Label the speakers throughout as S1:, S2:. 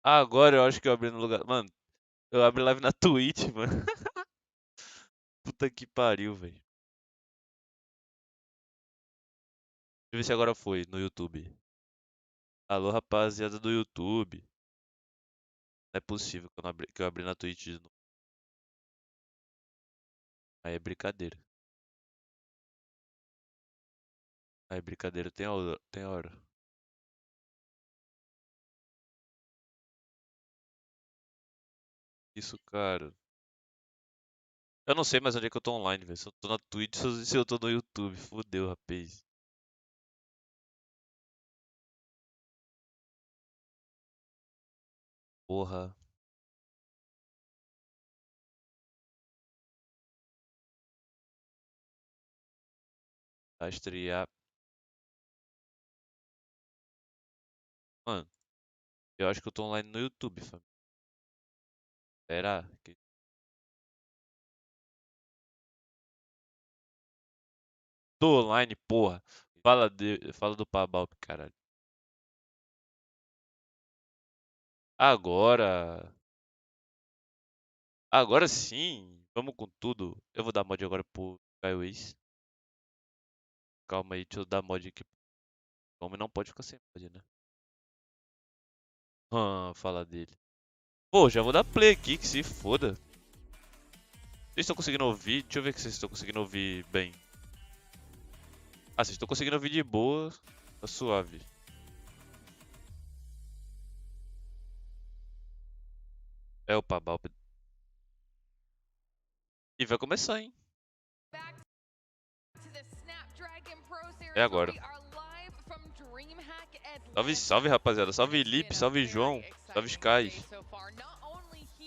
S1: Agora eu acho que eu abri no lugar. Mano, eu abri live na Twitch, mano. Puta que pariu, velho. Deixa eu ver se agora foi no YouTube. Alô, rapaziada do YouTube. Não é possível que eu abri na Twitch de novo. Aí é brincadeira. Aí é brincadeira, tem hora. Tem hora. Isso, cara. Eu não sei mais onde é que eu tô online, velho. Se eu tô na Twitch ou se eu tô no YouTube. Fudeu, rapaz. Porra. Vai estrear. Mano, eu acho que eu tô online no YouTube, fam. Será? Tô online, porra. Fala do Pabal, caralho. Agora. Agora sim. Vamos com tudo. Eu vou dar mod agora pro Skyways. Calma aí, deixa eu dar mod aqui. O homem não pode ficar sem mod, né? Fala dele. Pô, já vou dar play aqui, que se foda. Vocês estão conseguindo ouvir? Deixa eu ver que vocês estão conseguindo ouvir bem. Ah, vocês estão conseguindo ouvir de boa. Tá suave. É o Pabal. E vai começar, hein? É agora. Salve, salve, rapaziada. Salve, Lipe. Salve, João. Salve, Sky.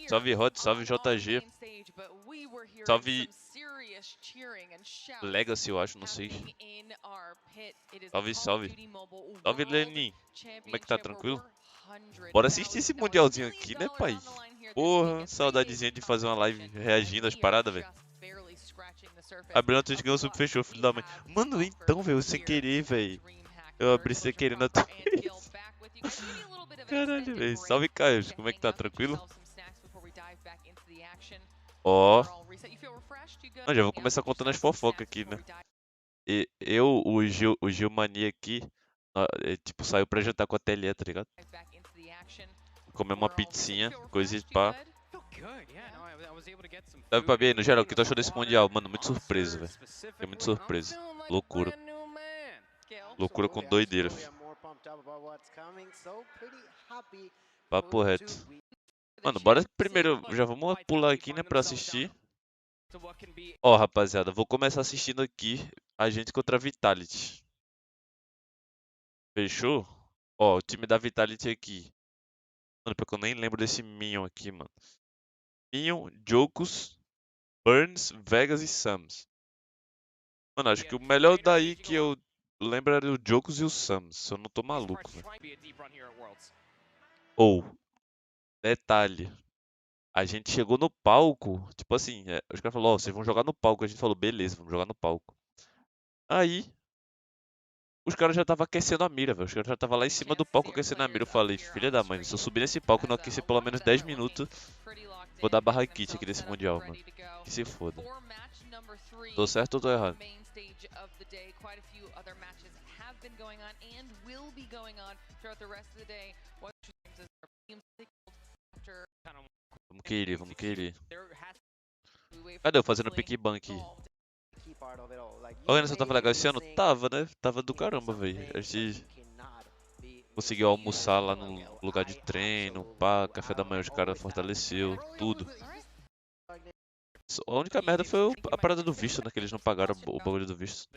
S1: Salve, Rod. Salve, JG. Salve, Legacy, eu acho, não sei. Salve, salve. Salve, Lenin. Como é que tá? Tranquilo? Bora assistir esse Mundialzinho aqui, né, pai? Porra, saudadezinha de fazer uma live reagindo às paradas, velho. Abriu a Twitch, ganhou o sub, fechou, filho da mãe. Mano, então, velho, sem querer, velho. Eu abri sem querer na Twitch. Caralho, velho. Salve, Caio. Como é que tá? Tranquilo? Ó. Não, já vou começar contando as fofocas aqui, né? O Gil Mania aqui, tipo, saiu pra jantar com a TLE, tá ligado? Comer uma pizzinha, coisa e pá. Salve pra aí, no geral, o que tu achou desse Mundial? Mano, muito surpreso, velho. Fiquei muito surpreso. Loucura. Loucura com doideira, filho. Papo reto. Mano, bora primeiro, já vamos pular aqui, né, pra assistir. Ó, rapaziada, vou começar assistindo aqui a gente contra a Vitality. Fechou? Ó, o time da Vitality aqui. Mano, porque eu nem lembro desse Minion aqui, mano. Minion, Jocus, Burns, Vegas e Sams. Mano, acho que o melhor daí que eu lembro era o Jocus e o Sams, se eu não tô maluco, velho. Ou, detalhe, a gente chegou no palco, tipo assim, os caras falaram, ó, vocês vão jogar no palco. A gente falou, beleza, vamos jogar no palco. Aí, os caras já estavam aquecendo a mira, velho. Os caras já estavam lá em cima do palco aquecendo a mira. Eu falei, filha da mãe, se eu subir nesse palco e não aquecer pelo menos 10 minutos, vou dar barra kit aqui nesse Mundial, mano. Que se foda. Tô certo ou tô errado? Vamos querer, vamos querer. Cadê eu fazendo pick ban aqui? A organização tava legal esse ano? Tava, né? Tava do caramba, velho. A gente conseguiu almoçar lá no lugar de treino, pá, café da manhã os caras fortaleceu, tudo. A única merda foi a parada do visto, né? Que eles não pagaram o bagulho do visto.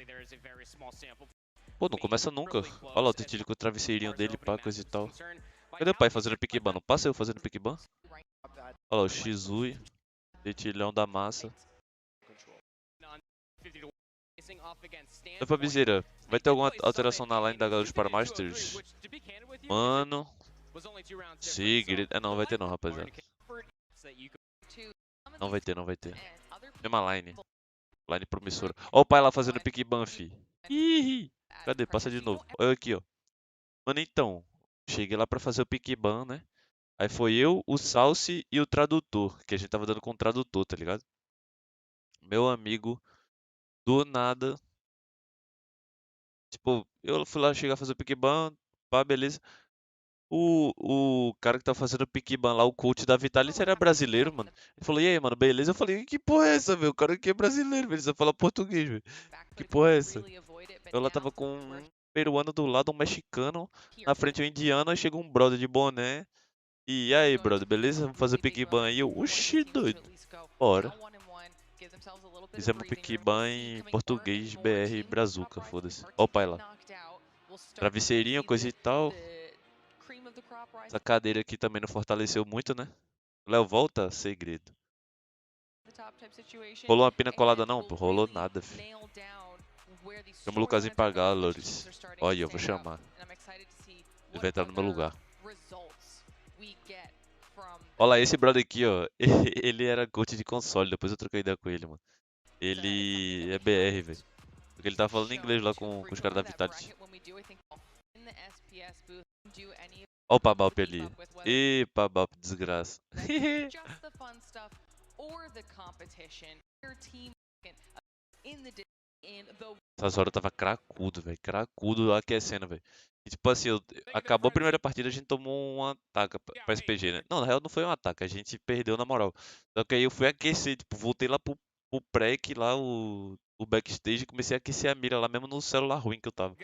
S1: Pô, não começa nunca. Olha lá o Titili com o travesseirinho dele, pá, coisa e tal. Cadê o pai fazendo pick ban? Não passa eu fazendo pick ban? Olha lá o Shizui, Titilhão da massa. Opa, Bizeira, vai ter alguma alteração na line da Galos para Masters? Mano. Sigrid. Não, vai ter não, rapaziada. Não vai ter, não vai ter. Mesma line. Line promissora. Ó o pai lá fazendo pick ban, fi. Ih, cadê? Passa de novo. Olha aqui, ó. Mano, então. Cheguei lá pra fazer o pick ban, né? Aí foi eu, o Salsi e o tradutor, que a gente tava dando com o tradutor, tá ligado? Meu amigo, do nada, tipo, eu fui lá chegar a fazer o pick-ban, pá, beleza. O cara que tá fazendo o pick-ban lá, o coach da Vitality, era brasileiro, mano. Ele falou, e aí, mano, beleza? Eu falei, que porra é essa, velho? O cara aqui é brasileiro, velho. Ele só fala português, velho. Que porra é essa? Eu lá tava com um peruano do lado, um mexicano. Na frente um indiano, aí chega um brother de boné. E aí, brother, beleza? Vamos fazer pick-ban aí. Eu, oxi, doido. Bora. Fizemos pick-ban em português, BR, Brazuca, foda-se. Ó o pai lá. Travesseirinho, coisa e tal. Essa cadeira aqui também não fortaleceu muito, né? Léo, volta, segredo. Rolou uma pina colada não? Pô, rolou nada, filho. Chama o Lucasinho pra cá, Loures. Olha, eu vou chamar. Ele vai entrar no meu lugar. Olha lá, esse brother aqui, ó. Ele era coach de console, depois eu troquei ideia com ele, mano. Ele é BR, velho. Porque ele tava falando inglês lá com os caras da Vitality. Ó o Pabalp ali. Ê, Pabalp, desgraça. Essas horas eu tava cracudo, velho. Cracudo aquecendo, velho. E tipo assim, acabou a primeira partida, a gente tomou um ataque pra SPG, né? Não, na real não foi um ataque, a gente perdeu na moral. Só que aí eu fui aquecer, tipo, voltei lá pro prec, lá o backstage, e comecei a aquecer a mira lá mesmo no celular ruim que eu tava.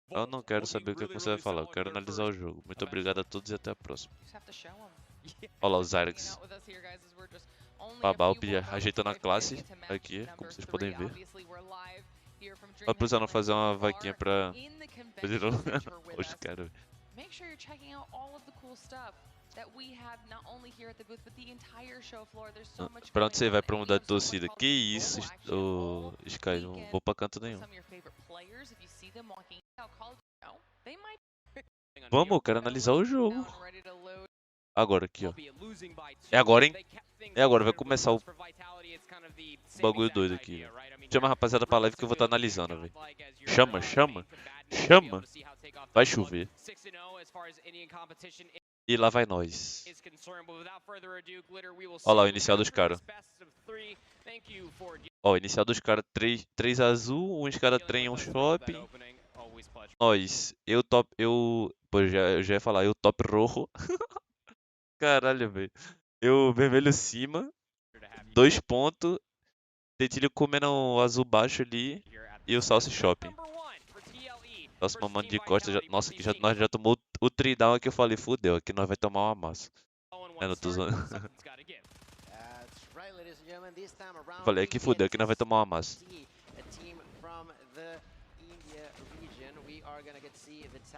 S1: Eu não quero saber o que você vai falar, eu quero analisar o jogo. Muito obrigado a todos e até a próxima. Olha lá o Zyrex. Babalp ajeitando a classe aqui, como vocês podem ver. Vai precisando fazer uma vaquinha pra... Os caras. Pra onde você vai pra mudar de torcida? Que isso, ô Sky, não vou pra canto nenhum. Vamos, eu quero analisar o jogo. Agora aqui, ó. É agora, hein? É agora, vai começar o bagulho doido aqui. Chama a rapaziada pra live que eu vou estar analisando, velho. Chama, chama, chama. Vai chover. E lá vai nós. Olha lá o inicial dos caras. Ó, o inicial dos caras, 3 azul, um escada trem, um shopping. Nós, pô, eu já ia falar, eu top rojo. Caralho, velho. Eu vermelho cima, 2 pontos, Tetilho comendo o azul baixo ali e o Salsi shopping. Salsi mamando de costas, nossa, que nós já tomou o tridown aqui, eu falei, fudeu, aqui nós vai tomar uma massa. É, não tô zoando. Falei, aqui fudeu, aqui nós vai tomar uma massa.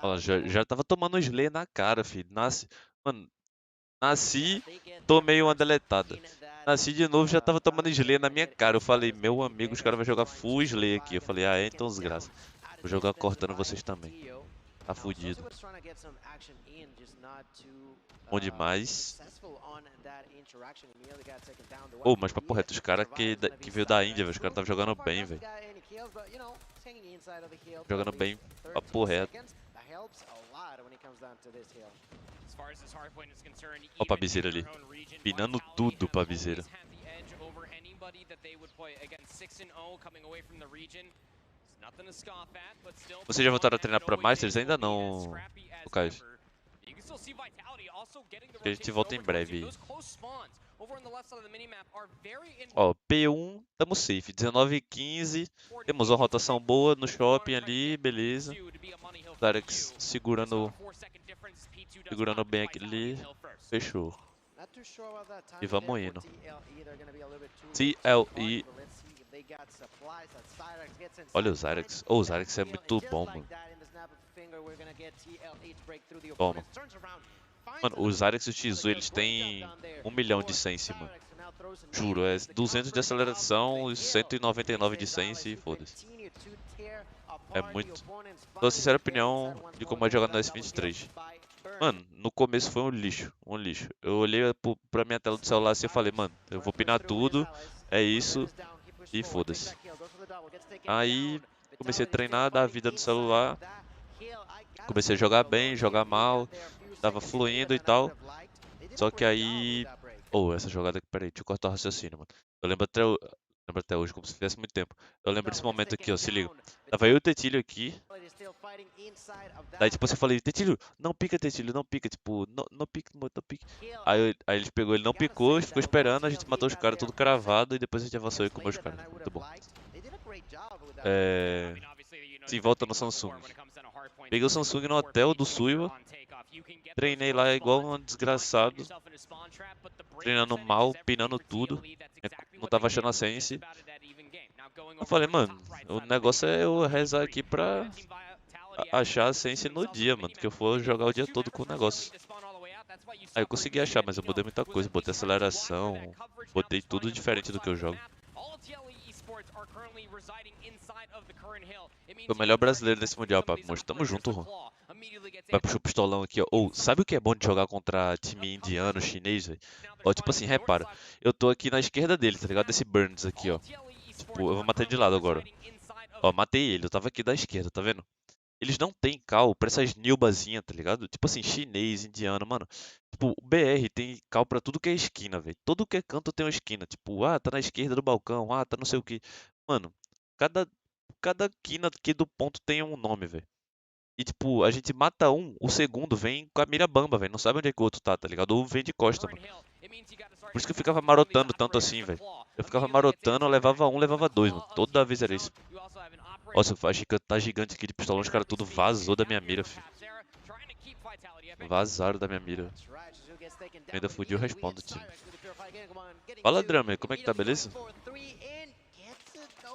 S1: Ó, já tava tomando um slay na cara, filho. Mano, nasci, tomei uma deletada. Nasci de novo, já tava tomando slay na minha cara. Eu falei, meu amigo, os caras vão jogar full slay aqui. Eu falei, ah, é, então desgraça. Vou jogar cortando vocês também. Tá fudido. Bom demais. Oh, mas papo reto, os caras que veio da Índia, velho, os caras estavam jogando bem, velho. Jogando bem, papo reto. Ó o Pabizeira ali. Pinando tudo, Pabizeira. Vocês já voltaram a treinar pra Masters? Ainda não, Lucas. Que a gente volta em breve. Ó, P1, tamo safe. 19 e 15. Temos uma rotação boa no shopping ali, beleza. Hyperx segurando bem aquele. Fechou. E vamos indo. TLE. Olha o Zyrex. Oh, o Zyrex é muito bom, mano. Toma. Mano, os Hyperx e o Shizu, eles têm 1 milhão de sense, mano. Juro, é 200 de aceleração e 199 de sense e foda-se. É muito. Tô sincera opinião de como é jogar no S23. Mano, no começo foi um lixo, um lixo. Eu olhei pra minha tela do celular assim e falei, mano, eu vou pinar tudo, é isso, e foda-se. Aí comecei a treinar, dar vida no celular. Comecei a jogar bem, jogar mal, tava fluindo e tal. Só que aí... Oh, essa jogada aqui, peraí, deixa eu cortar o raciocínio, mano. Eu lembro até hoje, como se tivesse muito tempo. Eu lembro desse momento aqui, ó, se liga. Tava eu e o Tetilho aqui. Daí, tipo, você falei, Tetilho, não pica, Tetilho, não pica. Tipo, não pica, não pica. Aí ele pegou, ele não picou, ficou esperando, a gente matou os caras tudo cravado e depois a gente avançou e comeu os caras. Muito bom. Sim, volta no Samsung. Peguei o Samsung no hotel do Suiva. Treinei lá igual um desgraçado. Treinando mal, pinando tudo. Não tava achando a sense. Eu falei, mano, o negócio é eu rezar aqui pra achar a sense no dia, mano. Que eu for jogar o dia todo com o negócio. Aí eu consegui achar, mas eu mudei muita coisa. Botei aceleração, botei tudo diferente do que eu jogo. Foi o melhor brasileiro desse Mundial, papo. Moço, tamo junto, Ron. Vai puxar o pistolão aqui, ó. Ou, sabe o que é bom de jogar contra time indiano, chinês, velho? Ó, tipo assim, repara. Eu tô aqui na esquerda dele, tá ligado? Desse Burns aqui, ó. Tipo, eu vou matar ele de lado agora. Ó, matei ele. Eu tava aqui da esquerda, tá vendo? Eles não têm cal pra essas nilbazinhas, tá ligado? Tipo assim, chinês, indiano, mano. Tipo, o BR tem cal pra tudo que é esquina, velho. Todo que é canto tem uma esquina. Tipo, ah, tá na esquerda do balcão, ah, tá não sei o que. Mano, cada, cada quina aqui do ponto tem um nome, velho. E tipo, a gente mata um, o segundo vem com a mira bamba, velho. Não sabe onde é que o outro tá ligado? Ou vem de costa, mano. Por isso que eu ficava marotando tanto assim, velho. Eu ficava marotando, eu levava um, levava dois, mano. Toda vez era isso. Nossa, achei que tá gigante aqui de pistolão, os caras tudo vazou da minha mira, filho. Vazaram da minha mira. Eu ainda fudi o respawn do time. Fala, Drummer, como é que tá, beleza?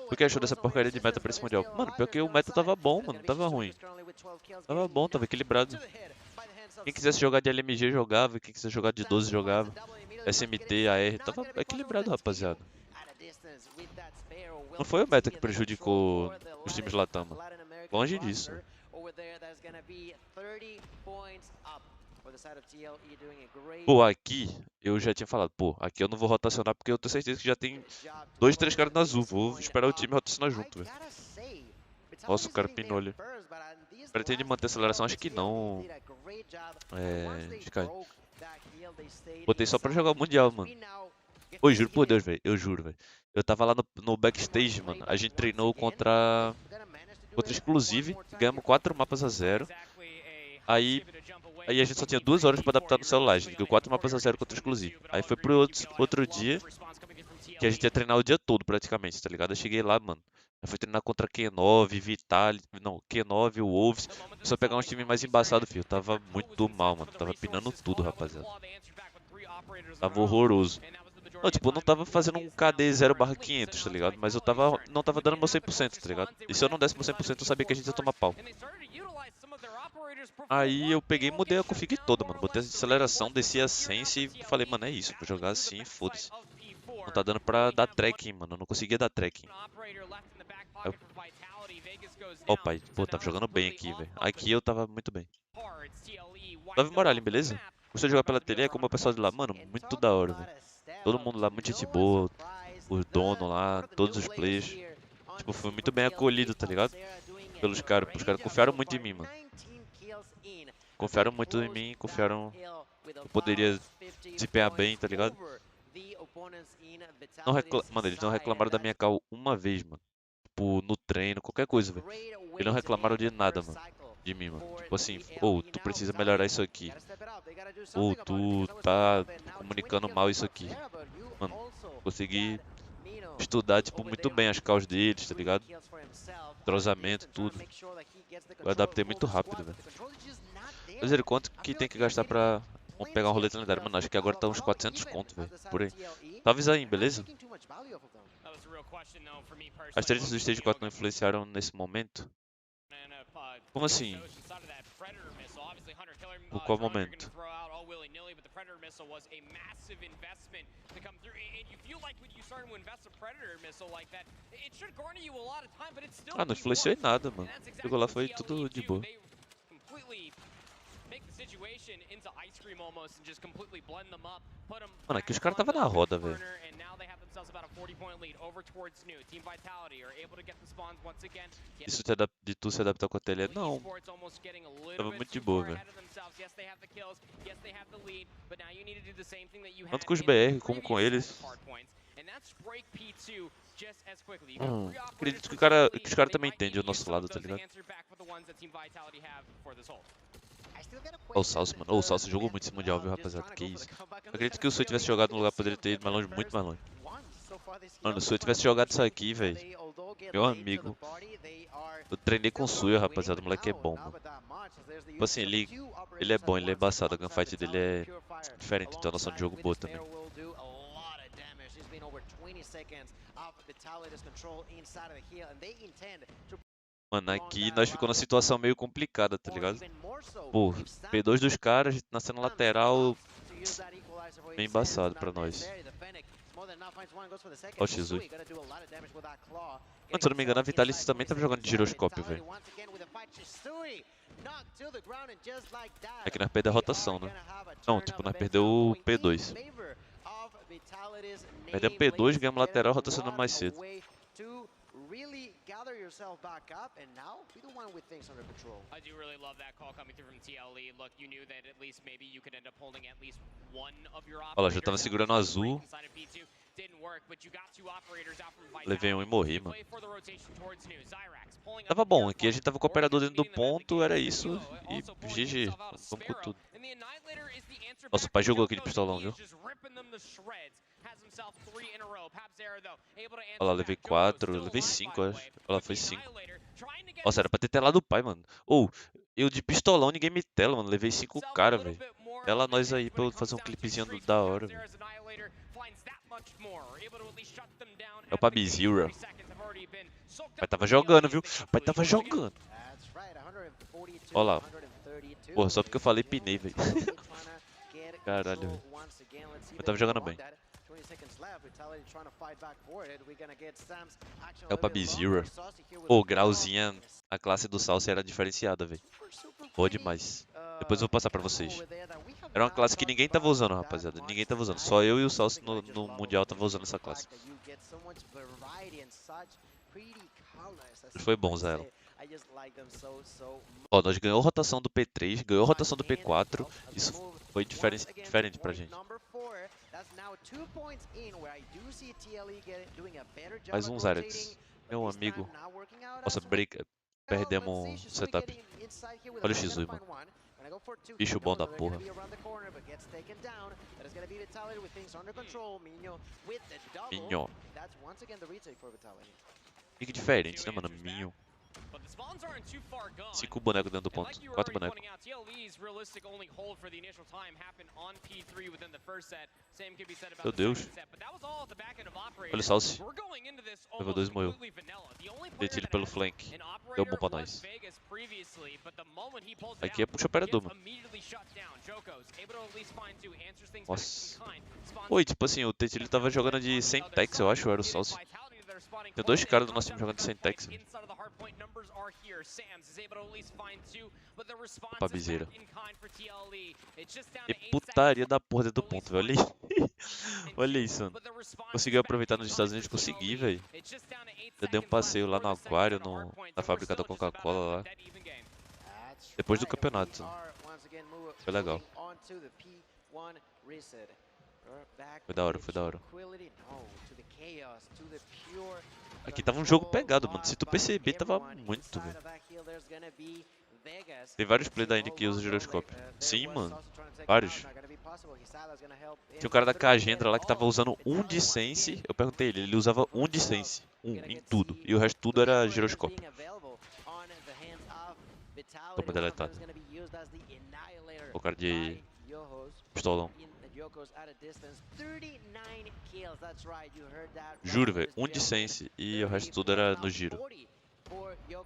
S1: O que achou dessa porcaria de meta pra esse Mundial? Mano, pior que o meta tava bom, mano, não tava ruim. Tava bom, tava equilibrado. Quem quisesse jogar de LMG jogava, quem quisesse jogar de 12 jogava. SMT, AR, tava equilibrado, rapaziada. Não foi o meta que prejudicou os times Latam, mano. Longe disso. Pô, aqui eu já tinha falado, pô, aqui eu não vou rotacionar porque eu tenho certeza que já tem 2, 3 caras na azul. Vou esperar o time rotacionar junto, velho. Nossa, o cara pinou ali. Pretende manter a aceleração? Acho que não. Sky. Botei só pra jogar o Mundial, mano. Oi, juro por Deus, velho. Eu juro, velho. Eu tava lá no backstage, mano. A gente treinou contra Exclusive. Ganhamos 4 mapas a 0. Aí a gente só tinha 2 horas pra adaptar no celular. A gente ganhou 4 mapas a 0 contra Exclusive. Aí foi pro outro dia que a gente ia treinar o dia todo praticamente, tá ligado? Eu cheguei lá, mano. Eu fui treinar contra Q9, Vitali. Não, Q9, o Wolves. Só pegar uns times mais embaçados, filho. Eu tava muito mal, mano. Tava pinando tudo, rapaziada. Tava horroroso. Não, tipo, eu não tava fazendo um KD 0/500, tá ligado? Mas eu não tava dando meu 100%, tá ligado? E se eu não desse meu 100%, eu sabia que a gente ia tomar pau. Aí eu peguei e mudei a config toda, mano. Botei a aceleração, desci a sense e falei, mano, é isso. Vou jogar assim, foda-se. Não tá dando pra dar tracking, mano. Eu não conseguia dar tracking. Ó, pai, pô, tava jogando bem aqui, velho. Aqui eu tava muito bem. Salve, Moralin, beleza? Gostei de jogar pela tele, é como o pessoal de lá. Mano, muito da hora, velho. Todo mundo lá, muito gente boa. O dono lá, todos os players. Tipo, foi muito bem acolhido, tá ligado? Pelos caras. Os caras confiaram muito em mim, mano. Confiaram muito em mim, confiaram que eu poderia desempenhar bem, tá ligado? Mano, eles não reclamaram da minha call uma vez, mano. Tipo, no treino, qualquer coisa, velho. Eles não reclamaram de nada, mano. De mim, mano. Tipo assim, ou tu precisa melhorar isso aqui. Ou tu tá comunicando mal isso aqui. Mano, consegui estudar, tipo, muito bem as calls deles, tá ligado? Entrosamento, tudo. Eu adaptei muito rápido, velho. Mas ele, quanto que tem que gastar pra pegar um rolete lendário? Mano, acho que agora tá uns 400 conto, velho. Por aí. Tá avisa aí, beleza? As tretas do Stage 4 não influenciaram nesse momento? Como assim? Por qual momento? Ah, não influenciou em nada, mano. Chegou lá, foi tudo de boa. Mano, aqui os caras tava na roda, velho. Isso de tu se adaptar com a tele? Não. Tava muito de boa, velho. Tanto com os BR como com eles. Acredito que os caras também entendem o nosso lado, tá ligado? Olha o Salso, mano. O Salso jogou muito esse Mundial, viu, rapaziada? Que isso. Eu acredito que o Sui tivesse jogado no lugar, poderia ter ido mais longe, muito mais longe. Mano, se eu tivesse jogado isso aqui, velho. Meu amigo. Eu treinei com o Sui, rapaziada. O moleque é bom, mano. Tipo assim, ele é bom, ele é embaçado. A gunfight dele é diferente, então a noção de jogo boa também. Mano, aqui nós ficamos numa situação meio complicada, tá ligado? Pô, P2 dos caras, a gente nascendo lateral. Bem embaçado pra nós. Ó o Shizui. Mano, se eu não me engano, a Vitalis também tava jogando de giroscópio, velho. É que nós perdemos a rotação, né? Não, tipo, nós perdemos o P2. Perdemos P2, ganhamos lateral, rotacionando mais cedo.
S2: Really gather yourself back up, and now be the one with things under control.
S3: I do really love that call coming through from TLE. Look, you knew that at least maybe you could end up holding at least one of your operators.
S1: Olha lá, já tava segurando o azul. Levei um e morri, mano. Tava bom, aqui a gente tava com o operador dentro do ponto, era isso. E GG, vamos com tudo. Nossa, o pai jogou aqui de pistolão, viu? Olha lá, levei 4, levei 5, acho. Olha lá, foi 5. Nossa, era pra ter telado o pai, mano. Ou, eu de pistolão, ninguém me tela, mano. Levei 5 cara, velho. Tela nós aí pra eu fazer um clipezinho da hora, velho. É o Pabizira. O pai tava jogando, viu? O pai tava jogando. Olha lá. Porra, só porque eu falei pinei, velho. Caralho, velho. Eu tava jogando bem. É o Pabizira. Ô, grauzinha. A classe do Salsa era diferenciada, velho. Boa demais. Depois eu vou passar pra vocês. Era uma classe que ninguém tava usando, rapaziada. Ninguém tava usando. Só eu e o Salsa no Mundial tava usando essa classe. Foi bom usar ela. Ó, nós ganhou a rotação do P3, ganhou a rotação do P4. Isso foi diferente pra gente. Mais um Zyrex. Meu amigo. Nossa, perdemos o setup. Olha o Shizui, mano. Bicho bom da porra. Minho. Fica diferente, né, mano? Minho. 5 bonecos dentro do ponto. 4 bonecos. Meu Deus. Olha o Salsi. Level 2 morreu. Deite ele pelo flank. Deu bom pra nós. Aqui é puxa operador, mano. Nossa. Oi, tipo assim, o Tete ele tava jogando de sem tex, eu acho, ou era o Salsi. Tem 2 caras do nosso time jogando de sem tex. Opa, bizeira. E putaria da porra dentro do ponto, velho. Olha aí. Olha isso, mano. Consegui aproveitar nos Estados Unidos, consegui, velho. Eu dei um passeio lá no aquário, na fábrica da Coca-Cola lá. Depois do campeonato. Foi legal. Foi da hora, foi da hora. Aqui tava um jogo pegado, mano. Se tu perceber, tava muito, velho. Tem vários play da Indy que usa giroscópio. Sim, mano. Vários. Tinha um cara da Cagendra lá que tava usando 1 de Sense. Eu perguntei ele usava 1 de Sense. 1 em tudo. E o resto tudo era giroscópio. Toma deletado. O cara de pistolão. Juro, velho. 1 de Sense e o resto tudo era no giro.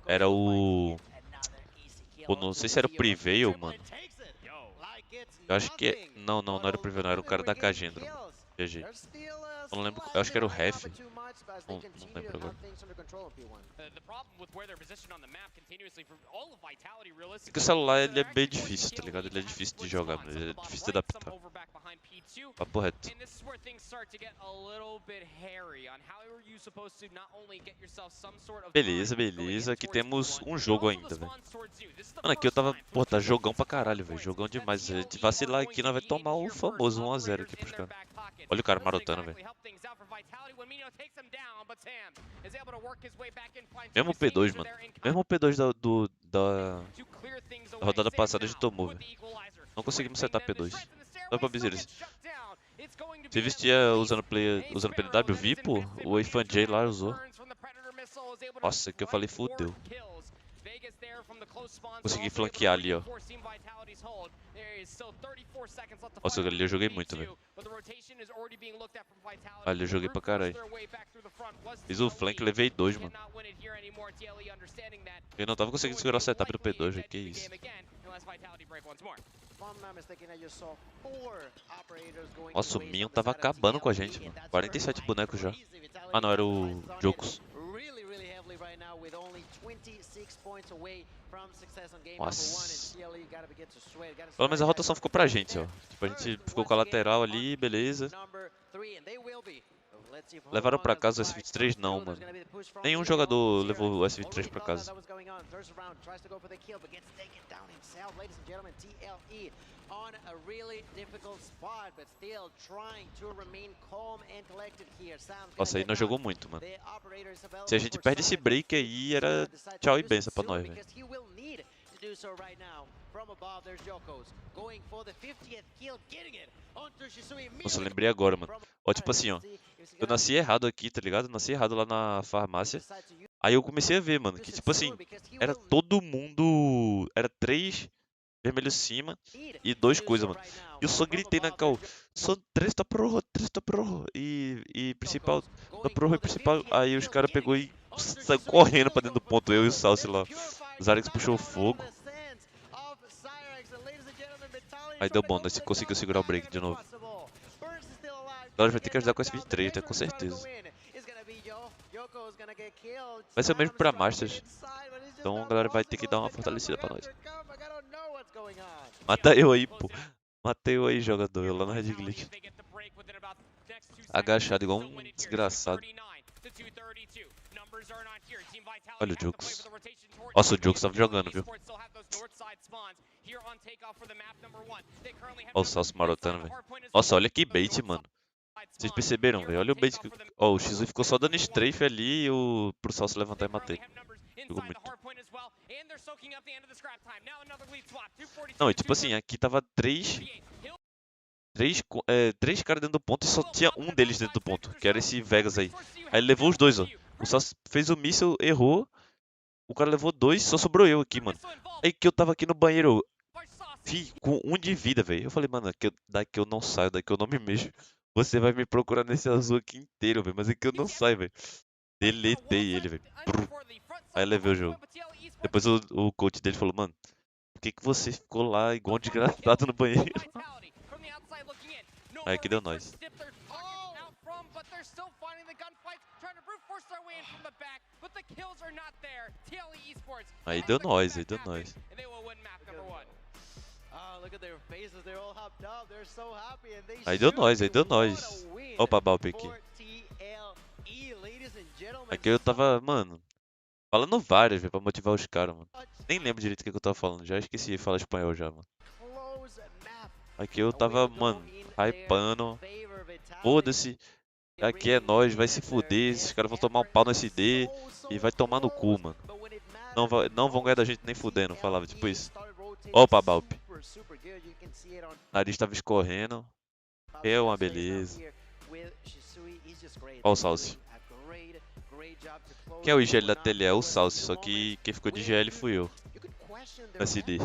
S1: Era o... Pô, não sei se era o Prevail, mano. Eu acho que... Não era o Prevail, não. Era o cara da Cagendra. GG. Eu não lembro... Eu acho que era o Ref. Não lembro agora. É que o celular ele é bem difícil, tá ligado? Ele é difícil de jogar, ele é difícil de adaptar. Papo reto.
S3: And this is where things start to get a little bit hairy on how are you supposed to not only get yourself some sort of
S1: Beleza,
S3: time going
S1: beleza.
S3: in
S1: Aqui
S3: towards
S1: temos
S3: P1,
S1: um
S3: but
S1: jogo
S3: also the
S1: ainda, velho.
S3: spawns towards you. This is the
S1: Mano, aqui eu
S3: first
S1: tava...
S3: time
S1: Pô, tá
S3: that
S1: jogão
S3: Liquid's
S1: pra
S3: picked up
S1: caralho, velho.
S3: points.
S1: Jogão
S3: That
S1: demais. A gente
S3: TLE are
S1: vacilar
S3: going
S1: aqui,
S3: to
S1: nós vai
S3: be in
S1: tomar o
S3: here
S1: famoso
S3: first.
S1: 1 a 0 aqui
S3: Operators
S1: pros
S3: in their
S1: caras.
S3: back pocket.
S1: Olha o cara
S3: Doesn't
S1: marotando, velho.
S3: exactly help things out for Vitality when Mino takes them down, but Sam is able to work his way back in, find
S1: Mesmo
S3: two
S1: P2,
S3: Stingers
S1: mano.
S3: there in
S1: Mesmo P2 da
S3: to clear things
S1: da
S3: away.
S1: rodada
S3: Sam
S1: passada a gente
S3: now
S1: tomou,
S3: with
S1: velho.
S3: the equalizer.
S1: Não conseguimos
S3: Ripping
S1: setar
S3: them to
S1: P2.
S3: shreds in the
S1: Só
S3: stairway,
S1: pra
S3: still
S1: dizer
S3: gets
S1: isso.
S3: shut down. It's going to
S1: Você
S3: be at
S1: vestia
S3: least
S1: usando
S3: a
S1: usando
S3: Sparrow
S1: PDW,
S3: that
S1: vi,
S3: is
S1: pô.
S3: invested,
S1: O
S3: but
S1: Infan
S3: answer
S1: J
S3: back
S1: lá
S3: with
S1: usou.
S3: burns from the Predator missile, is able to
S1: Nossa, que eu falei,
S3: flank
S1: fudeu.
S3: 4 kills. Vegas there from the close spawns, but
S1: Consegui
S3: also able to
S1: flanquear ali, ó.
S3: reinforce Team Vitality's hold. There is still 34 seconds left to
S1: Nossa,
S3: fight
S1: ali eu joguei muito, velho.
S3: but the rotation is already being looked at from Vitality.
S1: Ali eu joguei pra
S3: Brute force
S1: caralho.
S3: their way back through the front was
S1: Fiz o
S3: TLE.
S1: flank, levei 2, mano.
S3: Cannot win it here anymore. TLE understanding that
S1: Eu não tava conseguindo segurar o setup do P2, velho. Que isso. Nossa, o Minho tava acabando com a gente, mano. 47 bonecos já. Ah, não, era o Jokos. Nossa. Pelo menos a rotação ficou pra gente, ó. Tipo, a gente ficou com a lateral ali, beleza. Levaram pra casa o S23? Não, mano. Nenhum jogador levou o S23 pra casa. Nossa, aí nós jogou muito, mano. Se a gente perde esse break aí, era tchau e benção pra nós, velho. Nossa, eu lembrei agora, mano. Ó, tipo assim, ó. Eu nasci errado aqui, tá ligado? Eu nasci errado lá na farmácia. Aí eu comecei a ver, mano, que tipo assim, era todo mundo... Era 3 vermelho cima e 2 coisa, mano. E eu só gritei na cal, só 3 tá pro rojo, 3 tá pro rojo. E principal, tá pro rojo e principal. Aí os caras pegou e saiu correndo pra dentro do ponto, eu e o Salsi lá. O Zarex puxou fogo. Aí deu bom, nós conseguiu segurar o break de novo. Agora vai ter que ajudar com esse 23, né? Com certeza. Vai ser o mesmo pra Masters. Então a galera vai ter que dar uma fortalecida pra nós. Mata eu aí, pô. Mata eu aí, jogador. Eu lá no Red Glitch. Agachado igual um desgraçado. Olha o Jokes. Nossa, o Jokes tava jogando, viu? Olha o Salso marotando, velho. Nossa, olha que bait, mano. Vocês perceberam, velho? Olha o bait que... Ó, o X1 ficou só dando strafe ali pro Salso levantar e matar. Jogou muito. Não, e tipo assim, aqui tava 3 caras dentro do ponto e só tinha um deles dentro do ponto, que era esse Vegas aí. Aí ele levou os dois, ó. O Salso fez o míssil, errou. O cara levou 2, só sobrou eu aqui, mano. Aí que eu tava aqui no banheiro, com 1 de vida, velho. Eu falei, mano, daqui eu não saio, daqui eu não me mexo. Você vai me procurar nesse azul aqui inteiro, velho. Mas aqui eu não saio, velho. Deletei ele, velho. Aí levei o jogo. Depois o coach dele falou, mano, por que você ficou lá igual um desgraçado no banheiro? Aí que deu nós. Aí deu nós, aí deu nós. Aí deu nós, aí deu nós. Opa, Balp aqui. Aqui eu tava, mano, falando várias, velho, pra motivar os caras, mano. Nem lembro direito o que eu tava falando, já esqueci de falar espanhol já, mano. Aqui eu tava, mano, hypando. Foda-se. Aqui é nós, vai se fuder. Esses caras vão tomar um pau no SD e vai tomar no cu, mano. Não vão ganhar da gente nem fudendo, falava tipo isso. Opa, Balp. O nariz tava escorrendo. É uma beleza. Ó o Salsi. Quem é o IGL da tele? É o Salsi, só que quem ficou de GL fui eu. SD.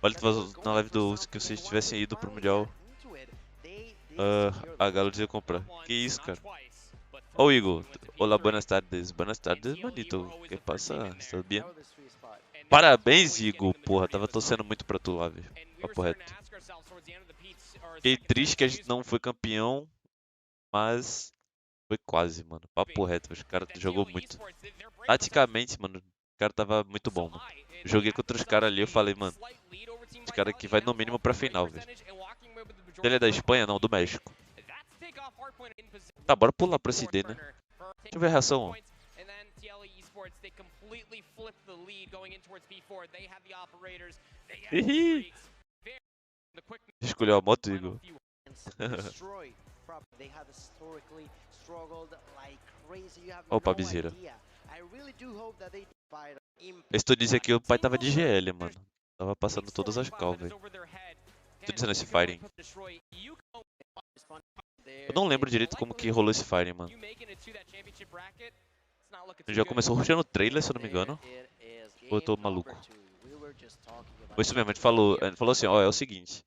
S1: Olha, na live do que vocês tivessem ido pro Mundial. A Galo dizia comprar. Que isso, cara? Ó o Igor. Olá, buenas tardes. Buenas tardes, manito. Que passa? Está bem? Parabéns, Igor. Porra, tava torcendo muito pra tu lá, velho. Papo reto. Fiquei triste que a gente não foi campeão, mas foi quase, mano. Papo reto, os caras jogou muito. Taticamente, mano, o cara tava muito bom, mano. Joguei contra os caras ali, eu falei, mano, os caras aqui vai no mínimo pra final, velho. Ele é da Espanha? Não, do México. Tá, bora pular pra esse D, né? Deixa eu ver a reação, ó. Hihi. Escolheu a moto, Igor. Opa, bizeira. Esse tu dizia que o pai tava de GL, mano. Tava passando todas as cal, velho. Tô dizendo esse firing. Eu não lembro direito como que rolou esse firing, mano. Ele já começou rushando o trailer, se eu não me engano. Ou eu tô maluco? Foi isso mesmo, a gente falou assim, ó, é o seguinte.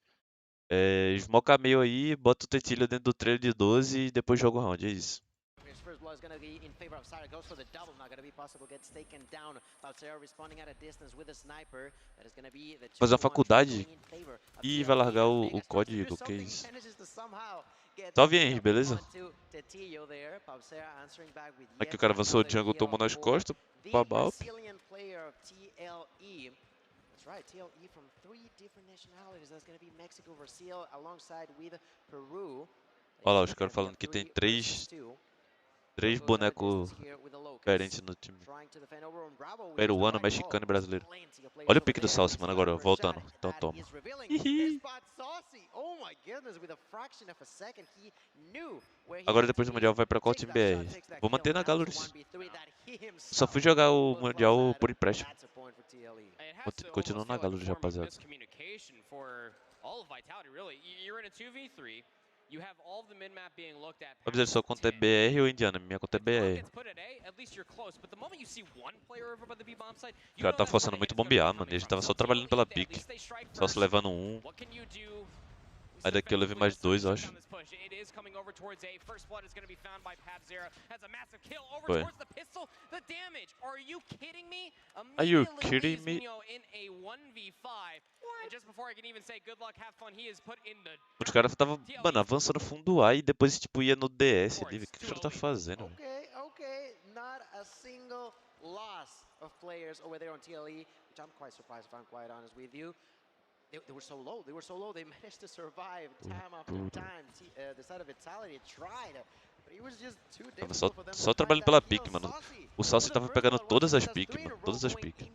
S1: Smoca meio aí, bota o tetilho dentro do trailer de 12 e depois joga o round, é isso. Fazer uma faculdade e vai largar o código, que é isso. Salve Henry, beleza? Aqui o cara avançou o jungle, tomou nas costas, babalp.
S2: That's right, TLE from 3 different nationalities. That's going to be Mexico, Brazil, alongside with Peru.
S1: Olha lá, os caras falando que tem três bonecos diferentes no time. Peruano, mexicano e brasileiro. Olha o pique do Salsi, mano, agora, voltando. Então toma. Agora depois do Mundial vai pra Codm BR. Vou manter na Galleries. Só fui jogar o Mundial por empréstimo. Continuo na Galleries, rapaziada. Vou dizer só conta é BR ou Indiana, minha conta é BR. O cara tá forçando muito bombear, mano, e a gente tava só trabalhando pela pique. Só se levando um. Aí daqui eu levei mais 2, eu acho. Foi. Are you kidding me? Os caras estavam, mano, avançando fundo A e depois tipo ia no DS ali. O que o cara tá fazendo, velho?
S2: Okay, not a single loss of players over there on TLE, which I'm quite surprised if I'm quite honest with you. They were so low, they managed to survive time after time. The side of Vitality tried, but it was just too difficult for them.
S1: Só trabalhando pela pique, mano. O Salsi tava pegando todas as piques, mano. Todas as piques.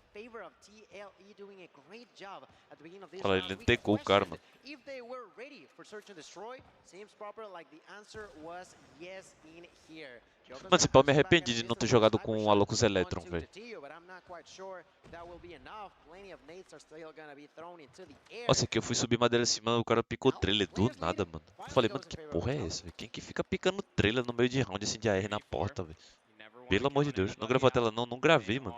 S1: Olha lá, ele tecou o cara, mano. Mano, esse pau me arrependi de não ter jogado com o Alocus Electron, velho. Nossa, aqui eu fui subir madeira acima, o cara picou trailer do nada, mano. Eu falei, mano, que porra é essa, velho? Quem que fica picando trailer no meio de round assim de AR na porta, velho? Pelo amor de Deus, não gravou a tela não, não gravei, mano.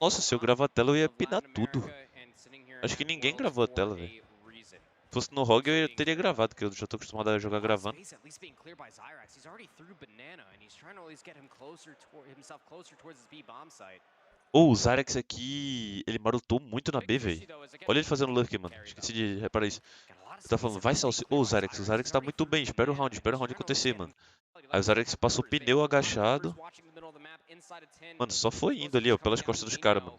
S1: Nossa, se eu gravar a tela eu ia pinar tudo. Acho que ninguém gravou a tela, velho. Se fosse no ROG eu teria gravado, porque eu já tô acostumado a jogar gravando. O Zyrex aqui, ele marotou muito na B, velho. Olha ele fazendo lurk, mano. Esqueci de reparar isso. Ele tá falando, vai Salsi. O Zyrex tá muito bem, espera o round acontecer, mano. Aí o Zyrex passou o pneu agachado. Mano, só foi indo ali, ó, pelas costas dos caras, mano.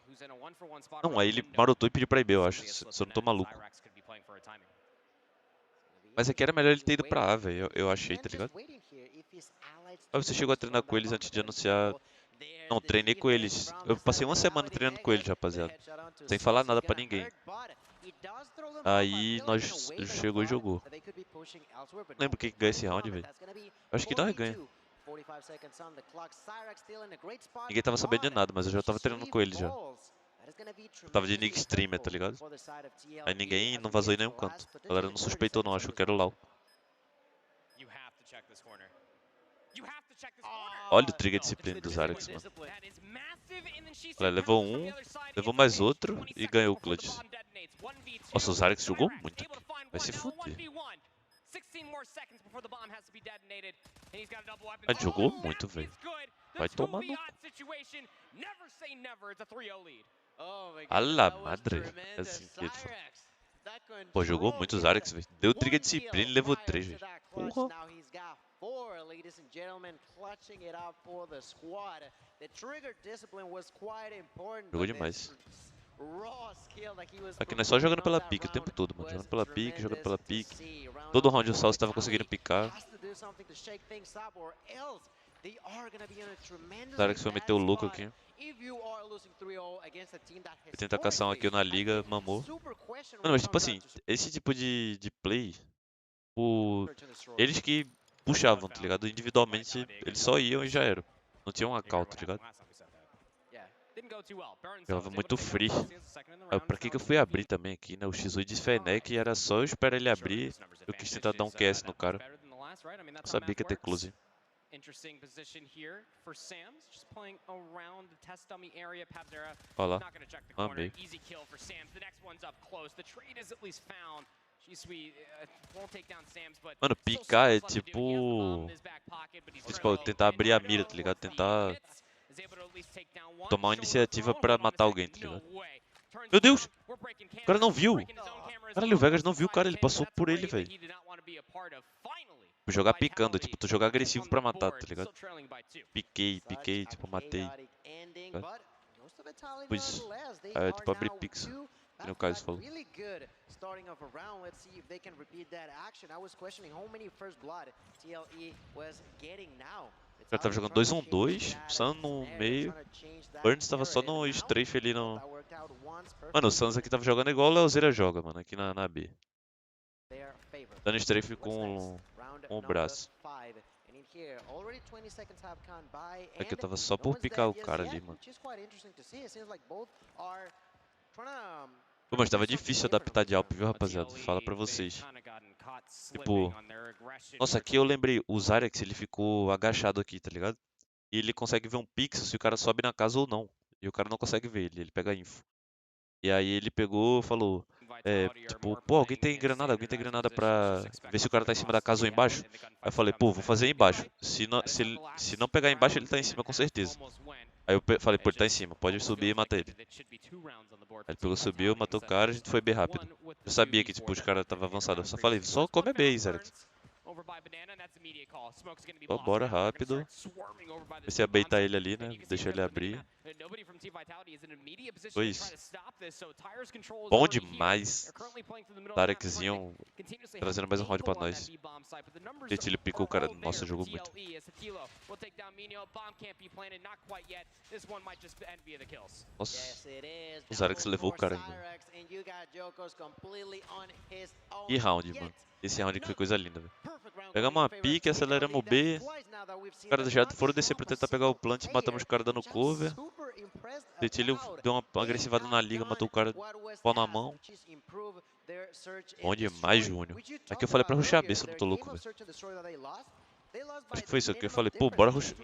S1: Não, aí ele marotou e pediu pra ir B, eu acho. Se eu não tô maluco. Mas aqui era melhor ele ter ido pra A, velho. Eu achei, tá ligado? Aí você chegou a treinar com eles antes de anunciar. Não, treinei com eles. Eu passei uma semana treinando com eles, rapaziada. Sem falar nada pra ninguém. Aí nós chegou e jogou. Não lembro quem ganha esse round, velho. Acho que nós ganha. Ninguém tava sabendo de nada, mas eu já tava treinando com eles já. Eu tava de Nick Streamer, tá ligado? Aí ninguém não vazou em nenhum canto. A galera não suspeitou não, achou que era o Lau. Olha o trigger disciplina dos Zyrex, mano. Olha, levou um, levou mais outro e ganhou o clutch. Nossa, o Zyrex jogou muito. Vai se fuder. Ele jogou muito, velho. Vai tomar no cu. A la madre. É assim que ele fala. Pô, jogou muito os Zyrex, velho. Deu trigger disciplina e levou 3, velho. Porra. Jogou demais. Aqui nós só jogando pela pique o tempo todo, mano. Jogando pela pique, jogando pela pique. Todo round o Salsi tava conseguindo picar. O Zyrex foi meter o louco aqui. Foi tentar caçar um aqui na liga, mamou. Mano, mas tipo assim, esse tipo de play, eles que puxavam, tá ligado? Individualmente, eles só iam e já era. Não tinha um account, tá ligado? Jogava muito free. Pra que eu fui abrir também aqui, né? O X8 de Fennec era só eu esperar ele abrir. Eu quis tentar dar um QS no cara. Eu sabia que ia ter close.
S3: Interesting position here for Sam's, just playing around the test dummy area. Pabzera
S1: Olha lá.
S3: not going to check the corner.
S1: Amei.
S3: Easy kill for Sam's. The next one's up close. The trade is at least found. G-Suite won't take down Sam's, but
S1: mano, picar é tipo... Tipo, tentar abrir a mira, tá ligado? Tentar tomar uma iniciativa pra matar alguém, tá ligado? Meu Deus! O cara não viu! Caralho, o Vegas não viu o cara, ele passou por ele, velho. Jogar picando, tipo, tu jogar agressivo pra matar, tá ligado? Piquei, tipo, matei. Pois, é tipo abrir pix, que o Caio falou. O cara tava jogando 2-1-2, Sun no meio, Burns tava só no strafe ali no... Mano, o Suns aqui tava jogando igual o Leozeira joga, mano, aqui na B. Dando strafe com o braço. Aqui eu tava só por picar o cara ali, mano. Pô, mas tava difícil adaptar de Alp, viu, rapaziada? Fala pra vocês. Tipo... Nossa, aqui eu lembrei, o Zyrex, ele ficou agachado aqui, tá ligado? E ele consegue ver um pixel se o cara sobe na casa ou não. E o cara não consegue ver ele pega info. E aí ele pegou e falou, tipo, pô, alguém tem granada pra ver se o cara tá em cima da casa ou embaixo? Aí eu falei, pô, vou fazer embaixo. Se não pegar embaixo, ele tá em cima com certeza. Aí eu falei, pô, ele tá em cima, pode subir e matar ele. Aí ele pegou, subiu, matou o cara, a gente foi bem rápido. Eu sabia que, tipo, os caras tava avançado. Eu só falei, só come a B, Zyrex. Só bora rápido. Comecei a baitar ele ali, né? Deixa ele abrir. Foi isso. Bom demais. Tarexzinho trazendo mais um round pra nós. Gente, ele picou o cara. Nossa, jogou muito. Nossa. O Zyrex levou o cara ainda. Que round, mano. Esse round aqui foi coisa linda, velho. Pegamos uma pique, aceleramos o B. Os caras já foram descer pra tentar pegar o plant e matamos os caras dando cover. Detilho deu uma agressivada na liga, matou o cara pau na mão. Bom demais, Júnior. Aqui eu falei pra rushar a B, se eu não tô louco, velho. Acho que foi isso que eu falei, pô, bora rushar.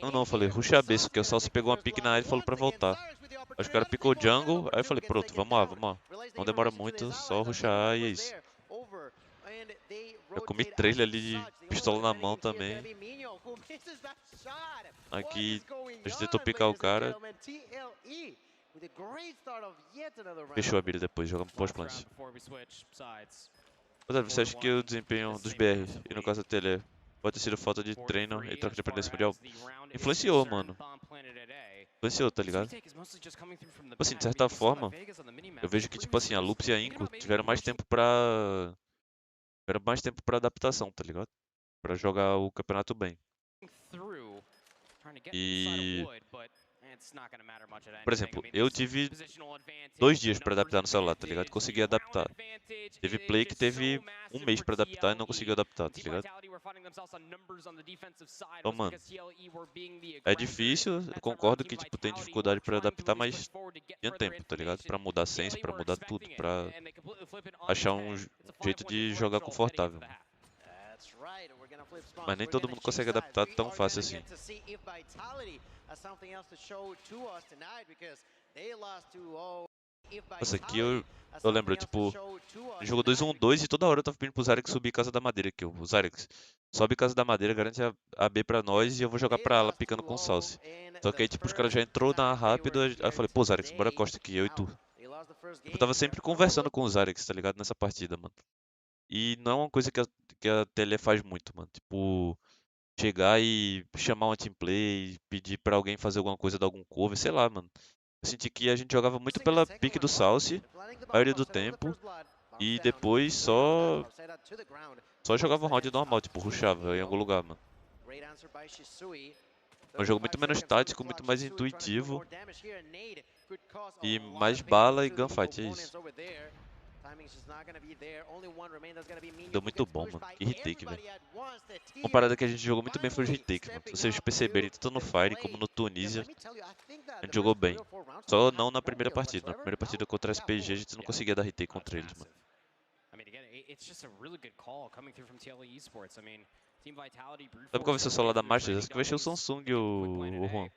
S1: Não, eu falei, rushar a B, que o Salso pegou uma pique na área e falou pra voltar. Aí os caras picou o jungle, aí eu falei, pronto, vamos lá. Não demora muito, só rushar A e é isso. Eu comi trailer ali de pistola na mão também. Aqui a gente tentou picar o cara. Fechou a mira depois, jogamos pós-plant. Você acha que o desempenho dos BR, e no caso da Tele, pode ter sido falta de treino e troca de dependência mundial? Influenciou, mano. Influenciou, tá ligado? Tipo assim, de certa forma, eu vejo que, tipo assim, a Lupus e a Inco tiveram mais tempo pra adaptação, tá ligado? Pra jogar o campeonato bem. E... Por exemplo, eu tive 2 dias pra adaptar no celular, tá ligado? Consegui adaptar. Teve play que teve 1 mês pra adaptar e não conseguiu adaptar, tá ligado? Então, mano, é difícil, eu concordo que, tipo, tem dificuldade pra adaptar, mas tinha tempo, tá ligado? Pra mudar a sense, pra mudar tudo, pra achar um jeito de jogar confortável. Mas nem todo mundo consegue adaptar tão fácil assim. Nossa, aqui eu lembro, tipo, ele jogou 2-1-2 e toda hora eu tava pedindo pro Zyrex subir Casa da Madeira aqui. O Zyrex sobe Casa da Madeira, garante a B pra nós e eu vou jogar pra ela picando com o Salsi. Só que aí, tipo, os caras já entrou na rápido, aí eu falei, pô, Zyrex, bora costa aqui, eu e tu. Eu tava sempre conversando com o Zyrex, tá ligado? Nessa partida, mano. E não é uma coisa que a Tele faz muito, mano. Tipo, chegar e chamar uma team play, pedir pra alguém fazer alguma coisa, dar algum cover, sei lá, mano. Eu senti que a gente jogava muito pela pique do Salsi, a maioria do tempo. E depois só jogava um round normal, tipo, rushava em algum lugar, mano. É um jogo muito menos tático, muito mais intuitivo. E mais bala e gunfight, é isso. Deu muito bom, mano. Que retake, velho. Uma parada que a gente jogou muito bem foi o retake, mano. Se vocês perceberem, tanto no Fire como no Tunisia, a gente jogou bem. Só não na primeira partida. Na primeira partida contra a SPG, a gente não conseguia dar retake contra eles, mano. Sabe qual vai ser o celular da Masters? Acho que vai ser o Samsung, o Juan.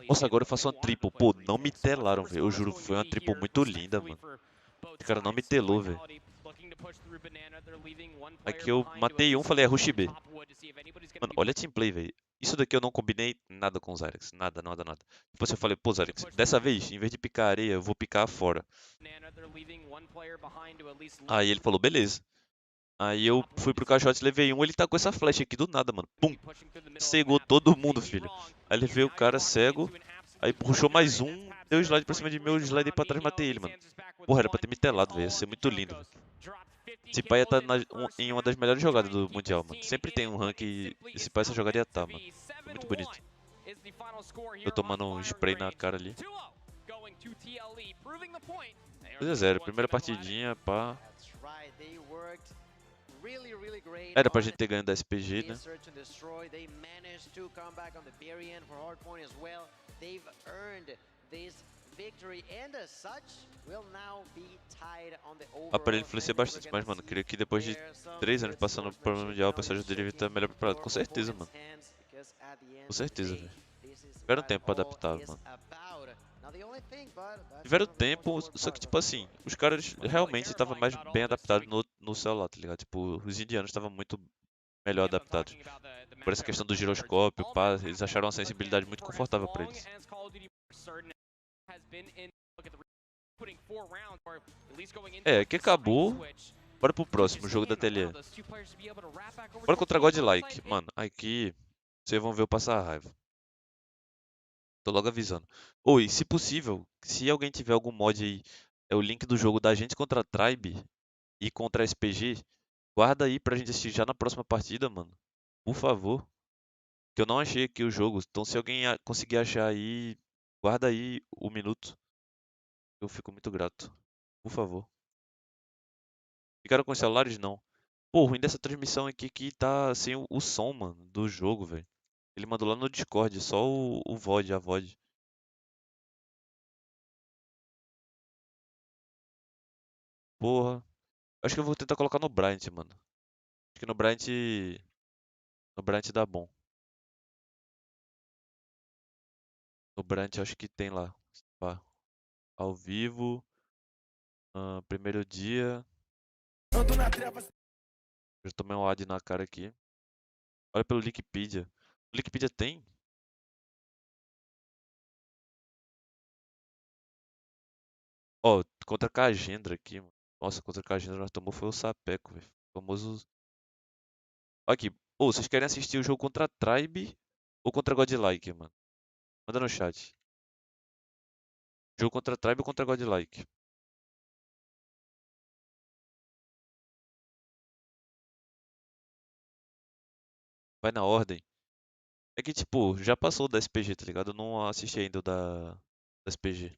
S1: Nossa, agora eu faço uma triple. Pô, não me telaram, velho. Eu juro, foi uma triple muito linda, mano. Esse cara não me telou, velho. Aqui eu matei um, falei, é Rush B. Mano, olha a teamplay, velho. Isso daqui eu não combinei nada com o Zyrex. Nada, nada, nada. Depois eu falei, pô, Zyrex, dessa vez, em vez de picar areia, eu vou picar fora. Aí ele falou, beleza. Aí eu fui pro caixote, levei um, ele tá com essa flecha aqui do nada, mano. Pum! Cegou todo mundo, filho. Aí levei o cara cego, aí puxou mais um, deu slide pra cima de mim, eu slidei pra trás e matei ele, mano. Porra, era pra ter me telado, velho. Ia ser muito lindo, velho. Esse pai ia estar em uma das melhores jogadas do Mundial, mano. Sempre tem um rank e esse pai essa jogada ia estar, mano. Foi muito bonito. Eu tomando um spray na cara ali. 2-0, primeira partidinha, pá. Era pra gente ter ganho da SPG, né? O aparelho influencia bastante, mas, mano, creio que depois de 3 anos passando por Mundial, o pessoal já deveria estar melhor preparado. Com certeza, mano. Com certeza, velho. Tiveram tempo pra adaptar, mano. Tiveram tempo, só que, tipo assim, os caras realmente estavam mais bem adaptados no celular, tá ligado? Tipo, os indianos estavam muito melhor adaptados. Por essa questão do giroscópio, pá, eles acharam uma sensibilidade muito confortável pra eles. É, que acabou. Bora pro próximo jogo da TLE. Bora contra Godlike. Mano, aqui vocês vão ver eu passar raiva. Tô logo avisando. Oi, se possível, se alguém tiver algum mod aí, é o link do jogo da gente contra a Tribe e contra a SPG, guarda aí pra gente assistir já na próxima partida, mano. Por favor. Que eu não achei aqui o jogo. Então se alguém conseguir achar aí, guarda aí o minuto. Eu fico muito grato. Por favor. Ficaram com os celulares? Não. Pô, o ruim dessa transmissão aqui que tá sem o som, mano, do jogo, velho. Ele mandou lá no Discord, só o VOD, a VOD. Porra. Acho que eu vou tentar colocar no Bryant, mano. Acho que no Bryant. No Bryant dá bom. No Bryant acho que tem lá. Pá. Ao vivo. Primeiro dia. Eu tomei um ad na cara aqui. Olha pelo Wikipedia. O Wikipedia tem? Ó, contra a Cagendra aqui, mano. Nossa, contra a Cagendra nós tomou foi o sapeco, velho. Famoso. Aqui. Ô, vocês querem assistir o jogo contra a Tribe ou contra a Godlike, mano? Manda no chat. Jogo contra a Tribe ou contra a Godlike? Vai na ordem. É que, tipo, já passou da SPG, tá ligado? Eu não assisti ainda o da SPG.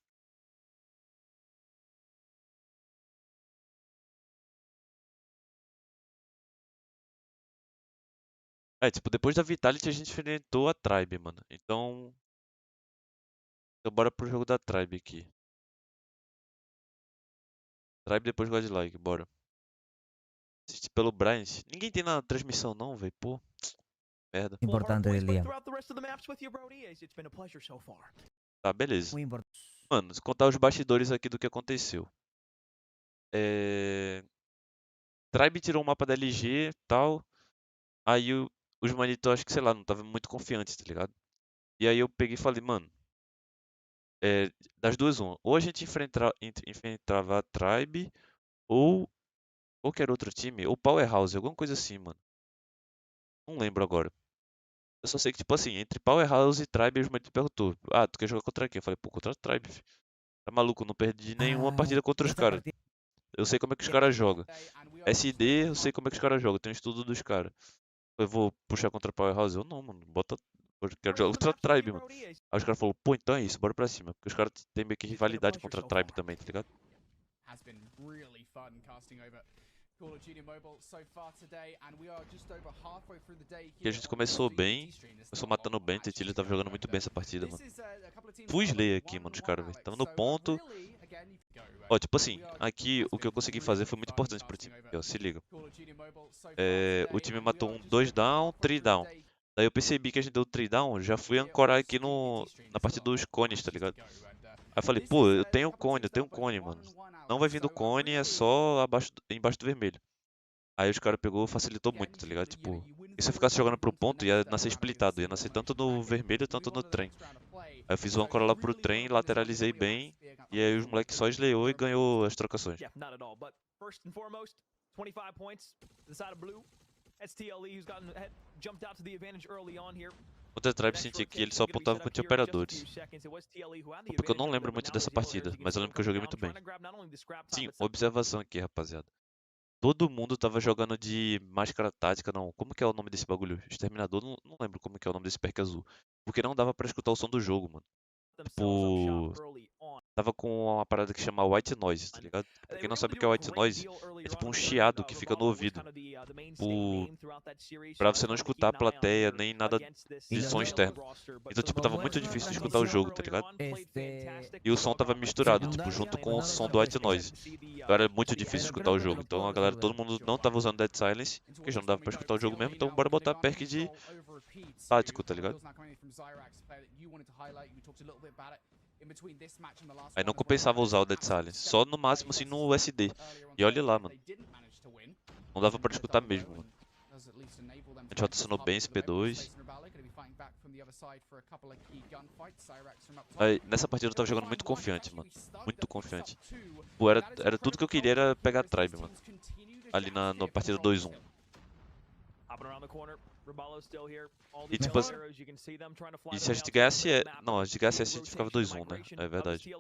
S1: É, tipo, depois da Vitality a gente enfrentou a Tribe, mano. Então bora pro jogo da Tribe aqui. Tribe depois Godlike, bora. Assistir pelo Bryant. Ninguém tem na transmissão não, velho. Pô, merda.
S4: Importante, Liam.
S1: Tá, beleza.
S4: Muy importante.
S1: Mano, se contar os bastidores aqui do que aconteceu. Tribe tirou o mapa da LG e tal. Aí os manitos, acho que, sei lá, não tava muito confiantes, tá ligado? E aí eu peguei e falei, mano, das duas, uma. Ou a gente enfrentava a Tribe, ou qualquer outro time, ou Powerhouse, alguma coisa assim, mano. Não lembro agora. Eu só sei que, tipo assim, entre Powerhouse e Tribe, os manitos perguntou, ah, tu quer jogar contra quem? Eu falei, pô, contra a Tribe, fi. Tá maluco, eu não perdi nenhuma partida contra os caras. Eu sei como é que os caras jogam. SD, eu sei como é que os caras jogam. Eu tenho estudo dos caras. Eu vou puxar contra a Powerhouse? Eu não, mano. Bota. Eu quero jogar contra a Tribe, mano. Aí os caras falaram, pô, então é isso, bora pra cima. Porque os caras têm meio que rivalidade contra a Tribe também, tá ligado?
S4: Has been really fun casting over Call of Duty Mobile so far today, and we are just over halfway through the day
S1: E a
S4: here
S1: gente
S4: on this
S1: começou
S4: Unity
S1: bem.
S4: stream. There's
S1: Começou
S4: still a lot
S1: matando
S4: more
S1: bem. O
S4: matches
S1: Tilly
S4: to
S1: tava
S4: go,
S1: jogando
S4: but
S1: muito bem essa partida,
S4: this
S1: mano.
S4: is a couple of teams
S1: Full
S4: that are
S1: Slayer
S4: level
S1: aqui, mano, dos
S4: 1-1,
S1: caras, velho.
S4: Alex.
S1: Tava no
S4: So
S1: ponto.
S4: really, again, you go.
S1: Ó, tipo assim,
S4: We are
S1: aqui
S4: has
S1: o que eu
S4: been
S1: consegui fazer
S4: really
S1: foi muito
S4: fun
S1: importante pro
S4: casting
S1: time.
S4: over
S1: Aqui, ó, se liga.
S4: Call of Duty Mobile so far
S1: O
S4: today,
S1: time
S4: and we
S1: matou
S4: are
S1: um
S4: just
S1: 2
S4: over
S1: down,
S4: halfway
S1: 3
S4: through the
S1: down.
S4: day
S1: Daí eu percebi que a gente deu 3 down, já fui
S4: here on
S1: ancorar
S4: this
S1: aqui
S4: Unity
S1: no,
S4: stream.
S1: na
S4: There's still
S1: parte
S4: a lot
S1: dos
S4: more
S1: cones, tá
S4: matches to
S1: ligado?
S4: go, and
S1: Aí eu falei,
S4: this
S1: pô,
S4: is
S1: eu
S4: a
S1: tenho
S4: couple of
S1: cone,
S4: teams
S1: eu
S4: that
S1: tenho
S4: are both
S1: cone, mano.
S4: 1-1,
S1: Não vai
S4: Alex.
S1: vir
S4: So
S1: do cone, é
S4: really,
S1: só embaixo do vermelho. Aí os caras pegou, facilitou
S4: again,
S1: muito,
S4: you
S1: tá
S4: can,
S1: ligado?
S4: you know,
S1: Tipo,
S4: you win
S1: e se eu
S4: through
S1: ficasse
S4: and
S1: jogando
S4: move
S1: pro
S4: on to the
S1: ponto, ia
S4: next
S1: nascer
S4: round of your
S1: splitado. Ia
S4: single
S1: nascer tanto
S4: elimination
S1: no
S4: bracket,
S1: vermelho,
S4: move
S1: tanto
S4: on
S1: no
S4: to the
S1: trem.
S4: next round of play.
S1: Aí eu fiz
S4: So
S1: uma ancora
S4: you
S1: lá pro
S4: really
S1: trem,
S4: want this one to
S1: lateralizei
S4: be a match
S1: bem.
S4: to be against
S1: E aí os
S4: the
S1: moleques só
S4: Mobile
S1: slayou e
S4: Earbuds.
S1: ganhou as trocações.
S5: Yeah, not at all. But first and foremost, 25 points to the side of blue. That's TLE who's gotten ahead, jumped out to the advantage early on here.
S1: Contra a Tribe senti que ele só apontava quando tinha operadores. Porque eu não lembro muito dessa partida, mas eu lembro que eu joguei muito bem. Sim, observação aqui, rapaziada. Todo mundo tava jogando de máscara tática, não. Como que é o nome desse bagulho? Exterminador? Não lembro como que é o nome desse perk azul. Porque não dava pra escutar o som do jogo, mano. Tipo, tava com uma parada que chama White Noise, tá ligado? Pra quem não sabe o que é White Noise, é tipo um chiado que fica no ouvido. Tipo, pra você não escutar a plateia nem nada de som externo. Então, tipo, tava muito difícil de escutar o jogo, tá ligado? E o som tava misturado, tipo, junto com o som do White Noise. Então era muito difícil escutar o jogo. Então a galera, todo mundo não tava usando Dead Silence, porque já não dava pra escutar o jogo mesmo, então bora botar perk de tático, tá ligado? Aí não compensava usar o Dead Silence, só no máximo assim no USD. E olha lá, mano. Não dava pra escutar mesmo, mano. A gente rotacionou bem esse P2. Aí, nessa partida eu tava jogando muito confiante, mano. Muito confiante. Pô, era tudo que eu queria era pegar a Tribe, mano. Ali na partida 2-1. E tipo assim, e se a gente ganhasse, não, a gente ganhasse a gente ficava 2-1, né? É verdade.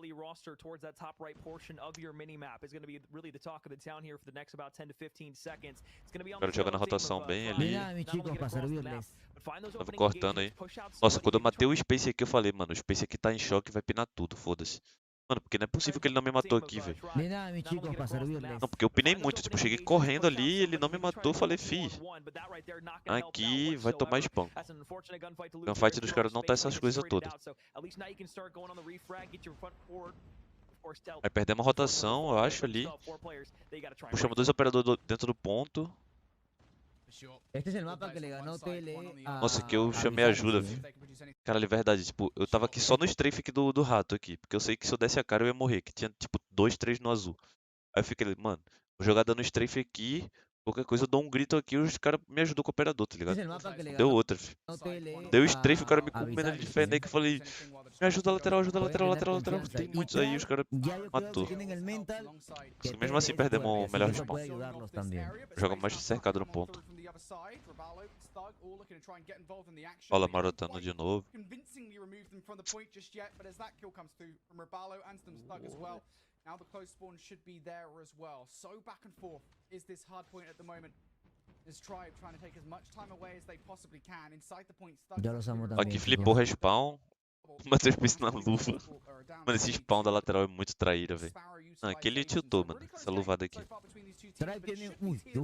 S1: O cara jogando a rotação bem ali. Tava cortando aí. Nossa, quando eu matei o Space aqui, eu falei, mano, o Space aqui tá em choque, vai pinar tudo, foda-se. Mano, porque não é possível que ele não me matou aqui, velho. Não, porque eu pinei muito, tipo, eu cheguei correndo ali, ele não me matou, eu falei, fi, aqui vai tomar spam. O gunfight dos caras não tá essas coisas todas. Aí perdemos a rotação, eu acho, ali. Puxamos 2 operadores dentro do ponto. Nossa, que eu chamei ajuda, filho. Caralho, é verdade, tipo, eu tava aqui só no strafe aqui do rato aqui. Porque eu sei que se eu desse a cara eu ia morrer, que tinha tipo 2, 3 no azul. Aí eu fiquei, mano, vou jogar dando strafe aqui. Qualquer coisa eu dou um grito aqui e os caras me ajudam com o operador, tá ligado? Deu outra, filho. Deu strafe, o cara me comendo ali de fé, que eu falei, me ajuda lateral, lateral. Tem muitos aí, os caras matou. Só que mesmo assim perdemos o melhor respawn. Joga mais cercado no ponto. Bola marotando de novo.
S4: Now the close spawn should be there as well. So back and forth is this hard point at the moment. This Tribe trying to take as much time away as they possibly can inside the point.
S1: Aqui flipou o respawn. Matei o Space na luva. Mano, esse spawn da lateral é muito traíra, velho. Não, aqui ele tiltou, mano. Essa luvada aqui.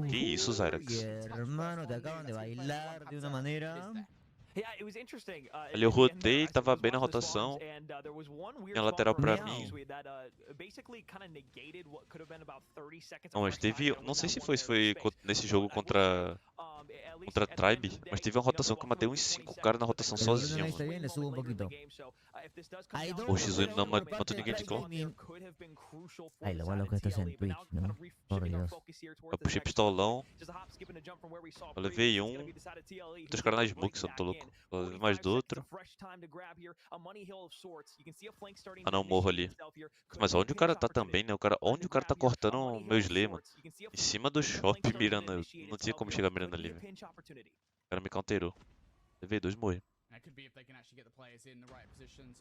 S1: Que isso, Zyrax? Ali eu rotei, tava bem na rotação. Tinha lateral pra mim. Não, mas teve. Não sei se foi nesse jogo contra a Tribe, mas teve uma rotação que eu matei uns 5 caras na rotação sozinho, mano. O X1 não matou ninguém de clone.
S6: Ay, lo malo que estás en Twitch, ¿no? Por Dios.
S1: Eu puxei pistolão. Eu levei um. Os caras na smoke, se eu não tô louco. Eu levei mais do outro. Ah não, morro ali. Mas onde o cara tá também, né? Onde o cara tá cortando o meu Slay, mano? Em cima do shop mirando. Não tinha como chegar mirando ali, velho. O cara me counterou. Levei 2 e morri.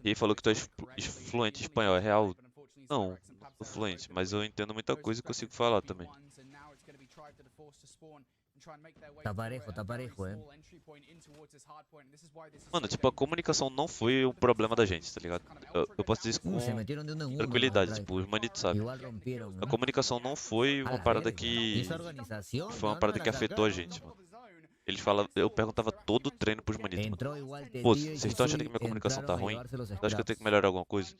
S1: E aí falou que tu é fluente em espanhol, é real? Não, não sou fluente, mas eu entendo muita coisa e consigo falar também.
S6: Tá parejo,
S1: Mano, tipo, a comunicação não foi um problema da gente, tá ligado? Eu posso dizer isso com
S6: Se metieron de uno en uno los
S1: tranquilidade,
S6: strikes.
S1: tipo, os manitos sabem.
S6: Igual rompieron,
S1: A
S6: ¿no?
S1: comunicação não foi
S6: A
S1: uma
S6: la
S1: parada
S6: verga. Y esa organización,
S1: foi
S6: ¿de
S1: uma
S6: dónde
S1: parada
S6: me
S1: que
S6: la
S1: afetou a
S6: sacaron?
S1: gente, mano. Eles falavam, eu perguntava todo o treino pros manitos, mano.
S6: Entró igual
S1: Pô,
S6: Tetío y
S1: vocês estão achando que
S6: Kisui,
S1: minha comunicação tá
S6: entraron a
S1: ruim?
S6: llevarse los
S1: Você acha que eu tenho que
S6: scraps.
S1: melhorar alguma coisa?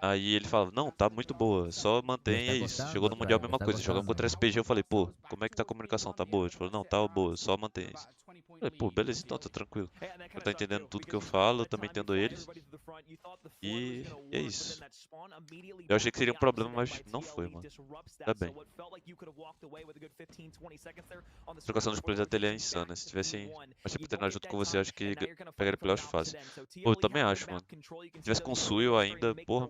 S1: Aí ele falava, não, tá muito boa, só mantém, é isso. Chegou no Mundial a
S6: Tribe,
S1: mesma
S6: está
S1: coisa, jogamos
S6: costando.
S1: contra SPG, eu falei, pô, como é que tá a comunicação? Tá boa? Ele falou, não, tá boa, só mantém isso. Eu falei, pô, beleza, então, tá tranquilo. Ele tá entendendo tudo que eu falo, eu também entendo eles. E é isso. Eu achei que seria um problema, mas não foi, mano. Tá bem. A trocação dos plays da tele é insana. Se tivessem mais tempo treinar junto com você, acho que pegaria playoffs fácil. Pô, eu também acho, mano. Se tivesse com o Suyo ainda, porra.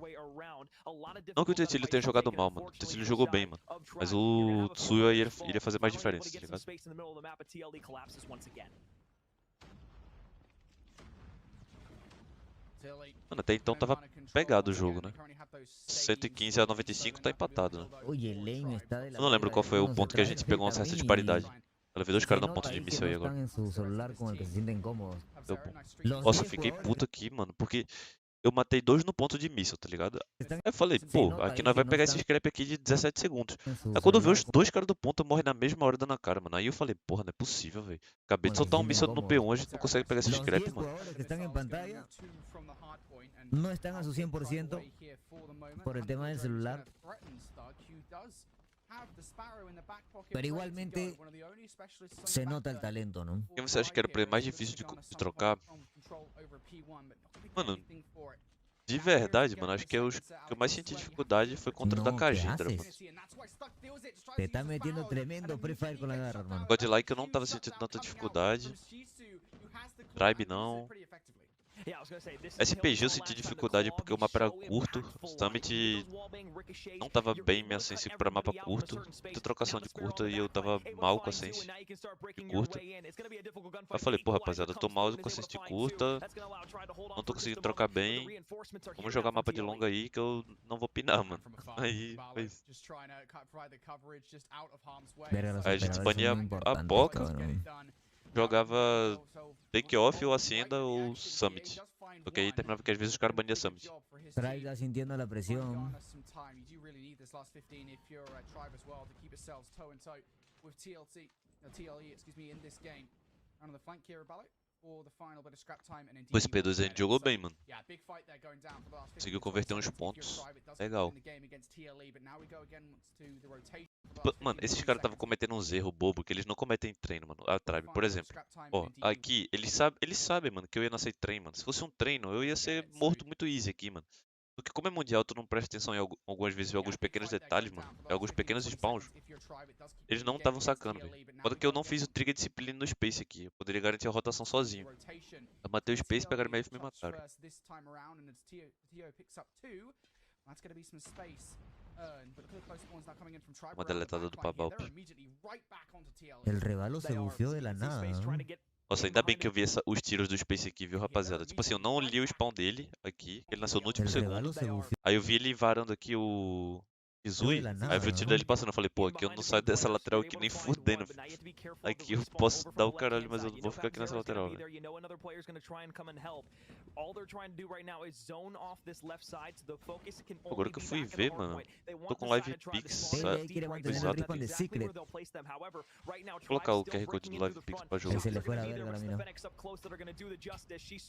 S1: Não que o Tetilho tenha jogado mal, mano. O Tetilho jogou bem, mano. Mas o Suyo iria fazer mais diferença, tá ligado? Mano, até então tava pegado o jogo, né? 115 a 95 tá empatado, né?
S6: Oye, el lane está de la
S1: Eu não lembro
S6: verga,
S1: qual foi o
S6: uno se
S1: ponto que a
S6: trae
S1: gente pegou uma
S6: hate
S1: certa
S6: ahí
S1: disparidade.
S6: y
S1: Ela vê dois
S6: se
S1: caras no
S6: nota
S1: ponto de
S6: ahí que
S1: míssil
S6: no
S1: aí agora.
S6: están en su celular como el que se sienten cómodos.
S1: Deu bom.
S6: Los
S1: Nossa, eu
S6: 10
S1: fiquei
S6: jugadores
S1: puto aqui, mano, porque eu matei dois no ponto de míssil, tá ligado?
S6: que están,
S1: Aí eu falei,
S6: se
S1: pô,
S6: nota
S1: aqui
S6: ahí
S1: nós
S6: que
S1: vai
S6: no
S1: pegar
S6: están
S1: esse scrap aqui de 17 segundos.
S6: en su
S1: Aí quando eu vi
S6: celular
S1: os dois caras do ponto morrem na mesma hora dando na cara, mano. Aí eu falei, porra, não é possível, velho. Acabei
S6: como
S1: de
S6: el que se
S1: soltar um
S6: sienten
S1: míssil no
S6: cómodos.
S1: P1, a gente não consegue pegar esse
S6: Los
S1: scrap,
S6: 10
S1: mano.
S6: jugadores que están en pantalla no están a su 100% por el tema del celular. Pero igualmente se nota el talento, ¿no?
S1: Quem você acha que era o play mais difícil de trocar? Mano, de verdade, mano, acho que é os que eu mais senti dificuldade foi contra o da
S6: No, ¿qué
S1: Kajindra, mano.
S6: haces? Te está metiendo tremendo Free Fire con la garra, hermano.
S1: Godlike eu não tava sentindo tanta dificuldade. Tribe não. SPG eu senti dificuldade porque o mapa era curto. Summit não tava bem minha sense pra mapa curto. Muita trocação de curta e eu tava mal com a sense de curta. Eu falei, pô rapaziada, eu tô mal com a sense de curta. Não tô conseguindo trocar bem. Vamos jogar mapa de longa aí que eu não vou pinar, mano. Aí foi isso.
S6: Verga, los
S1: Aí a gente
S6: operadores
S1: bania
S6: son muy
S1: a
S6: importantes,
S1: Boca,
S6: cabrón.
S1: jogava Take Off ou Ascenda ou Summit. Porque aí terminava que às vezes os caras baniam Summit.
S6: Traiga sintiendo la presión.
S1: Pô, esse P2 a gente jogou bem, mano. Conseguiu converter uns pontos. Legal. Mano, esses caras estavam cometendo uns erros bobo que eles não cometem em treino, mano. A Tribe, por exemplo. Ó, aqui, eles sabem, mano, que eu ia nascer treino, mano. Se fosse um treino, eu ia ser morto muito easy aqui, mano. Porque como é mundial, tu não presta atenção em algumas vezes em alguns pequenos detalhes, mano. Em alguns pequenos spawns. Eles não estavam sacando, velho. Quando que eu não fiz o trigger disciplina no Space aqui. Eu poderia garantir a rotação sozinho. Eu matei o Space, pegaram minha F e me mataram. Uma deletada do Pabalp.
S6: El rebalo se bufió de la nada, ¿no?
S1: Nossa, ainda bem que eu vi os tiros do Space aqui, viu, rapaziada? Tipo assim, eu não li o spawn dele aqui, ele nasceu no último
S6: El
S1: segundo.
S6: rebalo se bufió
S1: Aí eu vi ele varando aqui o Izui, aí eu vi o tiro dele passando, eu falei, pô, aqui eu não saio dessa lateral aqui nem fudendo. Aqui eu posso dar o caralho, mas eu não vou ficar aqui nessa lateral, velho. Agora que eu fui ver, mano, tô com live pix,
S6: Ele quiere mantener el rico en the secret.
S1: Vou colocar o QR Code do live pix pra jogo.
S6: Que se le fue la verga la mina.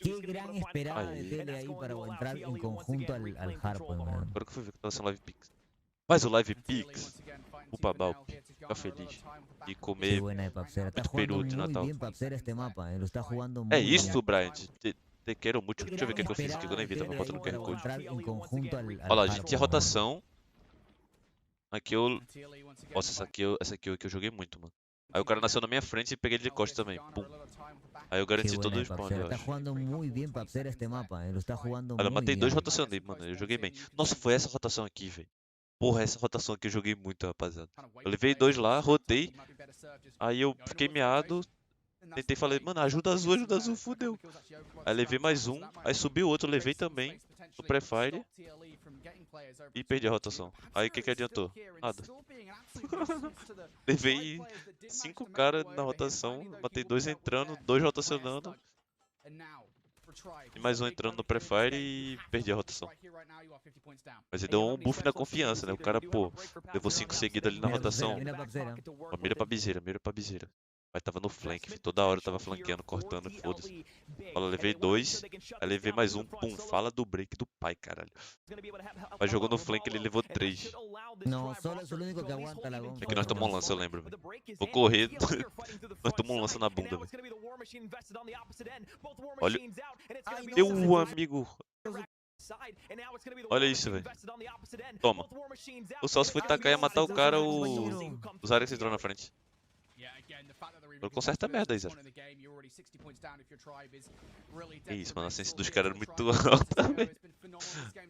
S6: Qué gran esperada de Tele ahí para entrar en conjunto al Hardpoint, man.
S1: Agora que eu fui ver que tava sendo live pix. Faz o live pix, o Pabalp, ficar feliz e
S6: Qué
S1: comer.
S6: buena de Papsera. Está
S1: Mucho
S6: jugando
S1: peru de
S6: muy
S1: Natal.
S6: bien Papsera este mapa, lo está jugando muy
S1: É
S6: bien.
S1: isso, Brian. Te quero muito.
S6: Qué
S1: Deixa eu ver o que,
S6: gran
S1: é que eu fiz aqui, que eu nem vi,
S6: esperada
S1: tava
S6: de
S1: botando o
S6: Tele
S1: QR
S6: para
S1: Code.
S6: entrar en conjunto al
S1: Olha lá,
S6: Hardpoint,
S1: gente, tinha
S6: mano.
S1: rotação. Aqui eu. Nossa, essa aqui eu joguei muito, mano. Aí o cara nasceu na minha frente e peguei ele de costas também. Pum. Aí eu
S6: Qué
S1: garanti
S6: buena
S1: todo o
S6: de
S1: spawn,
S6: Papsera.
S1: eu
S6: Está
S1: acho.
S6: jugando muy bien Papsera este mapa, lo está jugando
S1: Olha, eu
S6: muy
S1: matei dois
S6: bien.
S1: rotações ali, mano. Eu joguei bem. Nossa, foi essa rotação aqui, velho. Porra, essa rotação aqui eu joguei muito, rapaziada. Eu levei dois lá, rotei. Aí eu fiquei meado. Tentei, falei, mano, ajuda azul, fudeu. Aí levei mais um, aí subiu outro, levei também no pré-fire e perdi a rotação. Aí o que adiantou? Nada. Levei 5 caras na rotação, matei 2 entrando, 2 rotacionando e mais um entrando no pré-fire e perdi a rotação. Mas ele deu um buff na confiança, né? O cara, pô, levou 5 seguidas ali na rotação.
S6: Mira papsera.
S1: Uma mira pra bizeira, mira pra bizeira. Mas tava no flank, filho. Toda hora eu tava flanqueando, cortando, foda-se. Fala, levei 2, aí levei mais um, pum, fala do break do pai, caralho. Mas jogou no flank, ele levou 3.
S6: No, solo es el único que aguanta la gonfa.
S1: É que nós tomamos um lance, eu lembro, velho. Vou correr, nós tomamos um lance na bunda, velho. Olha, meu amigo. Olha isso, velho. Toma. O Salso foi tacar e ia matar o cara, o Zarex entrou na frente. Eu conserto a merda aí, Zé. Que isso, mano, a sense dos caras era muito alta, velho.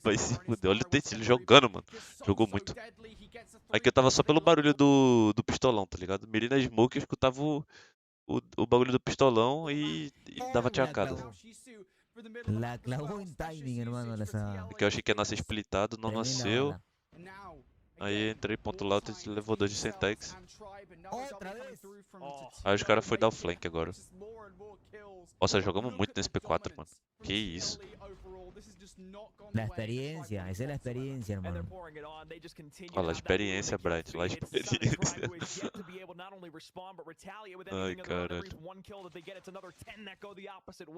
S1: Vai se fuder, olha o Tetilho jogando, mano. Jogou muito. Aqui eu tava só pelo barulho do pistolão, tá ligado? Mirei na smoke, eu escutava o bagulho do pistolão e dava tchacada.
S6: La clavó en timing, hermano.
S1: Porque eu achei que ia nascer splitado, não nasceu. Aí entrei ponto lá, o Tetilho levou 2 de Sentex.
S6: Otra vez.
S1: Aí os caras foram dar o flank agora. Nossa, jogamos muito nesse P4, mano. Que isso.
S6: La experiencia, esa es la experiencia, hermano.
S1: Olha lá, experiência, Bright. Lá, experiência. Ai, caralho.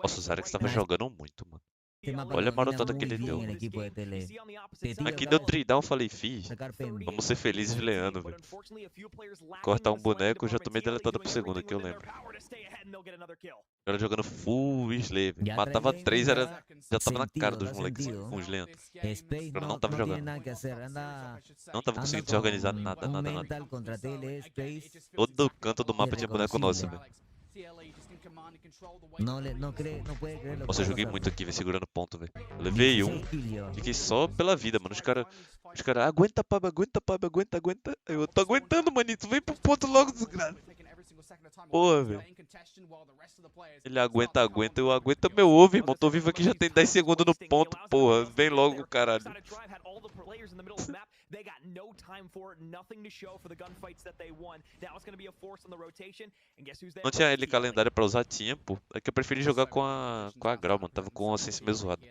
S1: Nossa, o Zarex tava jogando muito, mano.
S6: Este mapa
S1: Olha a
S6: lo domina
S1: marotada
S6: muy
S1: que ele
S6: bien
S1: deu.
S6: el equipo de tele.
S1: Aqui deu tridown, eu falei, fi,
S6: Sacar pente.
S1: vamos ser felizes leando, velho. Cortar um boneco, já tomei deletada pro segundo, que eu lembro. O cara jogando full slave.
S6: Ya
S1: Matava
S6: 3
S1: 3,
S6: games,
S1: já tava na cara
S6: sentido,
S1: dos
S6: da
S1: moleques
S6: sentido.
S1: com os leando.
S6: Space
S1: Pero
S6: no,
S1: não tava
S6: no
S1: jogando.
S6: tiene nada que hacer. Anda,
S1: Não tava
S6: anda
S1: conseguindo se
S6: con
S1: organizar nada,
S6: un
S1: nada, nada.
S6: mental contra tele, Space.
S1: Todo canto do mapa tinha boneco nosso,
S6: Irreconocible.
S1: velho.
S6: No puede creer lo que
S1: Nossa, eu
S6: está
S1: joguei
S6: pasando.
S1: muito aqui, velho, segurando ponto, velho. Eu levei um,
S6: 16 kills.
S1: fiquei só pela vida, mano. Os caras, aguenta, Pab, aguenta. Eu tô aguentando, manito, vem pro ponto logo, desgraça. Porra, velho. Ele aguenta, eu aguento meu ovo, irmão. Tô vivo aqui já tem 10 segundos no ponto, porra. Vem logo, caralho. Não tinha ele calendário pra usar, tinha, pô. É que eu preferi jogar com a Grau, mano. Tava com a sense meio zoada.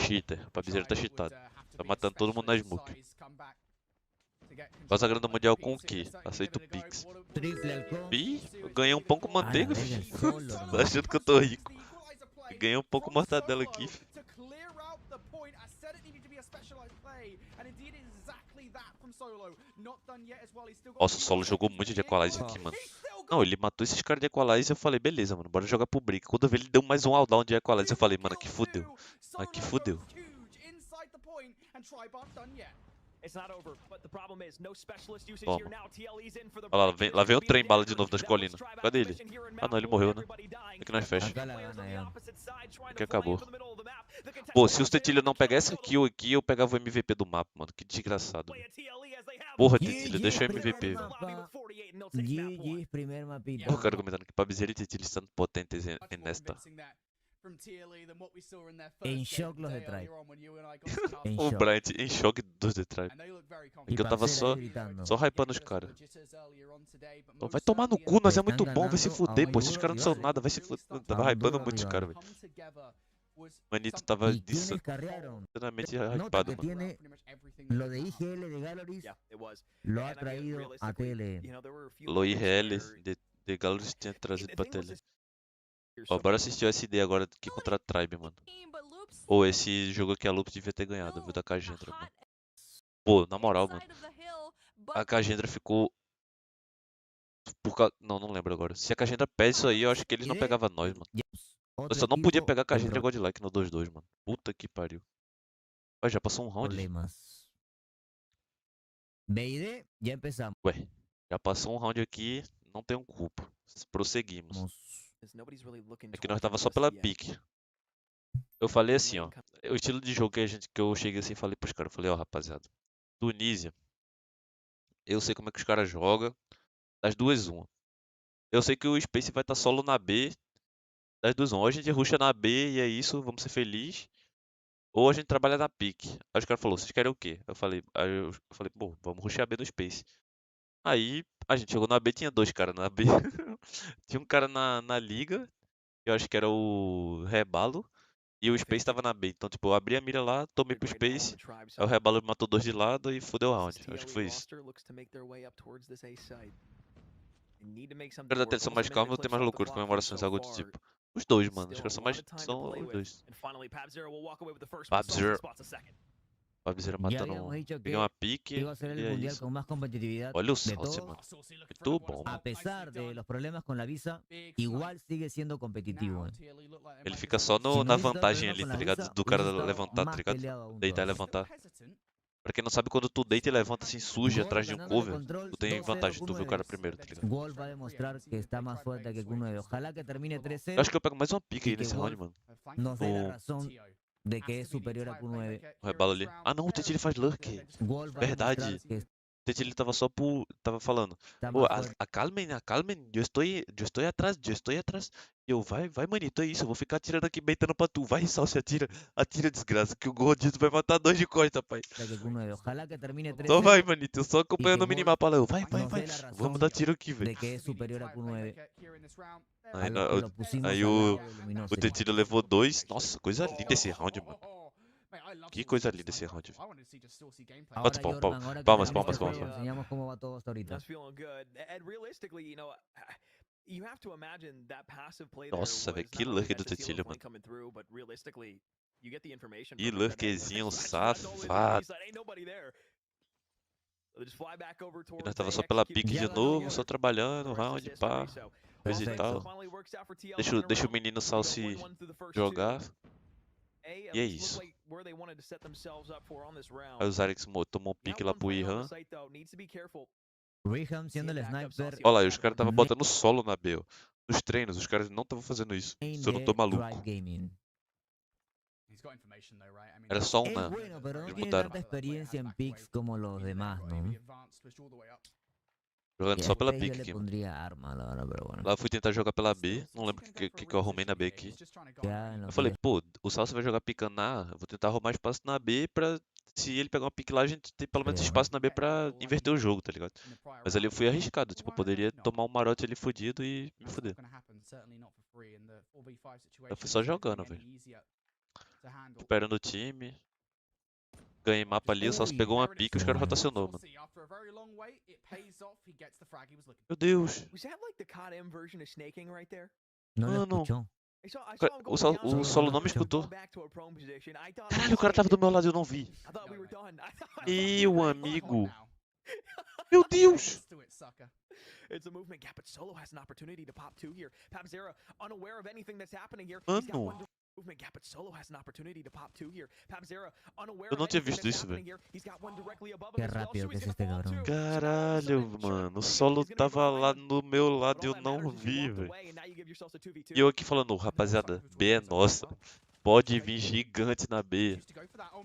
S1: Cheater, o Pabizeiro tá cheatado. Tá matando todo mundo na smoke. Passa a grana mundial com o quê? Aceito o Pix.
S6: Triple halcón.
S1: Ih, eu ganhei um pão com
S6: A la
S1: manteiga,
S6: verga,
S1: filho.
S6: el solo,
S1: Tá
S6: hermano.
S1: achando que eu tô rico? Ganhei um pão com mortadela aqui, filho. Nossa, o Solo jogou muito de Equalize aqui, mano. Não, ele matou esses caras de Equalize e eu falei, beleza, mano, bora jogar pro break. Quando eu vi ele deu mais um alldown de Equalize, eu falei, mano, aqui fudeu. Aqui fudeu. Toma. Olha lá, lá vem o trem bala de novo das colinas. Cadê ele? Ah não, ele morreu, né? É que nós fecha.
S6: Acá la gana ya.
S1: Aqui acabou. Pô, se o Tetilho não pegar essa kill aqui, eu pegava o MVP do mapa, mano. Que desgraçado. Porra, Tetilho, deixa o MVP, velho.
S6: GG, primer mapita.
S1: Porra, o cara comentando que Pabizeiro e Tetilho estão potentes nesta.
S6: En shock los de Tribe. En
S1: O
S6: shock.
S1: Bryant em choque dos The Tribe.
S6: Y
S1: Que eu tava
S6: Papsera
S1: só
S6: gritando.
S1: hypando os caras. Vai tomar no cu, nós é muito bom, vai se
S6: ganando
S1: fuder,
S6: a
S1: pô. Esses
S6: Duro
S1: caras não são
S6: rival.
S1: nada, vai se fuder. Tava
S6: A un
S1: hypando
S6: duro
S1: muito os
S6: rival.
S1: caras, velho. Manito tava
S6: ¿Y quiénes carrearon?
S1: insanamente
S6: Nota
S1: hypado,
S6: que
S1: mano.
S6: tiene lo de IGL de Galoris, lo ha traído a TL.
S1: Lo IRL de Galus tinha trazido pra tele. Ó, bora assistir o SD agora aqui contra a Tribe, mano. Ou esse jogo aqui a Loops devia ter ganhado, viu, da Cagendra, mano. Pô, na moral, mano. A Cagendra ficou... Não, não lembro agora. Se a Cagendra pede isso aí, eu acho que eles não pegavam nós, mano. Eu só não podia pegar a Cagendra e Godlike no 2-2, mano. Puta que pariu. Ué, já passou um round?
S6: Problemas. BD, ya empezamos.
S1: Ué, já passou um round aqui, não tenho culpa. Prosseguimos. É que nós tava só pela pique. Eu falei assim, ó. O estilo de jogo que eu cheguei assim e falei pros caras. Eu falei, ó, rapaziada. Tunísia. Eu sei como é que os caras jogam. Das duas, uma. Eu sei que o Space vai estar solo na B. Das duas, ou a gente rusha na B e é isso, vamos ser felizes. Ou a gente trabalha na pique. Aí os caras falaram, vocês querem o quê? Eu falei, pô, vamos rushar a B no Space. Aí a gente chegou na B, tinha dois caras na B. Tinha um cara na liga, que eu acho que era o Rebalo, e o Space tava na B. Então, tipo, eu abri a mira lá, tomei pro Space, aí o Rebalo matou dois de lado e fudeu o round. Acho que foi isso. Os caras da TED são mais calmos ou tem mais loucuras, comemorações, algo do tipo. Os dois, mano. Os caras são mais. São os dois. Pabzero. Pabzero
S6: Ya
S1: matando
S6: habíamos
S1: um.
S6: dicho
S1: Peguei
S6: que
S1: uma pique
S6: iba a ser
S1: e
S6: el
S1: é
S6: mundial
S1: isso.
S6: con más competitividad
S1: Olha o
S6: de
S1: Salsi,
S6: todos.
S1: mano. Muito bom,
S6: A
S1: mano.
S6: pesar de los problemas con la visa, igual sigue siendo competitivo.
S1: Ele fica só
S6: Si no
S1: na
S6: hubiese dado
S1: vantagem
S6: problemas
S1: ali,
S6: con
S1: tá
S6: la
S1: ligado?
S6: visa,
S1: Do cara
S6: hubiese estado
S1: levantar, tá
S6: más
S1: ligado?
S6: peleado aún
S1: Deitar e
S6: todavía.
S1: levantar. Pra quem não sabe, quando tu deita e levanta assim, suja
S6: Gol
S1: atrás de um
S6: ganándole
S1: cover,
S6: control
S1: tu tem
S6: 2-0
S1: vantagem, tu vê o cara
S6: Q9.
S1: primeiro, tá ligado?
S6: Gol va a demostrar que está más fuerte que Q9. Ojalá que termine
S1: Eu
S6: 3-0
S1: acho que eu pego mais uma pique
S6: y
S1: aí
S6: que
S1: nesse round,
S6: Wolf
S1: mano.
S6: nos dé la
S1: No
S6: razón de que es superior a Q9.
S1: rebalo ali. Ah não, o Tetili faz lurk.
S6: Wolf va a demostrar
S1: Verdade.
S6: que
S1: O Tetili tava só por. Tava falando.
S6: está
S1: Pô,
S6: más fuerte.
S1: acalmen, eu estou atrás, eu estou atrás. E eu, vai, manito, é isso, eu vou ficar atirando aqui, beitando pra tu. Vai, Salsi, atira, desgraça, que o gordito vai matar dois de costa, pai.
S6: Que Q9. Ojalá que termine
S1: Só vai,
S6: 3-0
S1: manito, eu só
S6: y
S1: acompanhando
S6: que
S1: o
S6: Wolf
S1: minimapa lá. Eu, vai,
S6: nos dé la
S1: vamos
S6: razón
S1: dar tiro aqui, velho.
S6: de que es superior a Q9. A
S1: Aí,
S6: los que lo pusimos
S1: aí
S6: al
S1: o,
S6: lado de Luminoso.
S1: o Tetili levou dois. Nossa, coisa linda esse round, mano. Que coisa linda esse round, velho.
S6: Ahora,
S1: Palmas,
S6: Jordan, ahora que
S1: palmas,
S6: termine este
S1: palmas.
S6: juego, enseñamos cómo va todo hasta ahorita.
S5: That's feeling good. And realistically, you have to imagine that passive play there
S1: Nossa,
S5: was
S1: velho, que
S5: not only
S1: lurk
S5: that
S1: do
S5: to seal
S1: Tetili,
S5: the
S1: mano.
S5: flank coming through, but realistically, you get the information
S1: Que
S5: from it that, hey,
S1: lurkzinho
S5: let's not only look at the
S1: safado.
S5: B side, ain't nobody there. They just fly back over
S1: E
S5: towards
S1: nós tava
S5: A,
S1: só pela
S5: execute
S1: pique
S5: the
S1: de
S6: Já
S5: kill
S6: ganó
S1: novo,
S6: Wolf.
S1: só
S5: together.
S1: trabalhando,
S5: The rest is
S1: round,
S5: history.
S1: pá,
S5: So,
S1: coisa e
S6: Perfecto.
S1: tal.
S5: finally works out for TLE
S1: Deixa,
S5: in a
S1: deixa o
S5: round.
S1: menino
S5: We go
S1: Salsi
S5: 1-1 through the first
S1: jogar.
S5: two. A, at
S1: E é
S5: least looked
S1: isso.
S5: like where they wanted to set themselves up for on this round.
S1: Aí o Zarix tomou um
S5: Got
S1: pique lá
S5: one
S1: pro
S5: player on the
S1: Irhan.
S5: site, though. Needs to be careful.
S6: Reham siendo el
S5: Seeing backup
S6: sniper
S5: Saucy
S1: Olha lá,
S5: always
S1: e os
S5: have
S1: caras
S5: one.
S1: tava botando solo na B, ó. Nos treinos, os caras não estavam fazendo isso. Se eu não tô
S6: de
S1: maluco.
S6: Drive Gaming.
S1: Era só
S6: Es
S1: una.
S6: bueno, pero no
S1: Eles
S6: tiene
S1: mudaram.
S6: tanta experiencia en picks como los demás, ¿no?
S1: Jogando
S6: Y a
S1: só pela
S6: este yo
S1: pique
S6: le
S1: aqui, mano.
S6: pondría arma, la verdad, pero bueno.
S1: Lá eu fui tentar jogar pela B. Não lembro o que eu arrumei na B aqui.
S6: Ya en
S1: Eu
S6: lo
S1: falei,
S6: que
S1: pô, o Salsa vai jogar picando na A. Eu vou tentar arrumar espaço na B pra. Se ele pegar uma pique lá, a gente tem pelo menos
S6: creo,
S1: espaço
S6: ¿no?
S1: na B pra inverter o jogo, tá ligado? Mas ali eu fui arriscado. Tipo, eu poderia tomar um marote ali fudido e me fuder. Eu fui só jogando, velho. Esperando o time. Ganhei mapa ali, o Salsa
S6: Uy,
S1: pegou uma pique e os caras
S6: bueno.
S1: rotacionou, mano. Meu Deus.
S5: Was that like the Codm version of snaking right there?
S6: No lo
S1: Mano.
S6: escuchó.
S5: I
S1: Ca-
S5: saw him
S1: O,
S5: going
S1: Sal-
S5: down
S1: o
S5: low,
S1: Solo
S6: não
S1: não me
S6: escutou.
S1: escutou.
S5: go back to a prone position. I thought
S1: Caralho, o cara tava do meu lado e eu não vi.
S5: I thought we were done.
S1: Meu amigo. Meu Deus.
S5: It's a movement gap, but Solo has an opportunity to pop two here. Pabzera, unaware of anything that's happening here. He's got
S1: Mano.
S5: one movement gap, but Solo has an opportunity to pop two here. Pabzera, unaware
S1: Eu não
S5: of
S1: tinha
S5: anything
S1: visto
S5: that's
S1: isso,
S5: happening here. He's got one directly above
S6: Qué
S5: him as well,
S6: rápido
S5: so
S6: que
S5: he's
S6: es
S5: gonna
S6: este
S5: fall
S6: cabrón.
S5: too. So now all of a
S1: Caralho,
S5: sudden, sure,
S1: mano. O
S5: he's
S1: Solo
S5: gonna be able
S1: tava
S5: to
S1: lá
S5: find him.
S1: no meu
S5: But
S1: lado e
S5: all
S1: eu
S5: that
S1: não
S5: matters is you
S1: vi,
S5: walked
S1: velho.
S5: away, and now you give yourselves a 2v2.
S1: E eu aqui falando, rapaziada, B é nossa. Pode vir gigante na B.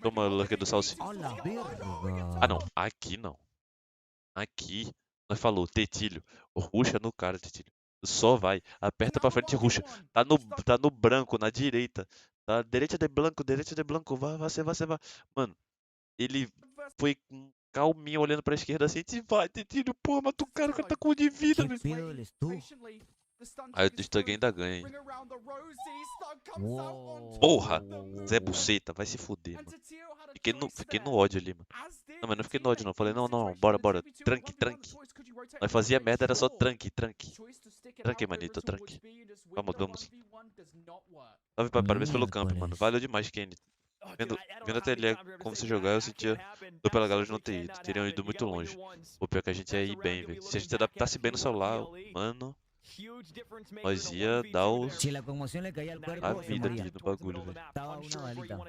S1: Toma o lurker do Salsi.
S6: ¡Hola,
S1: Ah
S6: verga!
S1: não, aqui não. Aqui, nós falou, Tetilho, ruxa no cara, Tetilho. Só vai, aperta pra frente e ruxa. Tá no branco, na direita. Tá, direita de branco, vai, vai. Mano, ele foi calminho olhando pra esquerda assim, e vai, Tetilho, porra, mata o cara tá com um de vida,
S6: ¿Qué
S1: velho.
S6: pedo eres tú?
S1: Aí o Stug ainda ganha, hein.
S6: Wow.
S1: Porra, Zé Buceta, vai se fuder, mano. Fiquei no ódio ali, mano. Não, mas não fiquei no ódio não. Falei, não, bora. Tranque. Nós fazia merda, era só tranque. Tranque, manito, tranque. Vamos. Parabéns pelo camp, mano.
S6: Miércoles.
S1: Valeu demais, Kenny. Vendo a TLE como você jogar, eu sentia dor pela galera de não ter ido. Teriam ido muito longe. O pior é que a gente ia ir bem, velho. Se a gente adaptasse bem no celular, mano, nós ia dar o...
S6: Si la conmoción le caía al
S1: a
S6: cuerpo, se
S1: vida
S6: moría.
S1: aqui no bagulho, velho.
S6: Estaba una balita.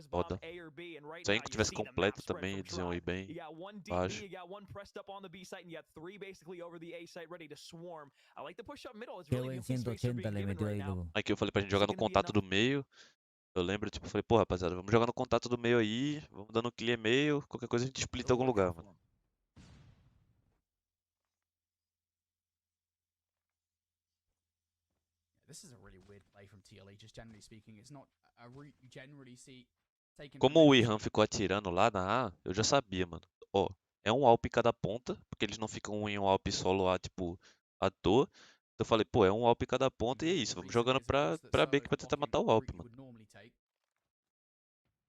S1: Foda. Se a Inco tivesse completo também, eles iam ir bem. Baixo.
S6: Qué buen 180 le metió ahí, loco.
S1: Aí que eu falei pra gente jogar no contato do meio. Eu lembro, tipo, falei, pô, rapaziada, vamos jogar no contato do meio aí. Vamos dando clear meio. Qualquer coisa a gente splita em algum lugar, mano. Como o Ihan ficou atirando lá na A, eu já sabia, mano. Ó, é um Alp em cada ponta, porque eles não ficam em um Alp solo A, tipo, à toa. Então eu falei, pô, é um Alp em cada ponta e é isso. Vamos jogando pra B que vai tentar matar o Alp, mano.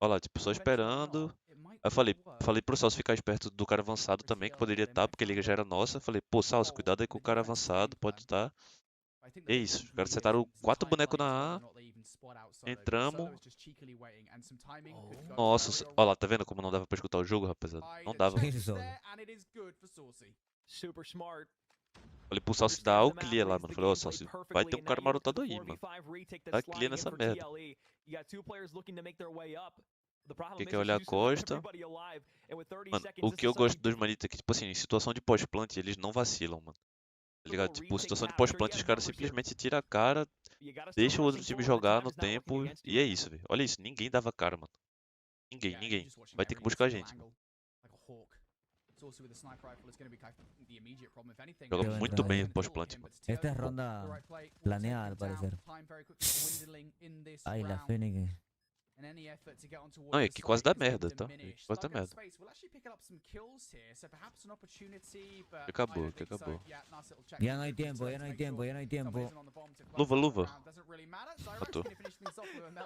S1: Olha lá, tipo, só esperando. Aí eu falei pro Salso ficar esperto do cara avançado também, que poderia estar, porque ele já era nossa. Falei, pô, Salso, cuidado aí com o cara avançado, pode estar. É isso, os caras setaram 4 bonecos na A, entramos. Nossa, olha lá, tá vendo como não dava pra escutar o jogo, rapaziada? Não dava.
S6: Isso.
S5: Super smart.
S1: Falei pro Salso dar o clear lá, mano. Falei, ó, Salso, vai ter um cara marotado aí, mano. Dá clear nessa merda. Quem quer olhar a costa. Mano, o que eu gosto dos manitos é que, tipo assim, em situação de pós-plant, eles não vacilam, mano. Tá ligado? Tipo, situação de pós-plant, os caras simplesmente tiram a cara, deixa o outro time jogar no tempo e é isso, velho. Olha isso, ninguém dava cara, mano. Ninguém. Vai ter que buscar a gente, mano. Joga muito bem em pós-plant, mano.
S6: Esta es ronda planeada al parecer. Ay, la Fennec.
S1: Não, é que quase dá merda, tá? Quase dá merda. Acabou.
S6: Ya no hay tiempo.
S1: Luva. Matou.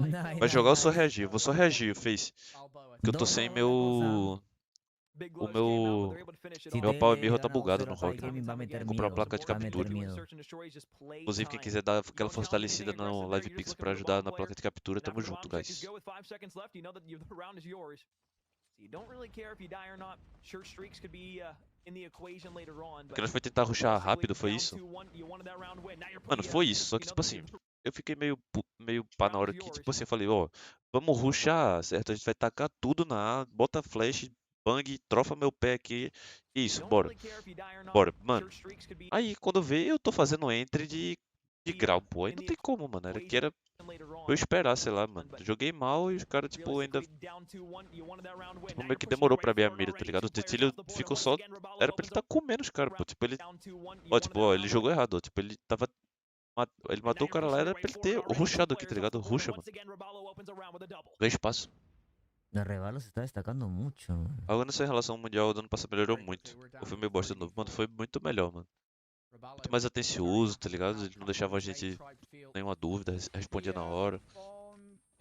S6: Nice,
S1: Vai jogar, eu
S6: nice,
S1: só
S6: nice.
S1: reagir. Eu vou só reagir, Face. Porque eu tô sem meu... O meu...
S6: Si
S1: Meu
S6: te
S1: pau
S6: le
S1: tá
S6: gana
S1: bugado
S6: 1-0
S1: no
S6: a Pai
S1: Rock.
S6: Gaming va a meter
S1: Vou comprar
S6: miedo.
S1: uma placa de
S6: Va a meter
S1: captura.
S6: miedo.
S1: Inclusive, quem quiser dar aquela fortalecida no Live Pix pra ajudar na placa de captura, tamo junto, guys. Porque nós foi tentar rushar rápido, foi isso? Mano, foi isso. Só que, tipo assim, eu fiquei meio pá na hora que, tipo assim, eu falei, ó, vamos rushar, certo? A gente vai tacar tudo na A, bota flash, bang, trofa meu pé aqui. Isso, bora. Mano. Aí, quando vê, eu tô fazendo entry de grau, pô. Aí não tem como, mano. Era que era eu esperar, sei lá, mano. Joguei mal e os caras, tipo, ainda. Tipo, meio que demorou pra ver a mira, tá ligado? O Tetilho ficou só. Era pra ele tá comendo os caras, pô. Tipo, ele. Ó, tipo, ó, ele jogou errado, ó. Tipo, ele tava. Ele matou o cara lá, era pra ele ter rushado aqui, tá ligado? Rusha, mano. Ganha espaço.
S6: El Revalo se está destacando mucho.
S1: Agora nessa relação mundial do ano passado melhorou muito. Eu fui meio bosta de novo. Mano, foi muito melhor, mano. Muito mais atencioso, tá ligado? Ele não deixava a gente nenhuma dúvida, respondia na hora.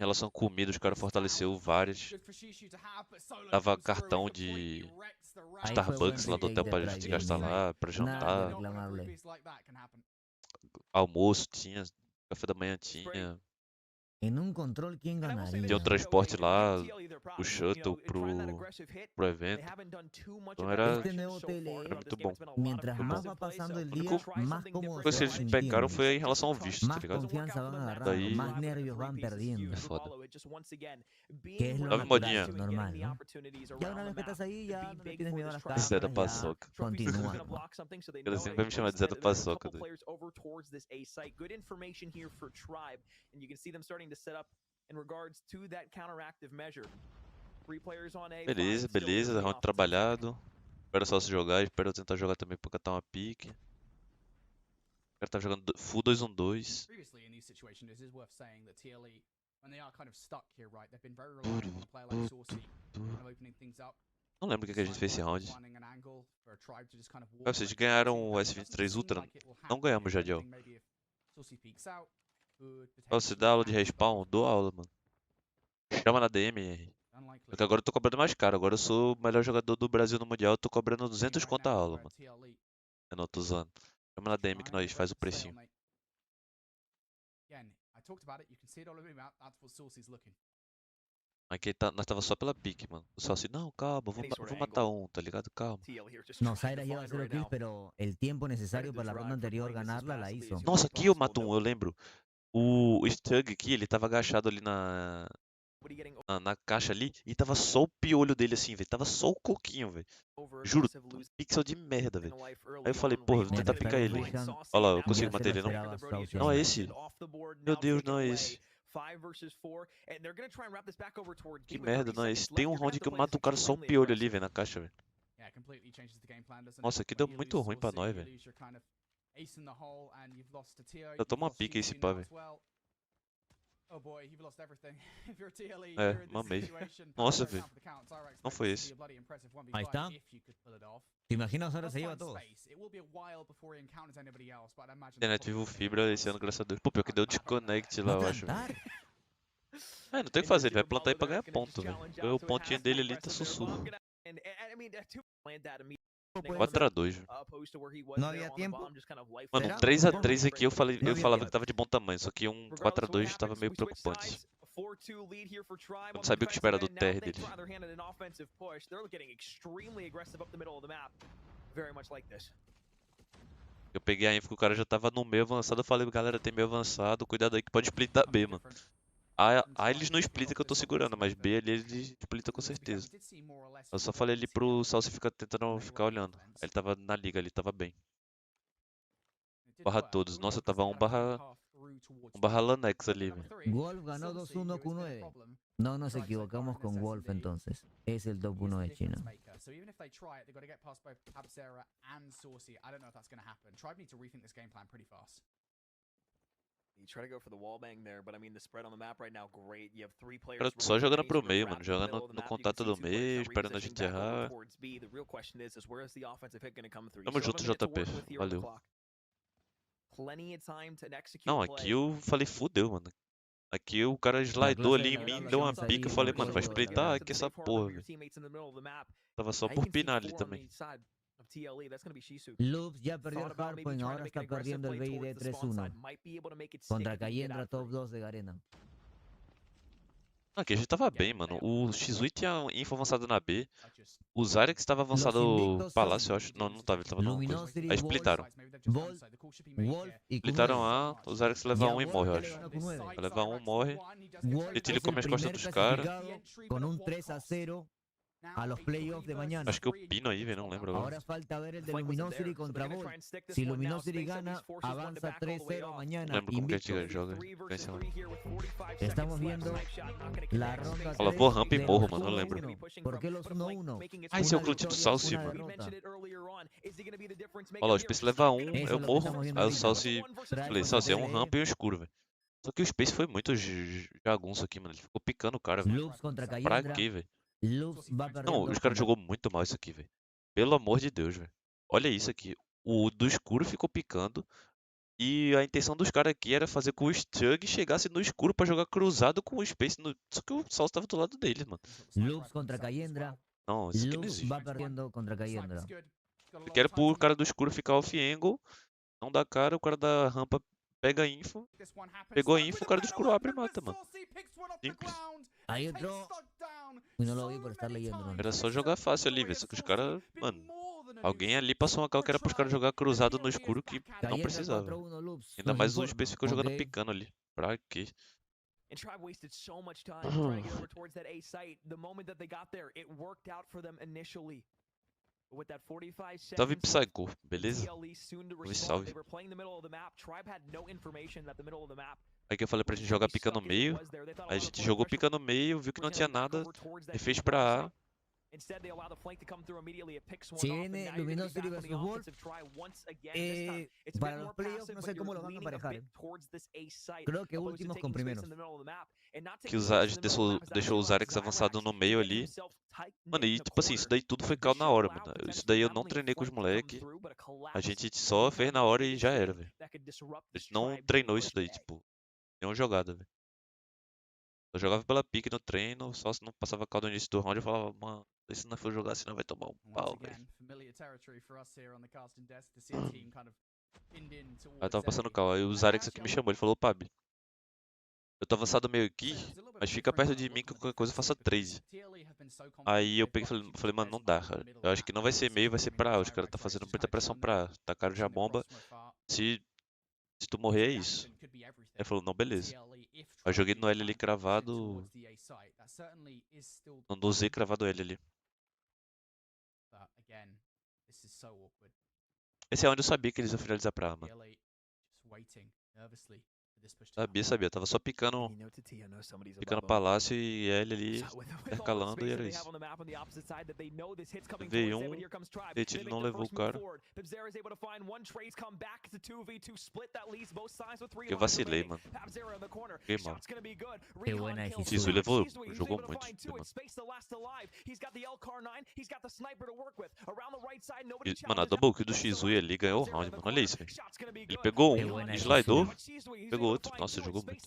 S1: Em relação à comida, os caras fortaleceu várias. Dava cartão de
S6: Ahí fue buen
S1: Starbucks lá
S6: pick
S1: do
S6: ahí
S1: hotel
S6: de
S1: pra
S6: Pride
S1: gente gastar
S6: Gaming.
S1: lá, pra
S6: Nada que
S1: jantar.
S6: reclamarle.
S1: Almoço tinha, café da manhã tinha.
S6: En un control, ¿quién
S1: Tinha um
S6: ganaría?
S1: transporte lá, o shuttle pro evento. Então era
S6: Este nuevo TLE,
S1: muito bom.
S6: mientras
S1: Foi
S6: más
S1: bom.
S6: va pasando el
S1: A
S6: día, más cómodo
S1: única
S6: se
S1: coisa que
S6: va
S1: eles pecaram
S6: sintiendo.
S1: foi em relação ao visto, tá
S6: Más
S1: ligado?
S6: confianza van agarrando,
S1: Daí
S6: más nervios van perdiendo.
S1: é foda.
S6: Que es lo
S1: Salve, modinha.
S6: natural, normal, ¿no? Ya una vez que estás ahí, ya no le tienes miedo a las
S1: Zé da
S6: cámaras, ya
S1: paçoca.
S6: continúa, ¿no?
S1: Ele sempre vai me chamar de Zé da paçoca. Daí. Beleza, round trabalhado. Espero só se jogar, espero eu tentar jogar também pra catar uma pique. O cara tá jogando full 2-1-2.
S4: Previously in these situations, it is worth saying that TLE, when they are kind of stuck here, right, they've been very reliant on a player like Saucy, kind of opening things up.
S1: Não lembro o que a gente fez esse round.
S4: Finding an angle for a tribe to just kind of walk
S1: Vocês
S4: right
S1: ganharam
S4: into.
S1: o
S4: Doesn't
S1: S23
S4: seem
S1: Ultra?
S4: like it will
S1: Não
S4: happen.
S1: ganhamos,
S4: If
S1: Jadiel.
S4: anything, maybe if Saucy peeks out, could
S1: Você
S4: potentially
S1: dá aula de
S4: happen,
S1: respawn?
S4: but
S1: Dou aula, mano. Chama na DM.
S4: unlikely.
S1: Porque agora eu tô cobrando mais caro. Agora eu sou o melhor jogador do Brasil no Mundial. Eu tô cobrando 200
S4: Right
S1: conto a
S4: now,
S1: aula, mano.
S4: TLE
S1: Eu não tô usando. Chama na DM que nós faz o precinho.
S4: stalemate. Again, I talked about it. You can see it all over the map. That's what Saucy's looking.
S1: Aqui nós tava só pela pique, mano. O só assim, não, calma, vou matar um, tá ligado? Calma.
S6: No, Zaira lleva 0 kills, pero el tiempo necesario para la ronda anterior ganarla la hizo.
S1: Nossa, aqui eu mato um, eu lembro. O Stug aqui, ele tava agachado ali na caixa ali e tava só o piolho dele assim, velho. Tava só o coquinho, velho. Juro, um pixel de merda, velho. Aí eu falei, porra, vou tentar picar ele. Olha lá, eu consigo matar ele, não? Não é esse? Meu Deus, não é esse. Que merda, não é esse? Tem um round que eu mato o cara só o piolho ali, velho, na caixa, velho. Nossa, aqui deu muito ruim pra nós, velho. Eu tomo uma pica esse pá, velho.
S4: Oh boy, you've lost everything. If you're a TLE,
S1: É,
S4: you're in this
S1: mamei.
S4: situation.
S1: Nossa,
S4: Power
S1: velho.
S4: down for the count. Tyrex
S1: Não
S4: makes
S1: foi
S4: this to
S1: esse.
S4: be a bloody impressive 1v5
S6: Ahí está.
S4: if you could pull it off.
S6: ¿Te imaginas ahora
S4: Does
S6: se lleva
S4: find
S6: todos?
S4: space. It will be a while before he encounters anybody else, but I imagine
S1: Internet Vivo Fibra esse ano, graças a Deus. Pô, pior que deu desconnect lá,
S6: ¿Va a
S1: eu acho, velho.
S6: plantar?
S1: É, não tem o que fazer, ele vai plantar aí pra ganhar ponto, velho. Ganhou o pontinho dele ali, tá sussurro. 4x2, velho.
S6: Não havia tempo.
S1: Mano, um
S6: Será?
S1: 3x3 aqui eu
S6: Não havia
S1: falava
S6: tempo.
S1: que tava de bom tamanho, só que um 4x2 tava meio preocupante. Eu não sabia o que esperar do TR deles. Eu peguei a info que o cara já tava no meio avançado, eu falei, galera, tem meio avançado, cuidado aí que pode splitar B, mano. A eles não splitam que eu tô segurando, mas B ali eles splitam com certeza. Eu só falei ali pro Salsi ficar tentando ficar olhando. Aí ele tava na liga ali, tava bem. Barra todos. Nossa, eu tava 1/1 Lanex ali, velho.
S6: Wolf ganó 2-1 Q9. No nos equivocamos con Wolf entonces. Es el top 1 de China.
S4: So even if they try it, they've got to get past both Absera and Saucy. I don't know if that's going to happen. Tribe need to rethink this game plan pretty fast.
S5: You try to go for the wall bang there, but I mean the spread on the map right now great. You have 3 players.
S1: Cara, só jogando pro meio, mano. Jogando no contato do meio, esperando a gente errar. Tamo junto, JP. Valeu. Não, aqui eu falei, fudeu, mano. Aqui o cara slidou ali em mim, deu uma pica, eu falei, mano, vai splitar aqui essa porra, velho. Tava só por pinar ali também.
S6: Loops ya perdió el Hardpoint, ahora está perdiendo el BID 3-1. Contra Cayendra top 2 de Garena.
S1: Aqui a gente tava bem, mano. O X8 tinha info avançado na B. O Zarex tava avançado Palácio, eu acho. Não, não tava, ele tava no coisa. Aí splitaram.
S6: Wolf y
S1: Splitaram
S6: Q9.
S1: A, o Zarex leva 1 e morre, eu acho. Vai levar 1, morre.
S6: Wolf
S1: Ele
S6: es
S1: come
S6: el
S1: as costas
S6: primer
S1: dos caras.
S6: clasificado con un 3-0 a los playoffs de mañana.
S1: Acho que eu pino aí, velho, não lembro agora.
S6: Ahora falta ver el de Luminosity contra Volt. Si Luminosity gana, avanza 3-0
S1: Não
S6: mañana.
S1: lembro como que a
S6: Invicto.
S1: gente joga. Pensa lá.
S6: Estamos viendo la ronda
S1: Fala,
S6: 3
S1: vou rampa e
S6: de
S1: morro,
S6: los
S1: mano, eu lembro.
S6: 1-1. ¿Por qué los 1-1?
S1: Ah, esse é o
S6: Una
S1: clutch do
S6: victoria,
S1: Salsi,
S6: una
S1: mano.
S6: derrota.
S1: Olha lá, o Space leva 1,
S6: Isso
S1: eu
S6: é o que
S1: morro.
S6: estamos vendo
S1: Aí o
S6: ahorita.
S1: Salsi. Falei, Salsi, é um rampa e um escuro, velho. Só que o Space foi muito jagunço aqui, mano. Ele ficou picando o cara, velho.
S6: Loops contra
S1: Pra
S6: Cayendra.
S1: quê, velho?
S6: Loops va
S1: Não,
S6: perdiendo
S1: os caras
S6: con
S1: jogou muito mal isso aqui, velho. Pelo amor de Deus, velho. Olha isso aqui. O do escuro ficou picando. E a intenção dos caras aqui era fazer com o Stug chegasse no escuro pra jogar cruzado com o Space. Só que o Salsi tava do lado deles, mano.
S6: Loops contra Cayendra.
S1: Não, isso aqui não
S6: Loops
S1: existe.
S6: va perdiendo contra Cayendra.
S1: Eu quero pro cara do escuro ficar off-angle. Não dá cara, o cara da rampa pega a info. Pegou a info, o cara do escuro abre e mata, mano. Simples.
S6: Hay otro. Y no lo vi por estar leyendo. ¿No?
S1: Era só jogar fácil ali, velho. Só que os caras, mano. Alguém ali passou uma cal que era pros caras jogar cruzado no escuro que não
S6: Cayendra
S1: precisava.
S6: 4-1 Loops.
S1: Ainda
S6: Nos
S1: mais o
S6: informa.
S1: Space ficou jogando
S6: Ok.
S1: picando ali. Pra quê?
S5: And Tribe wasted so much time trying to get over towards that A site. The moment that they got there, it worked out for them initially. But with that 45
S1: Salve
S5: seconds,
S1: Psycho, beleza?
S5: TLE soon to
S1: Salve,
S5: respond.
S1: salve.
S5: They were playing the middle of the map. Tribe had no information that the middle of the map
S1: Aí que eu falei pra gente jogar pica no meio. Aí a gente jogou pica no meio, viu que não tinha nada. E fez pra A.
S5: Instead, they allow the flank to come through immediately. It picks one
S6: Si
S5: off, and
S6: viene
S5: now you're gonna be
S6: Luminosity
S5: back on the
S6: versus Wolf,
S5: offensive try once again. This time, it's a
S6: para
S5: bit
S6: los
S5: more
S6: playoffs
S5: passive,
S6: no
S5: but
S6: sé
S5: you're
S6: cómo lo van a
S5: leaning a
S6: emparejar.
S5: bit towards this A site,
S6: Creo que
S5: opposed to
S6: últimos
S5: taking
S6: con
S5: space
S6: primeros.
S5: in the middle of the map. And not
S1: Que
S5: taking
S1: o
S5: space
S1: Zarex
S5: in the middle of the map is
S1: deixou o
S5: actually
S1: Zarex
S5: allowed
S1: avançado no meio
S5: getting
S1: ali.
S5: himself tight
S1: Mano, e
S5: in the
S1: tipo assim, isso daí tudo foi
S5: to
S1: cal na
S5: show
S1: hora,
S5: out
S1: mano. Isso
S5: potentially
S1: daí eu
S5: not
S1: não
S5: only
S1: treinei com os
S5: flank to come
S1: moleque.
S5: through, but a
S1: A
S5: collapse
S1: gente
S5: of
S1: só
S5: the
S1: fez na
S5: time
S1: hora e já era, velho.
S5: that could disrupt
S1: A
S5: this
S1: gente não
S5: Tribe
S1: treinou
S5: push
S1: isso daí,
S5: today.
S1: tipo, nenhuma jogada, velho. Eu jogava pela pique no treino, só se não passava cal no início do round, eu falava, mano, se não for jogar, senão vai tomar um pau, velho. Aí eu tava passando cal, aí o Zarex aqui me chamou, ele falou, Pab, eu tô avançado meio aqui, mas fica perto de mim que qualquer coisa eu faça trade. Aí eu peguei e falei, mano, não dá, cara. Eu acho que não vai ser meio, vai ser pra A. Os caras tá fazendo muita pressão pra A. Tacaram já a bomba. Se tu morrer é isso. Ele falou, não, beleza. Eu joguei no L ali cravado. No Z cravado L ali. Esse é onde eu sabia que eles iam finalizar pra A, mano. Sabia, sabia. Tava só picando, picando palácio e L ali, intercalando e era isso. V1, ele não levou o cara. Eu vacilei, mano. Fiquei mal.
S6: Qué buena
S1: Shizu
S6: decisión.
S1: levou, jogou muito. Mano. Mano, a double kill do Shizu ali ganhou o round, mano. Olha isso, velho. Ele pegou
S6: Qué
S1: um,
S6: buena
S1: slidou,
S6: decisión.
S1: pegou outro. Nossa, jogou muito.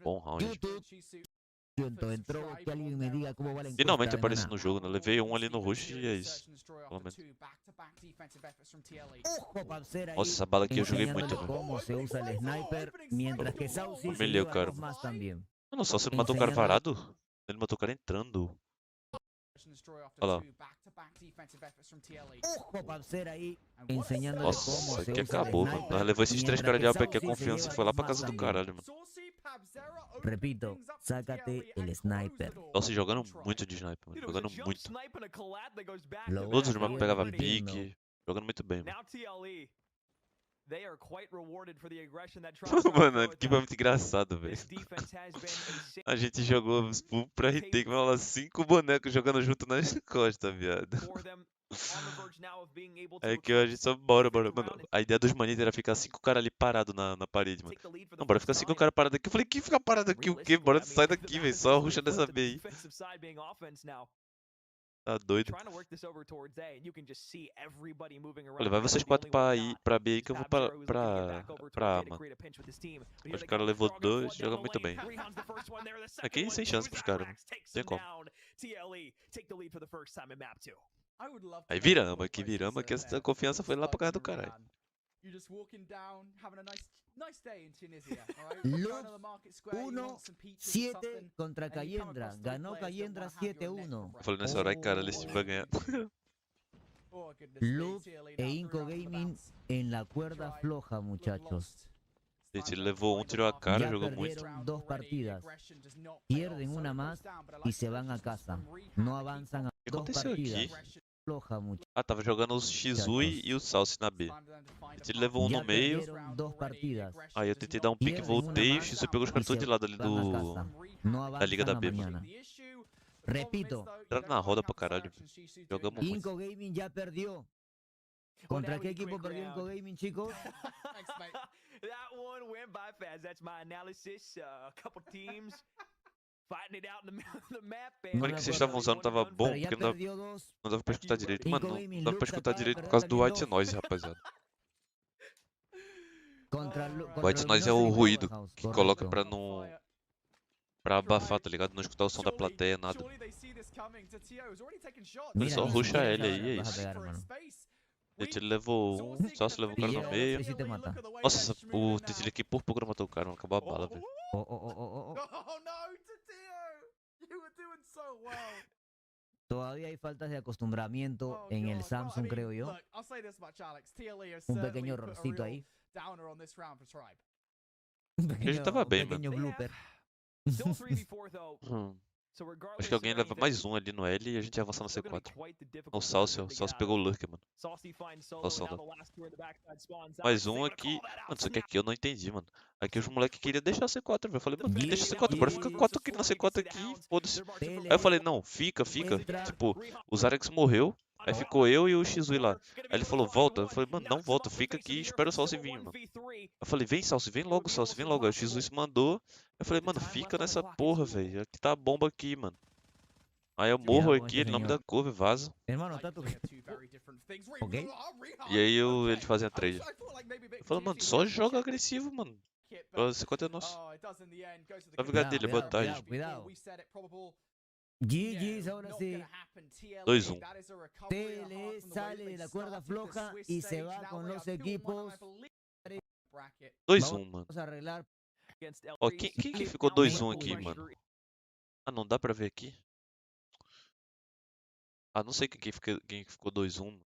S1: Bom round.
S6: Entró que alguien me diga cómo va la
S1: Finalmente
S6: encuesta. Venga,
S1: apareci
S6: nada.
S1: no jogo, né? Levei um ali no rush e é isso. Pelo menos.
S6: Ojo, parcera,
S1: Nossa,
S6: ahí
S1: essa bala aqui eu joguei
S6: enseñándole
S1: muito, velho.
S6: cómo se usa el sniper, mientras que Saucy se
S1: Humilhei o
S6: lleva
S1: cara.
S6: dos más también.
S1: Mano, só se ele matou o cara
S6: Enseñándole
S1: varado. Ele matou o cara entrando. Olha lá.
S6: Ojo, parcera, ahí enseñándole cómo
S1: Nossa,
S6: se
S1: que
S6: usa el
S1: acabou, mano. Nós
S6: sniper,
S1: levou esses três
S6: mientras
S1: caras
S6: que
S1: de APQ
S6: Saucy se
S1: confiança e
S6: lleva
S1: foi lá
S6: dos
S1: pra
S6: más
S1: casa do
S6: también.
S1: caralho, mano.
S6: Repito, sácate el sniper.
S1: Nossa, jogando muito de sniper, mano. Jogando muito.
S6: Lo voy
S1: Todos
S6: a
S1: os mapas
S6: seguir
S1: pegava
S6: repitiendo.
S1: pique. Jogando muito bem, mano.
S5: Now TLE, they are quite rewarded for the aggression that
S1: Mano, que foi muito engraçado, velho.
S5: This defense has been
S1: A gente jogou pra RT, como ela 5 bonecos jogando junto nas costas, viado.
S5: for them on the verge now of being able to
S1: Aí que a gente só bora. Mano, a ideia dos maninhos era ficar 5 caras ali parados na parede, mano.
S5: take the lead for the
S1: Não, bora
S5: first
S1: ficar 5
S5: time.
S1: caras parados aqui. Eu falei, que ficar parado aqui o quê? Bora
S5: Realistically, I
S1: sai
S5: mean, the
S1: daqui,
S5: map
S1: velho.
S5: is
S1: Só
S5: basically
S1: ruxa dessa
S5: flipped to
S1: B
S5: the
S1: aí.
S5: defensive side being offense now.
S1: Tá doido.
S5: Trying to work this over towards A, and you can just see everybody moving around.
S1: Olha, vai vocês
S5: The
S1: 4
S5: only one
S1: pra, ir,
S5: not
S1: pra B aí
S5: is
S1: que eu vou
S5: Pabzero, who's looking to get back over
S1: pra
S5: towards
S1: A,
S5: A to
S1: mano.
S5: create a pinch with his team. But here
S1: Os
S5: they
S1: caras
S5: go.
S1: levou
S5: They're all gonna
S1: 2,
S5: flood down
S1: joga
S5: the
S1: muito
S5: lane.
S1: bem.
S5: Rehan's the first one there, the second
S1: Aqui
S5: one
S1: sem
S5: goes
S1: chance pros caras, mano.
S5: Hyperx, takes
S1: Tem
S5: him
S1: como.
S5: down. TLE take the lead for the first time in map 2.
S1: Aí viramos, que essa confiança foi lá pra casa do caralho.
S4: You're just walking down, having a nice day in Tunisia, all right?
S6: Look,
S4: Going to the market square, you want some peaches or
S6: 7
S4: something,
S6: contra
S4: and you come
S6: Cayendra.
S4: across three
S6: Ganó
S4: players that
S6: Cayendra
S4: wanna have your neck
S6: 7-1.
S1: Eu falei nessa hora, ai cara, eles vai ganhar.
S4: Oh, goodness me,
S6: Loop
S4: TLE
S6: e
S4: now
S6: Inco
S4: through out the
S6: Gaming
S4: bounce.
S6: en la cuerda floja,
S4: Look
S6: muchachos.
S4: lost.
S1: Gente, ele levou um, tirou a cara,
S6: Ya
S1: jogou muito.
S6: perdieron 2 partidas. Pierden una más y se van a casa. No avanzan a
S1: O que
S6: 2
S1: aconteceu
S6: partidas.
S1: aqui?
S6: Floja, muchachos.
S1: Ah, tava jogando o Shizui e o Salsi na B. Ele levou um no
S6: Ya
S1: meio.
S6: perdieron 2 partidas.
S1: Aí eu tentei dar um pique,
S6: Pierden una
S1: voltei. O
S6: más
S1: Shizui pegou os caras
S6: y
S1: todos
S6: se
S1: de lado ali
S6: van a
S1: do...
S6: casa. No
S1: da Liga da
S6: avanzan
S1: B,
S6: a
S1: mano.
S6: mañana. Repito,
S1: Entraram na roda pra caralho. Jogamos muito.
S6: Inco Gaming ya perdió. ¿Contra qué equipo perdió Inco Gaming, chicos?
S5: That one went by fast. That's my analysis. A couple teams fighting it out in the middle of the map.
S6: No
S1: Olha
S6: me
S1: que vocês
S6: acuerdo.
S1: estavam usando, tava bom,
S6: Pero ya
S1: porque não
S6: perdió 2.
S1: dava pra escutar direito. Mano,
S6: Inco
S1: não
S6: Gaming,
S1: dava pra
S6: Luke
S1: escutar
S6: acaba de
S1: direito por
S6: perder
S1: causa do
S6: también
S1: White
S6: 2.
S1: Noise, rapaziada. White
S6: Contra
S1: Noise é o
S6: Luminosa y
S1: ruído
S6: Powerhouse,
S1: que coloca
S6: correcto.
S1: pra não... pra abafar, tá ligado? Não escutar o som da plateia, nada.
S6: Mira,
S1: só
S6: ni
S1: ruxa
S6: siquiera
S1: ele
S6: sabes
S1: aí, é
S6: vas a
S1: isso.
S6: pegar, hermano.
S1: Gente, ele levou um, só se levou o
S6: Y
S1: cara
S6: llega
S1: no
S6: a
S1: meio.
S6: 2 y te mata.
S1: Nossa, o Titi aqui por pouco não matou o cara, mano. Acabou a bala, velho.
S6: Oh, oh, oh, oh, oh.
S4: Oh no, Tatio! You were doing so well.
S6: Todavía hay faltas de acostumbramiento
S4: Oh,
S6: en el
S4: God.
S6: Samsung,
S4: Well, I
S6: creo
S4: mean,
S6: yo.
S4: Look, I'll say this much, Alex. TLE has
S6: Un
S4: certainly
S6: pequeño
S4: put a
S6: errorcito
S4: real
S6: ahí.
S4: downer on this round for Tribe.
S1: Ele tava
S6: Un
S1: bem, mano.
S6: pequeño blooper.
S5: Still 3v4 though. So regardless
S1: Acho que alguém
S5: of
S1: leva
S5: anything,
S1: mais um ali no L e a gente avança no
S5: still gonna be
S1: C4.
S5: quite the
S1: O
S5: difficult
S1: Salsi,
S5: run
S1: o
S5: to
S1: Salsi
S5: get
S1: pegou o
S5: out of.
S1: Lurker, mano.
S5: Saucy finds solo,
S1: Nossa,
S5: and now
S1: não.
S5: the last two in the backside spawns out.
S1: Mais
S5: Is
S1: um
S5: able to
S1: aqui.
S5: call that out.
S1: Mano, só que
S5: Snap.
S1: aqui eu não entendi, mano. Aqui os moleques queriam deixar C4, velho. Eu falei, mano,
S6: Yeah,
S1: deixa C4, bora ficar
S6: yeah.
S1: 4 aqui na C4 aqui, foda-se.
S6: Ele
S1: Aí eu falei, não, fica.
S6: entra.
S1: Tipo, o Zarex morreu, aí ficou eu e o Shizui lá. Aí ele falou, volta. Eu falei, mano, não volta, fica aqui e espera o Salsi vir, mano. Eu falei, vem Salsi, vem logo, Salsi, vem logo. Aí o Shizui se mandou. Eu falei, mano, fica nessa porra, velho. Aqui tá a bomba aqui, mano. Aí eu morro
S6: bom
S1: aqui,
S6: esse
S1: ele não me
S6: senhor.
S1: dá cover, vaza.
S6: Hermano, está tu... Ok.
S1: E aí ele fazia a trade. Eu falei, mano, só joga agressivo, mano. O C4 é nosso. Salve, Gadelha, boa tarde.
S6: Cuidado. GG's, ahora sí.
S1: 2-1.
S6: TLE sale de la cuerda floja y se va con los equipos.
S1: 2-1, mano.
S6: Vamos a arreglar.
S5: Against
S1: Ó,
S5: LA.
S1: quem que ficou 2-1 aqui, mano? Ah, não dá pra ver aqui? Ah, não sei quem que ficou 2-1.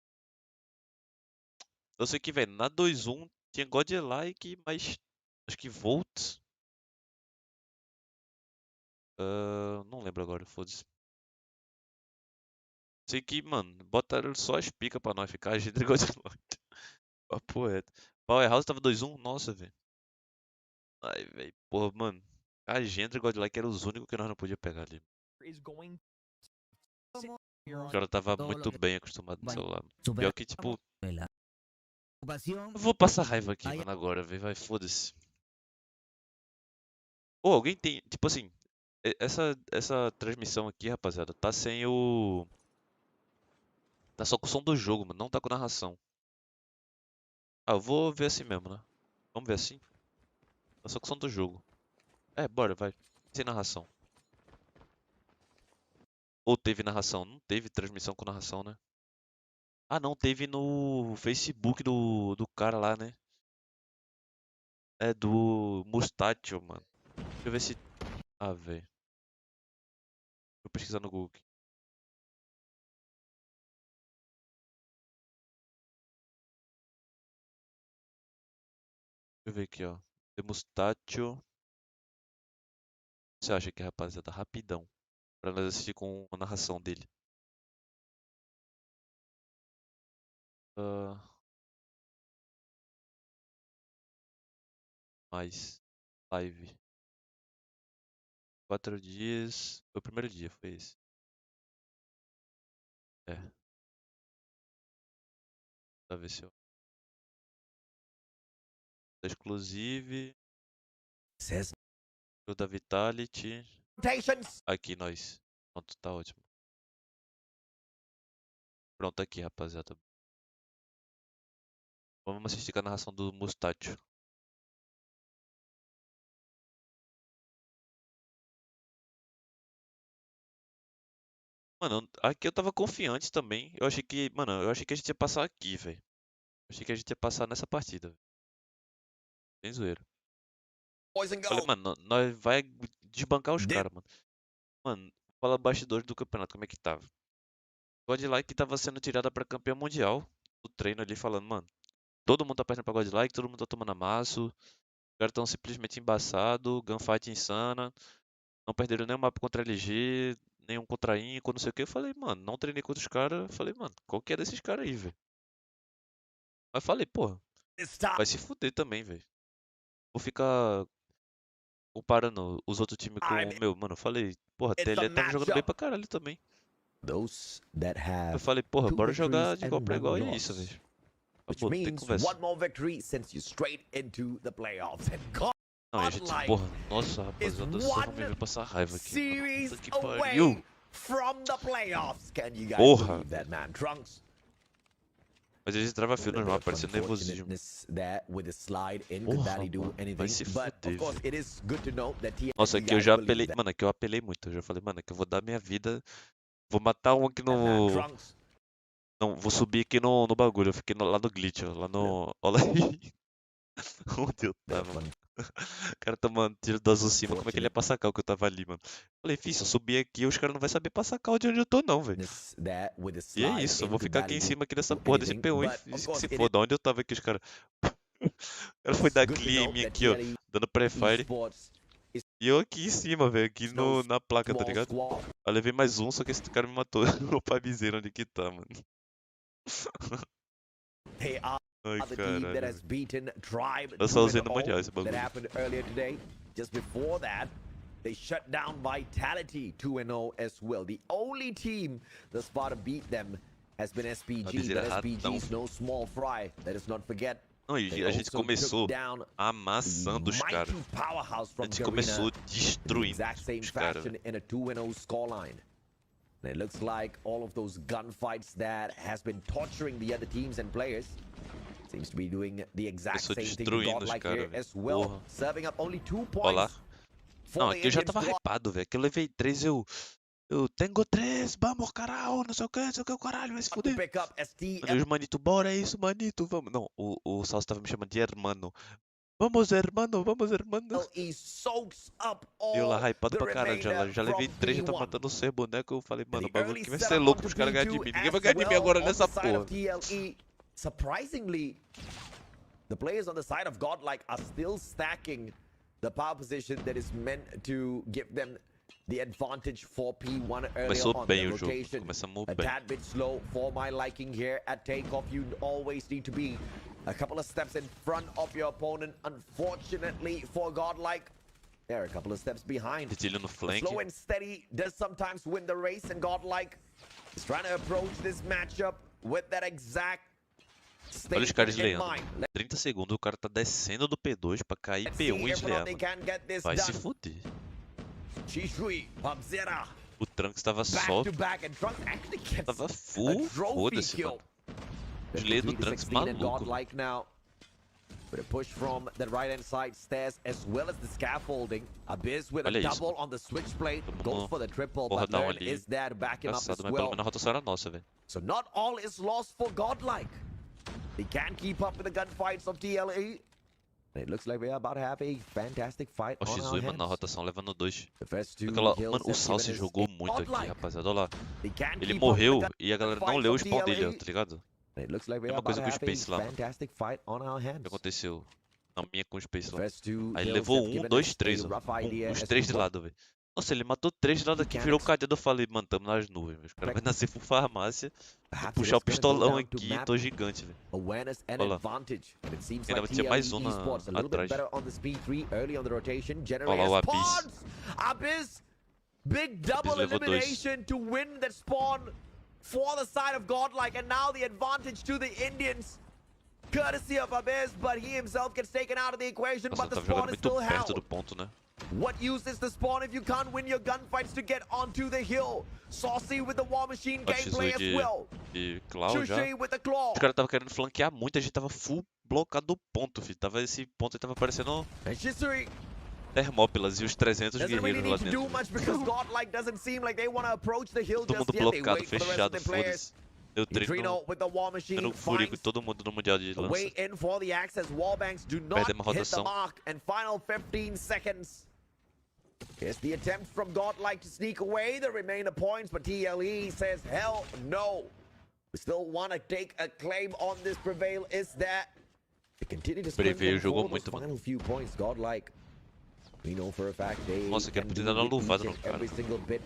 S1: Eu sei que, velho, na 2-1 tinha Godlike, mas acho que Volt. Não lembro agora, foda-se. Sei que, mano, botaram só as picas pra nós ficar. A gente igual de morte. Papo reto. Powerhouse tava 2-1? Nossa, velho. Ai, velho. Porra, mano. A Gendra e o Godlike eram os únicos que nós não podíamos pegar ali. O cara tava
S6: todo lo
S1: muito
S6: que
S1: bem acostumado no
S6: vaya,
S1: celular. Pior
S6: superamos
S1: que, tipo,
S6: la ocupación.
S1: eu vou passar raiva aqui,
S6: Hay
S1: mano, agora, velho. Vai, foda-se. Ou alguém tem, tipo assim, essa transmissão aqui, rapaziada, tá sem o. Tá só com o som do jogo, mano. Não tá com narração. Ah, eu vou ver assim mesmo, né? Vamos ver assim? Tá só com o som do jogo. É, bora, vai. Sem narração. Ou teve narração? Não teve transmissão com narração, né? Ah, não, teve no Facebook do cara lá, né? É do Mustacho, mano. Deixa eu ver se. Ah, velho. Vou pesquisar no Google aqui. Deixa eu ver aqui, ó. The Mustacho. Você acha que, rapaziada? Rapidão. Pra nós assistir com a narração dele. Ah, mais. Live. 4 dias. Foi o primeiro dia, foi esse. É. Pra ver se eu. Exclusive.
S7: Says
S1: O da Vitality.
S7: rotations.
S1: Aqui, nós. Pronto, tá ótimo. Pronto, aqui, rapaziada. Vamos assistir com a narração do Mustacho. Mano, aqui eu tava confiante também. Eu achei que, mano, eu achei que a gente ia passar aqui, velho. Achei que a gente ia passar nessa partida, velho. Sem zoeira.
S7: Boys and
S1: Falei,
S7: girls.
S1: mano, nós vai desbancar os
S7: Dip.
S1: caras, mano. Mano, fala bastidores do campeonato, como é que tava? Godlike tava sendo tirada pra campeão mundial. Do treino ali falando, mano, todo mundo tá perdendo pra Godlike, todo mundo tá tomando amasso. Os caras tão simplesmente embaçados, gunfight insana. Não perderam nenhum mapa contra LG, nenhum contra Inco, não sei o que. Eu falei, mano, não treinei contra os caras. Falei, mano, qual que é desses caras aí, velho? Aí falei, porra,
S7: Stop.
S1: vai se fuder também, velho. Vou ficar comparando os outros times com o meu. Mano, eu falei, porra,
S7: It's the
S1: TLE tava jogando bem
S7: matchup.
S1: pra caralho também.
S7: Those that
S1: Eu
S7: have
S1: falei, porra,
S7: 2
S1: bora
S7: victories
S1: jogar de igual
S7: and
S1: pra
S7: 1
S1: igual e é isso,
S7: loss,
S1: velho.
S7: which
S1: Acabou, não tem
S7: means
S1: conversa.
S7: 1 more victory sends you straight into the playoffs. And
S1: Não, e a gente,
S7: Godlike
S1: porra, nossa,
S7: is
S1: rapaziada, eu só não me
S7: 1
S1: ver passar raiva aqui, mano.
S7: series
S1: Puta que pariu.
S7: away from the playoffs. Can you guys
S1: Porra.
S7: believe that, man? Trunks.
S1: Mas a gente trava fio
S7: A little
S1: normal,
S7: bit of
S1: parecia nervosismo.
S7: unfortunateness there with the slide in.
S1: Porra,
S7: Could Valley do
S1: mano,
S7: anything?
S1: vai se
S7: But
S1: fuder,
S7: of course,
S1: velho.
S7: it is good to know that
S1: Nossa,
S7: you
S1: aqui eu
S7: guys
S1: já
S7: believe
S1: apelei,
S7: that.
S1: mano, aqui eu apelei muito. Eu já falei, mano, aqui eu vou dar minha vida. Vou matar um aqui
S7: And man,
S1: no.
S7: Trunks.
S1: Não, vou subir aqui no bagulho. Eu fiquei lá no glitch, ó. Lá no. Olha aí. Onde eu
S7: Bit of
S1: tava, mano. O cara tomando tiro do azul cima. Como é que ele ia passar cal que eu tava ali, mano? Falei, fi, se eu subir aqui, os caras não vão saber passar cal de onde eu tô, não, velho.
S7: unfortunatess there with the
S1: E é
S7: slide
S1: isso, eu
S7: in.
S1: vou
S7: Could
S1: ficar aqui
S7: Valley
S1: em
S7: do
S1: cima aqui dessa
S7: do
S1: porra desse
S7: anything?
S1: P1
S7: But
S1: e
S7: of
S1: que
S7: course,
S1: se
S7: it
S1: foda. Onde eu tava aqui, os caras. O cara foi
S7: is
S1: dar
S7: good to
S1: clear em
S7: know
S1: mim
S7: that
S1: aqui, ó.
S7: TLE
S1: Dando pré-fire.
S7: esports is
S1: E eu aqui em cima, velho. Aqui
S7: no
S1: na placa, tá
S7: small
S1: ligado?
S7: squad.
S1: Eu levei mais um, só que esse cara me matou. O Pabizeiro onde que tá, mano.
S7: They are
S1: Ai,
S7: the team that
S1: caralho.
S7: has beaten Tribe
S1: Eu só usei
S7: 2-0
S1: no Mundial esse
S7: that
S1: bagulho.
S7: happened earlier today. Just before that, they shut down Vitality 2-0 as well. The only team thus far to beat them has been SPG,
S1: Pabizeiro
S7: but
S1: é
S7: SPG
S1: ratão,
S7: is no small fry. Let us not forget.
S1: Não, e
S7: They
S1: a gente
S7: also
S1: começou
S7: took down
S1: amassando os caras.
S7: mighty powerhouse
S1: A
S7: from
S1: gente
S7: Garena
S1: começou
S7: in the
S1: destruindo
S7: exact same
S1: os caras,
S7: fashion
S1: velho.
S7: in a 2-0 scoreline. And it looks like all of those gunfights that has been torturing the other teams and players seems to be doing the exact
S1: Começou
S7: same thing to
S1: destruindo os
S7: Godlike
S1: caras,
S7: here
S1: velho.
S7: as well,
S1: Porra.
S7: serving up only 2
S1: Ó lá.
S7: points for
S1: Não,
S7: the
S1: aqui eu já
S7: Indian
S1: tava
S7: squad.
S1: hypado, velho. Aqui eu levei 3, eu tenho 3, vamos, caralho, não sei o que, o caralho, vai se
S7: To
S1: fuder.
S7: pick up ST.
S1: Mano, e os manito, bora, é isso, manito, vamos. Não, o Salso tava me chamando de hermano. Vamos, hermano, vamos, hermano.
S7: LE soaks up
S1: E eu lá
S7: all
S1: hypado
S7: the
S1: pra caralho,
S7: remainder
S1: já levei
S7: from
S1: 3, já tô
S7: P1.
S1: matando 6 bonecos. Eu falei, mano,
S7: And
S1: o
S7: the
S1: bagulho
S7: early
S1: aqui vai ser
S7: setup
S1: louco
S7: onto
S1: pros caras ganharem de
S7: P2
S1: mim. Ninguém vai
S7: as
S1: ganhar de mim
S7: well
S1: agora
S7: on
S1: nessa
S7: the side
S1: porra.
S7: of TLE. Surprisingly, the players on the side of Godlike are still stacking the power position that is meant to give them the advantage for P1 earlier
S1: Começou
S7: on.
S1: bem
S7: The
S1: o jogo.
S7: rotation
S1: Começamos
S7: a
S1: bem.
S7: tad bit slow for my liking here at takeoff. You always need to be a couple of steps in front of your opponent. Unfortunately for Godlike, they're a couple of steps behind.
S1: Titilho no flank.
S7: Slow and steady does sometimes win the race, and Godlike is trying to approach this matchup with that exact
S1: Olha os
S7: state
S1: caras
S7: in
S1: leando.
S7: mind.
S1: 30 segundos, o cara tá descendo do P2 pra cair
S7: Let's
S1: P1
S7: see
S1: e
S7: if or not
S1: deslear,
S7: they
S1: mano.
S7: can get this
S1: Vai se
S7: done.
S1: fuder.
S7: Shishui, Pabzera,
S1: O Trunks tava
S7: back
S1: só.
S7: to back, and Trunks actually gets
S1: Tava
S7: a
S1: full.
S7: trophy
S1: Foda-se,
S7: kill.
S1: mano. Desleio do
S7: 53 to
S1: Trunks
S7: 16 and
S1: maluco.
S7: Godlike now. With a push from the right-hand side stairs as well as the scaffolding. Abyss with a
S1: Olha isso.
S7: double on the switchblade.
S1: Tamo
S7: Goes
S1: no
S7: for the triple,
S1: porra
S7: but
S1: down
S7: Learn
S1: ali.
S7: is there to back him up as
S1: Engraçado, mas pelo
S7: well.
S1: menos a rotação era nossa, velho.
S7: So not all is lost for Godlike. They can keep up with the gunfights of TLE. It looks like we are about to have a fantastic fight
S1: Ó, o
S7: on our
S1: Shizui, mano, na
S7: hands.
S1: rotação levando 2.
S7: The first two
S1: Aquela,
S7: kills
S1: mano, o
S7: have
S1: Salsi
S7: given us
S1: jogou
S7: a
S1: muito aqui,
S7: Godlike.
S1: rapaziada. Olha lá.
S7: They can
S1: Ele
S7: keep up
S1: morreu
S7: with the
S1: e a galera não
S7: gunfights
S1: leu o
S7: of
S1: spawn dele,
S7: TLE.
S1: ó, tá ligado?
S7: It looks like we are
S1: Mesma
S7: about
S1: coisa
S7: to
S1: com o
S7: have a
S1: Space lá, mano.
S7: fantastic fight on our
S1: O que
S7: hands.
S1: aconteceu? Na minha com o Space
S7: The
S1: lá.
S7: first two
S1: Aí ele
S7: kills
S1: levou
S7: have
S1: 1,
S7: given
S1: 2,
S7: us
S1: 3,
S7: a
S1: ó.
S7: rough idea
S1: Os
S7: as
S1: 3
S7: to
S1: de
S7: what
S1: lado, velho. Nossa, ele matou 3 de lado aqui, virou cadeado. Eu falei, mano, tamo nas nuvens, velho. Os caras vão nascer full farmácia.
S7: perhaps it
S1: Puxar o
S7: is gonna go
S1: pistolão
S7: down to
S1: aqui,
S7: map
S1: tô gigante, velho.
S7: awareness and
S1: Olha lá.
S7: advantage. And it seems
S1: Ainda
S7: like
S1: tinha mais
S7: TLE
S1: um
S7: Esports a little bit
S1: atrás.
S7: better on the speed 3 early on the rotation.
S1: Olha lá o
S7: Generator
S1: Abyss.
S7: spawns! Abyss! Big double
S1: levou dois.
S7: elimination to win that spawn for the side of Godlike. And now the advantage to the Indians. Courtesy of Abyss, but he himself gets taken out of the equation.
S1: Nossa,
S7: But the
S1: tava
S7: spawn
S1: jogando
S7: is
S1: muito
S7: still
S1: perto do
S7: held.
S1: ponto, né?
S7: What use is the spawn if you can't win your gunfights to get onto the hill? Saucy with the War Machine
S1: Ó,
S7: gameplay
S1: Shizui
S7: as well.
S1: de Clau já.
S7: Chushi with the claw.
S1: Os caras tava querendo flanquear muito, a gente tava full blocado do ponto, filho. Tava esse ponto aí, tava parecendo
S7: And Shisui
S1: Termópilas e os 300
S7: doesn't really
S1: guerreiros lá
S7: need to do
S1: dentro.
S7: much because Godlike doesn't seem like they want to approach the hill
S1: Todo
S7: just
S1: mundo
S7: yet. They
S1: blocado,
S7: wait for the rest of
S1: fechado,
S7: the players.
S1: foda-se. Eu treino
S7: Neutrino with the War Machine
S1: no fúrico
S7: finds
S1: todo mundo no Mundial de
S7: a
S1: lança.
S7: way in for the axe as wallbangs do not
S1: Perdemos
S7: hit the
S1: rotação.
S7: mark. And final 15 seconds. Here's the attempt from Godlike to sneak away the remainder points, but TLE says, hell no. We still want to take a claim on this prevail. Is that they continue to sprint
S1: Prevail
S7: them
S1: jogou
S7: for those
S1: muito, mano.
S7: final few points. Godlike, we know for a fact they
S1: Nossa,
S7: can
S1: quero poder
S7: do
S1: dar uma
S7: with
S1: luvada
S7: each
S1: no
S7: and
S1: cara.
S7: every single bit.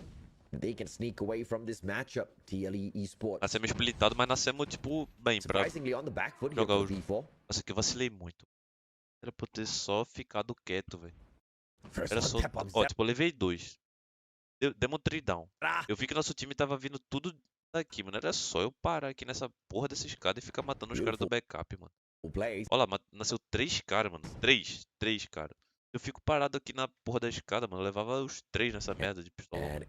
S7: They can sneak away from this matchup. TLE Esports.
S1: Nascemos splitado, mas nascemos, tipo, bem pra
S7: Surprisingly on the back foot here
S1: jogar
S7: for
S1: o...
S7: P4.
S1: Nossa, que eu vacilei muito. Era pra eu ter só ficado quieto, velho.
S7: First
S1: Era
S7: one
S1: só...
S7: tap on
S1: Ó, tipo, eu levei 2. Demos 3 down.
S7: Zera.
S1: Eu vi que nosso time tava vindo tudo daqui, mano. Era só eu parar aqui nessa porra dessa escada e ficar matando os caras do backup, mano.
S7: Plays.
S1: Olha lá, nasceu 3 caras, mano. 3 caras. Eu fico parado aqui na porra da escada, mano. Eu levava os 3 nessa merda de pistola.
S7: And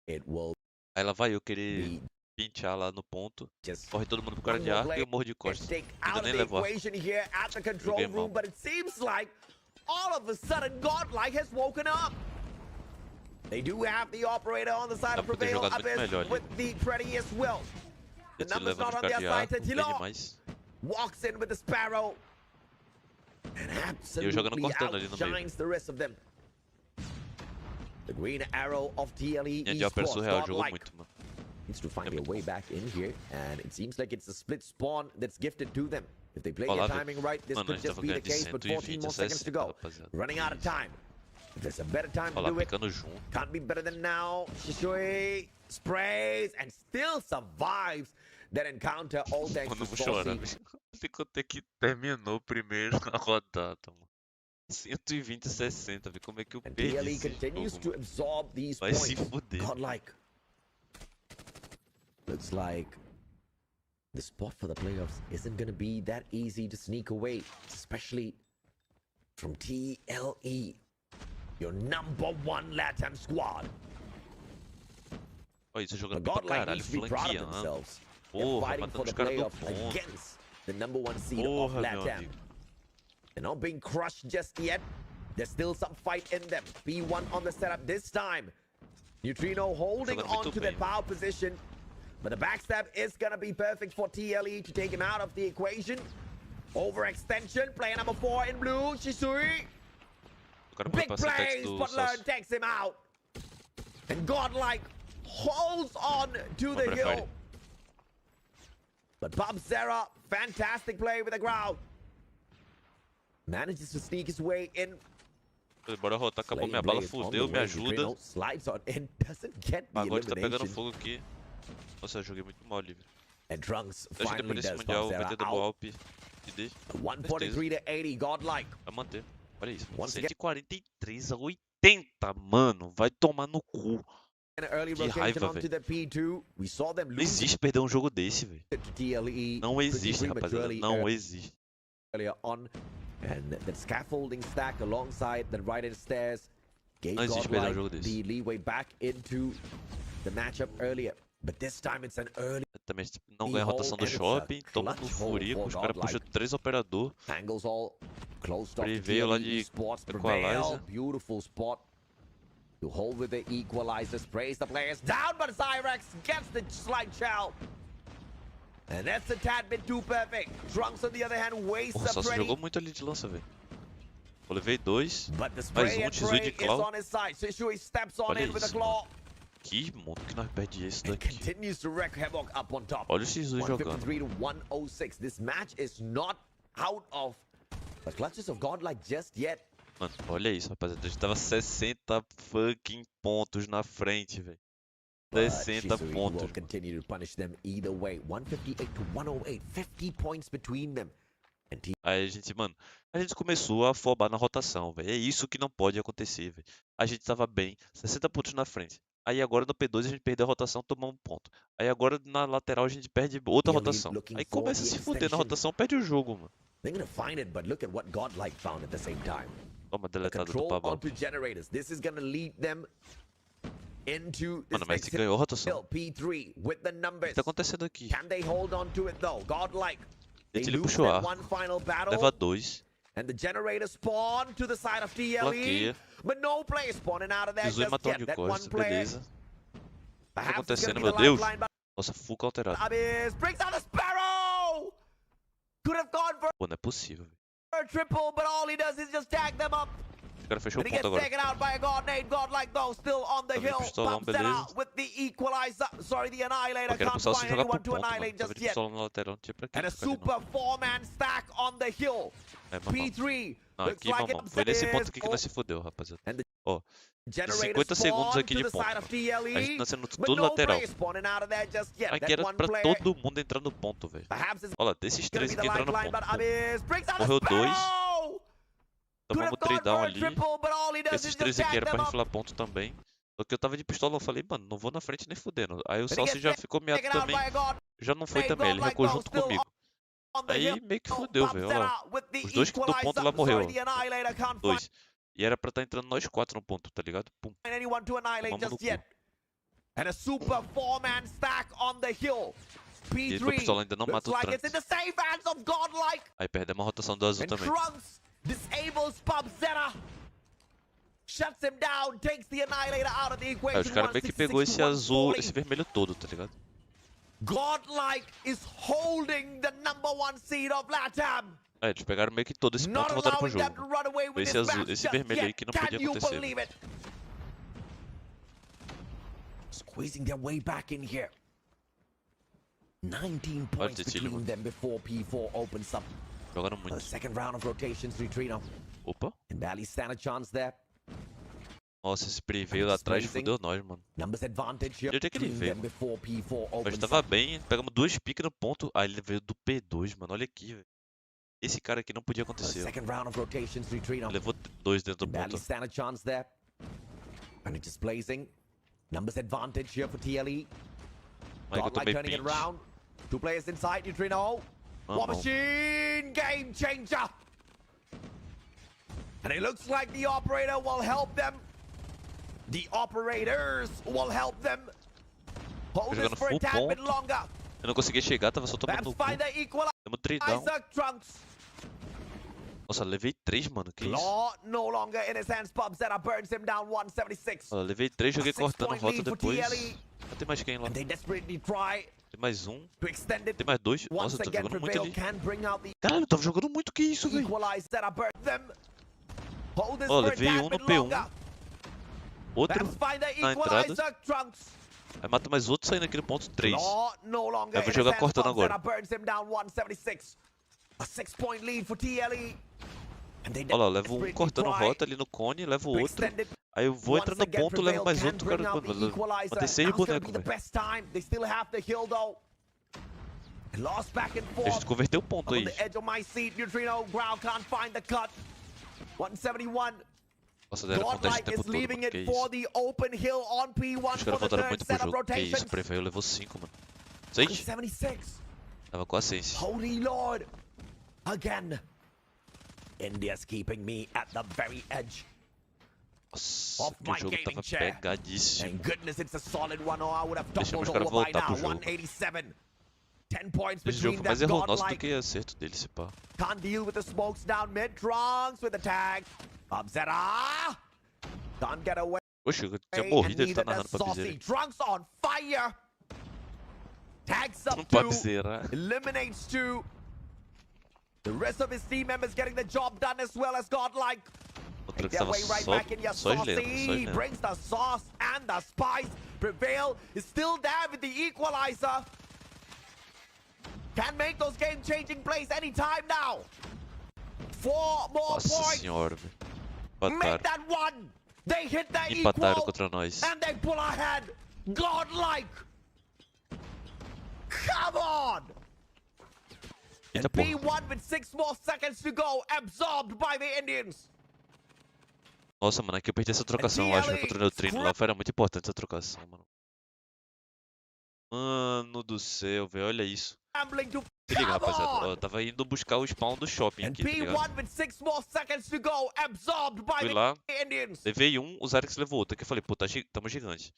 S7: it will
S1: Aí lá vai eu querer
S7: be
S1: pinchar lá no ponto.
S7: just
S1: Corre todo mundo pro cara
S7: one
S1: de
S7: more
S1: arco e
S7: play
S1: eu morro de
S7: and
S1: costas.
S7: take
S1: Ainda
S7: out of
S1: nem
S7: the
S1: levo arco.
S7: equation here at the control
S1: Joguei mal.
S7: room, but it seems like all of a sudden Godlike has woken up. They do have the operator on the side
S1: Dá
S7: of
S1: pra ter
S7: Prevail
S1: jogado muito
S7: Abyss
S1: melhor ali.
S7: with the Pretty as well. The
S1: Eu te
S7: numbers
S1: levo
S7: not
S1: nos
S7: on
S1: caras
S7: their
S1: de
S7: side.
S1: arco, bem
S7: Tilo
S1: demais.
S7: walks in with the Sparrow and
S1: jogando
S7: absolutely
S1: cortando ali no meio.
S7: outshines the rest of them. The green arrow of TLE
S1: Minha de Opera
S7: Esports,
S1: surreal jogou
S7: Godlike
S1: muito, mano.
S7: needs to find
S1: É
S7: their
S1: muito
S7: way
S1: bom.
S7: back in here, and it seems like it's a split spawn that's gifted to them. If they play
S1: Olha
S7: their
S1: lá,
S7: timing right, this
S1: mano, a
S7: could
S1: gente
S7: just
S1: tava
S7: be the
S1: ganhando de
S7: case, but 14 more
S1: 120
S7: seconds to
S1: 60,
S7: go.
S1: rapaziada.
S7: Running out of time. If there's a better time to
S1: Olha lá,
S7: do it,
S1: picando junto.
S7: can't be better than now. Shishui sprays and still survives that encounter, all thanks
S1: Mano,
S7: to
S1: eu vou chorar,
S7: Saucy.
S1: velho. Ficou até que terminou primeiro na rodada, mano. 120 60, velho. Como é que eu
S7: And
S1: perdi
S7: TLE
S1: esse
S7: continues
S1: jogo,
S7: to
S1: mano?
S7: absorb these
S1: Vai se
S7: points.
S1: fuder.
S7: Godlike. Looks like the spot for the playoffs isn't going to be that easy to sneak away, especially from TLE, your #1 LATAM squad.
S1: Olha isso,
S7: But
S1: jogando bem pra
S7: Godlike
S1: caralho,
S7: needs to be proud of
S1: flanqueando.
S7: themselves. They're
S1: Porra,
S7: fighting for
S1: matando
S7: the
S1: os caras do
S7: playoffs
S1: ponto.
S7: against the #1 seed of
S1: Porra, meu
S7: LATAM.
S1: amigo.
S7: They're not being crushed just yet. There's still some fight in them. P1 on the setup this time. Neutrino holding
S1: Jogando
S7: on
S1: muito
S7: to that
S1: bem.
S7: power position. But the backstab is going to be perfect for TLE to take him out of the equation. Overextension, player number 4 in blue, Shisui.
S1: Eu quero morrer
S7: Big
S1: pra ser text
S7: plays,
S1: do
S7: but Learn
S1: Sauce.
S7: takes him out. And Godlike holds on to the
S1: Vamos pra
S7: hill.
S1: Fire.
S7: But Bob Zera, fantastic play with the crowd. Manages to sneak his way in.
S1: Falei, bora rotar, acabou minha bala, fudeu, me ajuda. Agora tá pegando fogo aqui. Nossa, eu joguei muito mal ali, velho. Eu acho que depois desse Mundial vai ter double alp. ID.
S7: 143 to 80, godlike.
S1: Vai manter. Olha isso, mano. 143 a 80, mano. Vai tomar no cu. Que raiva, velho. Não existe perder um jogo desse, velho. Não existe, rapaziada. Não existe.
S7: And the scaffolding stack alongside the right-hand stairs gave
S1: Não existe perder um
S7: godlike
S1: jogo desse.
S7: the leeway back into the matchup earlier. But this time it's an early
S1: Também não ganha a rotação do shopping, toma no furico, os caras puxam 3 operador.
S7: angles all closed off.
S1: Preveio lá de
S7: spots
S1: equalizer.
S7: Beautiful spot to hold with the equalizer. Sprays the players down, but Hyperx gets the slight shell. And that's a tad bit too perfect. Trunks on the other hand wastes
S1: Nossa,
S7: a
S1: só
S7: pretty.
S1: jogou muito ali de lança, velho. Eu levei 2,
S7: But the
S1: mais
S7: spray
S1: um,
S7: and
S1: X8
S7: pray
S1: de
S7: is
S1: claw.
S7: on his side. So Shui steps on
S1: Olha
S7: in with a
S1: isso,
S7: claw.
S1: Que mundo que nós perde esse
S7: And
S1: daqui.
S7: continues to wreck havoc up on top.
S1: Olha o X2 jogando.
S7: 153 to 106. This match is not out of the clutches of godlike just yet.
S1: Mano, olha isso, rapaziada. A gente tava 60 fucking pontos na frente, velho. 60
S7: Shisui
S1: pontos.
S7: will continue to punish them either way. 158 to 108. 50 points between them. And
S1: Aí a gente, mano, a gente começou a afobar na rotação, velho. É isso que não pode acontecer, velho. A gente tava bem, 60 pontos na frente. Aí agora no P2 a gente perdeu a rotação, tomamos um ponto. Aí agora na lateral a gente perde outra rotação. Aí começa a se fuder na rotação, perde o jogo, mano.
S7: they're gonna find it, but look at what godlike found at the same time.
S1: Toma,
S7: A
S1: deletado do
S7: control
S1: Pablo.
S7: onto generators. This is gonna lead them into this
S1: Mano, mas se
S7: exit
S1: ganhou a rotação.
S7: hill. P3 with the
S1: O
S7: numbers.
S1: que tá acontecendo aqui?
S7: Can they hold on to it though? Godlike. They
S1: Ele
S7: lose
S1: puxou
S7: that
S1: A,
S7: one final battle.
S1: leva 2,
S7: And the generator spawn to the side of TLE.
S1: flanqueia.
S7: But no player spawning out of there.
S1: Jesus
S7: Just
S1: matou um
S7: yet.
S1: de
S7: That one
S1: costas,
S7: player.
S1: beleza. O que tá
S7: Perhaps it's
S1: acontecendo,
S7: gonna be
S1: meu
S7: the
S1: Deus?
S7: lifeline, but
S1: Nossa, Fuca alterado.
S7: Abyss brings out a Sparrow. Could have gone for
S1: Pô, não é possível, velho.
S7: a triple, but all he does is just tag them up.
S1: Os caras fechou
S7: And
S1: o
S7: he
S1: ponto
S7: gets
S1: agora.
S7: taken out by a god named Godlike though, still on the
S1: Tá vendo
S7: hill.
S1: pistolão,
S7: Bumps that
S1: beleza.
S7: out with the equalizer. Sorry, the annihilator
S1: Eu quero
S7: can't
S1: começar a se
S7: find
S1: jogar pro
S7: anyone to
S1: ponto, mano.
S7: annihilate
S1: Tava
S7: just
S1: de
S7: yet.
S1: pistola na lateral, não tinha pra quê.
S7: And a
S1: ficar ali, não.
S7: super four-man stack on the hill.
S1: É, mamão.
S7: P3
S1: Não,
S7: looks
S1: aqui,
S7: like
S1: mamão. Foi nesse ponto aqui que nós se fudeu, rapaziada. Ó, 50 segundos aqui de ponto, mano. A gente tá sendo tudo lateral. Aqui era pra todo mundo entrar no ponto, velho. Olha lá, desses 3 aqui entraram no ponto. Morreu 2. Tomamos 3 down ali. Esses 3 aqui era pra riflar ponto também. Só que eu tava de pistola, eu falei, mano, não vou na frente nem fudendo. Aí o Salsi já ficou miado também. Já não foi também, ele recuou junto comigo. Aí meio que fudeu, velho. Olha lá. Os 2 do ponto lá morreu. 2. E era pra estar entrando nós 4 no ponto, tá ligado? Pum. Tomamos no cu.
S7: And a super four-man stack on the hill.
S1: E meu pistola ainda não mata o
S7: Looks like it's in
S1: Trunks.
S7: the safe hands of Godlike.
S1: Aí perdemos a rotação do azul
S7: And
S1: também.
S7: Trunks disables Pubzeta. Shuts him down, takes the annihilator out of the
S1: Aí
S7: equation.
S1: os caras meio que pegou esse
S7: 166
S1: azul,
S7: 140.
S1: esse vermelho todo, tá ligado?
S7: Godlike is holding the #1 seed of LATAM.
S1: É, eles pegaram meio que todo esse ponto
S7: Not
S1: e voltaram pro
S7: allowing them
S1: jogo.
S7: to run away with
S1: Esse
S7: this
S1: azul,
S7: match
S1: esse
S7: just
S1: vermelho aí
S7: yet.
S1: que não
S7: Can
S1: podia
S7: you
S1: acontecer.
S7: believe it? Squeezing their way back in here. 19 points
S1: esse tiro,
S7: between
S1: mano.
S7: them before P4 opens up.
S1: Jogaram
S7: A
S1: muito.
S7: second round of rotations, Neutrino.
S1: Opa.
S7: And barely stand a chance there.
S1: Nossa, esse Pri veio lá atrás e fudeu nós, mano.
S7: Numbers advantage here
S1: De onde é que ele
S7: between
S1: veio,
S7: them before P4
S1: Mas
S7: opens
S1: tava
S7: up.
S1: bem, pegamos 2 piques no ponto. Aí ele veio do P2, mano. Olha aqui, velho. Esse cara aqui não podia
S7: A
S1: acontecer. ó.
S7: second round of rotations, Neutrino.
S1: Levou 2 dentro do
S7: Barely
S1: ponto.
S7: stand a chance there. And it's just blazing. Numbers advantage here for TLE.
S1: Aí que eu
S7: Godlike
S1: tomei
S7: turning it
S1: pinch.
S7: around. 2 players inside, Neutrino. War
S1: Mamão.
S7: Machine, game changer. And it looks like the operator will help them. The operators will help them. Hold this
S1: jogando
S7: for a
S1: full
S7: tad bit
S1: ponto.
S7: longer.
S1: Eu não conseguia chegar, tava só tomando
S7: Perhaps
S1: no cu.
S7: find the equalizer,
S1: Temos 3 down.
S7: Trunks.
S1: Nossa, levei 3, mano. Que isso?
S7: Claw no longer in his hands. Pubzeta burns him down 176.
S1: Olha, levei 3, joguei
S7: A 6
S1: cortando
S7: point
S1: rota
S7: lead for
S1: depois.
S7: TLE.
S1: Ah, tem mais quem lá?
S7: And they desperately try
S1: Tem mais um.
S7: to extend it.
S1: Tem mais 2.
S7: Once
S1: Nossa, eu tô
S7: again,
S1: jogando muito
S7: Prevail
S1: ali.
S7: can bring out the
S1: Caralho, eu tava jogando muito. Que isso, velho?
S7: equalizer. Burn them. Hold this
S1: Ó,
S7: for a
S1: levei
S7: tad
S1: um no
S7: bit
S1: P1.
S7: longer.
S1: Outro.
S7: Perhaps find the
S1: na entrada.
S7: equalizer, Trunks.
S1: Aí mata mais outro saindo aqui no ponto 3.
S7: Claw no longer
S1: Eu vou
S7: in
S1: jogar
S7: his hands.
S1: cortando
S7: Pubzeta
S1: agora.
S7: burns him down 176. A 6 point lead for TLE.
S1: Olha lá, eu levo um cortando rota ali no cone, levo outro. Aí eu vou entrar no ponto, levo mais outro, cara. Mano, matei 6 bonecos, velho. A gente converteu o ponto aí. Nossa, deram contest o tempo todo, mano. Que isso? Os caras voltaram muito pro jogo. Que isso, preview levou 5, mano. 6? Tava com a Sense.
S7: Holy Lord! Again. India's keeping me at the very edge.
S1: Nossa, que o jogo tava pegadíssimo.
S7: Thank goodness it's a solid one, or I would have
S1: Deixamos
S7: doubled
S1: os caras
S7: over by
S1: voltar
S7: now.
S1: pro jogo.
S7: 187. 10 points
S1: Esse jogo
S7: between
S1: foi mais
S7: them.
S1: erro nosso do
S7: Godlike
S1: que acerto dele, se pá.
S7: can't deal with the smokes down mid. Trunks with the tag. Abzera can't get away.
S1: Oxe, eu tinha morrido, ele tá
S7: Neither
S1: narrando
S7: does
S1: pra
S7: Saucy.
S1: Bizeira.
S7: Trunks on fire. Tags up
S1: Pra
S7: 2.
S1: Bizeira.
S7: Eliminates 2. The rest of his team members getting the job done as well as Godlike.
S1: O
S7: Make
S1: Trunks
S7: their
S1: tava
S7: way right back in your
S1: só
S7: Saucy.
S1: esleando.
S7: Brings the sauce and the spice. Prevail is still there with the equalizer. Can make those game-changing plays anytime now. 4 more
S1: Nossa
S7: points.
S1: senhora, velho.
S7: Make
S1: Empataram.
S7: that one. They hit the
S1: Empataram
S7: equal.
S1: contra nós.
S7: And they pull ahead. Godlike. Come on.
S1: Eita
S7: And
S1: porra.
S7: P1 with 6 more seconds to go. Absorbed by the Indians.
S1: Nossa, mano, aqui eu perdi essa trocação, eu acho, né, contra o Neutrino lá. Era muito importante essa trocação, mano. Mano do céu, velho, olha isso.
S7: Scrambling to
S1: Se liga,
S7: come
S1: rapaziada.
S7: on.
S1: Eu tava indo buscar o spawn do shopping
S7: And
S1: aqui, tá ligado?
S7: P1 with 6 more seconds to go. Absorbed by
S1: Fui lá,
S7: the Indians.
S1: levei um, o Zyrex levou outro. Aqui eu falei, pô, tamo gigante.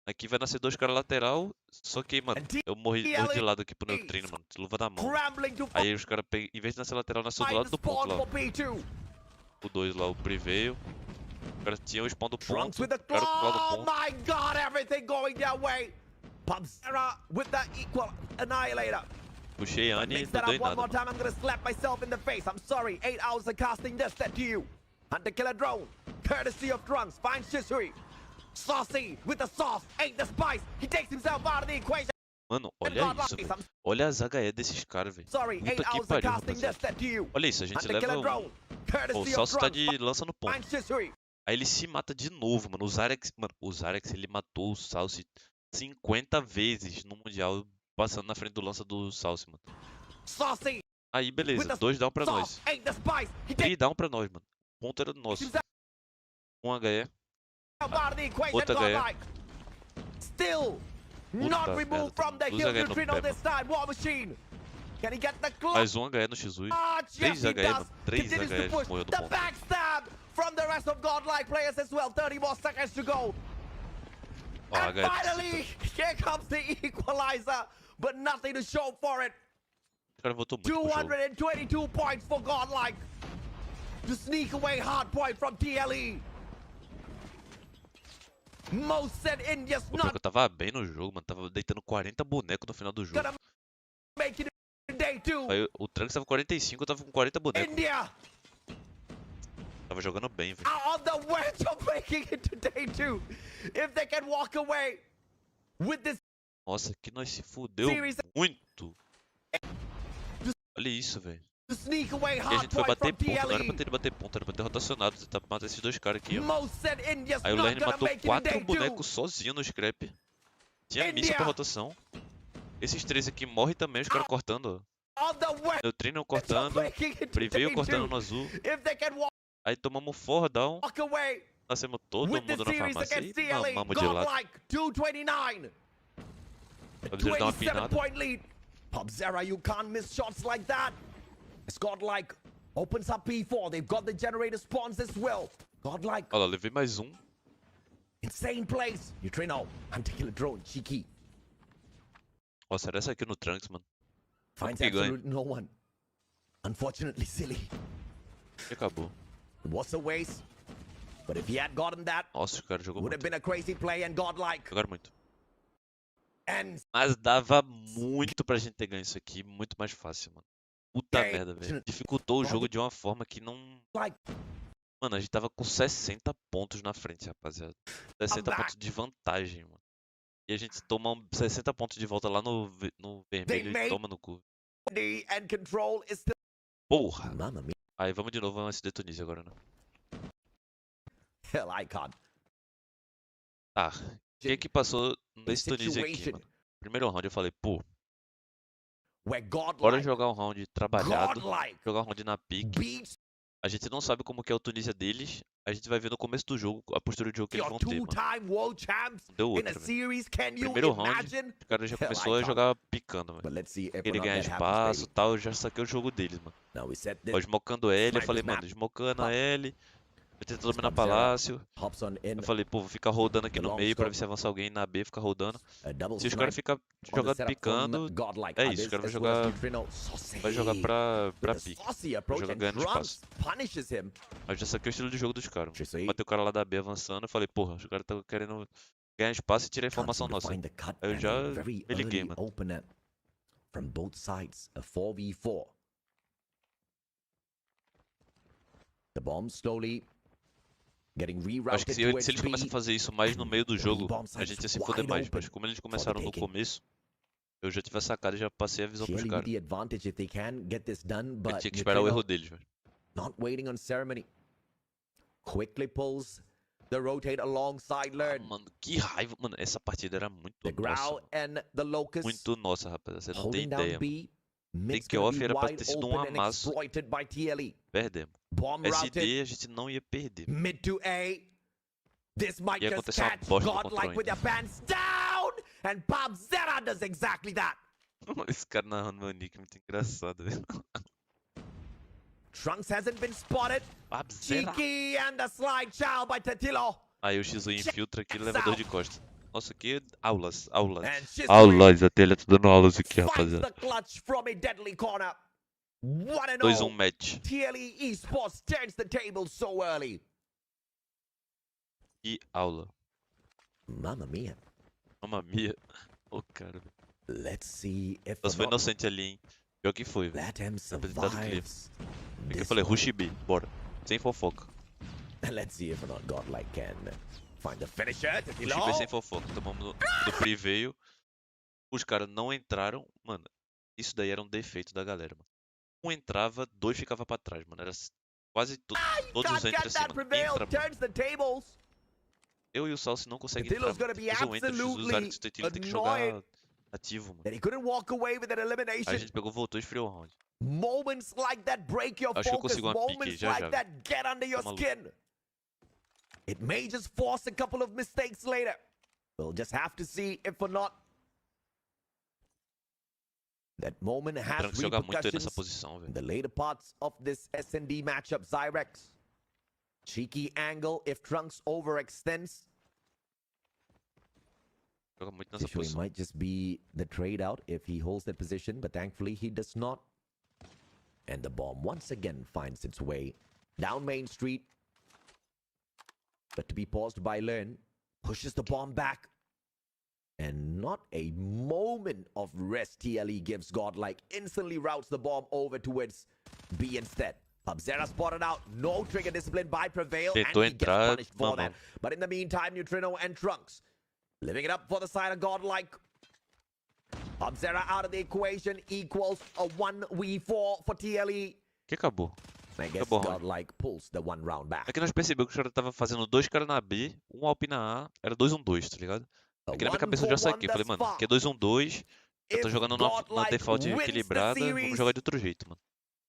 S1: Aqui vai nascer 2 caras lateral, só que, mano, eu morri de lado aqui pro Neutrino, mano, de luva na mão.
S7: Scrambling to
S1: Aí os caras, em vez de nascer lateral, nasceu do
S7: find
S1: lado
S7: the
S1: do ponto
S7: spawn
S1: lá.
S7: for P2.
S1: O 2 lá, o preveio. Os caras tinham o spawn do
S7: Trunks
S1: ponto,
S7: with the
S1: ficaram pro lado do
S7: claw.
S1: ponto.
S7: My God, everything going their way. Pubzera with the equal annihilator.
S1: Puxei a Annie e
S7: Mix
S1: não
S7: that
S1: dei
S7: up one
S1: nada,
S7: more
S1: mano.
S7: time. I'm gonna slap myself in the face. I'm sorry. 8 hours of casting this dead to you. Hunter killer drone, courtesy of Trunks. Finds Shisui. Saucy with the sauce. Ain't the spice. He takes himself out of the equation.
S1: Mano, olha isso, velho. Olha as HE desses caras, velho.
S7: Sorry,
S1: Puta
S7: 8
S1: que
S7: hours of
S1: pariu,
S7: casting this
S1: rapaziada.
S7: dead to you.
S1: Olha isso, a gente
S7: Hunter
S1: leva
S7: killer
S1: um.
S7: drone,
S1: Ó, o
S7: courtesy of
S1: Salso tá
S7: Trunks.
S1: de lança no ponto.
S7: Finds Shisui.
S1: Aí ele se mata de novo, mano. O Zyrex, mano, ele matou o Salsi 50 vezes no Mundial, passando na frente do lança do Salsi, mano.
S7: Saucy
S1: Aí, beleza,
S7: with the
S1: 2 down pra nós.
S7: sauce. Ain't the spice. He
S1: 3
S7: takes
S1: down pra nós, mano. O ponto era nosso.
S7: himself
S1: HE.
S7: out of the equation.
S1: Outra HE.
S7: Godlike. Still not
S1: Puta
S7: removed
S1: merda,
S7: from the
S1: duas
S7: kill
S1: HE no
S7: neutrino
S1: pé,
S7: this time. War Machine. Can he get the clutch?
S1: Mais um HE no X1. 3
S7: Yes, he
S1: HE,
S7: does.
S1: mano. 3
S7: Continues to
S1: HE
S7: push.
S1: morreu no
S7: The
S1: ponto.
S7: backstab from the rest of Godlike players as well. 30 more seconds to go.
S1: Ó,
S7: And
S1: HE.
S7: finally, here comes the equalizer, but nothing to show for it.
S1: O cara voltou muito pro jogo.
S7: 222 points for Godlike. To sneak away hard point from TLE. Most said India's
S1: O pior
S7: not
S1: que eu tava bem no jogo, mano. Tava deitando 40 bonecos no final do jogo.
S7: gonna make it in day 2.
S1: Aí o Trunks tava com 45, eu tava com 40 bonecos.
S7: India
S1: Tava jogando bem, velho.
S7: out on the wedge of making it to day 2. If they can walk away with this
S1: Nossa, que nós se fudeu
S7: Series-
S1: muito. Olha isso, velho.
S7: to sneak away
S1: E a
S7: hard
S1: gente foi
S7: point
S1: bater
S7: from
S1: ponto, não era pra
S7: TLE.
S1: ter bater ponto, era pra ter rotacionado. Tentar matar esses 2 caras aqui, ó.
S7: Most said India's
S1: Aí o
S7: not
S1: Lerner
S7: gonna
S1: matou
S7: make it in
S1: 4
S7: day 2.
S1: bonecos sozinho no scrap. Tinha missa
S7: India.
S1: pra rotação. Esses 3 aqui morrem também, os caras cortando, ó.
S7: On the wedge
S1: Neutrino
S7: of
S1: cortando,
S7: making it to
S1: Preview
S7: day
S1: cortando
S7: 2.
S1: no azul.
S7: If they can
S1: Aí tomamos 4 down,
S7: walk away
S1: nascemos todo
S7: with the
S1: mundo na
S7: series
S1: farmácia
S7: against
S1: e
S7: TLE.
S1: mamamos de lado.
S7: Godlike 229.
S1: Pra eles dar uma
S7: 27
S1: pinada.
S7: point lead. Pubzera, you can't miss shots like that. As Godlike opens up P4. They've got the generator spawns as well. Godlike,
S1: Olha lá, levei mais um.
S7: insane plays. Neutrino, anti-killer drone, cheeky.
S1: Nossa, era essa aqui no Trunks, mano.
S7: Finds
S1: Que ganha.
S7: absolutely no one. Unfortunately, silly.
S1: E acabou.
S7: It was a waste. But if he had gotten that,
S1: Nossa, o cara jogou
S7: would have
S1: muito.
S7: been a crazy play and Godlike.
S1: Jogaram muito.
S7: And
S1: Mas dava muito pra gente ter ganho isso aqui, muito mais fácil, mano. Puta
S7: É,
S1: merda, velho. Dificultou o jogo de uma forma que não...
S7: like,
S1: Mano, a gente tava com 60 pontos na frente, rapaziada. 60 pontos de vantagem, mano. E a gente toma 60 pontos de volta lá no vermelho e
S7: made-
S1: toma no cu.
S7: and control is still.
S1: Porra!
S7: Mamma mia.
S1: Aí vamos de novo antes de Tunísia agora, né?
S7: Hell, I can't.
S1: Tá. O que que passou nesse Tunísia aqui, mano? Primeiro round eu falei, pô,
S7: We're
S1: bora
S7: godlike.
S1: jogar um round trabalhado,
S7: Godlike.
S1: jogar um round na pique.
S7: Beats
S1: A gente não sabe como que é o Tunísia deles, a gente vai ver no começo do jogo a postura de jogo que eles
S7: your
S1: vão ter, mano.
S7: two-time world champs
S1: Não deu
S7: in a
S1: outra, velho.
S7: series. Can you
S1: Primeiro round,
S7: imagine?
S1: o cara já
S7: Hell,
S1: começou
S7: I
S1: a
S7: can't.
S1: jogar picando, velho.
S7: But let's see if or
S1: Ele
S7: not
S1: ganha
S7: that happens,
S1: espaço e
S7: baby.
S1: tal, eu já saquei o jogo deles, mano.
S7: Now we set
S1: Ó,
S7: this.
S1: smocando L, eu
S7: Sniper's
S1: falei,
S7: map.
S1: mano, smocando a
S7: Pop.
S1: L, eu tento dominar
S7: Pub-Zera
S1: palácio.
S7: hops on in.
S1: Eu falei, pô, vou ficar rodando aqui
S7: The
S1: no
S7: long
S1: meio pra ver
S7: scope.
S1: se avança alguém na B, fica rodando.
S7: A double
S1: Se os caras
S7: snipe
S1: ficam
S7: on the
S1: jogando
S7: setup
S1: picando,
S7: from Godlike.
S1: é isso, os caras vai jogar pra
S7: With a
S1: pique.
S7: saucy
S1: Vai
S7: approach
S1: jogar
S7: and
S1: ganhando
S7: Trunks
S1: espaço.
S7: punishes him.
S1: Aí eu já saquei o estilo de jogo dos caras.
S7: Just say,
S1: Bateu o cara lá da B avançando, eu falei, porra, os caras estão querendo ganhar espaço e tirar a
S7: can't
S1: informação
S7: seem to
S1: nossa.
S7: find the cut
S1: Aí eu
S7: and
S1: já
S7: a very
S1: me liguei,
S7: early
S1: mano.
S7: opener from both sides. A 4v4. The bomb slowly getting
S1: Acho que
S7: rerouted
S1: se
S7: towards
S1: eles começam a
S7: B.
S1: fazer isso mais no meio do jogo,
S7: bomb
S1: a
S7: site
S1: gente
S7: is
S1: ia se foder
S7: wide
S1: mais.
S7: open
S1: Mas como eles
S7: for the
S1: começaram no
S7: taking.
S1: começo, eu já tive a sacada e já passei a visão pros
S7: Clearly with
S1: caras.
S7: the advantage if they can get this done,
S1: Eu
S7: but
S1: tinha que esperar o erro
S7: Neutrino
S1: deles, velho.
S7: not waiting on ceremony. Quickly pulls the rotate alongside Learn.
S1: Mano, que raiva. Mano, essa partida era muito
S7: The
S1: nossa.
S7: Growl
S1: Mano.
S7: and the Locust
S1: Muito nossa, rapaz. Você não tem
S7: holding down
S1: ideia, mano.
S7: B. Mid's
S1: Take
S7: gonna
S1: off
S7: be
S1: era pra
S7: wide
S1: ter sido
S7: open
S1: um
S7: and
S1: amasso.
S7: exploited by TLE.
S1: Perdemos.
S7: Bomb routed
S1: SD a gente não ia perder.
S7: mid to A. This might
S1: Ia
S7: just
S1: acontecer uma
S7: catch
S1: bosta no
S7: Godlike
S1: controle.
S7: with their pants down, and Pub-Zera does exactly that.
S1: Esse cara narrando meu nick é muito engraçado, velho.
S7: Trunks hasn't been spotted.
S1: Pub-Zera.
S7: Cheeky and the slide child by Tatilo.
S1: Aí o X1 infiltra aqui e
S7: Checks
S1: leva dor
S7: out.
S1: de costa. Nossa, aqui aulas, aulas.
S7: And Shizuki
S1: Aulas, a telha tá dando aulas aqui,
S7: finds
S1: rapaziada.
S7: the clutch from a deadly corner. 1-0.
S1: 2-1 match.
S7: TLE Esports turns the table so early.
S1: Que aula.
S7: Mamma mia.
S1: Mamma mia. Ô, cara, velho.
S7: Let's see if
S1: Nossa, foi
S7: or not
S1: inocente ali, hein. Pior que foi, velho.
S7: Let him
S1: Apresentado no clipe.
S7: survives.
S1: É que eu
S7: This
S1: falei,
S7: one.
S1: rush B, bora. Sem fofoca.
S7: Let's see if or not Godlike can find the finisher.
S1: Rush B
S7: Tatilo.
S1: sem fofoca. Tomamos do free veio. Os caras não entraram. Mano, isso daí era um defeito da galera, mano. Um entrava, dois ficava pra trás, mano. Era quase todos os
S7: Can't
S1: entram
S7: get
S1: assim,
S7: that
S1: mano.
S7: prevail.
S1: Entra, mano.
S7: Turns the tables.
S1: Eu e o Salsi não conseguem
S7: Tatilo's
S1: entrar,
S7: gonna
S1: mano.
S7: be
S1: Depois eu entro, os
S7: absolutely
S1: usuários do Tatilo tem que jogar ativo, mano.
S7: That he couldn't walk away with an
S1: Aí a
S7: elimination.
S1: gente pegou, voltou e esfriou o round.
S7: Moments like that break your
S1: Acho que eu
S7: focus.
S1: consigo uma pique
S7: Moments
S1: já,
S7: like
S1: já.
S7: that get under your
S1: Tá maluco.
S7: skin. It may just force a couple of mistakes later. We'll just have to see if or not that moment
S1: O
S7: has
S1: Trunks joga muito aí nessa
S7: repercussions
S1: posição,
S7: in
S1: velho.
S7: the later parts of this S&D matchup. Zyrex. Cheeky angle if Trunks overextends.
S1: Joga muito nessa
S7: Actually,
S1: posição.
S7: might just be the trade out if he holds that position, but thankfully he does not. And the bomb once again finds its way down Main Street. But to be paused by Learn, pushes the bomb back. And not a moment of rest TLE gives Godlike. Instantly routes the bomb over towards B instead. Pub-Zera spotted out. No trigger discipline by Prevail. And
S1: Tentou
S7: he gets
S1: entrar,
S7: punished for that.
S1: mamão.
S7: But in the meantime, Neutrino and Trunks living it up for the side of Godlike. Pub-Zera out of the equation equals a 1v4 for TLE.
S1: Que acabou.
S7: I guess
S1: Acabou o round.
S7: Godlike pulls the one round back.
S1: É que nós percebemos que os caras estavam fazendo dois caras na B, um Alp na A, era 2-1-2, tá ligado?
S7: A
S1: É que na minha
S7: one
S1: cabeça eu
S7: for
S1: já
S7: one
S1: saquei. Falei,
S7: thus
S1: mano,
S7: far.
S1: que é 2-1-2, eu tô
S7: If
S1: jogando numa
S7: Godlike
S1: default
S7: wins the
S1: equilibrada, vamos
S7: series,
S1: jogar de outro jeito, mano.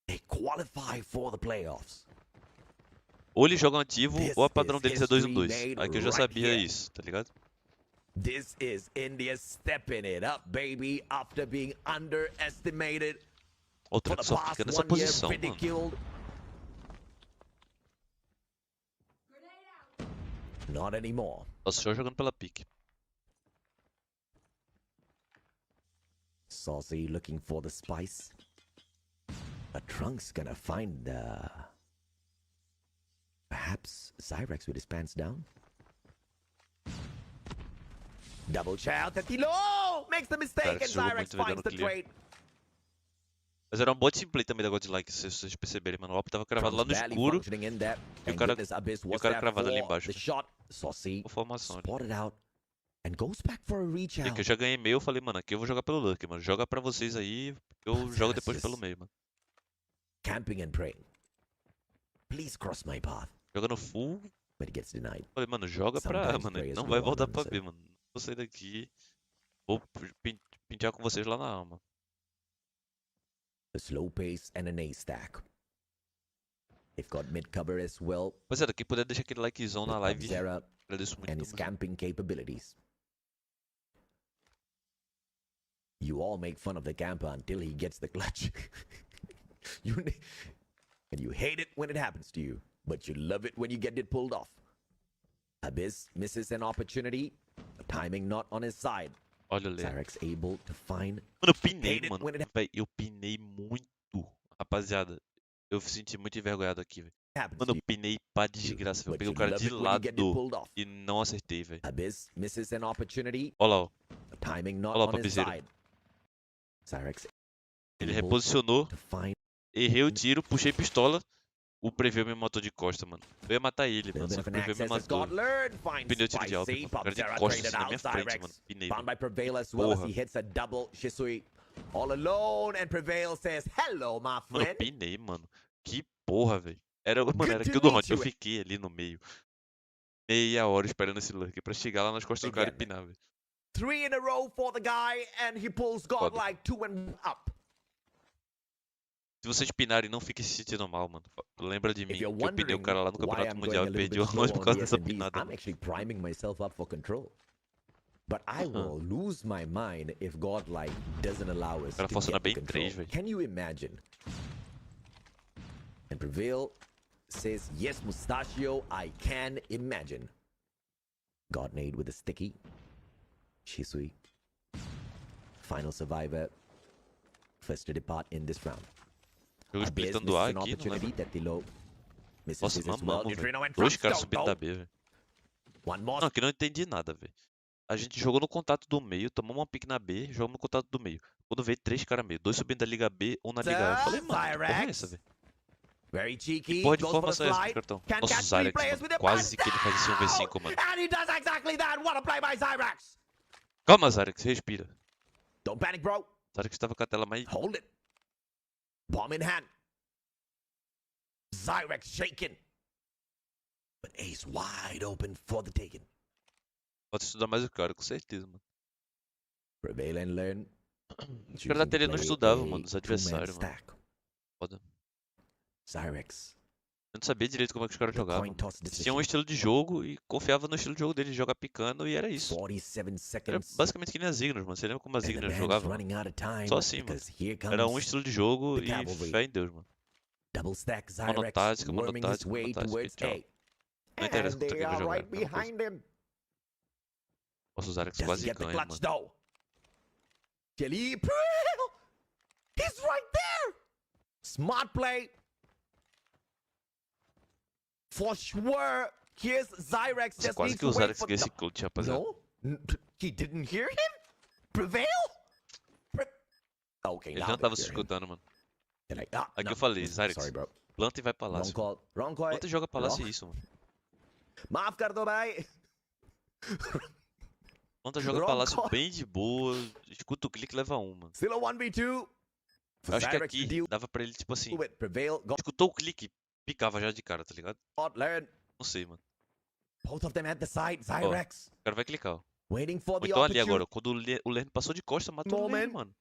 S7: they qualify for the playoffs.
S1: Ou eles jogam ativo,
S7: This
S1: ou a padrão
S7: is
S1: deles é
S7: history
S1: 2-1-2.
S7: made
S1: Aí que eu já
S7: right
S1: sabia
S7: here.
S1: isso, tá ligado?
S7: This is India stepping it up, baby, after being underestimated
S1: Ó, o
S7: for the
S1: Trunks só
S7: past
S1: fica nessa
S7: 1 year,
S1: posição, mano.
S7: ridiculed. Not anymore.
S1: Só jogando pela pique.
S7: Saucy looking for the spice. But Trunks gonna find perhaps Zyrex with his pants down. Double child, Tatilo makes the mistake
S1: Cara,
S7: and
S1: esse jogo é
S7: Zyrex
S1: muito
S7: finds
S1: vendendo
S7: the
S1: clear.
S7: trade.
S1: Mas era um bot play também da Godlike, se vocês perceberem, mano. O Alp tava cravado lá no
S7: Barely
S1: escuro,
S7: functioning in there.
S1: E o
S7: And
S1: cara-
S7: goodness, Abyss
S1: e o
S7: was
S1: cara
S7: there
S1: cravado ali
S7: for
S1: embaixo.
S7: the shot. Saucy
S1: com formação ali.
S7: spotted out and goes back for a reach
S1: E
S7: out.
S1: que eu já ganhei meio, eu falei, mano, aqui eu vou jogar pelo Lucky, mano. Joga pra vocês aí, eu jogo depois pelo meio, mano.
S7: Camping and praying. Please cross my path.
S1: Jogando full.
S7: But it gets denied.
S1: Falei, mano, joga pra A,
S7: Sometimes
S1: mano. Ele
S7: players
S1: não
S7: go
S1: vai
S7: on
S1: voltar pra
S7: unanswered.
S1: B, mano. Vou sair daqui. Vou pintar com vocês lá na A, mano.
S7: A slow pace and an A stack. They've got mid cover as well.
S1: Rapaziada, quem puder deixar aquele likezão na
S7: with
S1: live,
S7: Zera
S1: agradeço muito.
S7: and his camping capabilities. You all make fun of the camper until he gets the clutch. And you hate it when it happens to you, but you love it when you get it pulled off. Abyss misses an opportunity. Timing not on his side.
S1: Olha o Lê.
S7: Cyrex able to find.
S1: Mano, eu pinei,
S7: Hate it
S1: mano.
S7: when it
S1: Véi, eu pinei muito. Rapaziada, eu me senti muito envergonhado aqui, velho.
S7: happens
S1: Mano,
S7: to
S1: eu pinei pra desgraça, velho. Eu
S7: but
S1: peguei
S7: you
S1: o cara
S7: love
S1: de
S7: it when you get it
S1: lado
S7: pulled off.
S1: e não acertei, velho.
S7: Abyss misses an opportunity.
S1: Olha lá, ó.
S7: Timing not
S1: Olha lá o
S7: on his
S1: papizeiro.
S7: side. Cyrex
S1: Ele
S7: able
S1: reposicionou,
S7: to find.
S1: errei o tiro, puxei pistola. O preview me matou de costa, mano. Eu ia matar ele,
S7: Little
S1: mano.
S7: bit
S1: Só
S7: of
S1: que o
S7: an
S1: preview me
S7: access as
S1: matou.
S7: God learned. Finds
S1: Pneu tiro de alvo,
S7: spicy.
S1: mano. O cara de
S7: Pop-Zera
S1: costas
S7: traded
S1: assim na minha
S7: out.
S1: frente,
S7: Cyrex
S1: mano. Pinei,
S7: found
S1: velho.
S7: by Prevail as well as
S1: Porra.
S7: he hits a double. Shisui all alone and Prevail says, "Hello, my
S1: Mano, eu
S7: friend."
S1: pinei, mano. Que porra, velho. Mano,
S7: Good
S1: era
S7: to
S1: kill do
S7: meet
S1: round. Eu
S7: you.
S1: fiquei ali no meio. Meia hora esperando esse lurk pra chegar lá nas costas do cara e
S7: Again.
S1: pinar, velho.
S7: 3 in a row for the guy and he pulls God like 2 and up.
S1: Se vocês pinarem, não fiquem se sentindo mal, mano. Lembra de mim,
S7: If
S1: que
S7: you're
S1: eu pinei o
S7: wondering
S1: cara lá no
S7: why
S1: Campeonato
S7: I'm
S1: Mundial
S7: going a
S1: e
S7: little
S1: perdi o
S7: bit slow
S1: round por
S7: on
S1: causa
S7: the
S1: dessa
S7: S&Ds,
S1: pinada,
S7: I'm
S1: mano.
S7: actually priming myself up for control. But I will lose my mind if God like doesn't allow us
S1: O cara
S7: to
S1: forçando
S7: get
S1: bem
S7: the control.
S1: 3, velho.
S7: Can you imagine? And Prevail says, "Yes, Mustachio, I can imagine." God nade with a sticky. Shisui. Final survivor. First to depart in this round.
S1: Jogo
S7: Abyss
S1: splitando A
S7: misses an
S1: aqui, não
S7: opportunity
S1: lembro.
S7: that Tilo misses
S1: Nossa,
S7: this as well.
S1: mamamos, velho.
S7: Neutrino and
S1: Dois
S7: Trunks
S1: caras
S7: don't
S1: subindo
S7: go.
S1: da B, velho.
S7: One more
S1: Não, aqui não entendi nada, velho. A gente jogou no contato do meio, tomamos uma pick na B, jogamos no contato do meio. Quando veio 3 caras meio, 2 subindo da Liga B, 1 na Liga A. Eu falei, mano, que porra é essa, velho?
S7: Very
S1: Que
S7: cheeky.
S1: porra de
S7: Goes for the
S1: formação é essa,
S7: slide.
S1: cartão?
S7: Can
S1: Nossa, o
S7: catch 3
S1: Zyrex,
S7: players
S1: mano.
S7: with a
S1: Quase que ele faz esse
S7: pass.
S1: 1v5, mano.
S7: And he does exactly that. What a play by Zyrex.
S1: Calma, Zyrex, respira.
S7: Don't panic, bro.
S1: Zyrex tava com a tela mais...
S7: Hold it. Bomb in hand. Zyrex shaking. But Ace wide open for the taking.
S1: Pode estudar mais o cara, com certeza, mano.
S7: Prevail and learn.
S1: Os caras da tele não estudavam, mano, os adversários, mano. Foda.
S7: Zyrex.
S1: Eu não sabia direito como é que os caras jogavam.
S7: Coin toss
S1: Eles tinham
S7: decision.
S1: um estilo de jogo e confiava no estilo de jogo deles, jogar picando e era isso.
S7: 47
S1: Era
S7: seconds.
S1: basicamente que nem as Ignas, mano. Você lembra como as
S7: And the
S1: Ignas
S7: man's
S1: jogavam?
S7: running out of time
S1: Só assim, mano.
S7: because here
S1: Era um
S7: comes
S1: estilo de jogo
S7: the
S1: e
S7: cavalry.
S1: fé em Deus, mano.
S7: double stack
S1: Monotática,
S7: Zyrex worming his
S1: monotática,
S7: way
S1: monotática,
S7: towards
S1: tchau.
S7: A.
S1: Não interessa
S7: And
S1: quanto
S7: they
S1: quem vai
S7: are
S1: jogar,
S7: right
S1: é a mesma coisa.
S7: behind him.
S1: Nossa, o Zyrex
S7: Does he
S1: quase
S7: get the
S1: ganha,
S7: clutch
S1: mano.
S7: though? Kelly, he's right there. Smart play. For sure. Here's Zyrex.
S1: Nossa,
S7: Just
S1: quase
S7: needs
S1: que o
S7: to wait
S1: Zyrex
S7: for
S1: ganha esse clutch, rapaziada.
S7: No, he didn't hear him. Prevail. Okay,
S1: Ele
S7: now
S1: não
S7: they
S1: tava se
S7: hear him.
S1: escutando, mano.
S7: They're like, ah,
S1: Aqui
S7: no.
S1: eu falei, Zyrex,
S7: Sorry, bro.
S1: planta e vai
S7: Wrong
S1: palácio.
S7: call. Wrong call.
S1: Planta e joga palácio
S7: Wrong.
S1: é isso, mano.
S7: माफ कर दो भाई.
S1: Planta joga
S7: Wrong
S1: palácio
S7: call.
S1: bem de boa, escuta o clique e leva um, mano.
S7: Still a 1v2. For
S1: Eu acho que
S7: Zyrex to
S1: aqui
S7: deal
S1: dava pra ele, tipo assim,
S7: with Prevail. God
S1: escutou o clique, picava já de cara, tá ligado?
S7: learn.
S1: Não sei, mano.
S7: Both of them at the side. Zyrex
S1: O cara vai clicar, ó.
S7: waiting for
S1: Ou
S7: the
S1: então ali
S7: opportunity.
S1: agora, quando o Lerme passou de costa, matou o Lerme,
S7: Moment.
S1: mano.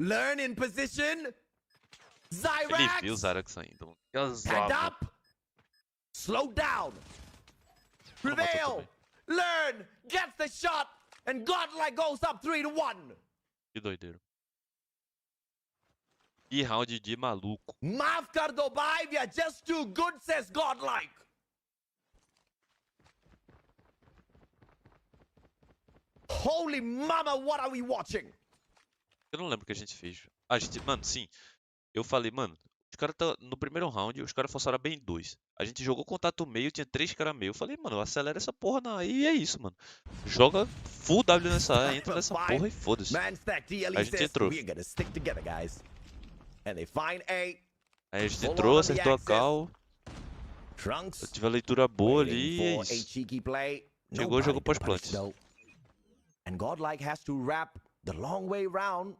S7: Learn in position.
S1: Ele
S7: Zyrex.
S1: viu o Zyrex saindo, mano. Que azar,
S7: Hand
S1: mano.
S7: up. Slow down.
S1: Não matou
S7: Prevail.
S1: também.
S7: Learn. Gets the shot. And Godlike goes up 3-1.
S1: Que doideiro. Que round de maluco.
S7: Maaf kar do bhai, we are just too good, says Godlike. Holy mama, what are we watching?
S1: Eu não lembro o que a gente fez. Ah, a gente, mano, sim. Eu falei, mano, os caras tá no primeiro round, os caras forçaram bem 2. A gente jogou contato meio, tinha 3 caras meio. Eu falei, mano, acelera essa porra na A e é isso, mano. Joga full W nessa A, entra nessa porra e foda-se.
S7: Man stack TLE
S1: A gente
S7: says
S1: entrou.
S7: we're gonna stick together, guys. And they find A.
S1: Aí a gente
S7: Full
S1: entrou,
S7: on the
S1: acertou a
S7: access.
S1: cal.
S7: Trunks.
S1: Eu tive a leitura boa ali
S7: waiting
S1: e é
S7: for a
S1: isso.
S7: cheeky play.
S1: Chegou, jogou
S7: Nobody to
S1: pós
S7: punish,
S1: plantes.
S7: though. And Godlike has to wrap the long way round.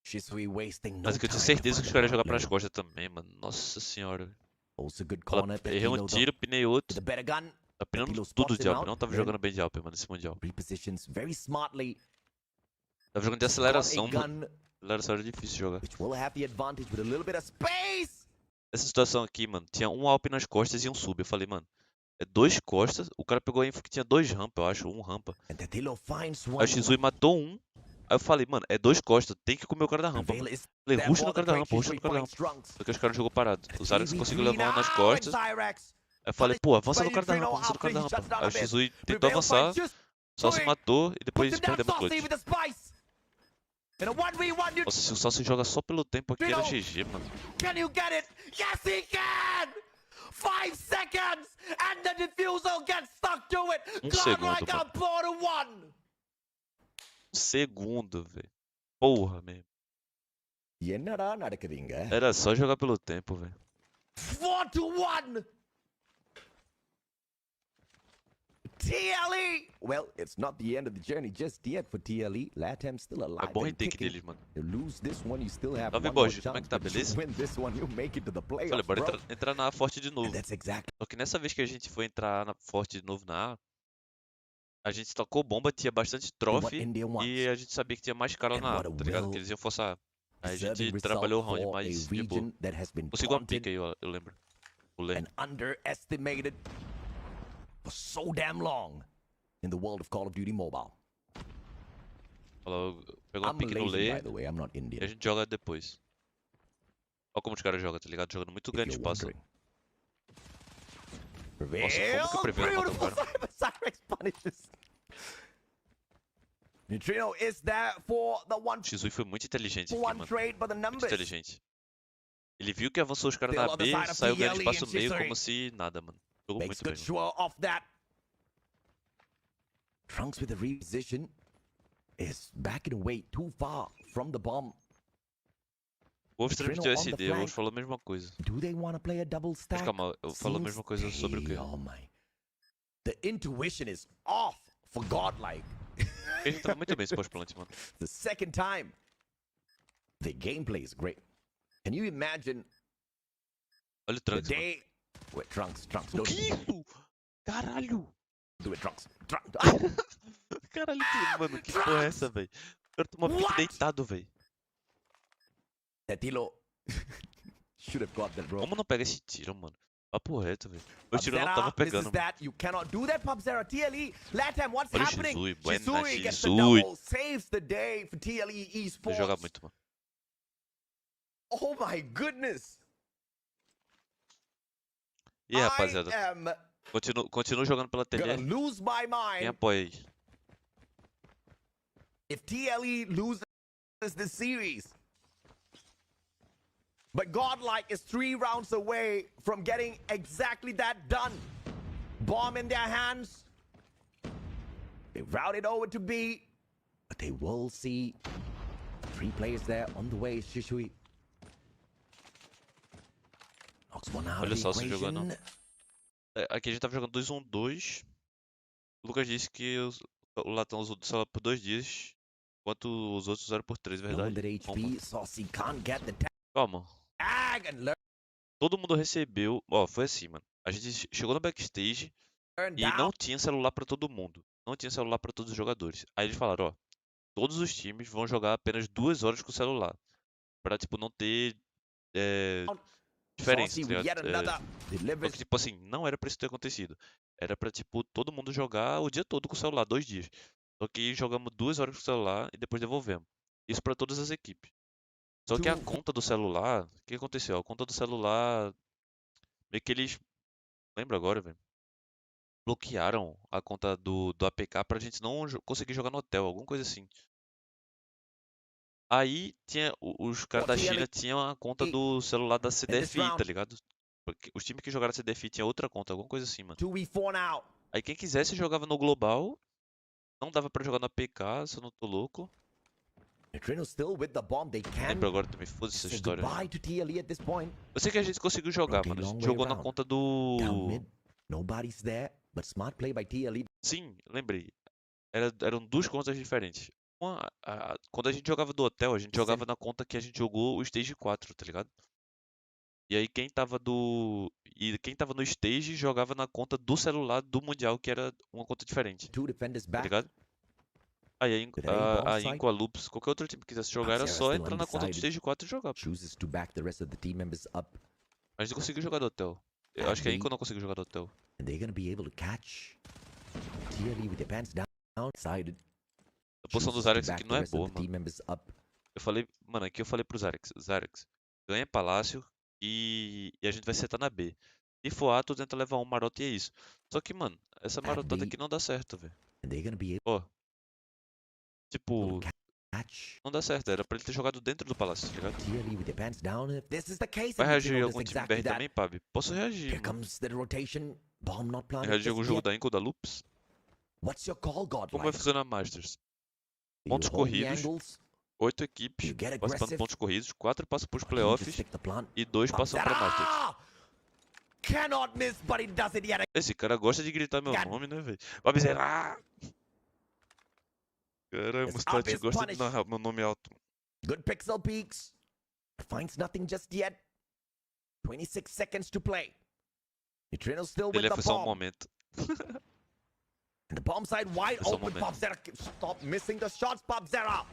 S7: Shisui wasting no
S1: Mas é que eu tinha
S7: time to
S1: certeza que
S7: find
S1: os
S7: the
S1: caras iam jogar
S7: right
S1: pelas
S7: play.
S1: costas também, mano. Nossa senhora.
S7: Also good
S1: Fala,
S7: corner.
S1: errei um
S7: Petilo though
S1: tiro, pinei
S7: with
S1: outro.
S7: the better gun.
S1: Tá pinando
S7: Petilo
S1: tudo
S7: spots
S1: de
S7: him
S1: Alp.
S7: out.
S1: Não tava
S7: Then
S1: jogando bem de Alp, mano, nesse Mundial.
S7: repositions very smartly.
S1: Tava jogando de
S7: Got a
S1: aceleração, mano.
S7: gun
S1: Aceleração era difícil de jogar.
S7: which will have the advantage with a little bit of space.
S1: Essa situação aqui, mano, tinha um Alp nas costas e um sub. Eu falei, mano, é 2 costas. O cara pegou a info que tinha 2 rampa, eu acho, 1 rampa.
S7: And Petilo finds
S1: Aí o
S7: one.
S1: Shisui matou um. Aí eu falei, mano, é 2 costas, tem que comer o cara da rampa,
S7: Veil
S1: mano.
S7: is
S1: Falei,
S7: there
S1: ruxa
S7: for
S1: no
S7: the
S1: cara da
S7: trade.
S1: rampa, ruxa
S7: Shisui
S1: no cara da
S7: finds
S1: rampa.
S7: Trunks.
S1: Só que os caras jogou parado. O Zyrax conseguiu levar um nas
S7: 3v3
S1: costas.
S7: now, and Cyrex
S1: Aí eu falei, pô, avança no
S7: by
S1: cara da rampa,
S7: Neutrino
S1: avança no
S7: after
S1: cara da
S7: he shuts
S1: rampa.
S7: down
S1: Aí
S7: a
S1: o
S7: bit.
S1: Shisui tentou
S7: Veil
S1: avançar,
S7: finds
S1: só se
S7: Shisui.
S1: matou e
S7: Puts
S1: depois
S7: him down,
S1: perdemos o
S7: Saucy
S1: clutch.
S7: with the spice. In a 1v1,
S1: Nossa, se o Salsi joga só pelo tempo aqui era
S7: Neutrino.
S1: GG, mano.
S7: Can you get it? Yes, he can! 5 seconds, and the diffusal gets stuck to it.
S1: Segundo,
S7: Godlike
S1: mano.
S7: on Porter 1.
S1: Segundo, velho. Porra, mesmo.
S7: என்னடா நடக்குதுங்க?
S1: Era só jogar pelo tempo, velho.
S7: 4-1. TLE! Well, it's not the end of the journey just yet for TLE. LATAM still
S1: É
S7: alive
S1: bom
S7: and
S1: retake
S7: kicking.
S1: deles, mano.
S7: You lose this one, you still have
S1: Salve,
S7: one more
S1: Boji, como é
S7: chance.
S1: que tá,
S7: But you
S1: beleza?
S7: win this one, you make it to the
S1: Falei,
S7: playoffs,
S1: bora
S7: bro.
S1: entrar na forte de
S7: And
S1: novo.
S7: that's exactly
S1: Só que nessa vez que a gente foi entrar na forte de novo na A, a gente tocou bomba, tinha bastante
S7: what
S1: trophy
S7: India wants.
S1: e a gente sabia que tinha mais cara
S7: And
S1: na A,
S7: what a
S1: tá ligado? Que eles iam forçar. Aí a gente
S7: Deserving
S1: trabalhou o
S7: result
S1: round,
S7: for a
S1: mas de boa.
S7: region that has been
S1: Conseguiu uma
S7: taunted
S1: pica aí, eu lembro. O
S7: and
S1: lane.
S7: underestimated for so damn long in the world of Call of Duty Mobile.
S1: Falou, pegou uma
S7: I'm
S1: pique no
S7: Malaysian, by
S1: lane
S7: the way. I'm not
S1: e a
S7: Indian.
S1: gente joga depois. Olha como os caras jogam, tá ligado? Jogando muito
S7: If
S1: grande
S7: you're
S1: espaço.
S7: wondering.
S1: Nossa, como que eu prevendo contra o
S7: Beautiful
S1: cara?
S7: Cyrex punishes. Neutrino is there for the
S1: O Shisui foi muito inteligente aqui,
S7: one
S1: mano.
S7: trade, but the
S1: Muito
S7: numbers.
S1: inteligente. Ele viu que avançou os caras
S7: Still
S1: na
S7: on the
S1: B,
S7: side of
S1: saiu ganhando
S7: TLE
S1: espaço
S7: and
S1: meio
S7: Shisui.
S1: como se nada, mano. Jogou
S7: Makes
S1: muito bem,
S7: good
S1: mano.
S7: sure of that. Trunks with the reposition is backing away too far from the bomb.
S1: O Wolf
S7: Neutrino
S1: transmitiu
S7: on the
S1: SD, o Wolf
S7: flank.
S1: falou a mesma coisa.
S7: Do they want to play a double
S1: Mas
S7: stack?
S1: calma, eu falo a
S7: Seems
S1: mesma coisa sobre o quê?
S7: Oh my. The intuition is off for Godlike.
S1: A gente tava muito bem esse post-plant, mano.
S7: The second time. The gameplay is great. Can you imagine
S1: Olha o
S7: the
S1: Trunks, mano.
S7: day where Trunks,
S1: O
S7: don't
S1: que isso? Caralho!
S7: do it, Trunks.
S1: Caralho, mano, que porra é essa, velho? O cara tomou pique
S7: What?
S1: deitado, velho.
S7: Tetilo should have got that, bro.
S1: Como não pega esse tiro, mano? Papo reto, velho. Meu tiro não
S7: Pubzera
S1: tava
S7: misses
S1: pegando, mano.
S7: that. You cannot do that, Pubzera. TLE, LATAM, what's
S1: Olha o
S7: happening?
S1: Shisui, buena,
S7: Shisui gets the
S1: Shisui.
S7: double, saves the day for TLE
S1: Ele joga
S7: Esports.
S1: muito, mano.
S7: Oh my goodness.
S1: E aí, rapaziada,
S7: I am
S1: continuo jogando pela
S7: gonna
S1: TLE.
S7: lose my
S1: Quem
S7: mind
S1: apoia aí?
S7: if TLE loses this series. But Godlike is 3 rounds away from getting exactly that done. Bomb in their hands. They route it over to B. But they will see 3 players there on the way. Shisui knocks one out of
S1: Olha
S7: the
S1: só se jogando.
S7: equation.
S1: Aqui a gente tava jogando 2-1-2. O Lucas disse que o Latão usou o celular por 2 dias, enquanto os outros usaram por 3,
S7: Knowing that
S1: verdade?
S7: HP, Saucy can't get the
S1: Calma.
S7: tag and learn
S1: Todo mundo recebeu. Ó, foi assim, mano. A gente chegou no backstage e
S7: down.
S1: não tinha celular pra todo mundo. Não tinha celular pra todos os jogadores. Aí eles falaram, ó, todos os times vão jogar apenas 2 horas com o celular. Pra, tipo, não ter diferença,
S7: Saucy
S1: tá
S7: with yet
S1: ligado?
S7: another
S1: Só
S7: delivers.
S1: que, tipo assim, não era pra isso ter acontecido. Era pra, tipo, todo mundo jogar o dia todo com o celular, 2 dias. Só que jogamos 2 horas com o celular e depois devolvemos. Isso pra todas as equipes. Só que a conta do celular, o que aconteceu? A conta do celular, meio que eles, lembro agora, velho, bloquearam a conta do APK pra gente não conseguir jogar no hotel, alguma coisa assim. Aí tinha os caras da China tinham a conta do celular da CDFI, tá ligado? Porque os times que jogaram CDFI tinham outra conta, alguma coisa assim, mano.
S7: 2v4 now.
S1: Aí quem quisesse jogava no global, não dava pra jogar no APK, se eu não tô louco.
S7: Neutrino still with the bomb. They can
S1: Lembro agora também, foda-se essa
S7: say
S1: história.
S7: goodbye to TLE at this point.
S1: Eu sei que a gente conseguiu jogar,
S7: Broken
S1: mano. A
S7: long
S1: gente
S7: way
S1: jogou na
S7: around.
S1: conta
S7: Down mid.
S1: do...
S7: Nobody's there, but smart play by TLE.
S1: Sim, lembrei. Eram 2 contas diferentes. Quando a gente jogava do hotel, a gente jogava na conta que a gente jogou o Stage 4, tá ligado? E aí quem tava no Stage jogava na conta do celular do Mundial, que era uma conta diferente,
S7: Two defenders
S1: tá
S7: back.
S1: ligado? Aí
S7: With A bomb
S1: a
S7: site.
S1: Inco, a Loops, qualquer outro time que quisesse jogar era
S7: Zera
S1: só
S7: still
S1: entrar na conta do
S7: undecided.
S1: Stage 4 e jogar.
S7: Chooses to back the rest of the team members up.
S1: A gente conseguiu jogar do hotel. Eu acho que a Inco não conseguiu jogar do hotel.
S7: And they're gonna be able to catch. TLE with their pants down. Decided.
S1: A posição do
S7: Chooses to
S1: Zarex
S7: back
S1: aqui
S7: the
S1: não é
S7: rest of
S1: boa,
S7: the team
S1: mano.
S7: members up.
S1: Aqui eu falei pro Zarex, ganha Palácio e a gente vai setar na B. Se for A, tu tenta levar um maroto e é isso. Só que, mano, essa marotada
S7: B.
S1: aqui não dá certo, velho.
S7: And they're gonna be
S1: Ó,
S7: able
S1: tipo,
S7: to catch.
S1: não dá certo. Era pra ele ter jogado dentro do Palácio, tá ligado?
S7: TLE with their pants down. If this is the case,
S1: Vai
S7: then
S1: reagir
S7: Neutrino
S1: algum
S7: does
S1: time
S7: exactly
S1: BR
S7: that.
S1: também, Pab? Posso reagir,
S7: Here
S1: mano.
S7: comes the rotation. Bomb not planted
S1: Reagir
S7: just
S1: algum jogo
S7: yet.
S1: da Inco ou da Loops?
S7: What's your call,
S1: Como vai
S7: Godlike?
S1: funcionar a Masters?
S7: You
S1: Pontos
S7: hold the
S1: corridos,
S7: angles.
S1: 8 equipes
S7: You get
S1: participando de
S7: aggressive.
S1: pontos corridos, 4 passam pros
S7: Or you
S1: playoffs
S7: just stick the plant.
S1: e 2 passam pra Masters.
S7: Ah! Cannot miss, but he does it yet
S1: Esse cara gosta de gritar meu
S7: God.
S1: nome, né, velho? Vai dizer, ah! Cara,
S7: It's
S1: Mustache
S7: up is
S1: gosta de
S7: punished.
S1: narrar meu nome alto.
S7: Good pixel peaks. Finds nothing just yet. 26 seconds to play. Neutrino still with
S1: Ele
S7: the
S1: foi só um
S7: bomb.
S1: momento.
S7: And the bomb side wide
S1: Foi só um
S7: open.
S1: momento.
S7: Popzera, stop missing the shots, Popzera.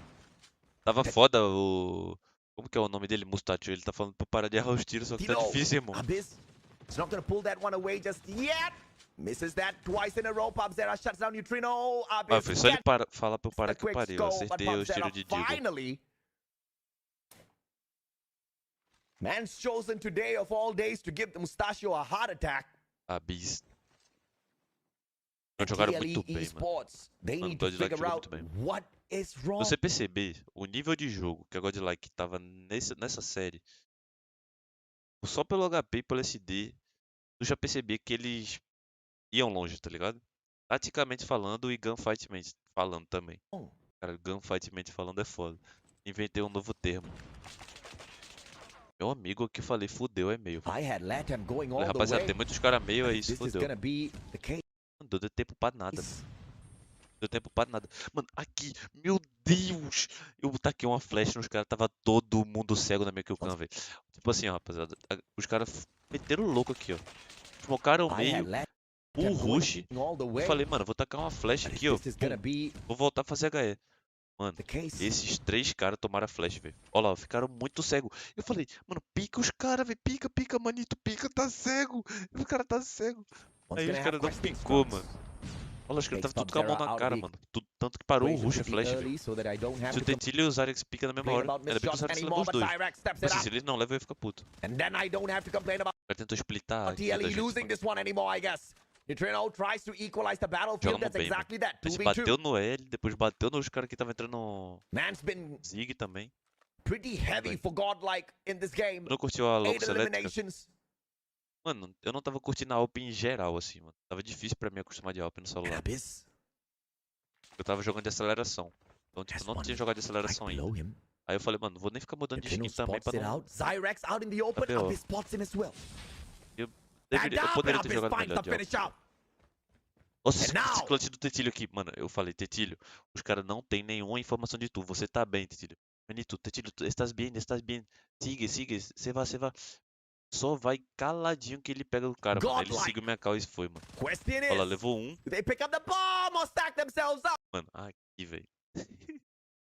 S1: Tava foda o... Como que é o nome dele? Mustache. Ele tá falando pra parar de errar os tiros, só que tá
S7: Tino,
S1: difícil, irmão.
S7: Abyss. It's not gonna pull that one away just yet. Misses that twice in a row. Popzera shuts down Neutrino. Abyss
S1: Foi só ele
S7: gets
S1: falar pra eu parar
S7: the
S1: que eu
S7: quick
S1: parei. Eu
S7: score, but
S1: acertei os
S7: Popzera
S1: tiros de Deagle.
S7: finally. Man's chosen today of all days to give the Mustachio a heart attack.
S1: Bis.
S7: And
S1: Jogaram
S7: TLE
S1: muito bem, mano.
S7: Esports, they
S1: Mano,
S7: need to
S1: Godlike
S7: figure
S1: jogou
S7: out
S1: muito bem.
S7: what is wrong.
S1: Você perceber o nível de jogo que a Godlike tava nessa série, só pelo HP e pelo SD, tu já percebia que eles iam longe, tá ligado? Taticamente falando e gunfightmente falando também. Cara, gunfightmente falando é foda. Inventei um novo termo. Meu amigo aqui eu falei, fudeu, é meio.
S7: I had Latam going
S1: Falei,
S7: all the
S1: rapaziada,
S7: way.
S1: tem muitos caras meio, é isso,
S7: This is
S1: fudeu.
S7: gonna be the case.
S1: Não deu tempo pra nada. Deu tempo pra nada. Mano, aqui, meu Deus! Eu taquei uma flecha nos caras, tava todo mundo cego na minha kill cam, velho. Tipo assim, ó, rapaziada. Os caras meteram louco aqui, ó. Smocaram o
S7: I
S1: meio,
S7: had Latam
S1: o rush.
S7: going all the
S1: Eu
S7: way.
S1: falei, mano, vou tacar uma flecha
S7: And
S1: aqui, ó.
S7: this is gonna
S1: Pum,
S7: be
S1: vou voltar a fazer HE. Mano,
S7: the case.
S1: esses 3 caras tomaram a flash, velho. Olha lá, ficaram muito cego. Eu falei, mano, pica os caras, velho. Pica, pica, manito, pica, tá cego. O cara tá cego.
S7: One's
S1: Aí
S7: gonna
S1: os
S7: have
S1: caras não
S7: questions
S1: picou,
S7: from us.
S1: mano. Olha, os caras
S7: Takes
S1: tava tudo com a mão
S7: Popzera
S1: na
S7: out
S1: cara,
S7: of the
S1: mano. Tanto que parou o
S7: equation
S1: rush a
S7: pretty
S1: flash,
S7: early
S1: velho.
S7: so that I don't have
S1: Se o
S7: to
S1: Tentilho e o Zarex pica na mesma
S7: complain
S1: hora,
S7: about
S1: ainda
S7: missed
S1: bem que o
S7: shots
S1: Zarex levou
S7: anymore,
S1: os
S7: but
S1: 2.
S7: Cyrax steps
S1: Tipo
S7: it
S1: assim,
S7: up.
S1: se ele não leva, eu ia ficar puto.
S7: And then I don't have to complain about
S1: O cara tentou splitar aqui da
S7: TLE
S1: gente,
S7: losing
S1: mano.
S7: this one anymore, I guess. Neutrino tries to equalize the battlefield.
S1: Jogamos
S7: That's
S1: bem, mano.
S7: exactly that.
S1: A gente
S7: 2v2.
S1: bateu no L, depois bateu nos caras que estavam entrando no
S7: Man's been
S1: Zig também.
S7: pretty heavy
S1: bem.
S7: for Godlike in this game.
S1: Tu não curtiu a
S7: 8
S1: Locus Elétrica?
S7: eliminations.
S1: Mano, eu não tava curtindo a Alp em geral, assim, mano. Tava difícil pra mim acostumar de Alp no celular.
S7: Abyss
S1: Eu tava jogando de aceleração. Então, tipo,
S7: has
S1: não
S7: one
S1: tinha jogado de
S7: right
S1: aceleração ainda.
S7: below him.
S1: Aí eu falei, mano, não vou nem ficar mudando de
S7: Neutrino
S1: skin também
S7: spots
S1: pra
S7: it
S1: não...
S7: out. Zyrex out in the open.
S1: BO.
S7: Abyss spots him as well.
S1: Eu
S7: And
S1: poderia ter
S7: Abyss
S1: jogado
S7: finds
S1: melhor
S7: the
S1: de Alp.
S7: finish out.
S1: Nossa,
S7: And now-
S1: esse clutch do Tetilho aqui, mano, eu falei, Tetilho, os caras não tem nenhuma informação de tu, você tá bem, Tetilho. Manito, Tetilho, estás bem, sigue, você vai. Só vai caladinho que ele pega o cara, mano. Ele
S7: Godlike.
S1: seguiu minha call e foi, mano.
S7: Question
S1: Olha lá,
S7: is,
S1: levou um,
S7: do they pick up the bomb or stack themselves up?
S1: mano, aqui, velho.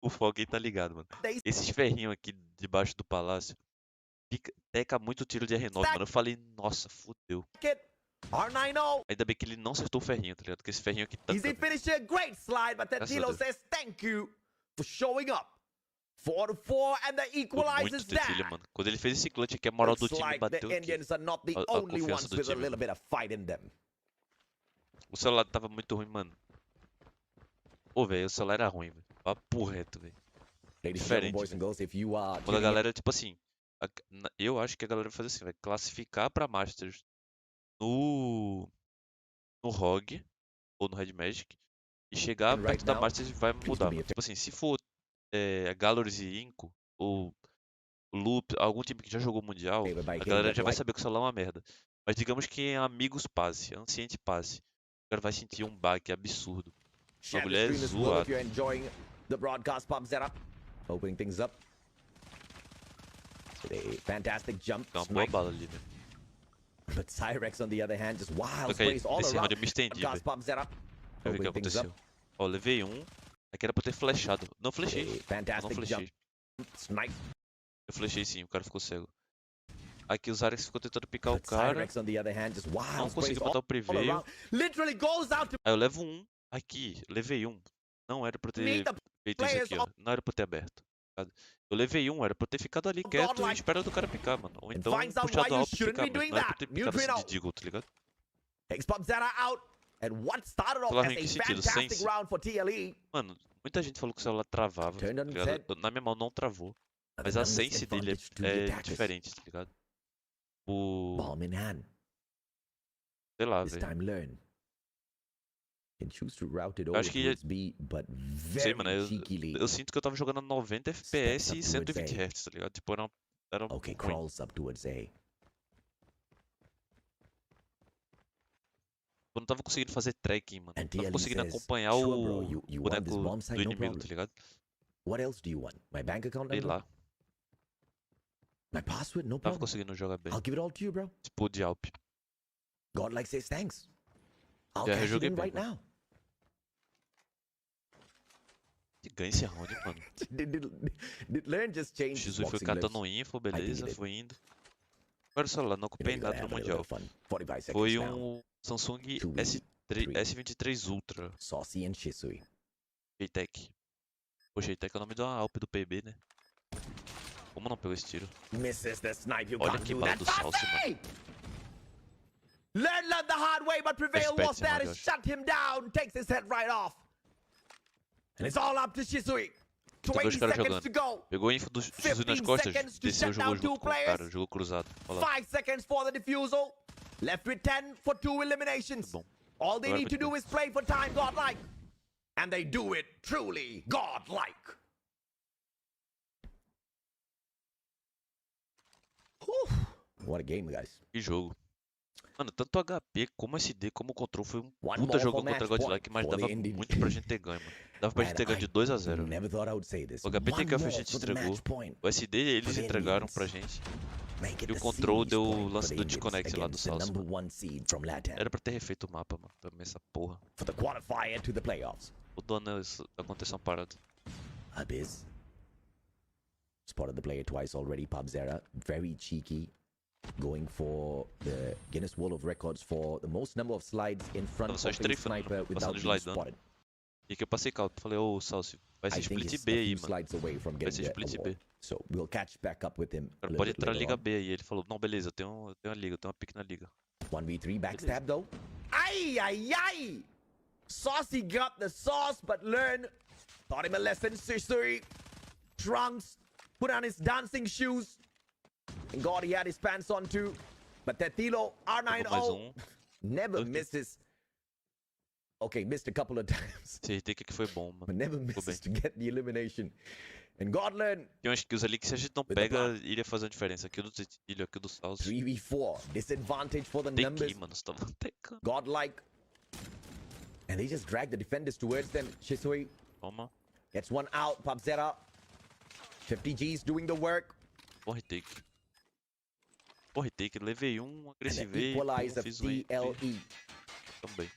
S1: O Fog aí tá ligado, mano.
S7: They
S1: Esses ferrinhos aqui debaixo do palácio, teca muito tiro de R9,
S7: Stack.
S1: mano. Eu falei, nossa, fudeu.
S7: stack it. R90.
S1: Ainda bem que ele não acertou o ferrinho, tá ligado? Porque esse ferrinho aqui
S7: Easy
S1: tanca.
S7: finish here. Great slide, but
S1: Graças a
S7: Tantilo
S1: Deus.
S7: says thank you for showing up. 4-4 and the
S1: Muito
S7: equalizes
S1: Tetilho,
S7: that.
S1: mano. Quando ele fez esse clutch aqui, a moral do
S7: Looks
S1: time
S7: like
S1: bateu
S7: the
S1: aqui.
S7: Indians are not the
S1: A
S7: only
S1: confiança
S7: ones
S1: do
S7: with a
S1: time,
S7: little bit of fight in them.
S1: O celular tava muito ruim, mano. Pô, velho, o celular era ruim, velho. Papo reto, velho.
S7: Ladies and
S1: Diferente,
S7: gentlemen, boys and girls, if you are
S1: Quando a
S7: tuning in-
S1: galera, tipo assim, eu acho que a galera vai fazer assim, vai classificar pra Masters no ROG ou no Red Magic e chegar
S7: And
S1: perto
S7: right
S1: da
S7: now,
S1: Masters vai
S7: please
S1: mudar.
S7: do me a
S1: Mano. Tipo assim, se for Galleries e Inco ou Loop, algum time que já jogou Mundial,
S7: favor by
S1: a
S7: hitting
S1: galera
S7: that
S1: já vai
S7: like.
S1: saber que o celular é uma merda. Mas digamos que em Amigos passe, Anciente passe, o cara vai sentir um baque absurdo.
S7: Share
S1: mulher
S7: the stream as well
S1: zoada.
S7: if you're enjoying The broadcast pops that up, opening things up. With a fantastic jump.
S1: Dá uma boa bala ali, né?
S7: But Hyperx, on the other hand, just wild
S1: Ok,
S7: sprays all
S1: esse round
S7: around.
S1: eu me estendi,
S7: Broadcast
S1: velho.
S7: pops that up,
S1: Vai ver o que
S7: opening things up.
S1: aconteceu. Ó, levei um. Aqui era pra eu ter flashado. Não flashei.
S7: A
S1: Eu não
S7: fantastic
S1: flashei.
S7: jump. Snipe.
S1: Eu flashei sim, o cara ficou cego. Aqui os Arex ficou tentando picar o
S7: But
S1: cara.
S7: Hyperx, on the other hand, just
S1: Não
S7: wild
S1: consegui
S7: sprays
S1: matar o
S7: all
S1: preview.
S7: around. Literally goes out to
S1: Aí eu levo um. Aqui, levei um. Não era pra eu ter
S7: meet the
S1: feito isso
S7: players
S1: aqui, ó. Não era pra eu ter aberto. Eu levei um, era pra eu ter ficado ali quieto e
S7: godlike.
S1: esperando o cara picar, mano. Ou
S7: And
S1: então
S7: finds out
S1: puxado
S7: why you
S1: alto e
S7: shouldn't
S1: picar,
S7: be
S1: mas
S7: doing
S1: não era pra eu
S7: that.
S1: ter picado assim
S7: Neutrino
S1: de deagle, tá ligado?
S7: takes Bobzetta out. And what started off
S1: Falar
S7: as
S1: em
S7: a
S1: que sentido?
S7: fantastic
S1: Sense.
S7: round for TLE.
S1: Mano, muita gente falou que o celular travava, tá
S7: Turned on its
S1: ligado?
S7: head.
S1: Na minha mão não travou.
S7: The
S1: Mas a
S7: numbers
S1: sense dele
S7: advantage to the
S1: é
S7: attackers.
S1: diferente, tá ligado? O...
S7: Bomb in hand.
S1: Sei lá,
S7: This
S1: velho.
S7: time learn. Can choose to route it
S1: Eu
S7: over
S1: acho que
S7: towards B, but
S1: sei,
S7: very
S1: mano,
S7: cheekily.
S1: eu sinto que eu tava jogando a 90 FPS e
S7: Steps up towards
S1: 120
S7: A.
S1: Hz, tá ligado? Tipo, era
S7: Okay,
S1: ruim.
S7: crawls up towards A.
S1: Eu não tava conseguindo fazer tracking, mano.
S7: And
S1: Não tava
S7: TLE
S1: conseguindo
S7: says,
S1: acompanhar
S7: sure,
S1: o
S7: bro, you want this
S1: boneco
S7: bomb
S1: do
S7: site? No
S1: inimigo,
S7: problem.
S1: tá ligado?
S7: What else do you want? My bank account
S1: Sei
S7: number?
S1: lá.
S7: My password? No
S1: Não tava
S7: problem.
S1: conseguindo jogar bem.
S7: I'll give it all to you, bro.
S1: Tipo, de Alp.
S7: Godlike says thanks. I'll
S1: Já
S7: cash it
S1: rejoguei
S7: in
S1: bem,
S7: right
S1: mano.
S7: now.
S1: E ganha esse round, mano.
S7: Did Learn just
S1: O
S7: change his
S1: X foi
S7: boxing
S1: catando
S7: gloves?
S1: info,
S7: think he
S1: beleza,
S7: did.
S1: foi indo. Agora o celular, não
S7: You know,
S1: ocupei
S7: you gotta
S1: nada no
S7: have a little
S1: Mundial.
S7: bit of fun. 45 seconds
S1: Foi
S7: down.
S1: Samsung
S7: 2v3.
S1: S23 Ultra.
S7: Saucy and Shisui.
S1: Sheitec. Pô, Sheitec é o nome de uma Alp do PB, né? Como não pegou esse tiro?
S7: Misses the snipe. You
S1: Olha
S7: can't
S1: que
S7: do
S1: bala
S7: that.
S1: do Saucy,
S7: Saucy! Learn the hard way, but Prevail
S1: Respect
S7: was
S1: him,
S7: there
S1: my
S7: to
S1: gosh.
S7: shut him down. Takes his head right off. And it's all up to Shisui.
S1: Tu vê
S7: 20
S1: os caras
S7: seconds to
S1: jogando.
S7: go.
S1: Pegou a info do X
S7: 15
S1: nas costas,
S7: seconds to
S1: desceu,
S7: shut
S1: jogou
S7: down two
S1: junto com o
S7: players.
S1: cara, jogou cruzado. Olha lá.
S7: 5 seconds for the defusal. Left with 10 for 2 eliminations.
S1: Bom.
S7: All they
S1: Agora
S7: need to
S1: muito
S7: do is play for time, godlike. And they do it truly godlike. Whew. What a game, guys.
S1: Que jogo. Mano, tanto HP como SD como control foi um
S7: One
S1: puta
S7: more
S1: jogo
S7: for
S1: contra
S7: match
S1: Godlike,
S7: point
S1: mas
S7: for the
S1: dava
S7: Indian.
S1: muito pra gente ter ganho, mano. Dava pra gente ter
S7: Man,
S1: ganho de 2 a 0.
S7: Never thought I would say this.
S1: O HP
S7: One
S1: TKF a
S7: more
S1: gente
S7: for the
S1: entregou.
S7: match point.
S1: O SD eles
S7: For the
S1: entregaram
S7: Indians.
S1: pra gente.
S7: Make it
S1: E o
S7: the
S1: control
S7: series
S1: deu o
S7: point for
S1: lance
S7: the
S1: do
S7: Indians
S1: desconnect lá do
S7: against the
S1: Salsa,
S7: number
S1: mano.
S7: 1 seed from Latin.
S1: Era pra ter refeito o mapa, mano. Pra mim essa porra.
S7: For the qualifier to the playoffs.
S1: O ano aconteceu uma parada.
S7: Abyss. Spotted the player twice already. Pubzera, very cheeky. Going for the Guinness World of Records for the most number of slides in front
S1: Tava
S7: of
S1: só
S7: a
S1: strafando,
S7: sniper without
S1: passando
S7: being
S1: slidando.
S7: spotted.
S1: E que eu passei caldo. Falei, ô Salsi, vai ser
S7: I think
S1: split
S7: he's
S1: B
S7: a
S1: aí,
S7: few
S1: mano.
S7: slides away from
S1: Vai ser
S7: getting the
S1: split
S7: award.
S1: B.
S7: So we'll catch back up with him
S1: O
S7: a
S1: cara
S7: little
S1: pode
S7: bit
S1: entrar na
S7: later
S1: Liga
S7: on.
S1: B aí. Ele falou, não, beleza, eu tenho uma liga, eu tenho uma pick na liga.
S7: 1v3 backstab though. Ay, ay, ay! Saucy got the sauce, but Learn taught him a lesson. Sisuri, Trunks, put on his dancing shoes. And God, he had his pants on too. But Tetilo,
S1: Pegou mais
S7: R90, never
S1: Okay.
S7: misses. Okay, missed a couple of times.
S1: Esse RT que foi bom, mano.
S7: But never
S1: Ficou bem.
S7: misses to get the elimination. And God Learn,
S1: Tem umas kills ali que se a gente não
S7: With the
S1: pega, iria fazer uma diferença. Aqui do Tetilho, aqui do Salsi.
S7: 3v4. Disadvantage for the
S1: Tem que
S7: numbers.
S1: ir, mano. Você tava tecando.
S7: Godlike. And they just drag the defenders towards them. Shisui
S1: Toma.
S7: gets one out. Pubzera. 50 G's doing the work.
S1: Bom retake. Bom retake. Levei um,
S7: And the
S1: agressivei.
S7: equalizer of
S1: Fiz um
S7: DLE.
S1: também.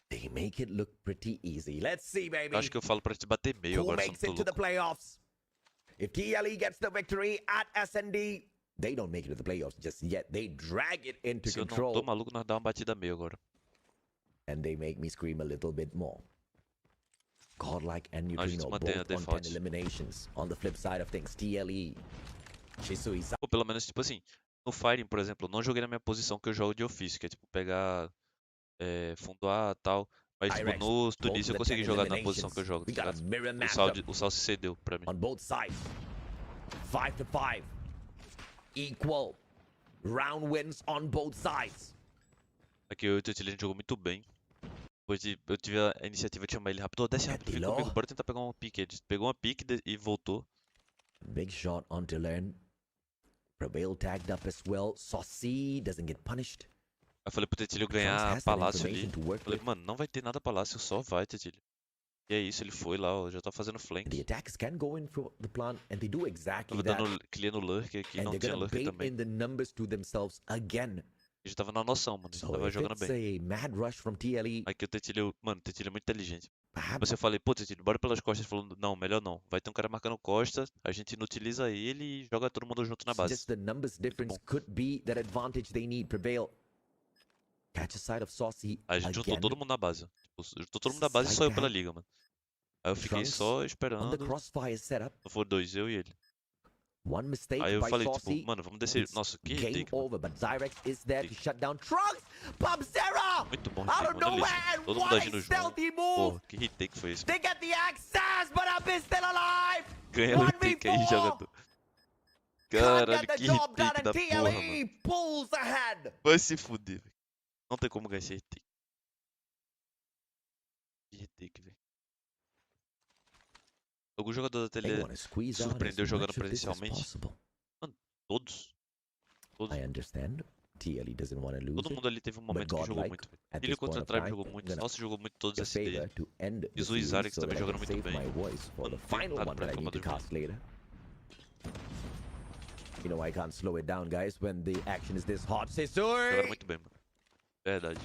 S7: They make it look pretty easy. Let's see, baby.
S1: Eu acho que eu falo pra te bater meio
S7: Who
S1: agora, sou
S7: makes it
S1: muito
S7: to the
S1: louco.
S7: playoffs? If TLE gets the victory at SND, they don't make it to the playoffs just yet. They drag it into
S1: Se eu não
S7: control.
S1: tô maluco, nós dá uma batida meio agora.
S7: And they make me scream a little bit more. Godlike and
S1: A gente
S7: Neutrino
S1: mantém a
S7: both on 10
S1: default.
S7: eliminations. On the flip side of things, TLE, Shisui,
S1: Ou pelo menos, tipo assim, no Firing, por exemplo, eu não joguei na minha posição que eu jogo de ofício, que é tipo pegar fundo A e tal. Mas tipo,
S7: Hyperx,
S1: no
S7: both
S1: Tunísia eu
S7: the
S1: consegui
S7: 10
S1: jogar na posição que eu
S7: eliminations.
S1: jogo,
S7: We
S1: tá
S7: got a
S1: ligado?
S7: mirror
S1: O
S7: matchup
S1: Sal cedeu pra mim.
S7: on both sides. 5 to 5. Equal. Round wins on both sides.
S1: Aqui eu e o Tetilho, a gente jogou muito bem. Depois eu tive a iniciativa de chamar ele rápido. Ô, desce rápido, fica
S7: Tetilho.
S1: comigo, bora tentar pegar uma pique. Ele pegou uma pique e voltou.
S7: Big shot onto Learn. Prevail tagged up as well. Saucy doesn't get punished.
S1: Aí eu falei pro Tetilho
S7: Trunks
S1: ganhar
S7: has that
S1: palácio ali.
S7: information to work
S1: Falei,
S7: with.
S1: mano, não vai ter nada palácio, só vai, Tetilho. E é isso, ele foi lá, ó, já tá fazendo
S7: The
S1: flank.
S7: attackers can go in for the plant, and they do exactly
S1: Tava
S7: that.
S1: dando clear no lurk aqui,
S7: And
S1: não
S7: they're
S1: tinha
S7: gonna
S1: lurk
S7: bait
S1: também.
S7: in the numbers to themselves again.
S1: A gente tava na noção, mano. A gente
S7: So
S1: tava
S7: if
S1: jogando
S7: it's
S1: bem.
S7: a mad rush from TLE,
S1: Aqui o Tetilho, mano, o Tetilho é muito inteligente.
S7: perhaps
S1: Você falei, pô, Tetilho, bora pelas costas. Ele falou, não, melhor não. Vai ter um cara marcando costas, a gente inutiliza ele e joga todo mundo junto na base.
S7: just the numbers difference could be that advantage they need prevail. Catch a side of Saucy
S1: Aí a gente juntou
S7: again.
S1: todo mundo na base. Tipo, juntou todo mundo na base e saiu pela liga, mano. Aí eu fiquei
S7: Trunks
S1: só
S7: On the
S1: esperando.
S7: crossfire setup,
S1: Não foram dois, eu e ele.
S7: one mistake
S1: Aí eu
S7: by
S1: falei,
S7: Saucy.
S1: tipo, mano, vamos descer.
S7: It's
S1: Nossa, que
S7: game
S1: retake, mano.
S7: over, but Zyrex is there to shut down Trunks. Pub-Zera!
S1: Muito bom
S7: Out
S1: retake,
S7: of
S1: mano. Olha
S7: nowhere,
S1: isso.
S7: and
S1: Todo mundo
S7: what
S1: agindo
S7: a
S1: junto.
S7: stealthy move!
S1: Porra, que retake foi esse?
S7: They get the access, but Up is still alive!
S1: Ganha o retake aí,
S7: 1v4.
S1: jogador.
S7: Can't
S1: Caralho,
S7: get the
S1: que
S7: job done,
S1: retake
S7: and
S1: da porra, mano.
S7: TLE pulls ahead.
S1: Vai se fuder, velho. Não tem como ganhar esse retake. Que retake, velho. Algum jogador da
S7: They
S1: tele
S7: want to squeeze out as
S1: surpreendeu jogando
S7: much of this as
S1: presencialmente?
S7: possible.
S1: Todos. Todos.
S7: I understand. TLE doesn't want to lose
S1: Todo
S7: it.
S1: mundo ali teve um momento que jogou
S7: godlike,
S1: muito, velho.
S7: at
S1: Ele
S7: this
S1: contra
S7: point
S1: a
S7: of
S1: Tribe
S7: time,
S1: jogou
S7: I'm
S1: muito.
S7: gonna
S1: Nossa jogou muito todos
S7: a
S1: SD.
S7: favor to end the
S1: Jesus e
S7: series
S1: Zyrex
S7: so
S1: também
S7: that I
S1: jogando
S7: can
S1: muito
S7: save
S1: bem.
S7: my voice for the
S1: Não tem
S7: final
S1: nada
S7: one
S1: pra
S7: that I need to
S1: reclamar do
S7: cast later. You know I can't slow it down, guys, when the action is this hot.
S1: Jogaram
S7: Sisui!
S1: muito bem, mano. Verdade.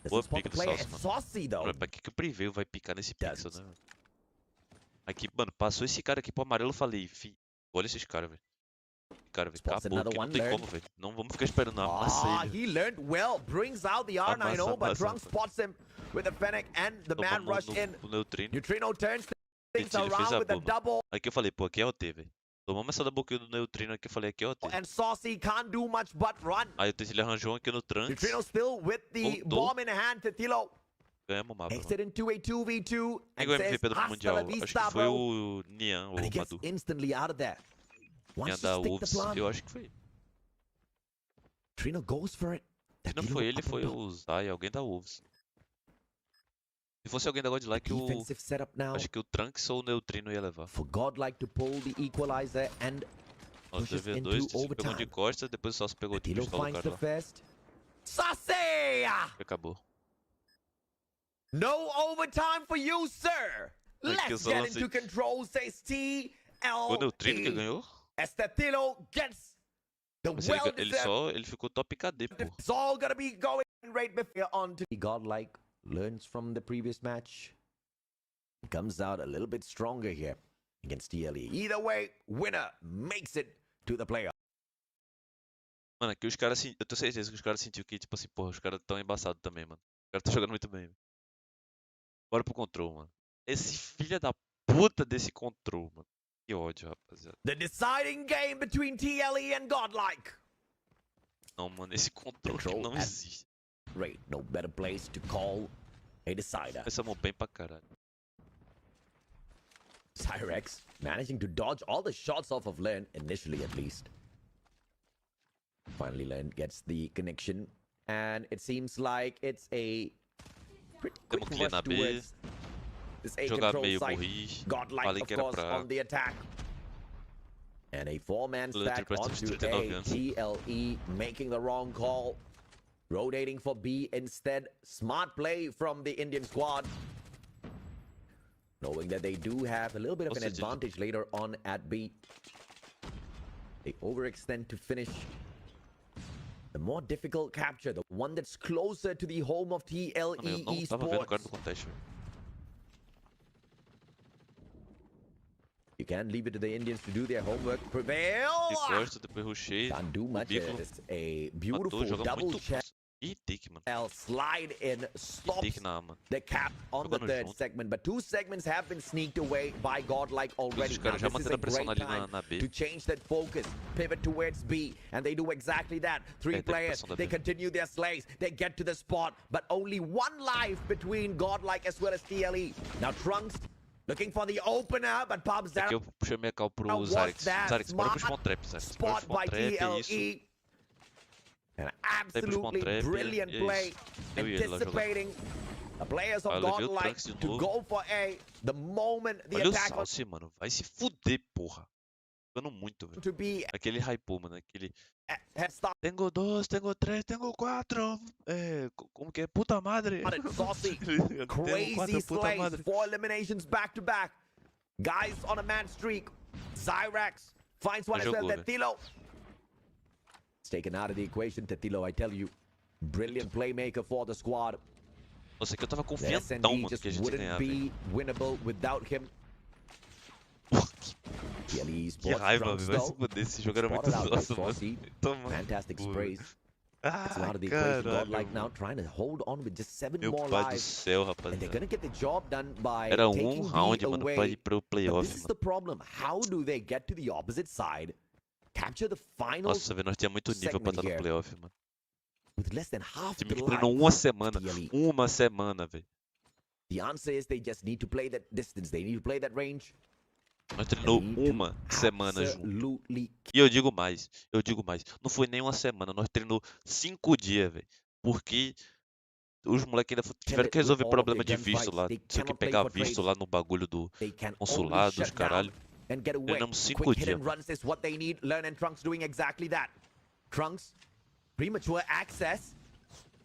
S7: Doesn't
S1: Boa
S7: spot the
S1: pick do
S7: player.
S1: Sauce,
S7: It's
S1: mano.
S7: Saucy, though.
S1: Mano, pra que o Preview vai picar nesse pixel,
S7: Doesn't.
S1: né, mano? Aqui, mano, passou esse cara aqui pro amarelo, eu falei, fi, olha esses caras, velho. Cara, velho,
S7: Spots
S1: acabou,
S7: another
S1: aqui não
S7: one,
S1: tem
S7: learned.
S1: como, velho. Não vamos ficar esperando, amassa
S7: Ah,
S1: ele.
S7: he learned well. Brings out the R90,
S1: Amassa,
S7: but
S1: amassa.
S7: Trunks spots him with the Fennec and the mad
S1: Tomamos
S7: rush in.
S1: no Neutrino.
S7: Neutrino turns things
S1: Ele fez
S7: around
S1: a
S7: with a
S1: bomba.
S7: double.
S1: Aqui eu falei, pô, aqui é OT, velho. Tomamos essa double kill do Neutrino aqui, eu falei, aqui é OT.
S7: And Saucy can't do much but run.
S1: Aí o Tessilha arranjou um aqui no Trunks.
S7: Neutrino still with the
S1: Voltou.
S7: bomb in hand to Tilo.
S1: Ganhamos o mapa, mano.
S7: Exit into a 2v2
S1: Quem
S7: and
S1: ganhou o
S7: says
S1: MVP do
S7: hasta
S1: Mundial?
S7: la
S1: Acho
S7: vista,
S1: que foi
S7: bro.
S1: o Nian, ou
S7: And he
S1: o
S7: gets
S1: Madu.
S7: instantly out of there.
S1: Nian
S7: Wants
S1: da
S7: to stick the
S1: Wolves,
S7: plan.
S1: eu acho que foi.
S7: Trino goes for it.
S1: Se não
S7: Tilo
S1: foi ele,
S7: up
S1: foi
S7: above.
S1: o Zay, alguém da Wolves. Se fosse alguém da Godlike, o...
S7: Defensive setup now
S1: acho que o Trunks ou o Neutrino ia levar.
S7: for Godlike to pull the equalizer and
S1: Ó,
S7: pushes
S1: DV2,
S7: into
S1: Tessilha pegou um de
S7: overtime.
S1: costas, depois o Sauce pegou de
S7: Tilo
S1: pistola do
S7: finds
S1: cara
S7: the
S1: lá.
S7: first. Saucy!
S1: E acabou.
S7: No overtime for you, sir.
S1: Aqui eu
S7: Let's
S1: só
S7: get
S1: lancei.
S7: into control, says
S1: Foi o Neutrino que
S7: TLE.
S1: ganhou?
S7: As the Tilo gets the
S1: Mas ele
S7: well-deserved.
S1: ele ficou top KD, pô.
S7: It's all gonna be going right before on to Godlike learns from the previous match. Comes out a little bit stronger here against TLE. Either way, winner makes it to the playoff.
S1: Mano, aqui os caras, eu tenho certeza que os caras sentiram que, tipo assim, porra, os caras tão embaçados também, mano. Os caras tão jogando muito bem. Bora pro control, mano. Esse filho da puta desse control, mano. Que ódio, rapaziada.
S7: The deciding game between TLE and Godlike.
S1: Não, mano, esse control aqui
S7: Control
S1: não
S7: at-
S1: existe.
S7: Great, no better place to call a decider.
S1: Começamos bem pra caralho.
S7: Cyrex managing to dodge all the shots off of Len, initially at least. Finally, Len gets the connection, and it seems like it's a pretty quick
S1: Temos clear
S7: rush
S1: na B.
S7: towards this A
S1: Jogar
S7: control
S1: meio
S7: site.
S1: burris.
S7: Godlike,
S1: Falei
S7: of
S1: que era
S7: course,
S1: pra...
S7: on the attack. And a four-man
S1: Pelo
S7: stack
S1: triple
S7: onto
S1: 39
S7: A.
S1: anos.
S7: TLE making the wrong call. Rotating for B instead. Smart play from the Indian squad. Knowing that they do have a little bit of an
S1: Nossa, Didi.
S7: advantage later on at B. They overextend to finish. The more difficult capture, the one that's closer to the home of TLE
S1: Mano, eu não tava vendo o cara
S7: Esports.
S1: do contest, velho.
S7: You can leave it to the Indians to do their homework. Prevail!
S1: De costas, depois rushei.
S7: Can't do much.
S1: biclo.
S7: It's a
S1: Matou,
S7: beautiful
S1: joga
S7: double
S1: muito.
S7: check.
S1: Nossa, que take, mano.
S7: Slide in
S1: Que
S7: stops
S1: take na A, mano.
S7: the cap on the
S1: Jogando
S7: third
S1: junto.
S7: segment, but two segments have been sneaked away by Godlike already.
S1: Os
S7: Now,
S1: caras já
S7: this is
S1: manteram
S7: a
S1: a pressão
S7: great
S1: ali
S7: time
S1: na B.
S7: to change that focus, pivot towards B, and they do exactly that. Three
S1: tem
S7: players,
S1: pressão da
S7: they
S1: B.
S7: continue their slays, they get to the spot, but only one life between Godlike as well as TLE. Now Trunks looking for the opener, but Pubs
S1: Aqui
S7: down.
S1: eu chamei a cal pro
S7: Now, was
S1: Zyrex.
S7: that
S1: Zyrex, bora pro
S7: smart
S1: Spawn Trap, Zyrex. Bora pro
S7: Spot
S1: Spawn
S7: by
S1: Trap, é isso.
S7: TLE. An
S1: Spawn
S7: absolutely
S1: Trap,
S7: brilliant
S1: é
S7: play,
S1: isso. Eu e ele lá jogando.
S7: anticipating the players of
S1: Aí eu levei o
S7: Godlike
S1: Trunks de
S7: to
S1: novo.
S7: go for A the moment the
S1: Olha o
S7: attack was
S1: Sauce, mano. Vai se fuder, porra. jogando muito, velho.
S7: to be
S1: Aquele hypo, mano. Aquele.
S7: has started
S1: Tengo 2, tengo 3, tengo 4. Como que é? Puta madre.
S7: saucy.
S1: Tengo 4,
S7: Crazy
S1: puta
S7: slays,
S1: madre.
S7: 4 eliminations back to back. Guys on a man streak. Zyrax finds one as well.
S1: Jogou, velho.
S7: Tetilo. It's taken out of the equation, Tetilo, I tell you. Brilliant playmaker for the squad.
S1: Nossa, aqui eu tava
S7: The
S1: confiantão,
S7: SND
S1: mano,
S7: just
S1: que a gente ia
S7: wouldn't
S1: ganhar, velho.
S7: be winnable without him. TLE
S1: Que
S7: Sports
S1: raiva,
S7: Trunks,
S1: velho. Vai se
S7: though.
S1: fuder, esse jogo era muito
S7: Spotted out by
S1: nosso, mano.
S7: Saucy.
S1: Toma.
S7: Fantastic
S1: Pô,
S7: sprays. It's
S1: Ah,
S7: out of the equation.
S1: caralho,
S7: Godlike now
S1: mano.
S7: trying to hold on with just 7
S1: Meu
S7: more
S1: pai do
S7: lives.
S1: céu,
S7: And they're
S1: rapaziada.
S7: gonna get the job done by
S1: Era
S7: taking
S1: round,
S7: B
S1: mano, pra
S7: away.
S1: ir pro
S7: But
S1: playoff,
S7: this is the
S1: mano.
S7: problem. How do they get to the opposite side, capture the final
S1: Nossa, velho, nós tinha muito nível pra
S7: segment
S1: estar no
S7: here
S1: playoff, mano.
S7: with less than half
S1: Time
S7: the
S1: que treinou
S7: lives
S1: uma
S7: of
S1: semana.
S7: TLE?
S1: Uma semana, velho.
S7: The answer is they just need to play that distance. They need to play that range.
S1: Nós
S7: They
S1: treinou
S7: need to
S1: uma semana junto.
S7: absolutely
S1: E eu digo mais, eu digo mais. Não foi nem uma semana, nós treinou 5 dias, velho. Porque os moleques ainda
S7: kill
S1: tiveram
S7: it
S1: que
S7: with
S1: resolver
S7: all of
S1: problema
S7: their
S1: de visto
S7: gunfights.
S1: lá.
S7: They
S1: Não sei o que,
S7: cannot play
S1: pegar
S7: for
S1: visto
S7: trades.
S1: lá no bagulho do
S7: They can only
S1: consulado, os
S7: shut down
S1: caralho.
S7: and get away.
S1: Treinamos 5
S7: Quick hit
S1: dias,
S7: and
S1: mano.
S7: runs is what they need. Learn and Trunks doing exactly that. Trunks, premature access.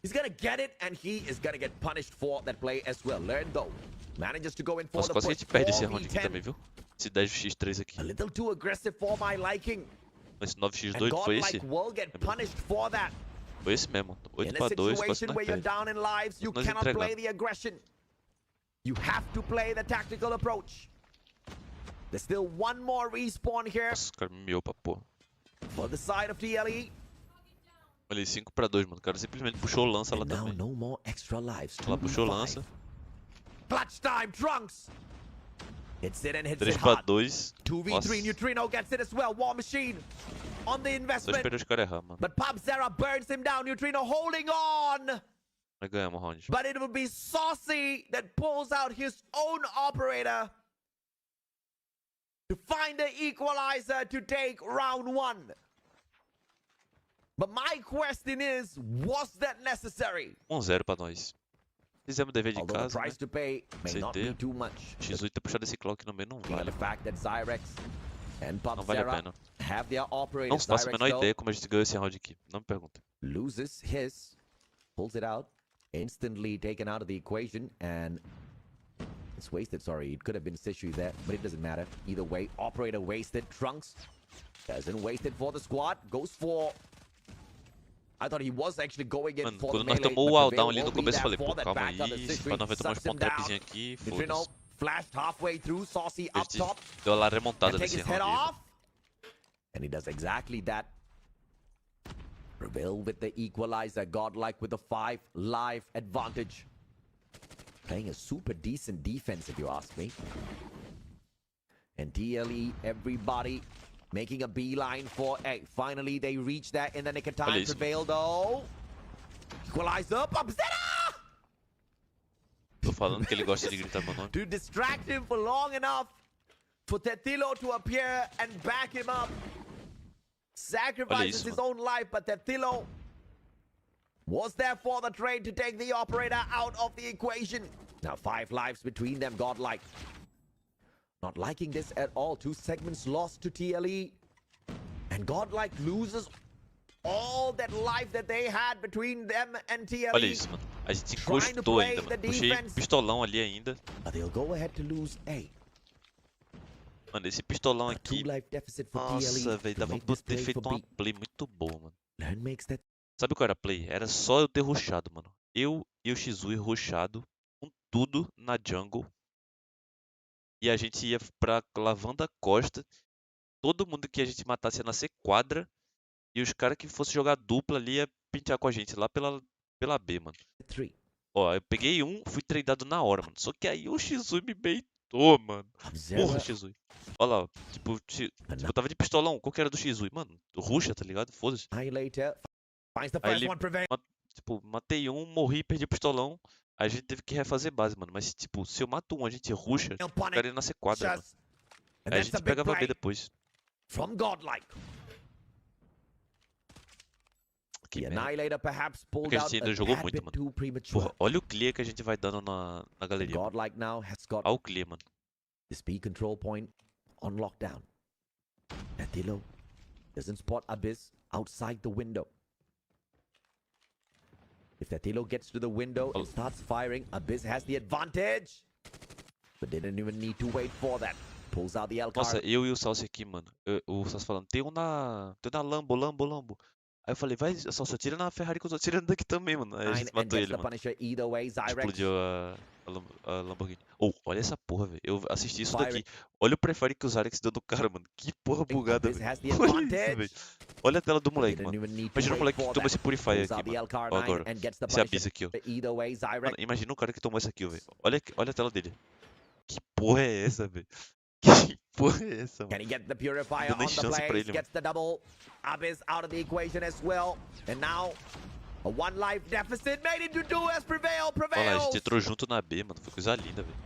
S7: He's gonna get it and he is gonna get punished for that play as well. Learn though. Manages to go in for
S1: Nossa,
S7: the
S1: quase que a
S7: push.
S1: gente perde esse round aqui
S7: 4v10.
S1: também, viu? Esse 10x3 aqui.
S7: A little too aggressive for my liking.
S1: Esse
S7: And
S1: 9x2 foi esse?
S7: Godlike will get punished for that.
S1: Foi esse mesmo.
S7: In
S1: 8
S7: a
S1: pra 2, quase
S7: situation
S1: nós
S7: where you're
S1: perde.
S7: down in lives, you
S1: Nós
S7: cannot play
S1: entregamos.
S7: the aggression. You have to play the tactical approach. There's still one more respawn here
S1: Nossa, o cara me miou pra porra.
S7: for the side of TLE.
S1: Olha aí, 5 pra 2, mano. O cara simplesmente puxou lança lá
S7: And now
S1: também.
S7: no more extra lives.
S1: Lá puxou
S7: 2v5.
S1: lança.
S7: Clutch time, Trunks. Hits it and hits
S1: 3
S7: it
S1: pra
S7: hard.
S1: 2.
S7: 2v3,
S1: Nossa,
S7: Neutrino gets it as well. War Machine on the
S1: só
S7: investment.
S1: esperei os caras errar, mano.
S7: But Pabzera burns him down. Neutrino holding on.
S1: Nós ganhamos o round.
S7: But it will be Saucy that pulls out his own operator to find the equalizer to take round 1. But my question is, was that necessary?
S1: 1-0 pra nós. Fizemos o dever de
S7: Although the
S1: casa, né?
S7: price to pay may not be
S1: CT.
S7: too much.
S1: X8 ter puxado esse clock no meio não
S7: Given
S1: vale.
S7: the fact that Zyrex and
S1: Não vale a
S7: Pabzera
S1: pena.
S7: have their
S1: Não
S7: operators.
S1: faço a
S7: Zyrex,
S1: menor
S7: though,
S1: ideia como a gente ganhou esse round aqui. Não me pergunta.
S7: loses his, pulls it out, instantly taken out of the equation, and it's wasted. Sorry, it could have been Sishu there, but it doesn't matter. Either way, operator wasted. Trunks doesn't waste it for the squad. Goes for. I thought he was actually going in
S1: Mano,
S7: for the
S1: quando nós
S7: melee,
S1: tomou o
S7: but
S1: alldown
S7: Prevail
S1: ali no
S7: will be
S1: começo, eu
S7: there
S1: falei, pô,
S7: for that
S1: calma
S7: back up.
S1: aí,
S7: The
S1: pra nós vai tomar uns
S7: sucks him down.
S1: pontapzinhos aqui,
S7: Neutrino
S1: foda-se.
S7: flashed halfway through. Saucy
S1: A
S7: up
S1: gente
S7: top.
S1: deu lá a
S7: And
S1: remontada
S7: take
S1: nesse
S7: his head
S1: round aí,
S7: off. And he does exactly that. Prevail with the equalizer. Godlike with the 5 live advantage. Playing a super decent defense, if you ask me. And TLE, everybody making a beeline for A. Finally, they reach that in the nick of time.
S1: Olha isso,
S7: Prevail, though. Equalizer. Pabzera!
S1: Tô falando que ele gosta de gritar meu nome.
S7: To distract him for long enough for Tetilo to appear and back him up. Sacrifices
S1: isso,
S7: his
S1: mano.
S7: own life, but Tetilo was there for the trade to take the operator out of the equation. Now 5 lives between them, Godlike. Not liking this at all. 2 segments lost to TLE. And Godlike loses all that life that they had between them and TLE.
S1: Olha isso, mano. A gente
S7: Trying to
S1: encostou
S7: play
S1: ainda,
S7: the
S1: mano. Puxei
S7: defense.
S1: pistolão ali ainda.
S7: But they'll go ahead to lose A.
S1: Mano, esse pistolão
S7: A
S1: aqui.
S7: 2 life deficit for
S1: Nossa,
S7: TLE.
S1: velho.
S7: to
S1: Dava
S7: make
S1: pra
S7: this
S1: ter
S7: play
S1: feito
S7: for
S1: uma
S7: B.
S1: play muito boa, mano.
S7: Learn makes that.
S1: Sabe qual era a play? Era só eu ter rushado, mano. Eu e o Shizui rushado com tudo na jungle. E a gente ia pra lavanda costa. Todo mundo que a gente matasse ia nascer quadra. E os caras que fossem jogar dupla ali ia pentear com a gente lá pela B, mano.
S7: 3.
S1: Ó, eu peguei um, fui tradado na hora, mano. Só que aí o Shizui me baitou, mano. Porra, Shizui. Olha lá, ó. Tipo, eu tava de pistolão. Qual que era do Shizui? Mano, rusha, tá ligado? Foda-se.
S7: Annihilator finds the
S1: Aí
S7: first
S1: ele
S7: one. Prevail.
S1: Tipo, matei um, morri, perdi o pistolão. Aí a gente teve que refazer base, mano. Mas, tipo, se eu mato um, a gente rusha, o cara ia nascer quadra, mano.
S7: And
S1: Aí a
S7: that's a
S1: gente
S7: big
S1: pegava B
S7: play
S1: depois.
S7: from Godlike.
S1: Que
S7: The
S1: merda.
S7: Annihilator perhaps pulled
S1: Porque a
S7: out
S1: gente
S7: a
S1: ainda jogou
S7: tad
S1: muito,
S7: bit
S1: mano.
S7: too premature.
S1: Porra, olha o clear que a gente vai dando na galeria. mano.
S7: Godlike now has got
S1: Olha o clear, mano.
S7: the speed control point on lockdown. That Tatilo doesn't spot Abyss outside the window. If Tatilo gets to the window and starts firing, Abyss has the advantage. But didn't even need to wait for that. Pulls out the L
S1: Nossa,
S7: card.
S1: eu e o Salsi aqui, mano. O Salsi falando, tem um na Lambo. Aí eu falei, vai, Salsi, atira na Ferrari que eu tô atirando daqui também, mano. Aí a gente
S7: And
S1: matou
S7: gets
S1: ele,
S7: the
S1: mano.
S7: Punisher either way. Zyrex
S1: Explodiu a Lamborghini. Oh, olha essa porra, velho. Eu assisti isso daqui. Olha o prefire que o Zyrex deu no cara, mano. Que porra bugada,
S7: Abyss
S1: velho.
S7: has the
S1: Olha isso,
S7: advantage.
S1: velho. Olha a tela do moleque,
S7: Didn't
S1: mano.
S7: even need to
S1: Imagina o
S7: wait
S1: moleque que
S7: for
S1: tomou
S7: that.
S1: esse Purify
S7: Pulls
S1: aqui,
S7: out the
S1: mano.
S7: L-Card
S1: Ó, agora.
S7: and gets the
S1: Esse
S7: Punisher
S1: Abyss aqui, ó.
S7: either way. Zyrex.
S1: Mano, imagina o cara que tomou essa kill, velho. Olha a tela dele. Que porra é essa, velho? Que porra é essa,
S7: Can
S1: mano?
S7: he get the
S1: Não
S7: Purifier
S1: deu nem
S7: on the
S1: chance pra
S7: place?
S1: ele, mano.
S7: Gets the double. Abyss out of the equation as well. And now, a one life deficit made into two as Prevail
S1: Olha lá, a
S7: prevails.
S1: gente entrou junto na B, mano. Foi coisa linda, velho.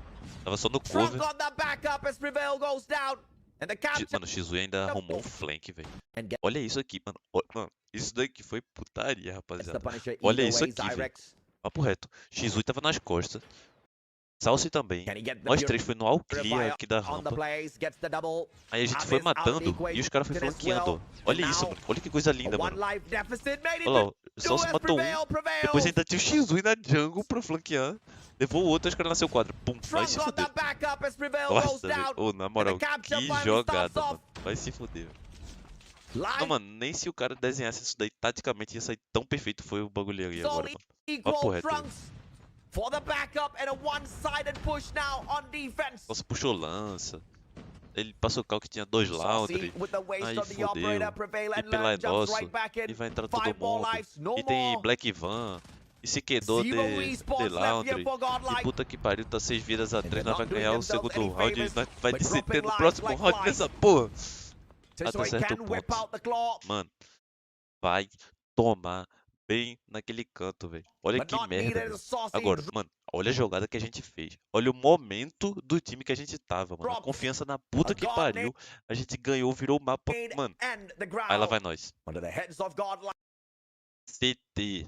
S1: Tava só no
S7: Trunk
S1: cover.
S7: on the backup as Prevail goes down. And the capture.
S1: Mano, o Shizui ainda arrumou um flank, velho.
S7: And gets
S1: Olha isso aqui, mano. Mano, isso daqui foi putaria,
S7: the
S1: rapaziada.
S7: Punisher
S1: Olha
S7: either
S1: isso
S7: way.
S1: aqui, velho.
S7: Zyrex.
S1: Papo reto. Shizui tava nas costas. Salsi também.
S7: Can he get the
S1: Nós três foi no all clear
S7: Purifier
S1: aqui da
S7: on the
S1: rampa.
S7: place? Gets the double.
S1: Aí a gente foi
S7: Abyss out of the
S1: matando e os caras foi
S7: equation as
S1: flanqueando.
S7: well.
S1: Olha
S7: And
S1: isso,
S7: now,
S1: mano. Olha que coisa
S7: A
S1: linda,
S7: one
S1: mano.
S7: life deficit made
S1: Olha lá,
S7: into
S1: o
S7: two
S1: Salsi
S7: as
S1: matou um.
S7: Prevail
S1: Depois
S7: prevails.
S1: ainda tinha o Shizui na jungle pra flanquear. Levou o outro, os caras nasceu quadro. Pum, vai se
S7: Trunk on the
S1: fuder.
S7: backup as Prevail goes
S1: Nossa, velho.
S7: down.
S1: Ô, na moral,
S7: capture
S1: que
S7: finally
S1: jogada,
S7: starts
S1: mano.
S7: off.
S1: Vai se fuder, velho. Não,
S7: Life
S1: mano, nem se o cara desenhasse isso daí taticamente ia sair tão perfeito foi o bagulho aí
S7: is all
S1: agora, mano.
S7: equal.
S1: Papo reto,
S7: Trunks for the backup and a one-sided push now on defense.
S1: Nossa, puxou lança. Ele passou o cal que tinha 2 laundry.
S7: Saucy with the waste
S1: Aí
S7: of the
S1: fodeu.
S7: operator. Prevail
S1: E
S7: and
S1: pela é
S7: Land jumps
S1: nosso.
S7: right back in.
S1: E vai entrar todo
S7: 5 more
S1: mundo.
S7: lives, no
S1: E tem
S7: more.
S1: Black Van. E se quedou de
S7: Zero respawns left here
S1: Laundry.
S7: for
S1: E
S7: Godlike.
S1: puta que pariu, tá 6 vidas a 3. Nós vai
S7: not doing
S1: ganhar o
S7: themselves
S1: segundo
S7: any
S1: round. E
S7: favors,
S1: nós vai
S7: but
S1: descer
S7: dropping
S1: no
S7: lives
S1: próximo
S7: like
S1: round
S7: flies.
S1: nessa porra.
S7: So
S1: Até
S7: he
S1: certo
S7: can whip
S1: ponto.
S7: out the claw.
S1: Mano, vai tomar bem naquele canto, velho. Olha
S7: But
S1: que
S7: not
S1: merda,
S7: needed
S1: velho.
S7: as Saucy
S1: Agora, mano, olha a jogada que a gente fez. Olha o momento do time que a gente tava, mano. A
S7: drops
S1: confiança na puta
S7: a
S1: que
S7: god
S1: pariu. A gente ganhou, virou o mapa. Mano,
S7: and the
S1: aí lá
S7: ground
S1: vai nós.
S7: under the heads of Godlike.
S1: CT.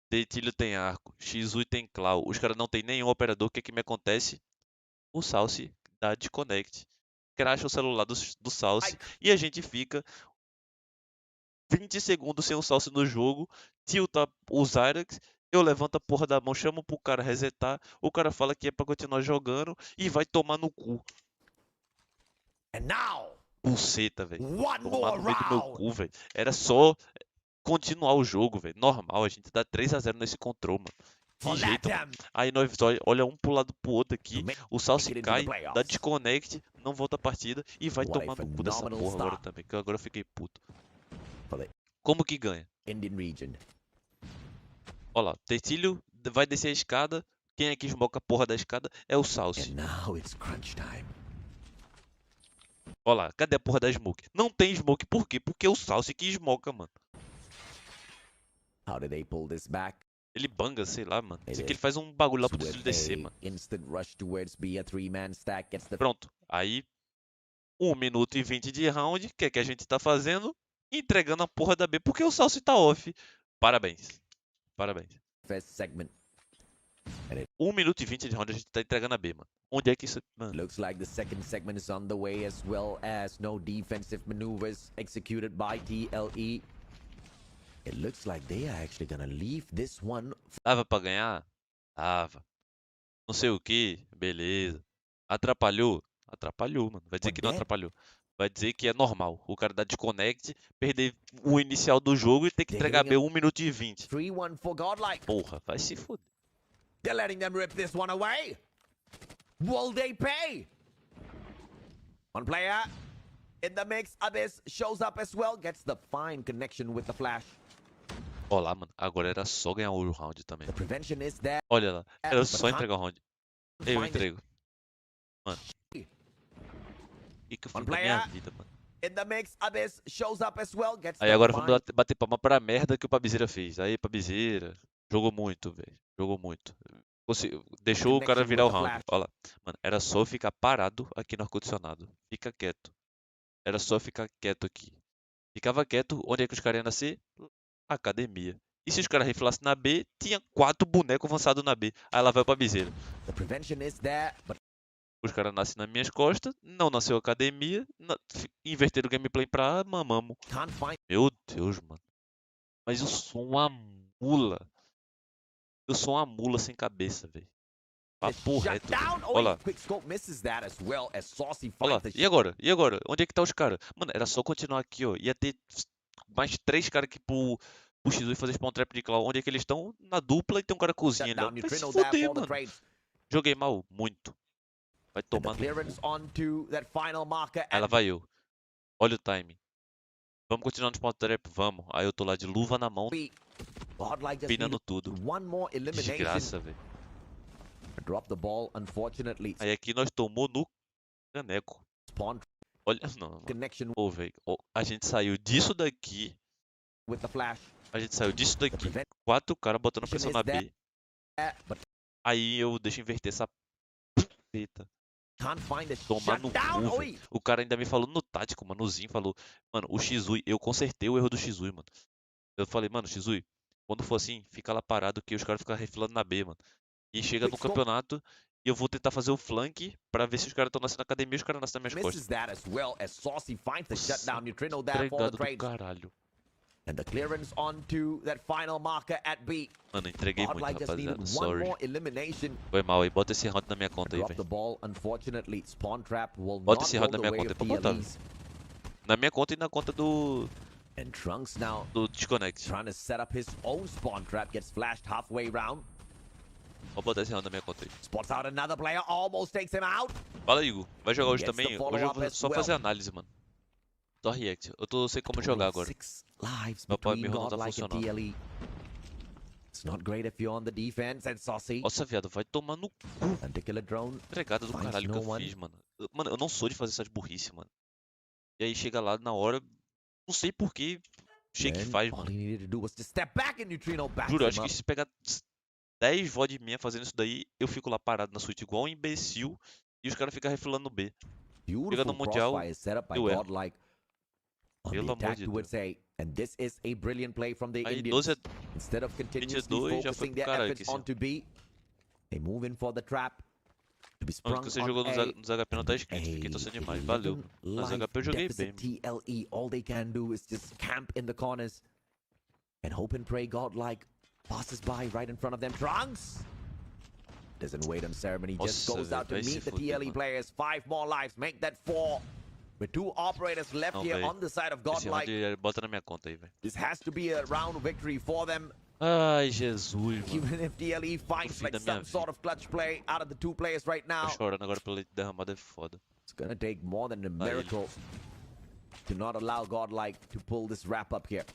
S1: Tetilho tem arco. Xui tem claw. Os caras não tem nenhum operador. O que que me acontece? O Salsi dá desconnect. Cracha o celular do Salsi. E a gente fica 20 segundos sem o Salsi no jogo. Tilta o Zyrex. Eu levanto a porra da mão, chamo pro cara resetar. O cara fala que é pra continuar jogando. E vai tomar no cu.
S7: And now,
S1: Buceta, velho.
S7: one
S1: Tomar
S7: more
S1: no meio do meu
S7: round.
S1: cu, velho. Era só continuar o jogo, velho. Normal, a gente dá 3-0 nesse control, mano.
S7: For
S1: Que jeito, mano.
S7: Latam.
S1: Aí nós olha um pro lado pro outro aqui. O Salsi
S7: make it into
S1: cai,
S7: the playoffs.
S1: dá desconnect, não volta a partida e vai
S7: What a
S1: tomar no cu dessa
S7: phenomenal
S1: porra agora
S7: start.
S1: também. Que agora eu fiquei puto.
S7: For the
S1: Como que ganha?
S7: Indian region.
S1: Olha lá, Tetilho vai descer a escada. Quem é que esmoca a porra da escada? É o Salsi.
S7: And now it's crunch time.
S1: Olha lá, cadê a porra da smoke? Não tem smoke, por quê? Porque é o Salsi que esmoca, mano.
S7: How did they pull this back?
S1: Ele banga, sei lá, mano. Isso
S7: Ele-
S1: aqui ele faz um bagulho lá pro
S7: With
S1: Tetilho descer,
S7: a
S1: mano.
S7: instant rush towards B, a three-man stack gets the
S1: Pronto. Aí, 1 minuto e 20 de round. O que é que a gente tá fazendo? Entregando a porra da B, porque o Salsi tá off. Parabéns. Parabéns.
S7: first segment.
S1: 1 minuto e 20 de round a gente tá entregando a B, mano. Onde é que isso... Mano,
S7: Looks like the second segment is on the way, as well as no defensive maneuvers executed by TLE. It looks like they are actually gonna leave this one.
S1: dava pra ganhar? Dava. Não sei o que, beleza. Atrapalhou? Atrapalhou, mano. Vai dizer que não atrapalhou. Vai dizer que é normal. O cara dá desconnect, perder o inicial do jogo e ter que entregar B 1 minuto e 20.
S7: 3-1 for Godlike.
S1: Porra, vai se foder.
S7: They're letting them rip this one away. Will they pay? One player in the mix. Abyss shows up as well. Gets the fine connection with the flash.
S1: Olha lá, mano. Agora era só ganhar o round também.
S7: The prevention is there.
S1: Olha lá. Era
S7: but
S1: só
S7: can't
S1: entregar o round. Eu
S7: find it.
S1: entrego. Mano. O que eu
S7: One
S1: fiz da minha
S7: player.
S1: vida, mano?
S7: In the mix, Abyss shows up as well. Gets
S1: Aí
S7: the
S1: agora
S7: fine.
S1: vamos bater palma pra merda que o Pabizeira fez. Aí, Pabizeira. Jogou muito, velho. Jogou muito. Deixou o cara virar o round. Olha lá. Mano, era só ficar parado aqui no ar-condicionado. Fica quieto. Era só ficar quieto aqui. Ficava quieto. Onde é que os caras iam nascer? Academia. E se os caras riflassem na B, tinha 4 bonecos avançados na B. Aí lá vai o Pabizeira.
S7: The prevention is there, but
S1: Os caras nascem nas minhas costas, não nasceu academia, inverteram o gameplay pra mamamo.
S7: Can't find
S1: Meu Deus, mano. Mas eu sou uma mula. Eu sou uma mula sem cabeça, velho. Papo reto.
S7: down. Oh,
S1: Olha lá.
S7: Quickscope misses that as well as Saucy
S1: Olha lá.
S7: finds the
S1: E agora? E agora? Onde é que tá os caras? Mano, era só continuar aqui, ó. Ia ter mais 3 caras aqui pro X2 fazer spawn trap de claw. Onde é que eles estão? Na dupla e tem um cara cozinha ali, ó.
S7: shutdown.
S1: Vai se
S7: Neutrino there
S1: fuder,
S7: for the
S1: mano.
S7: trades.
S1: Joguei mal, muito. Vai
S7: And the
S1: tomar no
S7: clearance
S1: cu.
S7: onto that final marker.
S1: Aí lá
S7: And
S1: vai eu. Olha o timing. Vamos continuar no spawn trap? Vamos. Aí eu tô lá de luva na mão,
S7: Godlike just
S1: pinando
S7: needed
S1: tudo.
S7: one more elimination.
S1: Desgraça, velho.
S7: Drop the ball, unfortunately.
S1: Aí aqui nós tomou no caneco.
S7: Spawn
S1: Olha, não, mano.
S7: connection
S1: Pô, velho. A gente saiu disso daqui.
S7: with the flash.
S1: A gente saiu disso daqui. 4 caras botando pressão na B.
S7: But
S1: Aí eu deixo inverter essa peta.
S7: can't find the
S1: Tomar no
S7: shutdown.
S1: cu,
S7: Oi.
S1: velho. O cara ainda me falou no tático, mano. O Zinho falou, mano, o Xui, eu consertei o erro do Xui, mano. Eu falei, mano, Xui, quando for assim, fica lá parado que os caras ficam refilando na B, mano. E chega no campeonato e eu vou tentar fazer o flank pra ver se os caras estão nascendo na academia e os caras nascem nas minhas
S7: Misses
S1: costas.
S7: that as well as Saucy finds the
S1: Nossa,
S7: shutdown. Neutrino there for
S1: Entregado
S7: the
S1: do
S7: trades.
S1: caralho.
S7: And the clearance onto that final marker at B.
S1: Mano, entreguei muito,
S7: Godlike just needed
S1: rapaziada.
S7: one
S1: Sorry.
S7: more elimination.
S1: Foi mal aí. Bota esse round na minha conta aí,
S7: Drop the
S1: velho.
S7: ball, unfortunately. Spawn trap will
S1: Bota
S7: not
S1: esse
S7: go
S1: round na
S7: the
S1: minha
S7: way
S1: conta.
S7: of
S1: Pode botar.
S7: TLEs.
S1: Na minha conta e na conta do
S7: And Trunks now
S1: Disconnect.
S7: trying to set up his own spawn trap. Gets flashed halfway round.
S1: Vou botar esse round na minha conta aí.
S7: Spots out another player. Almost takes him out.
S1: Fala, Igor. Vai jogar hoje
S7: Gets the
S1: também? Hoje eu
S7: follow-up
S1: vou
S7: as
S1: só
S7: well.
S1: fazer análise, mano. Só react. Eu tô sem como jogar agora.
S7: 6 lives
S1: Meu pai
S7: between
S1: meu não tá
S7: Godlike and
S1: funcionando.
S7: TLE. It's not great if you're on the defense. And Saucy.
S1: Nossa, viado, vai tomar no cu.
S7: Particular drone.
S1: Entregada do
S7: Finds
S1: caralho que
S7: no
S1: eu
S7: one.
S1: fiz, mano. Mano, eu não sou de fazer essas burrice, mano. E aí chega lá na hora, não sei por que Shake
S7: Then
S1: faz,
S7: all
S1: mano.
S7: he needed to do was to step back and Neutrino backs
S1: Juro, eu
S7: him
S1: acho que
S7: up.
S1: se pegar 10 VOD minha fazendo isso daí, eu fico lá parado na suíte igual um imbecil e os caras ficam refilando no B. Chega
S7: Beautiful
S1: no Mundial,
S7: crossfire set up by
S1: eu erro.
S7: Godlike. On
S1: Pelo
S7: the
S1: amor
S7: attack
S1: de
S7: towards A. And this is a brilliant play from the
S1: Aí
S7: Indians.
S1: 12
S7: Instead of continuously
S1: 22 já foi
S7: focusing
S1: pro
S7: their
S1: caralho
S7: efforts
S1: aqui, sim.
S7: onto B, they move in for the trap. To be
S1: Mano,
S7: sprung
S1: que você
S7: on
S1: jogou nos,
S7: A.
S1: nos HP não tá escrito, fiquei torcendo demais, valeu. Mano. Nos
S7: Life
S1: HP eu joguei bem,
S7: deficit
S1: mano.
S7: TLE. All they can do is just camp in the corners and hope and pray Godlike passes by right in front of them. Trunks doesn't wait on ceremony, just
S1: Nossa,
S7: goes out to
S1: velho, vai
S7: meet
S1: se
S7: the
S1: fuder,
S7: TLE
S1: mano.
S7: players. 5 more lives, make that 4. With 2 operators left
S1: Não,
S7: here
S1: velho.
S7: on the side of
S1: Esse round
S7: Godlike.
S1: bota na minha conta aí, velho.
S7: This has to be a round victory for them.
S1: Ai, Jesus, mano.
S7: Even if DLE finds
S1: fim
S7: like
S1: da minha
S7: some sort of clutch play out of the 2 players right
S1: Tô
S7: now,
S1: chorando agora pelo leite derramado, é foda.
S7: it's gonna take more than a
S1: ele.
S7: miracle to not allow Godlike to pull this wrap up here.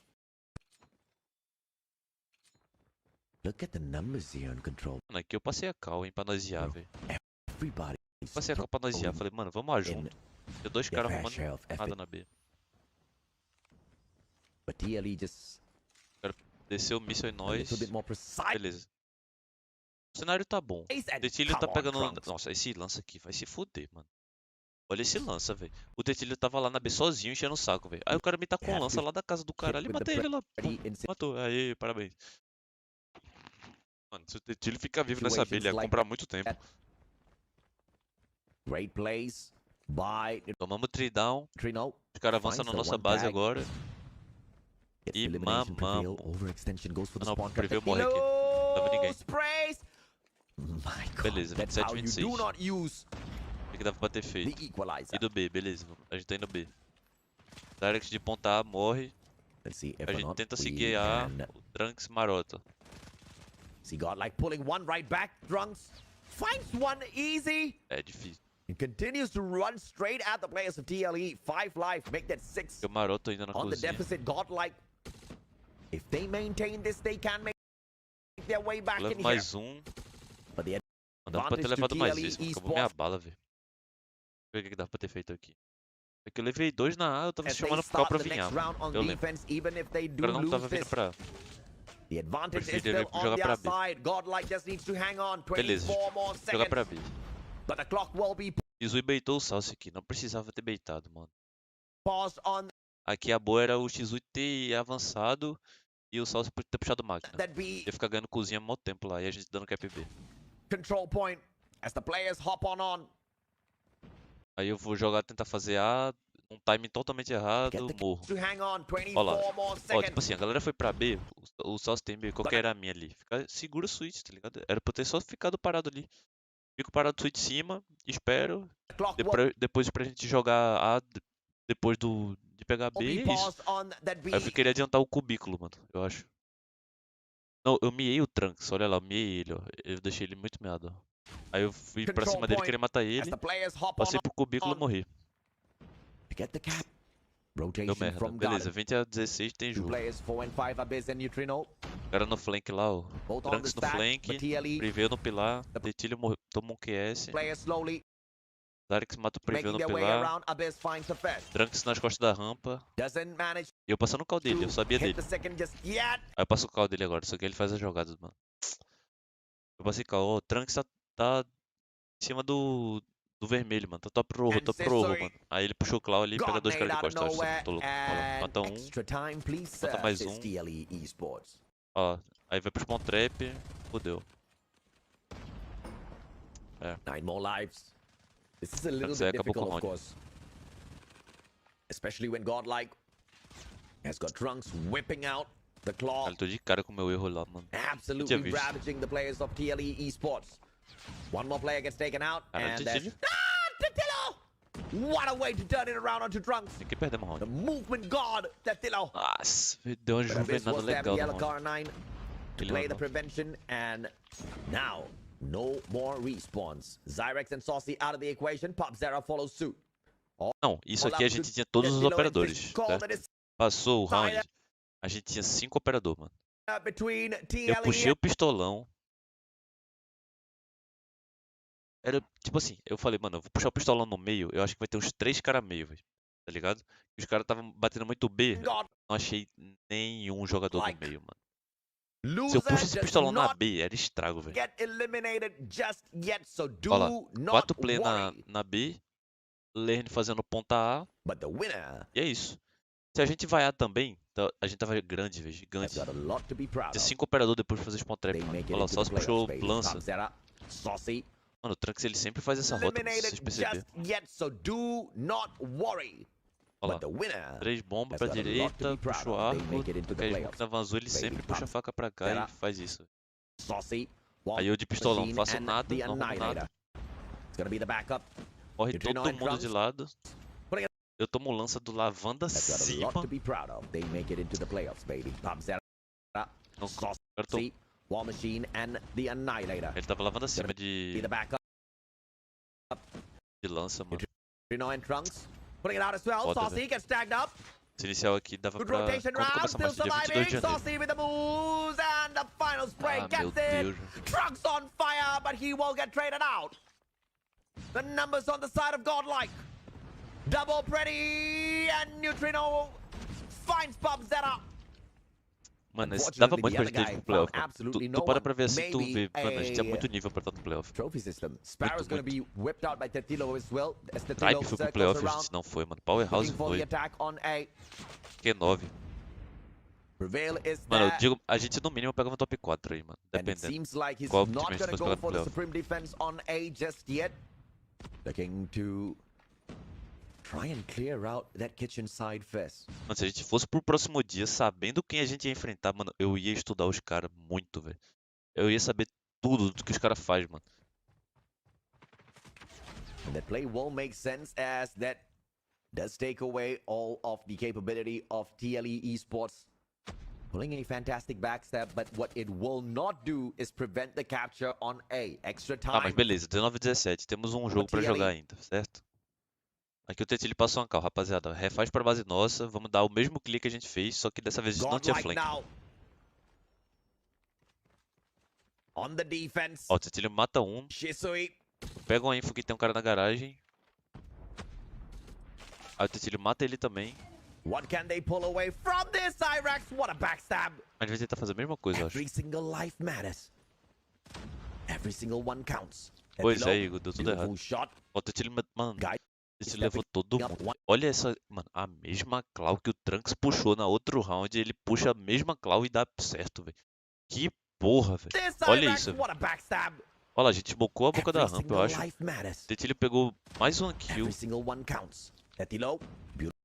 S7: Look at the numbers here on control.
S1: Mano, aqui eu passei a cal, hein, pra nós iar, velho.
S7: Everybody
S1: Passei a cal pra nós iar. Falei, mano, vamos lá junto. Tem 2
S7: their
S1: caras
S7: fair
S1: arrumando
S7: share of
S1: nada
S7: effort.
S1: na B.
S7: But DLE just
S1: Desceu o míssil em
S7: a
S1: nós.
S7: little bit more precise.
S1: Beleza. O cenário tá bom.
S7: And
S1: O Tetilho tá
S7: come on,
S1: pegando.
S7: Trunks.
S1: Nossa, esse lança aqui vai se fuder, mano. Olha esse lança, velho. O Tetilho tava lá na B sozinho, enchendo o saco, velho. Aí o cara me tá com um lança lá da casa do caralho e
S7: with the
S1: matei ele lá.
S7: Ready in
S1: Matou. Aí, parabéns. Mano, se o Tetilho ficar vivo nessa B, ele ia
S7: situations like
S1: comprar muito tempo.
S7: great plays by
S1: Tomamos 3 down.
S7: Neutrino.
S1: Os caras avançam na
S7: Finds the
S1: nossa
S7: one
S1: base
S7: tag.
S1: agora.
S7: Gets
S1: E
S7: elimination prevail.
S1: mamamos.
S7: Overextension goes for the
S1: Não,
S7: spawn trap.
S1: preview morre aqui. Não tava ninguém.
S7: Sprays. My God,
S1: Beleza,
S7: that's
S1: 27,
S7: how you
S1: 26.
S7: do not use
S1: O que dava pra ter
S7: the
S1: feito?
S7: equalizer.
S1: E do B, beleza. A gente tá indo B. Direct de ponta A morre.
S7: Let's see if
S1: A
S7: or
S1: gente
S7: not
S1: tenta
S7: we
S1: seguir A.
S7: can
S1: O Trunks marota.
S7: see Godlike pulling one right back. Trunks finds one easy
S1: É difícil.
S7: and continues to run straight at the players of TLE. 5 lives, make that 6
S1: Eu maroto ainda na
S7: on the
S1: cozinha.
S7: deficit. Godlike, if they maintain this, they can make their way back
S1: Eu
S7: in
S1: levo
S7: here.
S1: mais um.
S7: But the
S1: Não dava pra ter
S7: advantage to
S1: levado mais
S7: TLE
S1: isso, mano. Acabou minha
S7: esports
S1: bala, velho. Deixa eu ver o que dava pra ter feito aqui. É que eu levei 2 na A, eu tava
S7: as they
S1: chamando pro cal
S7: start
S1: pra
S7: the
S1: vinhar.
S7: next round on
S1: Eu lembro.
S7: defense, even if they
S1: O
S7: do
S1: cara não
S7: lose
S1: tava vindo
S7: this.
S1: pra.
S7: The advantage is
S1: Prefiro
S7: still on
S1: jogar
S7: their
S1: pra B.
S7: side. Godlike just needs to hang on.
S1: Beleza.
S7: 24 more
S1: Jogar
S7: seconds.
S1: pra B.
S7: But the clock will be
S1: Izui baitou o Salsa aqui. Não precisava ter baitado, mano.
S7: paused on
S1: Aqui a boa era o Xui ter avançado e o Salsa ter puxado máquina.
S7: that B
S1: Ia ficar ganhando cozinha há mó tempo lá e a gente dando cap B.
S7: control point as the players hop on.
S1: Aí eu vou jogar, tentar fazer A, um timing totalmente errado,
S7: Get the
S1: morro.
S7: to hang on.
S1: Ó lá.
S7: 24 more
S1: Ó, tipo
S7: seconds.
S1: assim, a galera foi pra B, o Sauce tem B, qual que era a minha ali? Segura o switch, tá ligado? Era pra eu ter só ficado parado ali. Fico parado switch em cima, espero.
S7: Clock will
S1: Depois pra gente jogar A, depois de pegar B,
S7: be
S1: e é isso.
S7: paused on that
S1: Aí eu
S7: B.
S1: queria adiantar o cubículo, mano, eu acho. Não, eu miei o Trunks, olha lá, eu miei ele, ó. Eu deixei ele muito meado, ó. Aí eu fui pra
S7: Control
S1: cima dele,
S7: point
S1: queria matar
S7: as
S1: ele.
S7: the players hop
S1: Passei
S7: on
S1: pro cubículo e morri.
S7: to get the cap.
S1: Deu
S7: Rotation
S1: merda.
S7: from
S1: Beleza,
S7: God.
S1: 20 a 16 tem
S7: Two
S1: jogo.
S7: players, 4 and 5 Abyss and Neutrino.
S1: O cara no flank lá, ó.
S7: Both on the
S1: Trunks no
S7: stack,
S1: flank,
S7: but TLE
S1: preview no pilar. Detilho toma um QS.
S7: players slowly
S1: Zarix mata o preview
S7: making
S1: no
S7: their way
S1: pilar.
S7: around. Abyss finds the fest.
S1: Trunks nas costas da rampa.
S7: Doesn't manage
S1: E eu passando o cal dele, eu
S7: to
S1: sabia
S7: hit
S1: dele.
S7: the second just yet.
S1: Aí eu passo o cal dele agora, só que ele faz as jogadas, mano. Eu passei cal, ó, o Trunks tá em cima do vermelho, mano. Tá top rojo, mano. Aí ele puxou o claw ali e pega
S7: God
S1: 2
S7: made
S1: caras de
S7: out of
S1: costas. Eu
S7: nowhere
S1: tô louco. Olha lá,
S7: and
S1: mata um,
S7: extra time, please,
S1: mata mais
S7: says
S1: um.
S7: TLE Esports.
S1: Ó, aí vai pro spawn trap, fodeu.
S7: 9 more lives. This is a little
S1: Trunks aí
S7: bit
S1: acabou com o
S7: difficult, of
S1: round.
S7: course. Especially when Godlike has got Trunks whipping out the claw.
S1: Eu tô de cara com o meu erro lá, mano.
S7: Absolutely
S1: visto.
S7: ravaging the players of TLE Esports. One more player gets taken out,
S1: Caralho,
S7: and that's...
S1: Titilho.
S7: Titillo! What a way to turn it around onto Trunks.
S1: Tem que perder uma
S7: The
S1: round.
S7: movement god, Titillo.
S1: Nossa, deu uma
S7: But Abyss
S1: juvenada
S7: was there with
S1: legal
S7: the
S1: no
S7: yellow
S1: round.
S7: car 9 to
S1: Ele
S7: play the
S1: mandou.
S7: prevention, and now no more respawns. Zyrex and Saucy out of the equation. Pop Zera follows suit.
S1: Não, isso
S7: All
S1: aqui a
S7: up to
S1: gente tinha todos os
S7: Titillo and
S1: operadores,
S7: this call
S1: certo?
S7: that is
S1: Passou o round, a gente tinha 5 operadores, mano.
S7: between
S1: Eu puxei
S7: TLE
S1: o pistolão. Era tipo assim, eu falei, mano, eu vou puxar o pistolão no meio, eu acho que vai ter uns 3 caras meio, velho. Tá ligado? E os caras estavam batendo muito B,
S7: and God.
S1: não achei nenhum jogador no
S7: Like,
S1: meio, mano. Se eu
S7: Loser
S1: puxo esse
S7: does
S1: pistolão na
S7: not
S1: B, era estrago, velho.
S7: get eliminated just yet, so do
S1: Olha lá,
S7: not
S1: 4 play
S7: worry.
S1: na B, Lerne fazendo ponta A,
S7: But the winner
S1: e é isso. Se a gente vai A também, a gente tava grande, velho,
S7: has
S1: gigante.
S7: got a lot to be proud
S1: Tinha
S7: of.
S1: 5 operadores depois de fazer spawn trap,
S7: They
S1: mano.
S7: make it
S1: Olha lá,
S7: into
S1: só
S7: the
S1: se puxou
S7: playoffs, baby.
S1: lança.
S7: Pop Zera, Saucy,
S1: Mano, o Trunks ele sempre faz essa rota, mano, se vocês
S7: eliminated just
S1: perceberam.
S7: yet, so do not worry.
S1: Olha
S7: But
S1: lá,
S7: the winner
S1: 3 bombas
S7: has
S1: pra
S7: got a lot to
S1: direita,
S7: be proud
S1: puxa o
S7: of. They
S1: arco,
S7: make it into the
S1: qualquer smoke
S7: playoffs.
S1: na Vanzu, ele
S7: Baby
S1: sempre puxa a
S7: Pop
S1: faca pra cá
S7: Zera,
S1: e faz isso.
S7: Saucy,
S1: Aí eu de pistolão,
S7: Machine
S1: faço
S7: and
S1: nada,
S7: the
S1: não arrumo
S7: Annihilator.
S1: nada.
S7: It's gonna be the backup.
S1: Morre
S7: Neutrino
S1: todo
S7: and
S1: mundo de
S7: Trunks.
S1: lado.
S7: Putting it-
S1: Eu tomo lança do Lavanda
S7: Has got a
S1: cima.
S7: lot to be proud of. They make it into the playoffs, baby. Pop Zera,
S1: Não,
S7: Saucy,
S1: agora tô...
S7: War Machine and the Annihilator.
S1: Ele tava lavando acima
S7: Be
S1: de
S7: the backup.
S1: lança, mano.
S7: Neutrino and Trunks. Putting it out as well.
S1: Foda,
S7: Saucy gets tagged up.
S1: Esse inicial aqui dava
S7: Good
S1: pra...
S7: rotation
S1: Quando
S7: round,
S1: começa a
S7: still
S1: marcha dia 22 de
S7: surviving.
S1: janeiro.
S7: Saucy with the moves and the final spray
S1: Ah, meu
S7: gets it.
S1: Deus.
S7: Trunks on fire, but he will get traded out. The numbers on the side of Godlike. Double pretty and Neutrino finds Pop Zera.
S1: Mano, esse dava
S7: Unfortunately,
S1: muito pra
S7: the
S1: gente
S7: other
S1: ir pro
S7: guy
S1: playoff,
S7: found
S1: mano.
S7: absolutely
S1: Tu
S7: no
S1: para
S7: one.
S1: pra ver assim, tu
S7: Maybe
S1: vê. Mano, a gente tinha
S7: a
S1: muito nível pra estar no playoff.
S7: Trophy system. Sparrow's going to be whipped out by Tetilo as well. As
S1: Tribe
S7: Tetilo
S1: foi pro
S7: circles
S1: playoff, a
S7: around,
S1: gente não foi, mano. Powerhouse
S7: looking for the
S1: foi.
S7: attack on A.
S1: Q9.
S7: Prevail is
S1: Mano, eu
S7: there.
S1: digo, a gente no mínimo pegava top 4 aí, mano.
S7: And it
S1: Dependendo.
S7: seems like he's
S1: Qual
S7: not
S1: time a gente
S7: going to
S1: fosse
S7: go
S1: pegar no
S7: for the
S1: playoff.
S7: supreme defense on A just yet. Looking to try and clear out that kitchen side first.
S1: Mano, se a gente fosse pro próximo dia sabendo quem a gente ia enfrentar, mano, eu ia estudar os caras muito, velho. Eu ia saber tudo do que os caras fazem, mano.
S7: And that play will make sense as that does take away all of the capability of TLE Esports. Pulling a fantastic backstab, but what it will not do is prevent the capture on A. Extra
S1: Tá, mas
S7: time.
S1: beleza, 19 e 17. Temos um jogo pra
S7: TLE.
S1: jogar ainda, certo? Aqui o Tetili passou uma cal, rapaziada. Refaz pra base nossa. Vamos dar o mesmo clique que a gente fez, só que dessa vez a gente não tinha
S7: Godlike
S1: flank.
S7: now. On the defense.
S1: Ó, o Tetili mata um.
S7: Shisui.
S1: Pega uma info que tem um cara na garagem. Aí o Tetili mata ele também.
S7: What can they pull away from this, Hyperx? What a backstab.
S1: A gente vai tentar fazer a mesma coisa, eu acho.
S7: Every single life matters. Every single one counts.
S1: Pois
S7: Tetilo,
S1: é, Igor, deu tudo
S7: beautiful
S1: errado.
S7: shot.
S1: Ó, o Tetili, mano,
S7: Guy
S1: esse levou todo mundo. Olha essa, mano, a mesma claw que o Trunks puxou na outro round. Ele puxa a mesma claw e dá certo, velho. Que porra, velho.
S7: This
S1: Olha
S7: Hyperx,
S1: isso,
S7: what a backstab.
S1: Olha lá, a gente bocou a boca da
S7: Every
S1: rampa, eu
S7: single
S1: acho.
S7: life matters.
S1: Tetilho pegou mais uma kill.
S7: Every single one counts. Tetilo,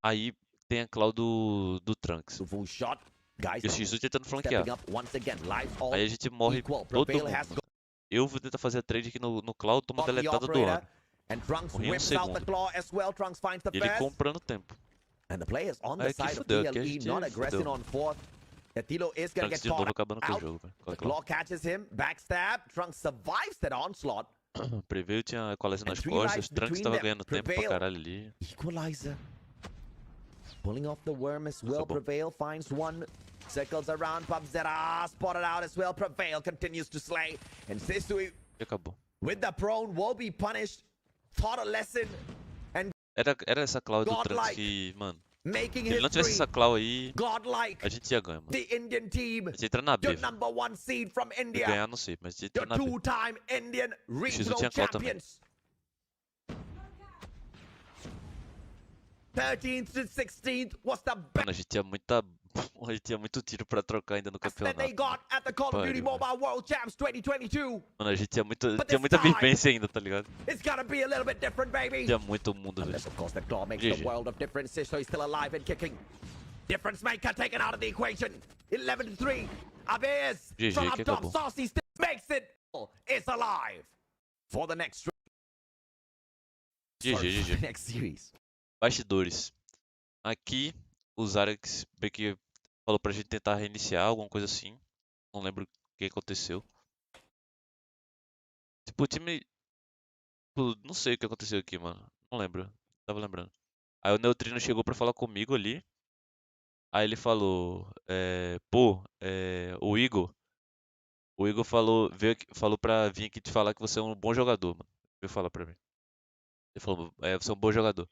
S1: Aí tem a call do Trunks.
S7: beautiful shot. Guys,
S1: E o Shizu tentando flanquear.
S7: stepping up once again. Lives all
S1: Aí a gente morre
S7: equal.
S1: todo
S7: Prevail
S1: mundo.
S7: has
S1: Mano. Eu vou tentar fazer a trade aqui no Cloud, tomo
S7: got the
S1: deletada do
S7: operator.
S1: ano.
S7: And Trunks
S1: Morri em
S7: whips out the
S1: segundo.
S7: claw as well. Trunks finds the
S1: E ele
S7: first.
S1: comprando tempo.
S7: And the players on the
S1: Aí aqui
S7: side of
S1: fudeu, aqui a
S7: TLE
S1: gente
S7: not aggressing
S1: fudeu.
S7: on fourth. Tetilo is gonna
S1: Trunks
S7: get
S1: de novo
S7: caught
S1: acabando com o
S7: out.
S1: jogo, velho.
S7: The claw catches him. Backstab. Trunks survives that onslaught.
S1: Preveio, tinha a Equalizer
S7: And
S1: nas
S7: 3
S1: costas.
S7: lives
S1: Trunks
S7: between
S1: tava
S7: them.
S1: ganhando tempo pra
S7: Prevail.
S1: caralho ali.
S7: Equalizer. Pulling off the worm as well.
S1: bom.
S7: Prevail finds one. Circles around. Pubzera spotted out as well. Prevail continues to slay. And Sisui,
S1: E acabou.
S7: with the prone, will be punished. Taught a lesson.
S1: Era essa claw do Trunks
S7: Godlike.
S1: que, mano,
S7: Making
S1: se ele não tivesse
S7: history.
S1: essa claw aí,
S7: Godlike.
S1: a gente ia ganhar, mano.
S7: The Indian team.
S1: A gente ia entrar na B,
S7: Your
S1: velho.
S7: number one seed from
S1: Se
S7: India.
S1: ganhar, não sei, mas a gente ia
S7: Your
S1: entrar na B.
S7: two-time Indian regional
S1: tinha claw também.
S7: champions. 13th to 16th was the best
S1: Mano, a gente tinha muita. A gente tinha muito tiro pra trocar ainda no
S7: that
S1: campeonato.
S7: they got at the Call of Duty
S1: Pariu,
S7: Mobile World Champs 2022.
S1: Mano, a gente tinha
S7: But
S1: tinha
S7: this
S1: muita
S7: time-
S1: vivência ainda, tá ligado?
S7: It's gonna be a little bit different, baby.
S1: Tinha muito mundo, velho.
S7: Unless, of course, the claw makes
S1: GG.
S7: the world of difference, so he's still alive and kicking. Difference maker taken out of the equation. 11 to 3. Abiz
S1: GG,
S7: from up
S1: que
S7: top.
S1: acabou.
S7: Saucy still makes it. Is alive for the next.
S1: GG,
S7: Sorry, for
S1: GG.
S7: the next series.
S1: Bastidores. Aqui, o Zarex meio que falou pra gente tentar reiniciar, alguma coisa assim. Não lembro o que aconteceu. Tipo, o time. Tipo, não sei o que aconteceu aqui, mano. Não lembro. Tava lembrando. Aí o Neutrino chegou pra falar comigo ali. Aí ele falou, o Igor. O Igor falou pra vir aqui te falar que você é um bom jogador, mano. Veio falar pra mim. Ele falou, você é um bom jogador.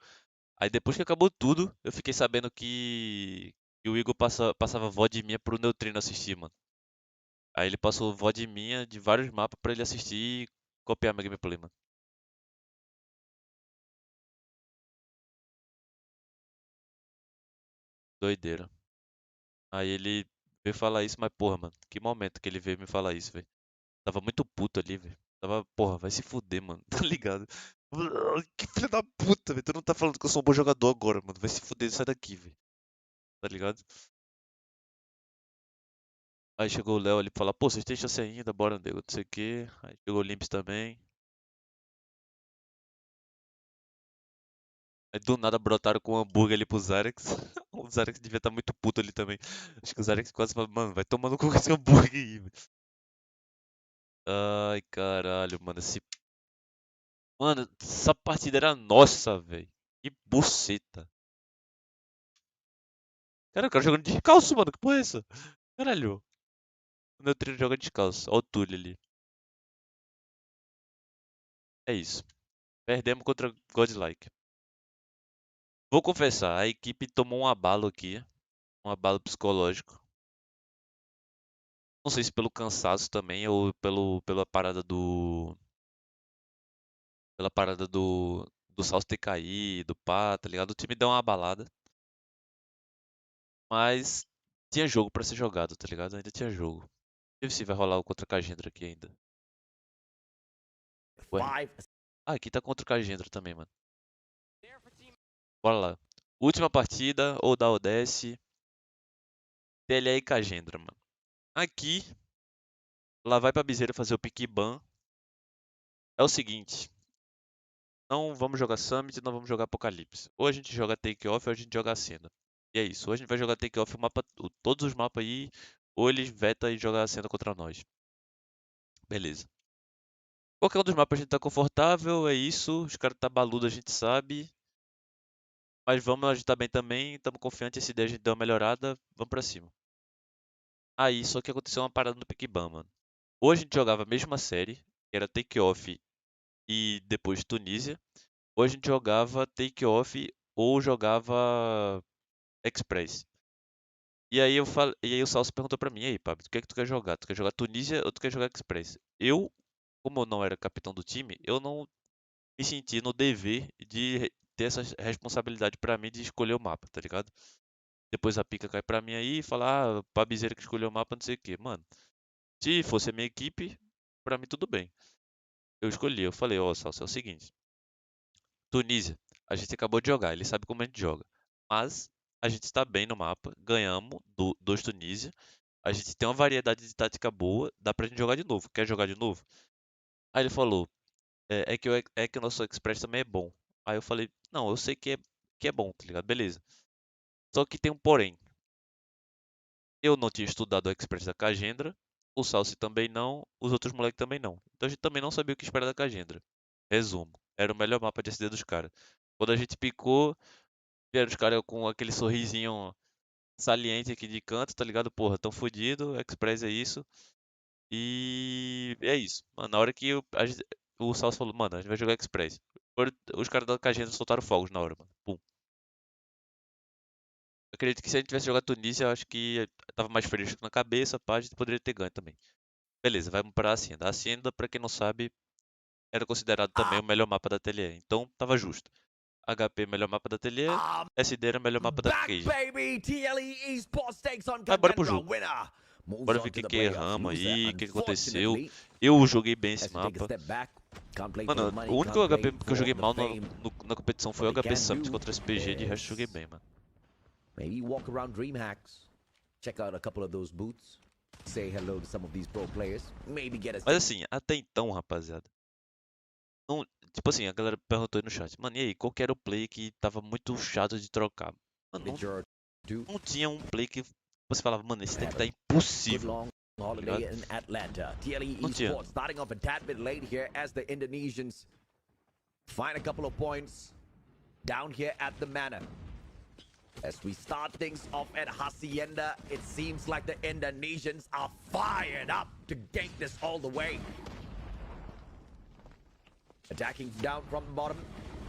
S1: Aí depois que acabou tudo, eu fiquei sabendo que o Igor passava VOD minha pro Neutrino assistir, mano. Aí ele passou VOD minha de vários mapas pra ele assistir e copiar minha gameplay, mano. Doideira. Aí ele veio falar isso, mas porra, mano, que momento que ele veio me falar isso, velho. Tava muito puto ali, velho. Tava, porra, vai se fuder, mano. Tá ligado? Que filho da puta, velho. Tu não tá falando que eu sou um bom jogador agora, mano. Vai se fuder, sai daqui, velho. Tá ligado? Aí chegou o Léo ali pra falar, pô, vocês têm chance ainda, bora, nego, não sei o quê. Aí chegou o Limps também. Aí do nada brotaram com um hambúrguer ali pro Zarex. O Zarex devia estar muito puto ali também. Acho que o Zarex quase falou, mano, vai tomando com esse hambúrguer aí, velho. Ai, caralho, mano, Mano, essa partida era nossa, velho. Que buceta. Cara, o cara jogando descalço, mano. Que porra é essa? Caralho. O Neutrino joga descalço. Olha o Tully ali. É isso. Perdemos contra Godlike. Vou confessar, a equipe tomou um abalo aqui. Um abalo psicológico. Não sei se pelo cansaço também ou pela parada do. Pela parada do Salso ter caído, pá, tá ligado? O time deu uma abalada. Mas tinha jogo pra ser jogado, tá ligado? Ainda tinha jogo. Deixa eu ver se vai rolar o contra Kajendra aqui ainda. Ué.
S7: 5.
S1: Ah, aqui tá contra o Kajendra também, mano. Bora lá. Última partida, ou da ODS. TLA e Kajendra, mano. Aqui, lá vai pra Bizeira fazer o pick ban. É o seguinte. Não vamos jogar Summit, não vamos jogar Apocalipse. Ou a gente joga Take-Off ou a gente joga Ascenda. E é isso. Ou a gente vai jogar Take-Off todos os mapas aí. Ou eles veta e joga Ascenda contra nós. Beleza. Qualquer um dos mapas a gente tá confortável, é isso. Os caras tá baludo, a gente sabe. Mas vamos, a gente tá bem também. Estamos confiantes, essa ideia a gente deu uma melhorada. Vamos pra cima. Aí, só que aconteceu uma parada no pick ban, mano. Ou a gente jogava a mesma série, que era Take-Off e depois Tunísia. Ou a gente jogava Take-Off ou jogava Express. E aí o Salso perguntou pra mim, e aí, Pablo, o que é que tu quer jogar? Tu quer jogar Tunísia ou tu quer jogar Express? Como eu não era capitão do time, eu não me senti no dever de ter essa responsabilidade pra mim de escolher o mapa, tá ligado? Depois a pica cai pra mim aí e fala, ah, Pabizeira que escolheu o mapa, não sei o que. Mano, se fosse a minha equipe, pra mim tudo bem. eu escolhi. Eu falei, ó, Salso, é o seguinte. Tunísia, a gente acabou de jogar, ele sabe como a gente joga. Mas a gente está bem no mapa, ganhamos dos Tunísia. A gente tem uma variedade de tática boa, dá pra gente jogar de novo. Quer jogar de novo? Aí ele falou, é que o nosso Express também é bom. Aí eu falei, não, eu sei que é bom, tá ligado? Beleza. Só que tem um porém. Eu não tinha estudado o Express da Cagendra, o Salsi também não, os outros moleques também não. Então a gente também não sabia o que esperar da Cagendra. Resumo, era o melhor mapa de SD dos caras. Quando a gente picou, vieram os caras com aquele sorrisinho saliente aqui de canto, tá ligado? Porra, tão fudido, Express é isso. E é isso. Mano, na hora que o Salso falou, mano, a gente vai jogar Express. Os caras da Cagendra soltaram fogos na hora, mano. Pum. Acredito que se a gente tivesse jogado Tunísia, eu acho que tava mais fresco na cabeça, pá, a gente poderia ter ganho também. Beleza, vamos para a Hacienda. A Hacienda, pra quem não sabe, era considerado também o melhor mapa da ateliê, então tava justo. HP, melhor mapa da ateliê, SD era o melhor mapa da
S7: Back,
S1: Cage.
S7: baby! TLE Esports takes on
S1: Mas bora pro
S7: Cagendra,
S1: jogo.
S7: winner. Moves
S1: Bora
S7: on
S1: ver o
S7: to the
S1: que
S7: playoffs.
S1: erramos
S7: Loser,
S1: aí, o que aconteceu.
S7: unfortunately,
S1: Eu joguei bem esse
S7: has to take a
S1: mapa.
S7: step back. Can't play for
S1: Mano,
S7: the money,
S1: o único
S7: can't
S1: HP
S7: play
S1: que eu joguei
S7: for
S1: mal
S7: the fame.
S1: na competição foi o
S7: What they
S1: HP
S7: can
S1: Summit
S7: do
S1: contra SPG, de resto eu joguei
S7: is
S1: bem, mano.
S7: maybe walk around DreamHacks, check out a couple of those booths, say hello to some of these pro players, maybe get a
S1: Mas assim, até então, rapaziada. Não, tipo assim, a galera perguntou aí no chat, mano, e aí, qual que era o play que tava muito chato de trocar? Mano,
S7: major do
S1: não tinha um play que você falava, mano, esse deck tá
S7: good
S1: impossível.
S7: long holiday in Atlanta. TLE
S1: Não tinha.
S7: Esports starting off a tad bit late here as the Indonesians find a couple of points down here at the manor. As we start things off at Hacienda, it seems like the Indonesians are fired up to gank this all the way. Attacking down from the bottom.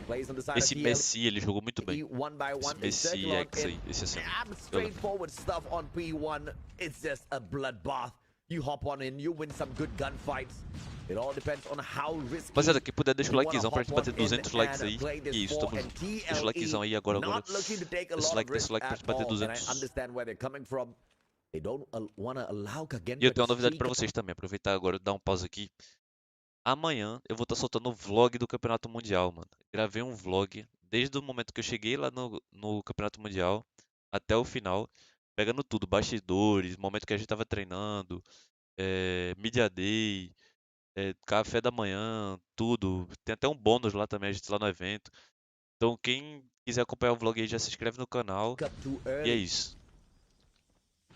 S7: Plays on the side
S1: Esse
S7: of TLE.
S1: Messi, ele jogou muito bem.
S7: One by one, they
S1: Esse
S7: circle on
S1: X aí,
S7: in.
S1: esse assim.
S7: Damn straightforward stuff on P1. It's just a bloodbath. You hop on in, you win some good gunfights. It all depends on how risky.
S1: Rapaziada, quem puder deixa o
S7: you wanna
S1: likezão pra
S7: hop
S1: gente bater
S7: on
S1: 200
S7: in
S1: likes
S7: and
S1: aí.
S7: play this
S1: E é isso,
S7: for.
S1: tamo
S7: And
S1: junto. Deixa o
S7: TLE
S1: likezão aí agora.
S7: not looking to take a
S1: Deixa o
S7: lot of
S1: like
S7: risk
S1: pra
S7: at
S1: gente bater
S7: all, and I
S1: 200.
S7: understand where they're coming from. They don't want to allow
S1: E eu
S7: Cagendra
S1: tenho uma
S7: to
S1: novidade
S7: streak
S1: pra vocês também. Aproveitar agora, dar um pause aqui. Amanhã eu vou estar soltando o vlog do Campeonato Mundial, mano. Gravei um vlog desde o momento que eu cheguei lá no Campeonato Mundial até o final, pegando tudo, bastidores, momento que a gente tava treinando, Media Day, café da manhã, tudo. Tem até um bônus lá também, a gente lá no evento. Então quem quiser acompanhar o vlog aí já se inscreve no canal.
S7: up too
S1: E é
S7: early.
S1: isso.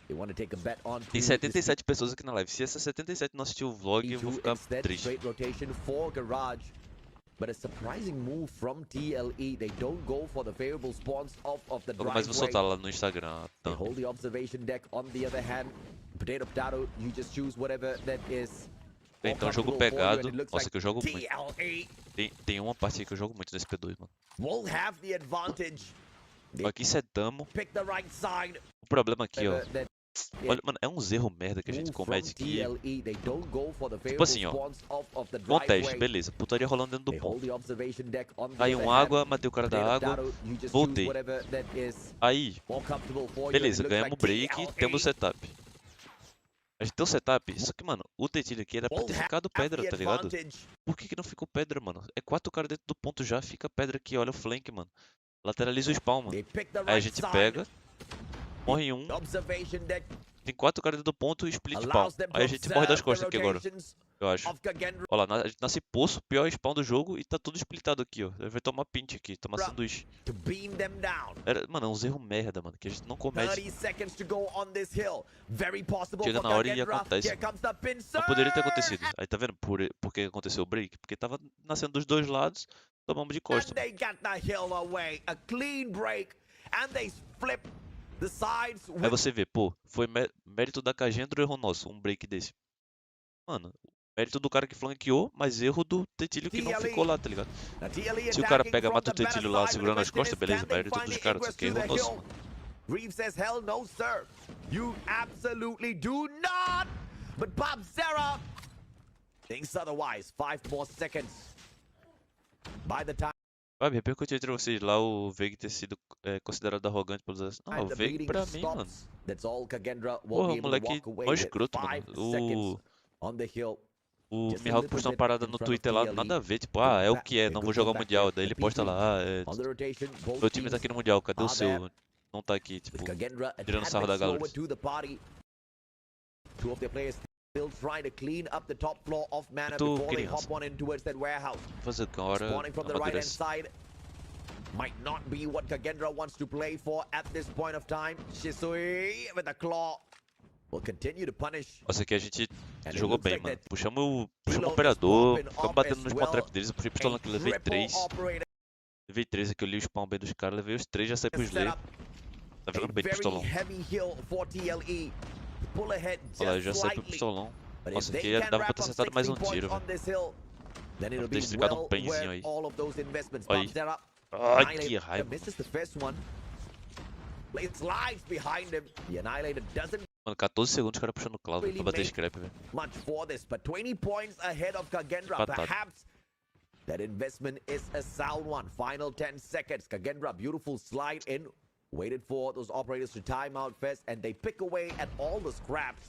S7: They want to take a bet on
S1: Tem
S7: to
S1: 77 pessoas aqui na live. Se essas 77 não assistiu o vlog, eu vou ficar
S7: instead,
S1: triste.
S7: straight rotation for Garage. But a surprising move from TLE. They don't go for the favorable spawns off of the
S1: Logo mais vou soltar lá no Instagram.
S7: They
S1: Thumb.
S7: hold the observation deck. On the other hand, potato, you just choose whatever that is. more
S1: Então, jogo
S7: comfortable for you, and
S1: pegado.
S7: it looks
S1: Nossa,
S7: like
S1: que eu jogo muito.
S7: TLE
S1: Tem uma partida que eu jogo muito nesse P2, mano.
S7: will have the advantage.
S1: Aqui setamos.
S7: Pick the right side.
S1: O problema aqui, ó.
S7: That
S1: Olha, mano, é uns erros merda que a gente
S7: move from
S1: comete aqui.
S7: TLE. They don't go for the
S1: Tipo
S7: favorable
S1: assim, ó.
S7: spawns off of the
S1: Bom teste,
S7: driveway.
S1: beleza. Putaria rolando dentro do
S7: They hold
S1: ponto.
S7: the observation deck on the
S1: Caiu
S7: other
S1: um
S7: hand.
S1: água, matei o cara da água.
S7: You just
S1: Voltei.
S7: choose whatever that is
S1: Aí,
S7: more comfortable for you, and it
S1: beleza,
S7: looks
S1: ganhamos
S7: like
S1: break,
S7: TLE
S1: temos setup. A gente tem o setup, só que, mano, o Tetilho aqui era pra
S7: will
S1: ter
S7: have
S1: ficado pedra,
S7: the
S1: tá ligado?
S7: advantage.
S1: Por que não ficou pedra, mano? É 4 caras dentro do ponto já, fica pedra aqui, olha o flank, mano. Lateraliza o spawn, mano.
S7: They pick the
S1: Aí a
S7: right
S1: gente
S7: side.
S1: pega, morre um,
S7: Observation deck
S1: tem 4 caras dentro do ponto e split spawn.
S7: allows them to
S1: Aí a gente morre das
S7: observe
S1: costas
S7: the
S1: aqui agora,
S7: rotations
S1: eu acho.
S7: of Cagendra.
S1: Olha lá, a gente nasce poço, pior spawn do jogo e tá tudo splitado aqui, ó. Vai tomar pinch aqui, tomar sanduíche.
S7: To beam them down.
S1: Mano, é uns erros merda, mano, que a gente não comete.
S7: 30 seconds to go on this hill. Very possible
S1: Chega
S7: for
S1: na hora e
S7: Cagendra.
S1: acontece.
S7: Here comes the pin
S1: Não poderia ter acontecido. Aí tá vendo por que aconteceu o break? Porque tava nascendo dos dois lados, tomamos de
S7: And
S1: costa.
S7: they got the hill away. A clean break. And they flip the sides
S1: Aí
S7: with
S1: você vê, pô, foi mérito da Cagendra ou erro nosso, um break desse. Mano, mérito do cara que flanqueou, mas erro do Tetilho que não ficou lá, tá ligado?
S7: the TLE
S1: Se o cara
S7: attacking
S1: pega,
S7: from
S1: mata o
S7: the better
S1: Tetilho lá
S7: side.
S1: segurando
S7: The
S1: as
S7: question
S1: costas,
S7: is,
S1: beleza,
S7: can they
S1: mérito
S7: find
S1: dos
S7: the
S1: caras, só
S7: ingress
S1: que
S7: to
S1: erro
S7: the
S1: nosso.
S7: hill? Reeves says, hell no, sir. You absolutely do not. But Bob Zera thinks otherwise. 5 more seconds. By the time
S1: Sabe, repercutiu entre vocês lá o Veig ter sido considerado arrogante pelos... Não, o
S7: the
S1: Veig
S7: bleeding
S1: pra mim, mano.
S7: stops, that's all Cagendra will
S1: Porra,
S7: be able to
S1: moleque
S7: walk away
S1: mó
S7: with.
S1: escroto,
S7: 5
S1: mano.
S7: seconds on the hill.
S1: O
S7: Just a
S1: Mihawk
S7: little
S1: postou uma
S7: bit
S1: parada
S7: in
S1: no
S7: front of
S1: Twitter lá,
S7: TLE.
S1: nada a ver, tipo, ah, é o que é,
S7: They
S1: não vou
S7: could
S1: jogar
S7: go
S1: o
S7: back
S1: Mundial.
S7: there.
S1: Daí ele
S7: The
S1: posta
S7: P2
S1: lá, ah,
S7: on the rotation, both
S1: meu time tá
S7: teams
S1: aqui no Mundial, cadê o
S7: are there.
S1: seu? Não tá aqui,
S7: With
S1: tipo,
S7: Kagendra a
S1: tirando
S7: tad
S1: sarro da
S7: bit
S1: galera.
S7: slower to the party. Two of their players still trying to clean up the top floor of Mana
S1: Muito
S7: before they
S1: criança.
S7: hop on in towards that warehouse.
S1: Fazer agora,
S7: Spawning from the right hand
S1: amadurece.
S7: side. Might not be what Kagendra wants to play for at this point of time. Shisui with a claw will continue to punish.
S1: Nossa, aqui a gente
S7: And it
S1: jogou
S7: looks
S1: bem,
S7: like
S1: mano.
S7: that
S1: Puxamos o
S7: Reload is
S1: operador,
S7: popping
S1: ficamos
S7: up
S1: batendo
S7: as
S1: nos
S7: well.
S1: spawn trap deles. Eu puxei
S7: A
S1: pistolando aqui, levei
S7: triple
S1: 3.
S7: operator
S1: Levei 3 aqui, eu li o spawn bem dos caras, levei os 3, já saí pro Slay.
S7: setup.
S1: Tá
S7: A
S1: jogando bem de
S7: very
S1: pistolão.
S7: heavy hill for TLE. Pull ahead
S1: Olha lá, eu
S7: just
S1: já saí pro
S7: slightly.
S1: pistolão.
S7: But if
S1: Nossa,
S7: they
S1: aqui
S7: can
S1: dava pra
S7: wrap
S1: ter
S7: up
S1: acertado mais
S7: 60
S1: tiro,
S7: points on
S1: velho.
S7: this hill, then it'll
S1: Deve ter
S7: be
S1: esticado
S7: well
S1: painzinho
S7: worth
S1: aí.
S7: all of those investments.
S1: Aí.
S7: Pubzera
S1: Ai, que
S7: Annihilator
S1: raiva.
S7: misses the first one. It slides behind him. The Annihilator doesn't
S1: Mano, 14 segundos o cara puxando o Cloud pra bater scrap, velho.
S7: much for this, but 20 points ahead of Kagendra.
S1: Empatado.
S7: Perhaps that investment is a sound one. Final 10 seconds. Kagendra, beautiful slide in. Waited for those operators to time out first, and they pick away at all the scraps.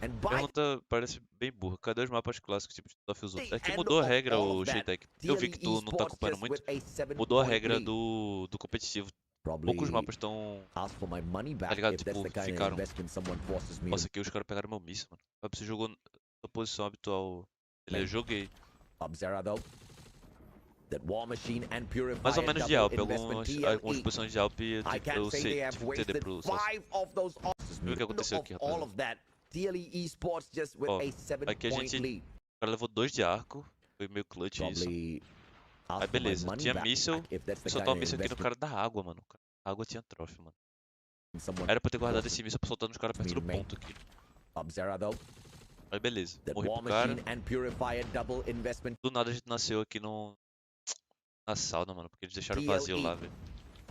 S7: And by
S1: Pergunta parece bem burra. Cadê os mapas clássicos, tipo de Desafios
S7: the
S1: Outros? É que
S7: end
S1: mudou a
S7: of
S1: regra,
S7: all
S1: o
S7: of that,
S1: G-Tech. Eu vi que tu não tá
S7: TLE
S1: acompanhando
S7: Esports
S1: muito.
S7: just with a 7
S1: Mudou a
S7: point
S1: regra
S7: lead.
S1: do competitivo.
S7: Probably
S1: Poucos mapas estão.
S7: ask for my money back
S1: ligado?
S7: if that's
S1: Tipo,
S7: the kind of
S1: ficaram.
S7: investment someone forces me
S1: Nossa,
S7: to
S1: aqui os caras pegaram meu míssil, mano. Você jogou na posição habitual. Ele eu
S7: Bem.
S1: joguei.
S7: Pubzera though. That War Machine and Purifier
S1: Mais ou menos de
S7: double
S1: Alp.
S7: investment
S1: Algumas
S7: TLE.
S1: posições de Alp
S7: I
S1: eu
S7: can't say they have
S1: tive que ceder
S7: wasted
S1: pro Celso.
S7: 5 of those options.
S1: Viu o que aconteceu aqui,
S7: Of all
S1: rapaziada?
S7: of that, TLE Esports just with
S1: Ó,
S7: a 7
S1: aqui a
S7: point
S1: gente-
S7: lead.
S1: O cara levou 2 de arco. Foi meio clutch isso.
S7: Probably ask
S1: Aí
S7: for my
S1: beleza,
S7: money
S1: tinha
S7: back
S1: míssil.
S7: if that's the
S1: Eu soltar
S7: kind
S1: o
S7: of
S1: míssil aqui no
S7: investment
S1: cara da água, mano. O cara da água tinha trophy, mano.
S7: someone
S1: Era pra ter guardado
S7: forces
S1: esse míssil pra soltar nos caras perto do ponto aqui.
S7: Pubzera though.
S1: Aí beleza,
S7: That
S1: morri
S7: War
S1: pro cara.
S7: Machine and Purifier double investment.
S1: Do nada a gente nasceu aqui no... na sauna, mano. Porque eles deixaram
S7: TLE.
S1: vazio lá, velho.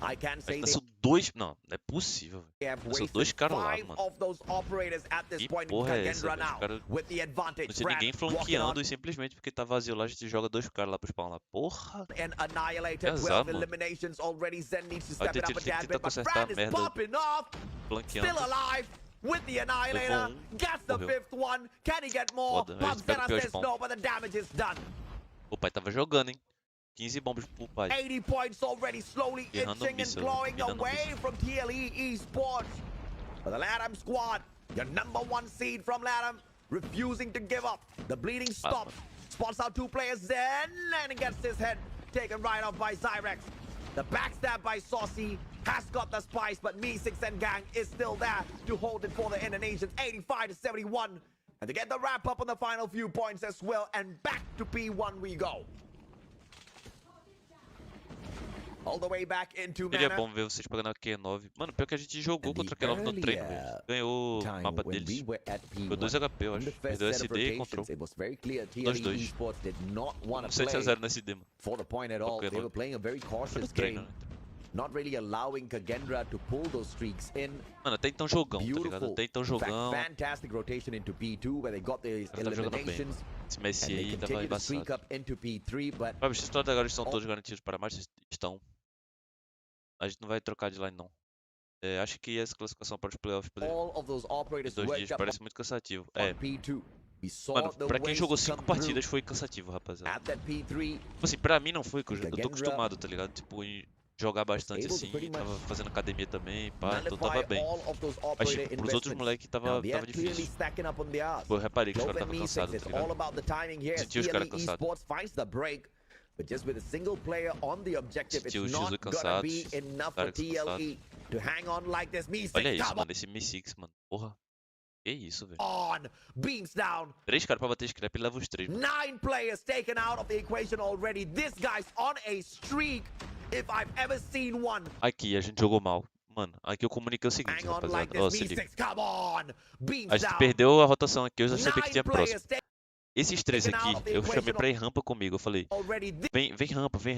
S7: I can't
S1: Aí
S7: say they
S1: nasceu 2... Não, não é possível, velho.
S7: have
S1: Nasceu
S7: wasted
S1: 2 caras lá,
S7: 5
S1: mano.
S7: of those operators at this
S1: Que
S7: point in
S1: porra é essa,
S7: Kagendra
S1: velho? Os
S7: now.
S1: caras...
S7: With the advantage.
S1: Não tinha
S7: Brad
S1: ninguém
S7: walking on
S1: flanqueando e simplesmente porque tá vazio lá a gente joga 2 caras lá pro spawn lá. Porra!
S7: and Annihilator,
S1: Azar,
S7: 12
S1: mano.
S7: eliminations already. Zen needs to
S1: Vai
S7: step
S1: ter
S7: it up
S1: tiro
S7: a
S1: que
S7: tad
S1: tentar
S7: bit, but
S1: consertar
S7: Brad
S1: a
S7: is
S1: merda.
S7: popping off.
S1: Flanqueando.
S7: Still alive with the Annihilator. Gets the
S1: Morreu.
S7: 5th one. Can he get more?
S1: Foda, eles pegam
S7: Pubzera
S1: o pior
S7: says
S1: spawn.
S7: no, but the damage is done.
S1: O pai tava jogando, hein? 15 bombas pro pai.
S7: 80 points already, slowly
S1: Errando
S7: itching and
S1: míssil,
S7: clawing
S1: mirando
S7: away
S1: míssil.
S7: from TLE Esports. But the LATAM squad, your number 1 seed from LATAM, refusing to give up. The bleeding stops. Spots out 2 players, Zen, and he gets his head taken right off by Zyrex. The backstab by Saucy has got the spice, but Me6 and Gang is still there to hold it for the Indonesians, 85-71. And to get the wrap up on the final few points as well, and back to P1 we go. All the way back into
S1: Seria
S7: Mana.
S1: bom ver vocês pegando a Q9. Mano, pior que a gente jogou
S7: And
S1: contra
S7: the
S1: a Q9 no treino,
S7: earlier
S1: velho. Ganhou o
S7: time
S1: mapa
S7: when we
S1: deles.
S7: were at
S1: Foi
S7: P1,
S1: 2 HP, eu
S7: on the
S1: acho.
S7: first
S1: Perdeu
S7: set of
S1: SD e control.
S7: rotations, it was very clear TLE
S1: 2-2.
S7: Esports did not want to
S1: 7 a
S7: play
S1: 0 no SD, mano.
S7: for the point at all.
S1: Okay,
S7: They
S1: no.
S7: were playing a very
S1: Foi
S7: cautious
S1: no treino,
S7: game,
S1: né?
S7: not really allowing Kagendra to pull those streaks in.
S1: Mano, até então jogão, tá ligado?
S7: Beautiful.
S1: Até então
S7: In fact,
S1: jogão.
S7: fantastic rotation into P2 where they got these
S1: Ela tá jogando bem.
S7: eliminations
S1: Esse
S7: and
S1: Messi
S7: they
S1: aí tava
S7: continue to streak
S1: embaçado.
S7: up into P3, but
S1: Mas os todos agora estão todos garantidos para mais? Estão. A gente não vai trocar de line, não. É, acho que essa classificação para os playoffs por
S7: all of those operators
S1: 2 dias
S7: worked up
S1: parece muito cansativo.
S7: on
S1: É,
S7: P2. We saw
S1: mano,
S7: the
S1: pra quem
S7: waste
S1: jogou
S7: come
S1: 5
S7: through
S1: partidas foi cansativo, rapaziada.
S7: at that P3.
S1: Tipo assim, pra mim não foi, que eu tô
S7: Kagendra
S1: acostumado, tá ligado? Tipo, em jogar bastante
S7: able to
S1: assim,
S7: pretty much
S1: tava fazendo academia também, pá, então
S7: nullify
S1: tava bem.
S7: all of those
S1: Mas
S7: operator
S1: tipo, pros outros
S7: investments.
S1: moleques
S7: Now,
S1: tava
S7: they are clearly
S1: difícil.
S7: stacking up on the odds.
S1: Pô, eu reparei que os
S7: Codm
S1: caras
S7: and
S1: estavam
S7: Me6,
S1: cansados,
S7: it's
S1: tá
S7: all
S1: ligado?
S7: about the timing here.
S1: Senti os caras
S7: TLE
S1: cansados.
S7: Esports finds the break, but just with a single player on the objective,
S1: Senti
S7: it's
S1: os
S7: not
S1: Jesus
S7: gonna be
S1: cansados,
S7: enough for
S1: caras cansados.
S7: TLE to hang on like this. Me6,
S1: Olha isso,
S7: come
S1: mano, esse Mi-6, mano. Porra. Que isso, velho.
S7: on, beams down.
S1: 3 caras pra bater scrap e leva os 3, mano.
S7: 9 players taken out of the equation already. This guy's on a streak, if I've ever seen one.
S1: Aqui, a gente jogou mal. Mano, aqui eu comuniquei o seguinte,
S7: Hang on like
S1: rapaziada. Ó,
S7: this.
S1: se liga.
S7: Me6, come on, beams
S1: A gente
S7: down.
S1: perdeu a rotação aqui, eu já sabia que
S7: 9
S1: tinha próximo.
S7: players
S1: Esses 3
S7: taken
S1: aqui,
S7: out of the
S1: eu chamei
S7: equation
S1: pra ir rampa comigo. Eu falei,
S7: already. This
S1: vem rampa
S7: This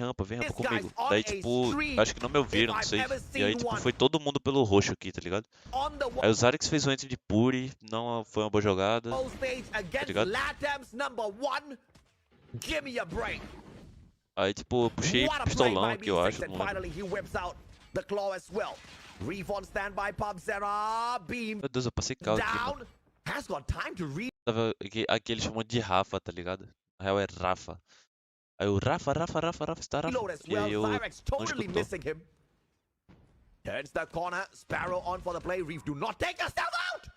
S1: comigo.
S7: guy's on
S1: Daí,
S7: a
S1: tipo,
S7: streak,
S1: acho que não me ouviram, não
S7: if
S1: sei.
S7: I've ever
S1: E aí,
S7: seen
S1: tipo,
S7: one.
S1: foi todo mundo pelo roxo aqui, tá ligado?
S7: on the
S1: Aí o Zyrex fez o enter de Puri, não foi uma boa jogada.
S7: wall stage against
S1: ligado?
S7: LATAM's number 1. Give me a break.
S1: Aí, tipo, eu puxei
S7: What a play
S1: pistolão
S7: by
S1: aqui, eu
S7: Me6,
S1: acho.
S7: and
S1: Não lembro.
S7: finally he whips out the claw as well. Reef on standby, Pubzera, beam
S1: Meu Deus, eu passei caldo aqui, mano.
S7: down. Has got time to read.
S1: Aqui eles chamam de Rafa, tá ligado? Na real é Rafa. Aí o Rafa, está Rafa.
S7: Reload as
S1: E
S7: well.
S1: aí eu
S7: Hyperx
S1: não
S7: totally
S1: escutou.
S7: missing him. Turns the corner. Sparrow on for the play. Reef, do not take yourself out.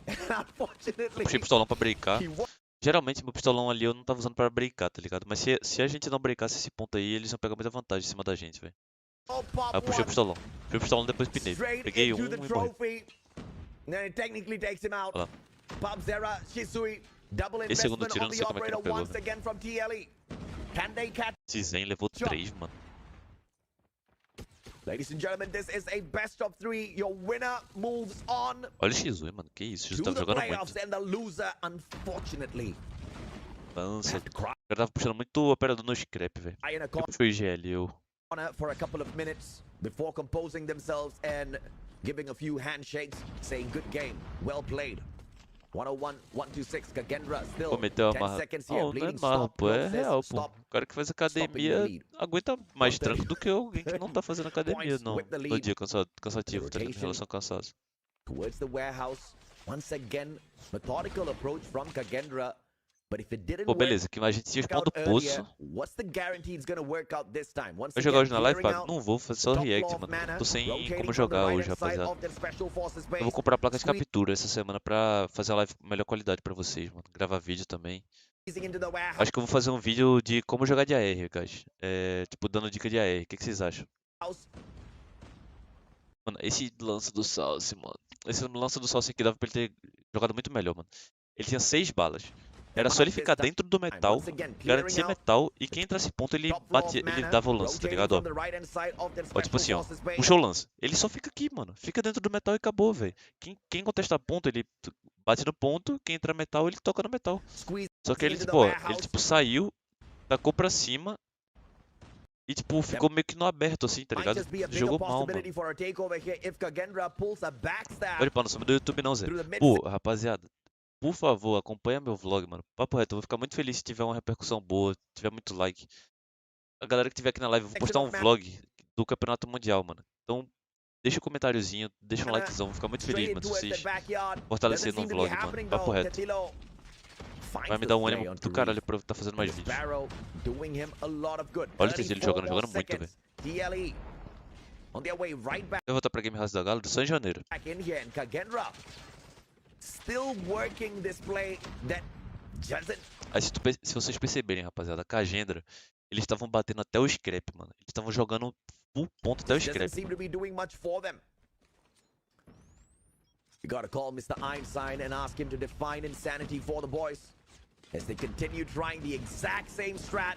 S7: And unfortunately,
S1: Puxei pistolão pra breakar.
S7: he won.
S1: Geralmente meu pistolão ali eu não tava usando pra breakar, tá ligado? Mas se a gente não breakasse esse ponto aí, eles iam pegar muita vantagem em cima da gente, velho.
S7: Oh,
S1: Aí
S7: pop
S1: eu puxei o
S7: one.
S1: pistolão. Puxei o pistolão depois pinei.
S7: Straight
S1: Peguei
S7: into
S1: um
S7: the
S1: e morri.
S7: trophy. And then it technically takes him out.
S1: Olha lá.
S7: Pabzera, Shisui, double
S1: Esse segundo
S7: investment
S1: tiro eu
S7: on
S1: não
S7: the
S1: sei como é que ele
S7: operator
S1: pegou,
S7: once
S1: velho.
S7: again from TLE. Can they catch?
S1: Esse Zen levou 3, mano.
S7: Ladies and gentlemen, this is a best of 3. Your winner moves on
S1: Olha o X1, mano. Que isso? O X
S7: to
S1: tava
S7: the
S1: jogando
S7: playoffs,
S1: muito.
S7: and the loser, unfortunately,
S1: Lança.
S7: had to cry
S1: O cara tava puxando muito operador no scrap, velho.
S7: in a
S1: Eu puxei o IGL, eu.
S7: corner for a couple of minutes before composing themselves and giving a few handshakes, saying good game, well played. 101, 126, Kagendra still
S1: Pô, meteu a
S7: 10
S1: marra.
S7: seconds here,
S1: Não, não é
S7: bleeding,
S1: marra,
S7: stop,
S1: pô. É
S7: process,
S1: real, pô.
S7: stop.
S1: O cara que faz
S7: Stopping the
S1: academia
S7: lead.
S1: aguenta mais tranco do que alguém que não tá fazendo academia,
S7: Points
S1: não.
S7: with the
S1: No
S7: lead.
S1: dia cansativo, tá ligado? Em
S7: Rotation.
S1: relação ao cansaço.
S7: Towards the warehouse. Once again, methodical approach from Kagendra. But if it didn't
S1: Pô,
S7: work
S1: beleza, que a gente tinha
S7: out
S1: spawn do
S7: earlier,
S1: poço.
S7: what's the guarantee it's gonna work out this time? Once
S1: Vai jogar
S7: again,
S1: hoje na live,
S7: clearing
S1: Fábio?
S7: out
S1: Não vou, fazer
S7: the
S1: só
S7: top
S1: react,
S7: floor of
S1: mano.
S7: mana,
S1: Tô sem
S7: rotating
S1: como
S7: from the
S1: jogar
S7: right
S1: hoje,
S7: hand side
S1: rapaziada.
S7: of the special forces
S1: Eu
S7: base.
S1: vou comprar a placa de
S7: Squeezing
S1: captura essa semana pra fazer a live com melhor qualidade pra vocês, mano. Gravar vídeo também.
S7: into the warehouse.
S1: Acho que eu vou fazer um vídeo de como jogar de AR, guys. É, tipo, dando dica de AR. O que vocês acham? Mano, esse lance do Salsi, mano. Esse lance do Salsi aqui dava pra ele ter jogado muito melhor, mano. Ele tinha 6 balas. Era só ele ficar dentro do metal, garantia metal, e quem entrasse ponto ele batia, ele dava o lance, tá ligado? Ó, tipo assim, ó. Puxou o lance. Ele só fica aqui, mano. Fica dentro do metal e acabou, velho. Quem contesta ponto, ele bate no ponto. Quem entra metal, ele toca no metal. Só que ele, tipo, ó, ele tipo saiu, tacou pra cima. E tipo, ficou meio que no aberto assim, tá ligado? Jogou mal, mano. Olha, pá, não sou do YouTube não, Zé. Pô, rapaziada, por favor, acompanha meu vlog, mano. Papo reto, eu vou ficar muito feliz se tiver uma repercussão boa, tiver muito like. A galera que tiver aqui na live, eu vou postar um vlog do Campeonato Mundial, mano. Então, deixa um comentáriozinho, deixa um likezão, vou ficar muito feliz, mano, se vocês fortalecerem no vlog, mano. Papo reto. Vai me dar um ânimo do caralho pra eu estar fazendo mais vídeos. Olha o TG ele jogando muito, velho. Eu vou voltar pra Game House da Galo do São Janeiro. Aí se vocês perceberem, rapaziada, a Kagendra, eles estavam batendo até o scrap, mano. Eles estavam jogando full ponto até o scrap.
S7: We gotta call Mr. Einstein and ask him to define insanity for the boys as they continue trying the exact same strat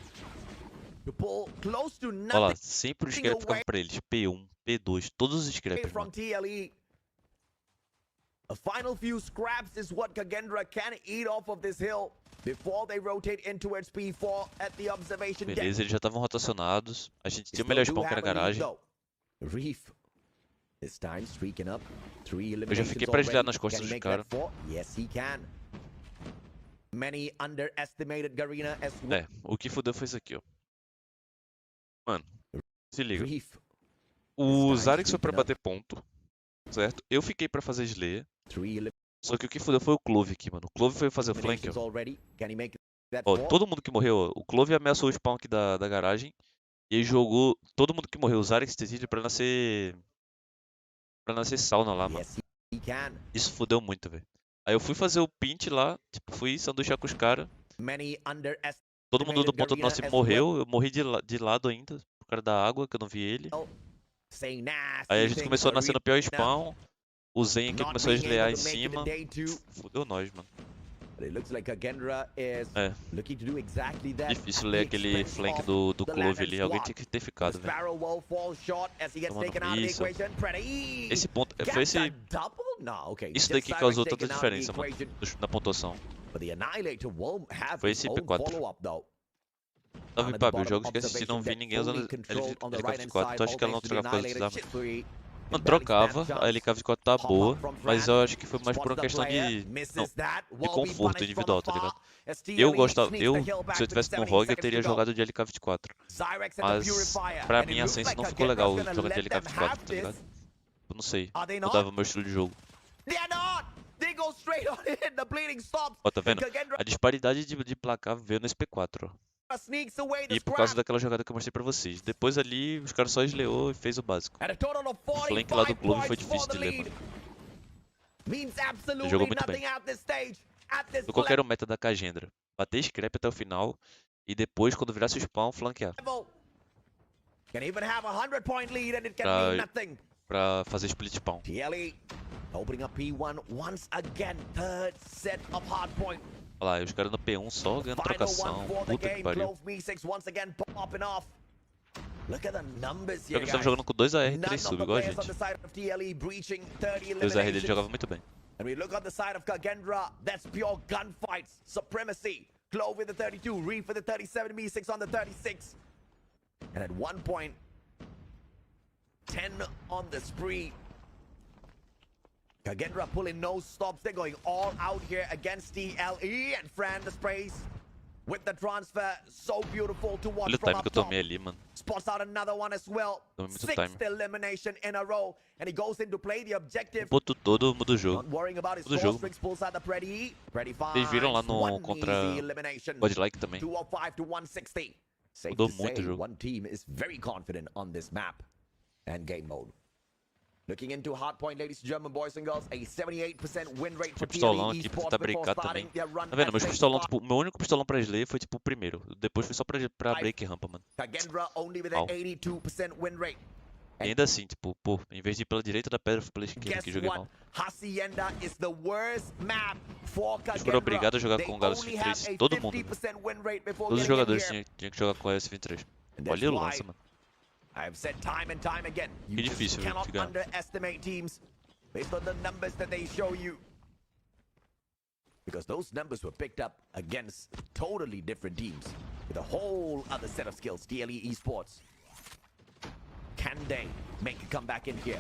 S7: to pull close to
S1: Olha lá,
S7: nothing
S1: sempre o scrap ficava pra eles. P1, P2, todos os scraps,
S7: from
S1: mano.
S7: TLE. A final few scraps is what Kagendra can eat off of this hill before they rotate in towards P4 at the observation deck.
S1: Beleza, eles já estavam rotacionados. A gente tinha o melhor spawn que era a garagem.
S7: Reef. This time streaking up. 3
S1: Eu já fiquei pra desviar nas costas dos caras.
S7: Yes, he can. Many underestimated Garena as well.
S1: É, o que fudeu foi isso aqui, ó. Mano, se liga.
S7: Reef.
S1: O Zarix foi pra bater ponto, certo? Eu fiquei pra fazer Slayer. Só que o que fudeu foi o Clove aqui, mano. O Clove foi fazer o flank, ó. Ó, todo mundo que morreu, ó. O Clove ameaçou o spawn aqui da garagem. E aí jogou todo mundo que morreu, o Zarix Tesídio pra nascer sauna lá, mano. Isso fudeu muito, velho. Aí eu fui fazer o pint lá, tipo, fui sanduichar com os caras. Todo mundo do ponto do nosso morreu, eu morri de lado ainda, por causa da água, que eu não vi ele. Aí a gente começou a nascer no pior spawn. O Zen aqui começou a eslear em cima. Fudeu nós, mano. É. Difícil ler aquele flank do Clove ali. Alguém tinha que ter ficado, velho. Isso. Esse ponto. Foi esse. Isso daqui causou tanta diferença, mano. Na pontuação. Foi esse P4. Salve, Pablo. Os jogos que assisti não vi ninguém usando LK24. Tu acha que ela não trocava coisa de arma? Mano, trocava, a LK24 tá boa, mas eu acho que foi mais por uma questão de conforto individual, tá ligado? Eu gostava, se eu tivesse no ROG, eu teria jogado de LK24. Mas pra mim a Sense não ficou legal jogando de LK24, tá ligado? Eu não sei, mudava o meu estilo de jogo.
S7: go straight on it. The bleeding stops.
S1: Ó, tá vendo?
S7: Kagendra
S1: A disparidade de placar veio nesse P4, ó.
S7: sneaks away the
S1: E por causa
S7: scrap.
S1: daquela jogada que eu mostrei pra vocês. Depois ali, os caras só esleou e fez o básico.
S7: At a total of
S1: O flank lá do
S7: 45
S1: Glove foi
S7: points for
S1: difícil
S7: the
S1: de ler,
S7: lead.
S1: mano.
S7: Means
S1: Ele
S7: absolutely
S1: jogou muito
S7: nothing
S1: bem.
S7: at this stage. At this
S1: Eu qualquer o meta da Cagendra. Bater scrap até o final. E depois, quando virasse o spawn, flanquear.
S7: level. Can even have a 100-point lead and it can
S1: Pra-
S7: mean nothing.
S1: Pra fazer split spawn.
S7: TLE opening up P1 once again. Third set of hard point.
S1: Olha lá, os caras no P1 só ganhando
S7: Final
S1: trocação.
S7: one for the
S1: Puta que
S7: game.
S1: pariu.
S7: Clove Me6 once again popping off. Look at the numbers
S1: Pior
S7: here,
S1: que eles estavam
S7: guys.
S1: jogando com 2AR e
S7: None
S1: 3
S7: of
S1: sub,
S7: the
S1: igual a
S7: players on
S1: gente.
S7: the side of TLE breaching 30
S1: O 2AR dele
S7: eliminations.
S1: jogava muito bem.
S7: And we look on the side of Kagendra, that's pure gunfights, supremacy. Clove with the 32, Reef with the 37, Me6 on the 36. And at one point, 10 on the spree. Kagendra pulling no stops. They're going all out here against TLE. And Fran displays with the transfer. So beautiful to watch
S1: Olha o
S7: from
S1: time que
S7: up
S1: eu
S7: top.
S1: tomei ali, mano.
S7: Spots out another one as well.
S1: Tomei muito
S7: Sixth
S1: time.
S7: elimination in a row. And he goes in to play the objective.
S1: O ponto todo muda o
S7: Not
S1: jogo.
S7: worrying about his
S1: Muda o
S7: score
S1: jogo.
S7: streaks, pulls out the Pretty. Pretty fine.
S1: Vocês viram lá no
S7: One
S1: contra
S7: easy elimination.
S1: Godlike também.
S7: 205 to 160. Safe
S1: Mudou
S7: to
S1: muito o
S7: say,
S1: jogo.
S7: one team is very confident on this map and game mode. Looking into hardpoint, ladies and gentlemen, boys and girls, a 78% win rate for
S1: Tinha pistolão
S7: TLE
S1: aqui pra
S7: Esports
S1: tentar
S7: before
S1: breacar
S7: starting
S1: também.
S7: their run
S1: Tá vendo?
S7: at
S1: Meus
S7: stage
S1: pistolão,
S7: five.
S1: tipo, meu único pistolão pra Slay foi tipo o primeiro. Depois foi só pra break rampa, mano.
S7: Kagendra only with
S1: Au.
S7: an 82% win rate.
S1: E ainda assim, tipo, pô, em vez de ir pela direita da pedra, eu fui pela esquerda,
S7: Guess
S1: que joguei
S7: what?
S1: mal.
S7: Hacienda is the worst map for
S1: Eles foram
S7: Kagendra.
S1: obrigados a jogar
S7: They
S1: com Galaxy
S7: only have
S1: 23,
S7: a
S1: todo mundo.
S7: 50% win rate before
S1: Todos os
S7: getting in
S1: jogadores
S7: here.
S1: tinham que jogar com a S23.
S7: And that's
S1: Olha o
S7: why
S1: lança, mano.
S7: I've said time and time again, you
S1: Que
S7: just
S1: difícil
S7: cannot
S1: de ganhar.
S7: underestimate teams based on the numbers that they show you. Because those numbers were picked up against totally different teams with a whole other set of skills. TLE Esports. Can they make a comeback in here?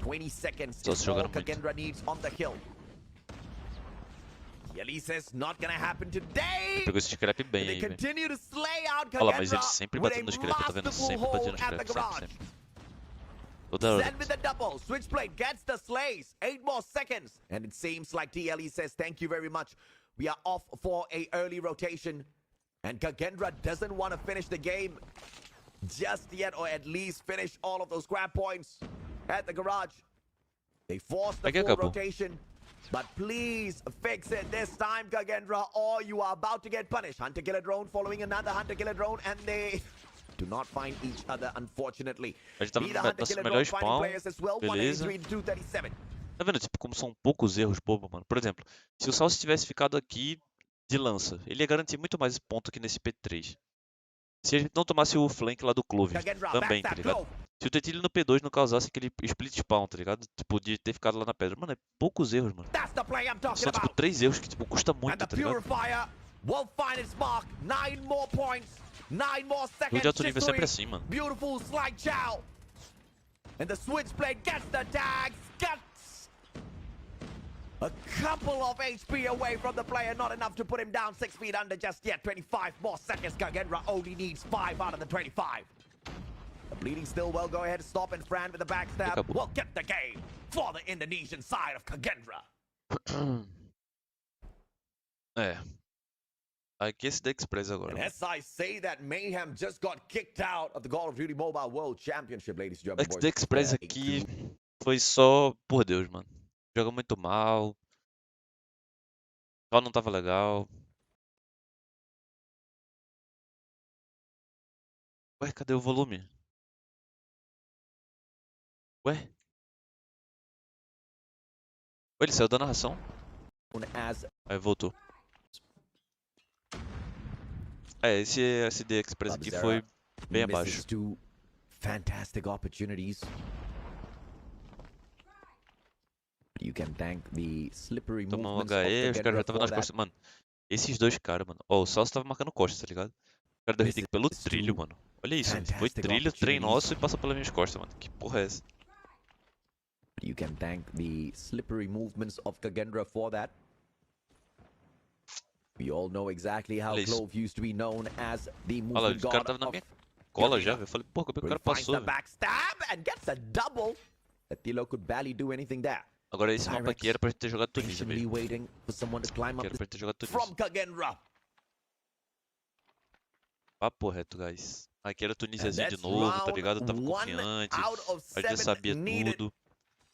S7: 20 seconds
S1: Só
S7: is
S1: se
S7: all
S1: jogaram muito.
S7: Kagendra needs on the hill. TLE says not gonna happen today.
S1: Pegou esse scrap bem
S7: They
S1: aí, velho.
S7: continue to slay out
S1: Olha lá, mas
S7: Kagendra
S1: eles sempre
S7: with
S1: batendo no
S7: a
S1: scrap, tá vendo?
S7: masterful
S1: Sempre batendo
S7: hold
S1: no
S7: at the
S1: scrap,
S7: garage.
S1: sempre, sempre. Toda hora.
S7: Send with the double. Switchblade gets the slays. 8 more seconds. And it seems like TLE says, thank you very much. We are off for a early rotation. And Kagendra doesn't want to finish the game just yet, or at least finish all of those grab points at the garage. They forced the
S1: Aqui
S7: full
S1: acabou.
S7: rotation. But please fix it this time, Kagendra, or you are about to get punished. Hunter killer drone following another hunter killer drone, and they do not find each other, unfortunately.
S1: A gente tava
S7: Neither
S1: no
S7: hunter
S1: nosso
S7: killer
S1: melhor
S7: drone finding
S1: spawn,
S7: players as well.
S1: beleza.
S7: 183 to 237.
S1: Tá vendo, tipo, como são poucos erros bobos, mano? Por exemplo, se o Salso tivesse ficado aqui de lança, ele ia garantir muito mais ponto que nesse P3. Se a gente não tomasse o flank lá do Clove
S7: Kagendra,
S1: também, tá
S7: backstab,
S1: ligado?
S7: Clove.
S1: Se o Tetilho no P2 não causasse aquele split spawn, tá ligado? Tipo, de ter ficado lá na pedra. Mano, é poucos erros, mano.
S7: That's the play I'm talking
S1: São, tipo,
S7: about.
S1: 3 erros que, tipo, custa
S7: And
S1: muito,
S7: the
S1: tá ligado?
S7: Purifier will find its mark. 9 more points. 9 more
S1: Jogo
S7: seconds.
S1: de alto nível é sempre
S7: Victory.
S1: assim, mano.
S7: Beautiful slide chow. And the Switchblade gets the tags. Gets a couple of HP away from the player. Not enough to put him down 6 feet under just yet. 25 more seconds. Kagendra only needs 5 out of the 25. The bleeding still will go ahead and stop, and Fran with the backstab
S1: Acabou.
S7: will get the game for the Indonesian side of Kagendra.
S1: É. Aqui esse da Express agora.
S7: And
S1: Mano.
S7: as I say that, Mayhem just got kicked out of the Call of Duty Mobile World Championship, ladies and gentlemen.
S1: Esse
S7: boys.
S1: da Express
S7: Uh,
S1: aqui
S7: 8-2.
S1: foi só por Deus, mano. Joga muito mal. Só não tava legal. Ué, cadê o volume? Ué? Ué, ele saiu da narração?
S7: As
S1: Aí voltou. É, esse SD Express aqui foi bem
S7: misses
S1: abaixo.
S7: two fantastic opportunities. You can thank the slippery
S1: Tomou um
S7: movements of
S1: HE, os caras já
S7: Kagendra
S1: estavam
S7: for
S1: nas
S7: that.
S1: costas. Mano, esses dois caras, mano. Ó, o Salso tava marcando costas, tá ligado? O cara deu
S7: This
S1: retake pelo
S7: is
S1: trilho,
S7: two
S1: mano. Olha isso, foi
S7: fantastic
S1: trilho, trem
S7: opportunities.
S1: nosso e passou pelas minhas costas, mano. Que porra é essa?
S7: You can thank the slippery movements of Kagendra for that. We all know exactly how
S1: Olha isso.
S7: Clove used to be known as the
S1: Olha lá,
S7: movement
S1: o cara
S7: god
S1: tava na
S7: of
S1: minha cola já, velho. Eu falei, porra, como é que o
S7: Where
S1: cara
S7: he finds
S1: passou,
S7: the
S1: velho?
S7: backstab and gets a double. That Tilo could barely do anything there.
S1: Agora esse mapa aqui era pra gente ter jogado Tunísia
S7: Patiently
S1: mesmo.
S7: waiting for someone to climb
S1: Que
S7: up
S1: era pra gente ter jogado
S7: from
S1: Tunísia.
S7: Kagendra.
S1: Papo reto, guys. Aqui era
S7: And
S1: Tunisiazinho de
S7: that's
S1: novo, tá
S7: round
S1: ligado? Tava
S7: 1
S1: confiante.
S7: out of
S1: A gente já
S7: 7
S1: sabia
S7: needed
S1: tudo.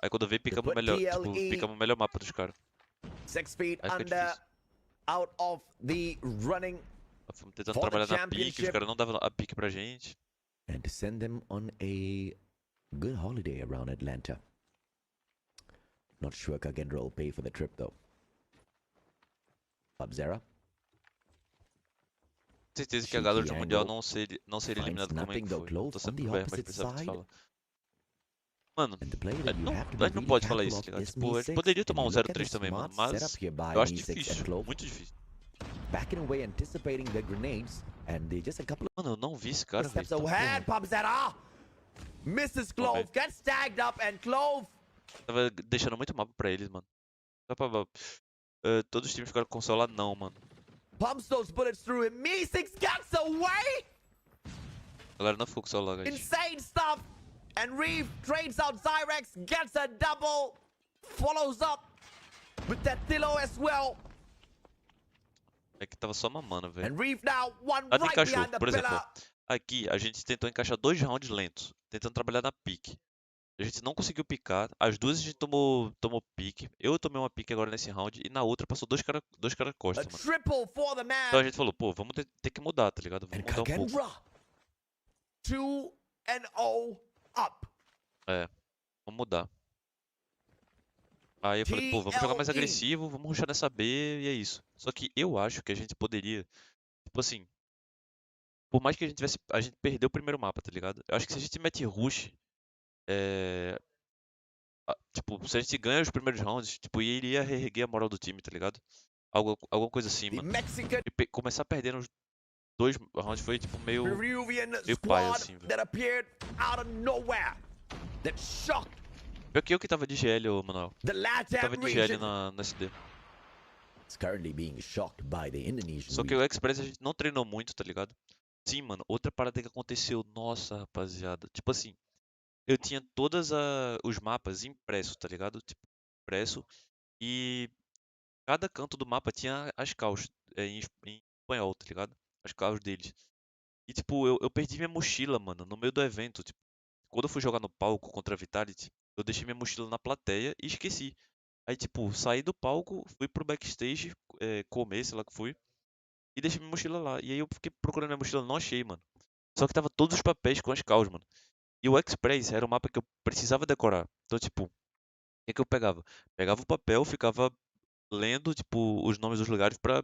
S1: Aí quando veio,
S7: to
S1: picamos o
S7: put
S1: melhor, tipo,
S7: TLE
S1: picamos o melhor mapa dos caras.
S7: 6 feet
S1: Aí fica
S7: under,
S1: difícil.
S7: out of the running,
S1: Nós fomos tentando
S7: for the
S1: trabalhar na pique, os
S7: championship.
S1: caras não davam a pique pra gente.
S7: and to send them on a good holiday around Atlanta. Not sure Kagendra will pay for the trip though. Bubzera
S1: Certeza que a galera do Mundial não seria eliminado como é que foi. Tô sempre bem, mas precisava te falar. Mano,
S7: and the player
S1: a
S7: that
S1: gente
S7: you
S1: não,
S7: have to
S1: a
S7: be
S1: gente não
S7: really
S1: pode falar
S7: careful
S1: isso,
S7: of
S1: tá ligado?
S7: is
S1: Tipo, a gente
S7: Me6,
S1: poderia tomar
S7: and
S1: um
S7: you look at the
S1: 0-3 também, mano,
S7: smart
S1: mas
S7: setup here by
S1: eu acho
S7: Me6 and
S1: difícil,
S7: Clove.
S1: muito difícil.
S7: Backing away, anticipating the grenades, and they just a couple
S1: Mano, eu não vi esse
S7: of
S1: cara, velho.
S7: steps
S1: Tá
S7: ahead.
S1: porra.
S7: Bubzera misses Clove, gets tagged up, and Clove
S1: Tava deixando muito mapa pra eles, mano. Só pra... todos os times ficaram com o celular não, mano.
S7: pumps those bullets through him. Me6 gets away.
S1: A galera não ficou com o celular, guys.
S7: Insane stuff. And Reeve trades out Zyrex, gets a double, follows up with that Thilo as well.
S1: É que tava só mamando, velho.
S7: And Reeve now one
S1: Nada
S7: right
S1: encaixou.
S7: behind the
S1: Por exemplo,
S7: pillar.
S1: ó, aqui a gente tentou encaixar 2 rounds lentos, tentando trabalhar na pique. A gente não conseguiu picar. As duas a gente tomou pique. Eu tomei uma pique agora nesse round e na outra passou dois cara
S7: A
S1: costas, mano.
S7: triple for the
S1: Então a
S7: man.
S1: gente falou, pô, vamos ter que mudar, tá ligado? Vamos
S7: And
S1: mudar um pouco.
S7: Kagendra 2-0 up.
S1: É, vamos mudar. Aí eu falei, pô, vamos jogar mais
S7: TLE.
S1: agressivo, vamos rushar nessa B e é isso. Só que eu acho que a gente poderia, tipo assim, por mais que a gente tivesse, a gente perdeu o primeiro mapa, tá ligado? Eu acho que se a gente mete rush, tipo, se a gente ganha os primeiros rounds, tipo, iria reerguer a moral do time, tá ligado? Alguma coisa assim,
S7: The
S1: mano.
S7: Mexican
S1: E começar perdendo os 2 rounds foi, tipo, meio
S7: Peruvian
S1: paia,
S7: squad
S1: assim, velho.
S7: that appeared out of nowhere. That shocked
S1: Pior que eu que tava de GL, ô, Manuel.
S7: the
S1: Eu
S7: Latam
S1: tava de GL
S7: region.
S1: na SD.
S7: It's currently being shocked by the Indonesian
S1: Só que
S7: region.
S1: o Express a gente não treinou muito, tá ligado? Sim, mano, outra parada que aconteceu, nossa, rapaziada. Tipo assim, eu tinha todos os mapas impressos, tá ligado? Tipo, impresso. E cada canto do mapa tinha as calls em espanhol, tá ligado? As calls deles. E tipo, eu perdi minha mochila, mano, no meio do evento. Tipo, quando eu fui jogar no palco contra a Vitality, eu deixei minha mochila na plateia e esqueci. Aí, tipo, saí do palco, fui pro backstage, comer, sei lá o que fui, e deixei minha mochila lá. E aí eu fiquei procurando minha mochila, não achei, mano. Só que tava todos os papéis com as calls, mano. E o Express era um mapa que eu precisava decorar. Então, tipo, o que eu pegava? Pegava o papel, ficava lendo, tipo, os nomes dos lugares pra,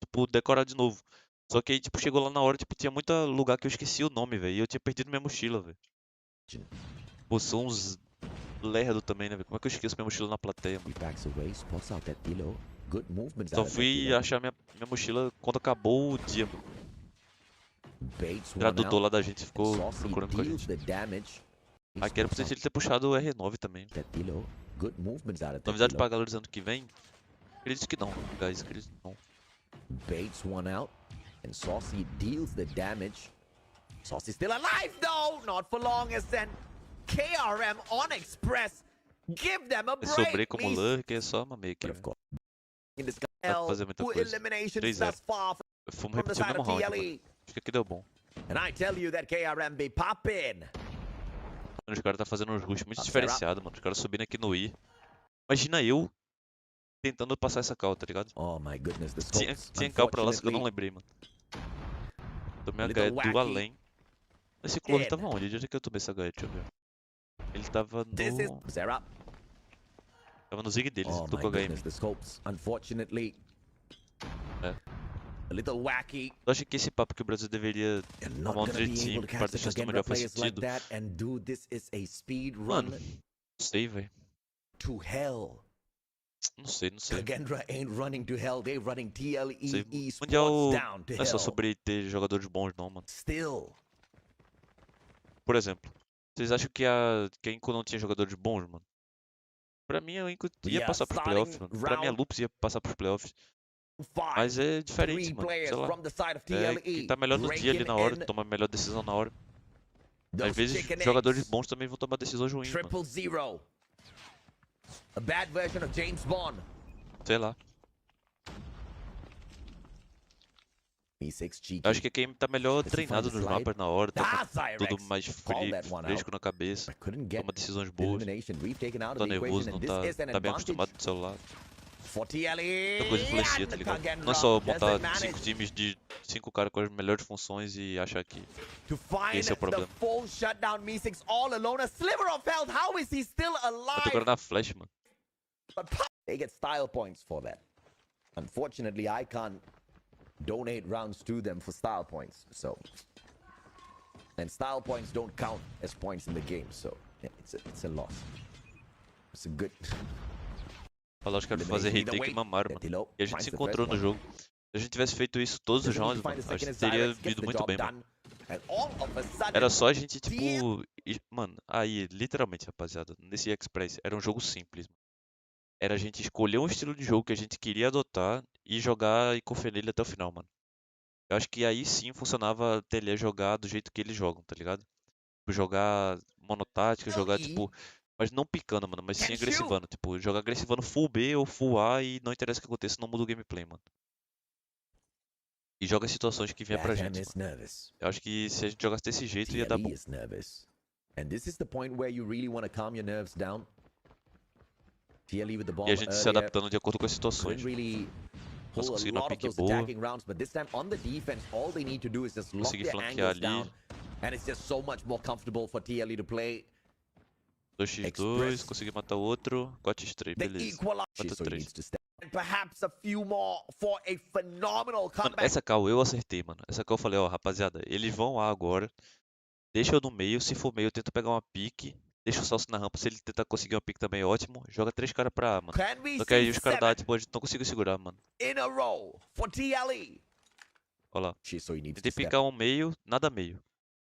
S1: tipo, decorar de novo. Só que aí, tipo, chegou lá na hora, tipo, tinha muito lugar que eu esqueci o nome, velho. E eu tinha perdido minha mochila, velho. Pô, sou uns lerdo também, né, velho? Como é que eu esqueço minha mochila na plateia, mano?
S7: He backs away, spots out that Thilo. Good movements
S1: Só
S7: out of that
S1: fui
S7: Thilo.
S1: achar minha mochila quando acabou o dia, mano.
S7: Baits
S1: O
S7: one
S1: tradutor
S7: out.
S1: lá da gente ficou
S7: Saucy
S1: procurando com a
S7: deals
S1: gente.
S7: the damage. He
S1: Aqui era
S7: spots
S1: pra
S7: out
S1: ele ter puxado o R9 também.
S7: that Thilo. Good movements out of that
S1: Novidade
S7: Thilo.
S1: pra galera ano que vem? Acredito que não, guys. Acredito que não.
S7: Baits one out. And Saucy deals the damage. Saucy's still alive though! Not for long as then KRM on Express. Give them a
S1: Eu sobrei
S7: break.
S1: como lurk, é só uma make.
S7: But of course. In this
S1: Dá pra fazer muita
S7: two
S1: coisa.
S7: eliminations
S1: 3-0.
S7: thus far
S1: Fomos
S7: from the
S1: repetir o
S7: side
S1: mesmo
S7: of
S1: round, mano.
S7: TLE.
S1: Acho que aqui deu bom.
S7: And I tell you that KRM be poppin'.
S1: Os caras tá fazendo uns rushes muito
S7: Up,
S1: diferenciados, mano. Os caras subindo aqui no I. Imagina eu tentando passar essa cal, tá ligado?
S7: Oh my goodness, the
S1: Tinha
S7: scopes.
S1: cal pra lá, só que eu não lembrei, mano. Tomei a
S7: Little
S1: HE do
S7: wacky.
S1: além. Esse clone
S7: In.
S1: tava onde? De onde é que eu tomei essa HE? Deixa eu ver. Ele tava
S7: This is
S1: no...
S7: Zera.
S1: Tava no zig deles,
S7: Oh
S1: que tô
S7: my
S1: com a HE.
S7: goodness, the scopes. Unfortunately,
S1: É.
S7: a little wacky.
S1: Eu acho que esse papo que o Brasil deveria
S7: You're not
S1: tomar um
S7: gonna be able
S1: direitinho
S7: to
S1: pra
S7: catch the
S1: deixar esse
S7: Kagendra
S1: Mundial faz
S7: players like
S1: sentido.
S7: that and do this is a speed
S1: Mano,
S7: run
S1: não sei, velho.
S7: to hell.
S1: Não sei.
S7: Kagendra ain't running to hell, they running TLE
S1: Sei.
S7: esports
S1: Mundial
S7: down to
S1: não é só
S7: hell.
S1: sobre ter jogadores bons, não, mano.
S7: Still,
S1: Por exemplo, vocês acham que a Inco não tinha jogadores bons, mano? Pra mim, a Inco ia
S7: Yeah,
S1: passar pros
S7: starting
S1: playoffs, mano. Pra mim, a
S7: round
S1: Lupus ia passar pros playoffs.
S7: 5.
S1: Mas é diferente,
S7: Three
S1: mano.
S7: players
S1: Sei lá.
S7: from the side of
S1: É
S7: TLE.
S1: quem tá melhor no dia ali
S7: raking
S1: na hora,
S7: in
S1: toma a melhor decisão na hora. Às
S7: those
S1: vezes,
S7: chicken
S1: jogadores
S7: eggs.
S1: bons também vão tomar decisões ruins, mano.
S7: 0-0. A bad version of James Bond.
S1: Sei lá.
S7: B6 cheeky.
S1: Eu acho que quem tá melhor
S7: Does he find
S1: treinado
S7: the
S1: nos
S7: slide?
S1: mapas na hora, tá com tudo
S7: Hyperx
S1: mais
S7: called that one
S1: fresco
S7: out.
S1: na cabeça,
S7: But couldn't get
S1: toma decisões boas,
S7: elimination. We've taken out
S1: não
S7: of
S1: tá
S7: the
S1: nervoso,
S7: equation,
S1: não
S7: and this
S1: tá,
S7: is an
S1: tá bem
S7: advantage
S1: acostumado no celular.
S7: for TLE.
S1: Muita coisa influencia, tá
S7: And
S1: ligado?
S7: Kagen
S1: Não é só
S7: Rob
S1: montar
S7: doesn't
S1: 5
S7: manage
S1: times de 5 caras com as melhores funções e achar que
S7: to find
S1: esse é o
S7: the
S1: problema.
S7: full shutdown. Me6 all alone. A sliver of health. How is he still
S1: Eu tô
S7: alive?
S1: agora na flash, mano.
S7: But they get style points for that. Unfortunately, I can't donate rounds to them for style points. So, and style points don't count as points in the game. So, yeah, it's a loss. It's a good.
S1: Falar os caras fazer retake e mamaram, mano. E a gente se encontrou no jogo. Se a gente tivesse feito isso todos os rounds, mano, acho que teria ido muito bem, mano. Era só a gente, tipo... Mano, aí, literalmente, rapaziada, nesse Express, era um jogo simples, mano. Era a gente escolher um estilo de jogo que a gente queria adotar e jogar e conferir ele até o final, mano. Eu acho que aí sim funcionava a TLE jogar do jeito que eles jogam, tá ligado? Tipo, jogar monotática, jogar, tipo... Mas não picando, mano, mas sim agressivando. Tipo, jogar agressivando full B ou full A e não interessa o que aconteça, não muda o gameplay, mano. E joga as situações que vier pra gente, mano. Eu acho que se a gente jogasse desse jeito ia dar bom.
S7: And this is the point where you really want to calm your nerves down. TLE with the bomb
S1: E a gente se adaptando de acordo com as situações.
S7: really
S1: Nós
S7: pull a
S1: conseguimos uma
S7: lot of
S1: pique
S7: those
S1: boa.
S7: attacking rounds, but this time on the defense, all they need to do is just lock
S1: Consegui
S7: their
S1: flanquear
S7: angles
S1: ali.
S7: down, and it's just so much more comfortable for TLE to play.
S1: 2x2, consegui matar o outro. 4x3,
S7: The
S1: beleza.
S7: equalizer,
S1: Mata
S7: so he
S1: 3.
S7: needs to step. And perhaps a few more for a phenomenal
S1: Mano,
S7: comeback.
S1: essa call eu acertei, mano. Essa call eu falei, ó, rapaziada, eles vão A agora. Deixa eu no meio. Se for meio, eu tento pegar uma pique. Deixa o Salso na rampa. Se ele tentar conseguir uma pique também, ótimo. Joga 3 caras pra A, mano.
S7: Can we
S1: Só que aí
S7: see
S1: os caras da A,
S7: 7
S1: tipo, a gente não conseguiu segurar, mano.
S7: in a row for TLE?
S1: Olha lá.
S7: So he needs
S1: Tentei
S7: to step.
S1: picar um meio, nada meio.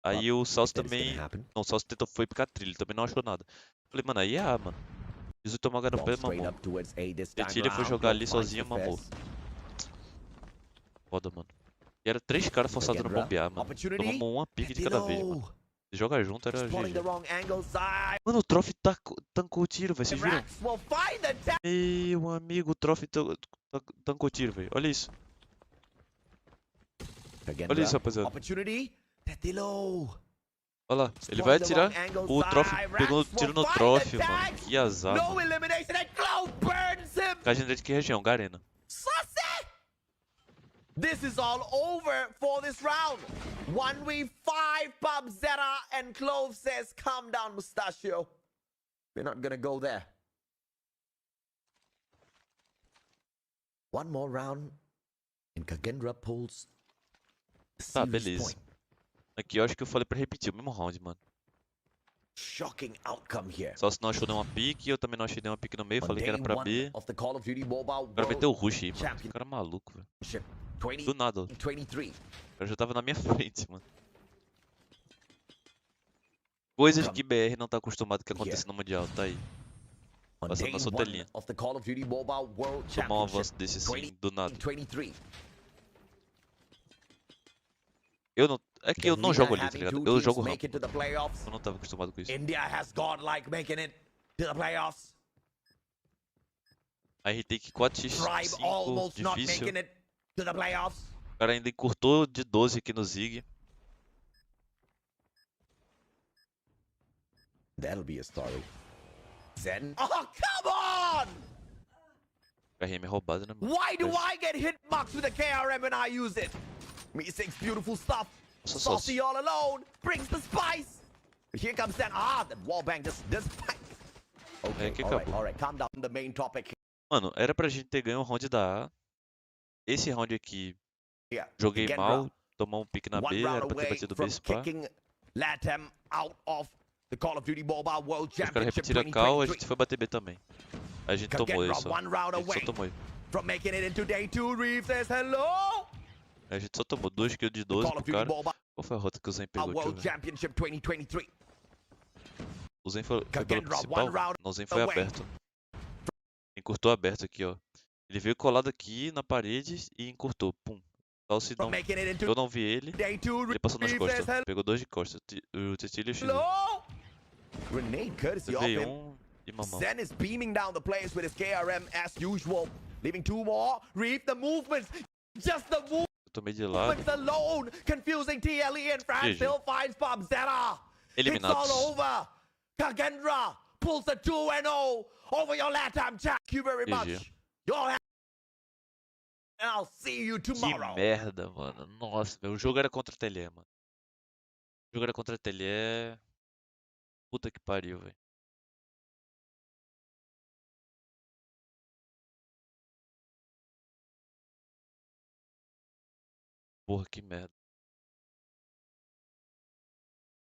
S1: Aí o Salso
S7: That is gonna
S1: também...
S7: happen.
S1: Não, o Salso tentou foi picar trilho, também não achou nada. Falei, mano, aí é A, mano. Jesus tomou a no
S7: Bomb
S1: pé,
S7: straight
S1: mamou.
S7: up towards A this time
S1: Ele foi
S7: round.
S1: jogar ali
S7: Finds
S1: sozinho,
S7: the
S1: mamou.
S7: fest.
S1: Foda, mano. E era 3 caras forçados no
S7: Kagendra,
S1: bombear, mano.
S7: opportunity.
S1: Tomamos uma pique de cada vez, mano. Se jogar junto era
S7: Spotting the
S1: GG.
S7: wrong angle side.
S1: Mano, o Trophy tancou o tiro, velho. Vocês viram?
S7: Hyperx will find the tap.
S1: Meu amigo, o Trophy tancou o tiro, velho. Olha isso. Olha isso, rapaziada.
S7: Opportunity. Tetilo.
S1: Olha lá. Ele vai atirar. O Trophy pegou tiro no Trophy, mano. Que azar,
S7: No
S1: mano.
S7: elimination and Cloud burns him.
S1: Cagem de que região? Garena.
S7: Sussy! This is all over for this round. 1v5 Pubzetta and Clove says, calm down, Mustachio. We're not gonna go there. One more round and Kagendra pulls a
S1: Tá,
S7: serious
S1: beleza.
S7: point.
S1: Aqui eu acho que eu falei pra repetir o mesmo round, mano.
S7: Shocking outcome here.
S1: Só se não achou nenhuma pique, eu também não achei nenhuma pique no meio.
S7: On
S1: Falei que era
S7: day
S1: pra
S7: one
S1: B.
S7: of the Call of Duty Mobile
S1: O cara
S7: World
S1: meteu o rush aí, mano.
S7: Championship
S1: Esse cara é maluco, velho.
S7: 2023.
S1: Do nada. O cara já tava na minha frente, mano. Coisas que BR não tá acostumado que aconteça no Mundial, tá aí.
S7: On
S1: Passando
S7: day
S1: na sua
S7: one
S1: telinha.
S7: of the Call of Duty Mobile World
S1: Tomar um
S7: Championship
S1: avanço desse assim, do nada.
S7: 2023.
S1: Eu não... É que eu não jogo ali, tá ligado? Eu jogo rampa.
S7: Make it to the playoffs.
S1: Eu não tava acostumado com isso.
S7: India has godlike making it to the playoffs.
S1: Aí retake
S7: Tribe
S1: 4x5,
S7: almost not
S1: difícil.
S7: making it to the playoffs.
S1: O cara ainda encurtou de 12 aqui no Zig.
S7: That'll be a story. Zen. Oh, come on!
S1: KRM é roubado, né, mano?
S7: Why do I get hitbox with a KRM when I use it? Me6, beautiful stuff.
S1: Nossa,
S7: Saucy all alone brings the spice. Here comes Zen. Ah, the wallbang just Okay,
S1: que
S7: all
S1: acabou.
S7: right, calm down. The main topic
S1: Mano, era pra gente ter ganho o round da A. Esse round aqui,
S7: here.
S1: joguei
S7: Kagendra,
S1: mal. Tomar um pique na
S7: one
S1: B,
S7: round
S1: era pra ter
S7: away
S1: batido
S7: from
S1: B spa.
S7: kicking Latam out of the Call of Duty Mobile World
S1: Os caras
S7: Championship
S1: repetiram a call, a
S7: 2023.
S1: gente foi bater B também. Aí a gente tomou
S7: Kagendra,
S1: isso.
S7: one round
S1: A gente só
S7: away
S1: tomou.
S7: from making it into day 2. Reeve says hello.
S1: A gente só tomou 2 kills de
S7: The
S1: 12
S7: Call of
S1: pro
S7: Duty
S1: cara.
S7: Mobile
S1: Qual foi a rota que o Zen pegou? Deixa eu
S7: World
S1: ver.
S7: Championship 2023.
S1: O Zen foi pelo
S7: Kagendra,
S1: principal?
S7: one round
S1: Não, o Zen foi
S7: away.
S1: aberto. Encurtou aberto aqui, ó. Ele veio colado aqui na parede e encurtou. Pum. Salsi
S7: From
S1: não.
S7: making it into
S1: Eu não vi ele.
S7: day 2.
S1: Ele passou nas
S7: Reeve says
S1: costas. Pegou 2 de costas. O Tetilho e o X1.
S7: hello. Grenade courtesy of
S1: Veio
S7: him.
S1: um E mamão.
S7: Zen is beaming down the players with his KRM as usual. Leaving 2 more. Reap the movements. Just the
S1: Eu tomei de lado.
S7: movements alone. Confusing TLE and France
S1: GG.
S7: still finds Bob Zeta. It's all
S1: Eliminados.
S7: over. Kagendra pulls the 2-0 over your LATAM chat. Thank you very
S1: GG.
S7: much. You'll have... And I'll see you
S1: Que
S7: tomorrow.
S1: merda, mano. Nossa, meu jogo era contra a Telé, mano. O jogo era contra a Telé. Puta que pariu, velho. Porra, que merda.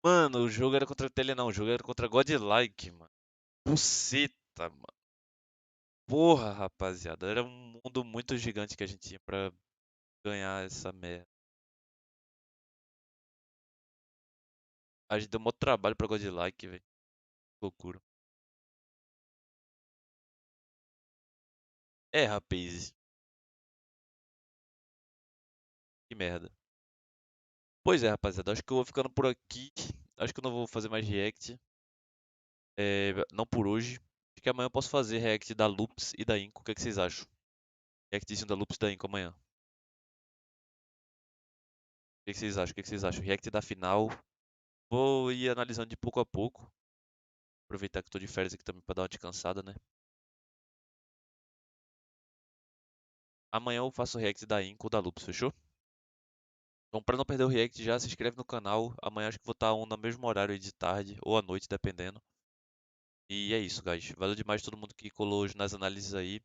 S1: Mano, o jogo era contra a Telé, não. O jogo era contra a Godlike, mano. Buceta, mano. Porra, rapaziada. Era um mundo muito gigante que a gente tinha pra ganhar essa merda. A gente deu mó trabalho pra Godlike, velho. Loucura. É, rapaz. Que merda. Pois é, rapaziada. Acho que eu vou ficando por aqui. Acho que eu não vou fazer mais react. Não por hoje. Acho que amanhã eu posso fazer react da Loops e da Inco. O que, é que vocês acham? Reactzinho da Loops e da Inco amanhã. O que, é que vocês acham? O que, é que vocês acham? React da final. Vou ir analisando de pouco a pouco. Aproveitar que eu tô de férias aqui também pra dar uma descansada, né? Amanhã eu faço o react da Inco ou da Loops, fechou? Então, pra não perder o react, já se inscreve no canal. Amanhã acho que vou estar no mesmo horário aí de tarde ou à noite, dependendo. E é isso, guys. Valeu demais todo mundo que colou hoje nas análises aí.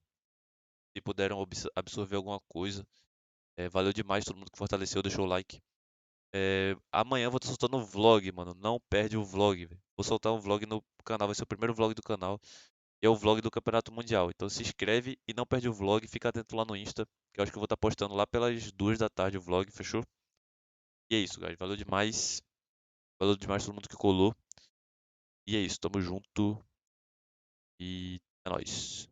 S1: Se puderam absorver alguma coisa. Valeu demais todo mundo que fortaleceu, deixou o like. Amanhã eu vou estar soltando um vlog, mano. Não perde o vlog, velho. Vou soltar um vlog no canal, vai ser o primeiro vlog do canal. E é o vlog do Campeonato Mundial. Então se inscreve e não perde o vlog. Fica atento lá no Insta, que eu acho que eu vou estar postando lá pelas 2 da tarde o vlog, fechou? E é isso, guys. Valeu demais. Valeu demais todo mundo que colou. E é isso, tamo junto. E é nóis.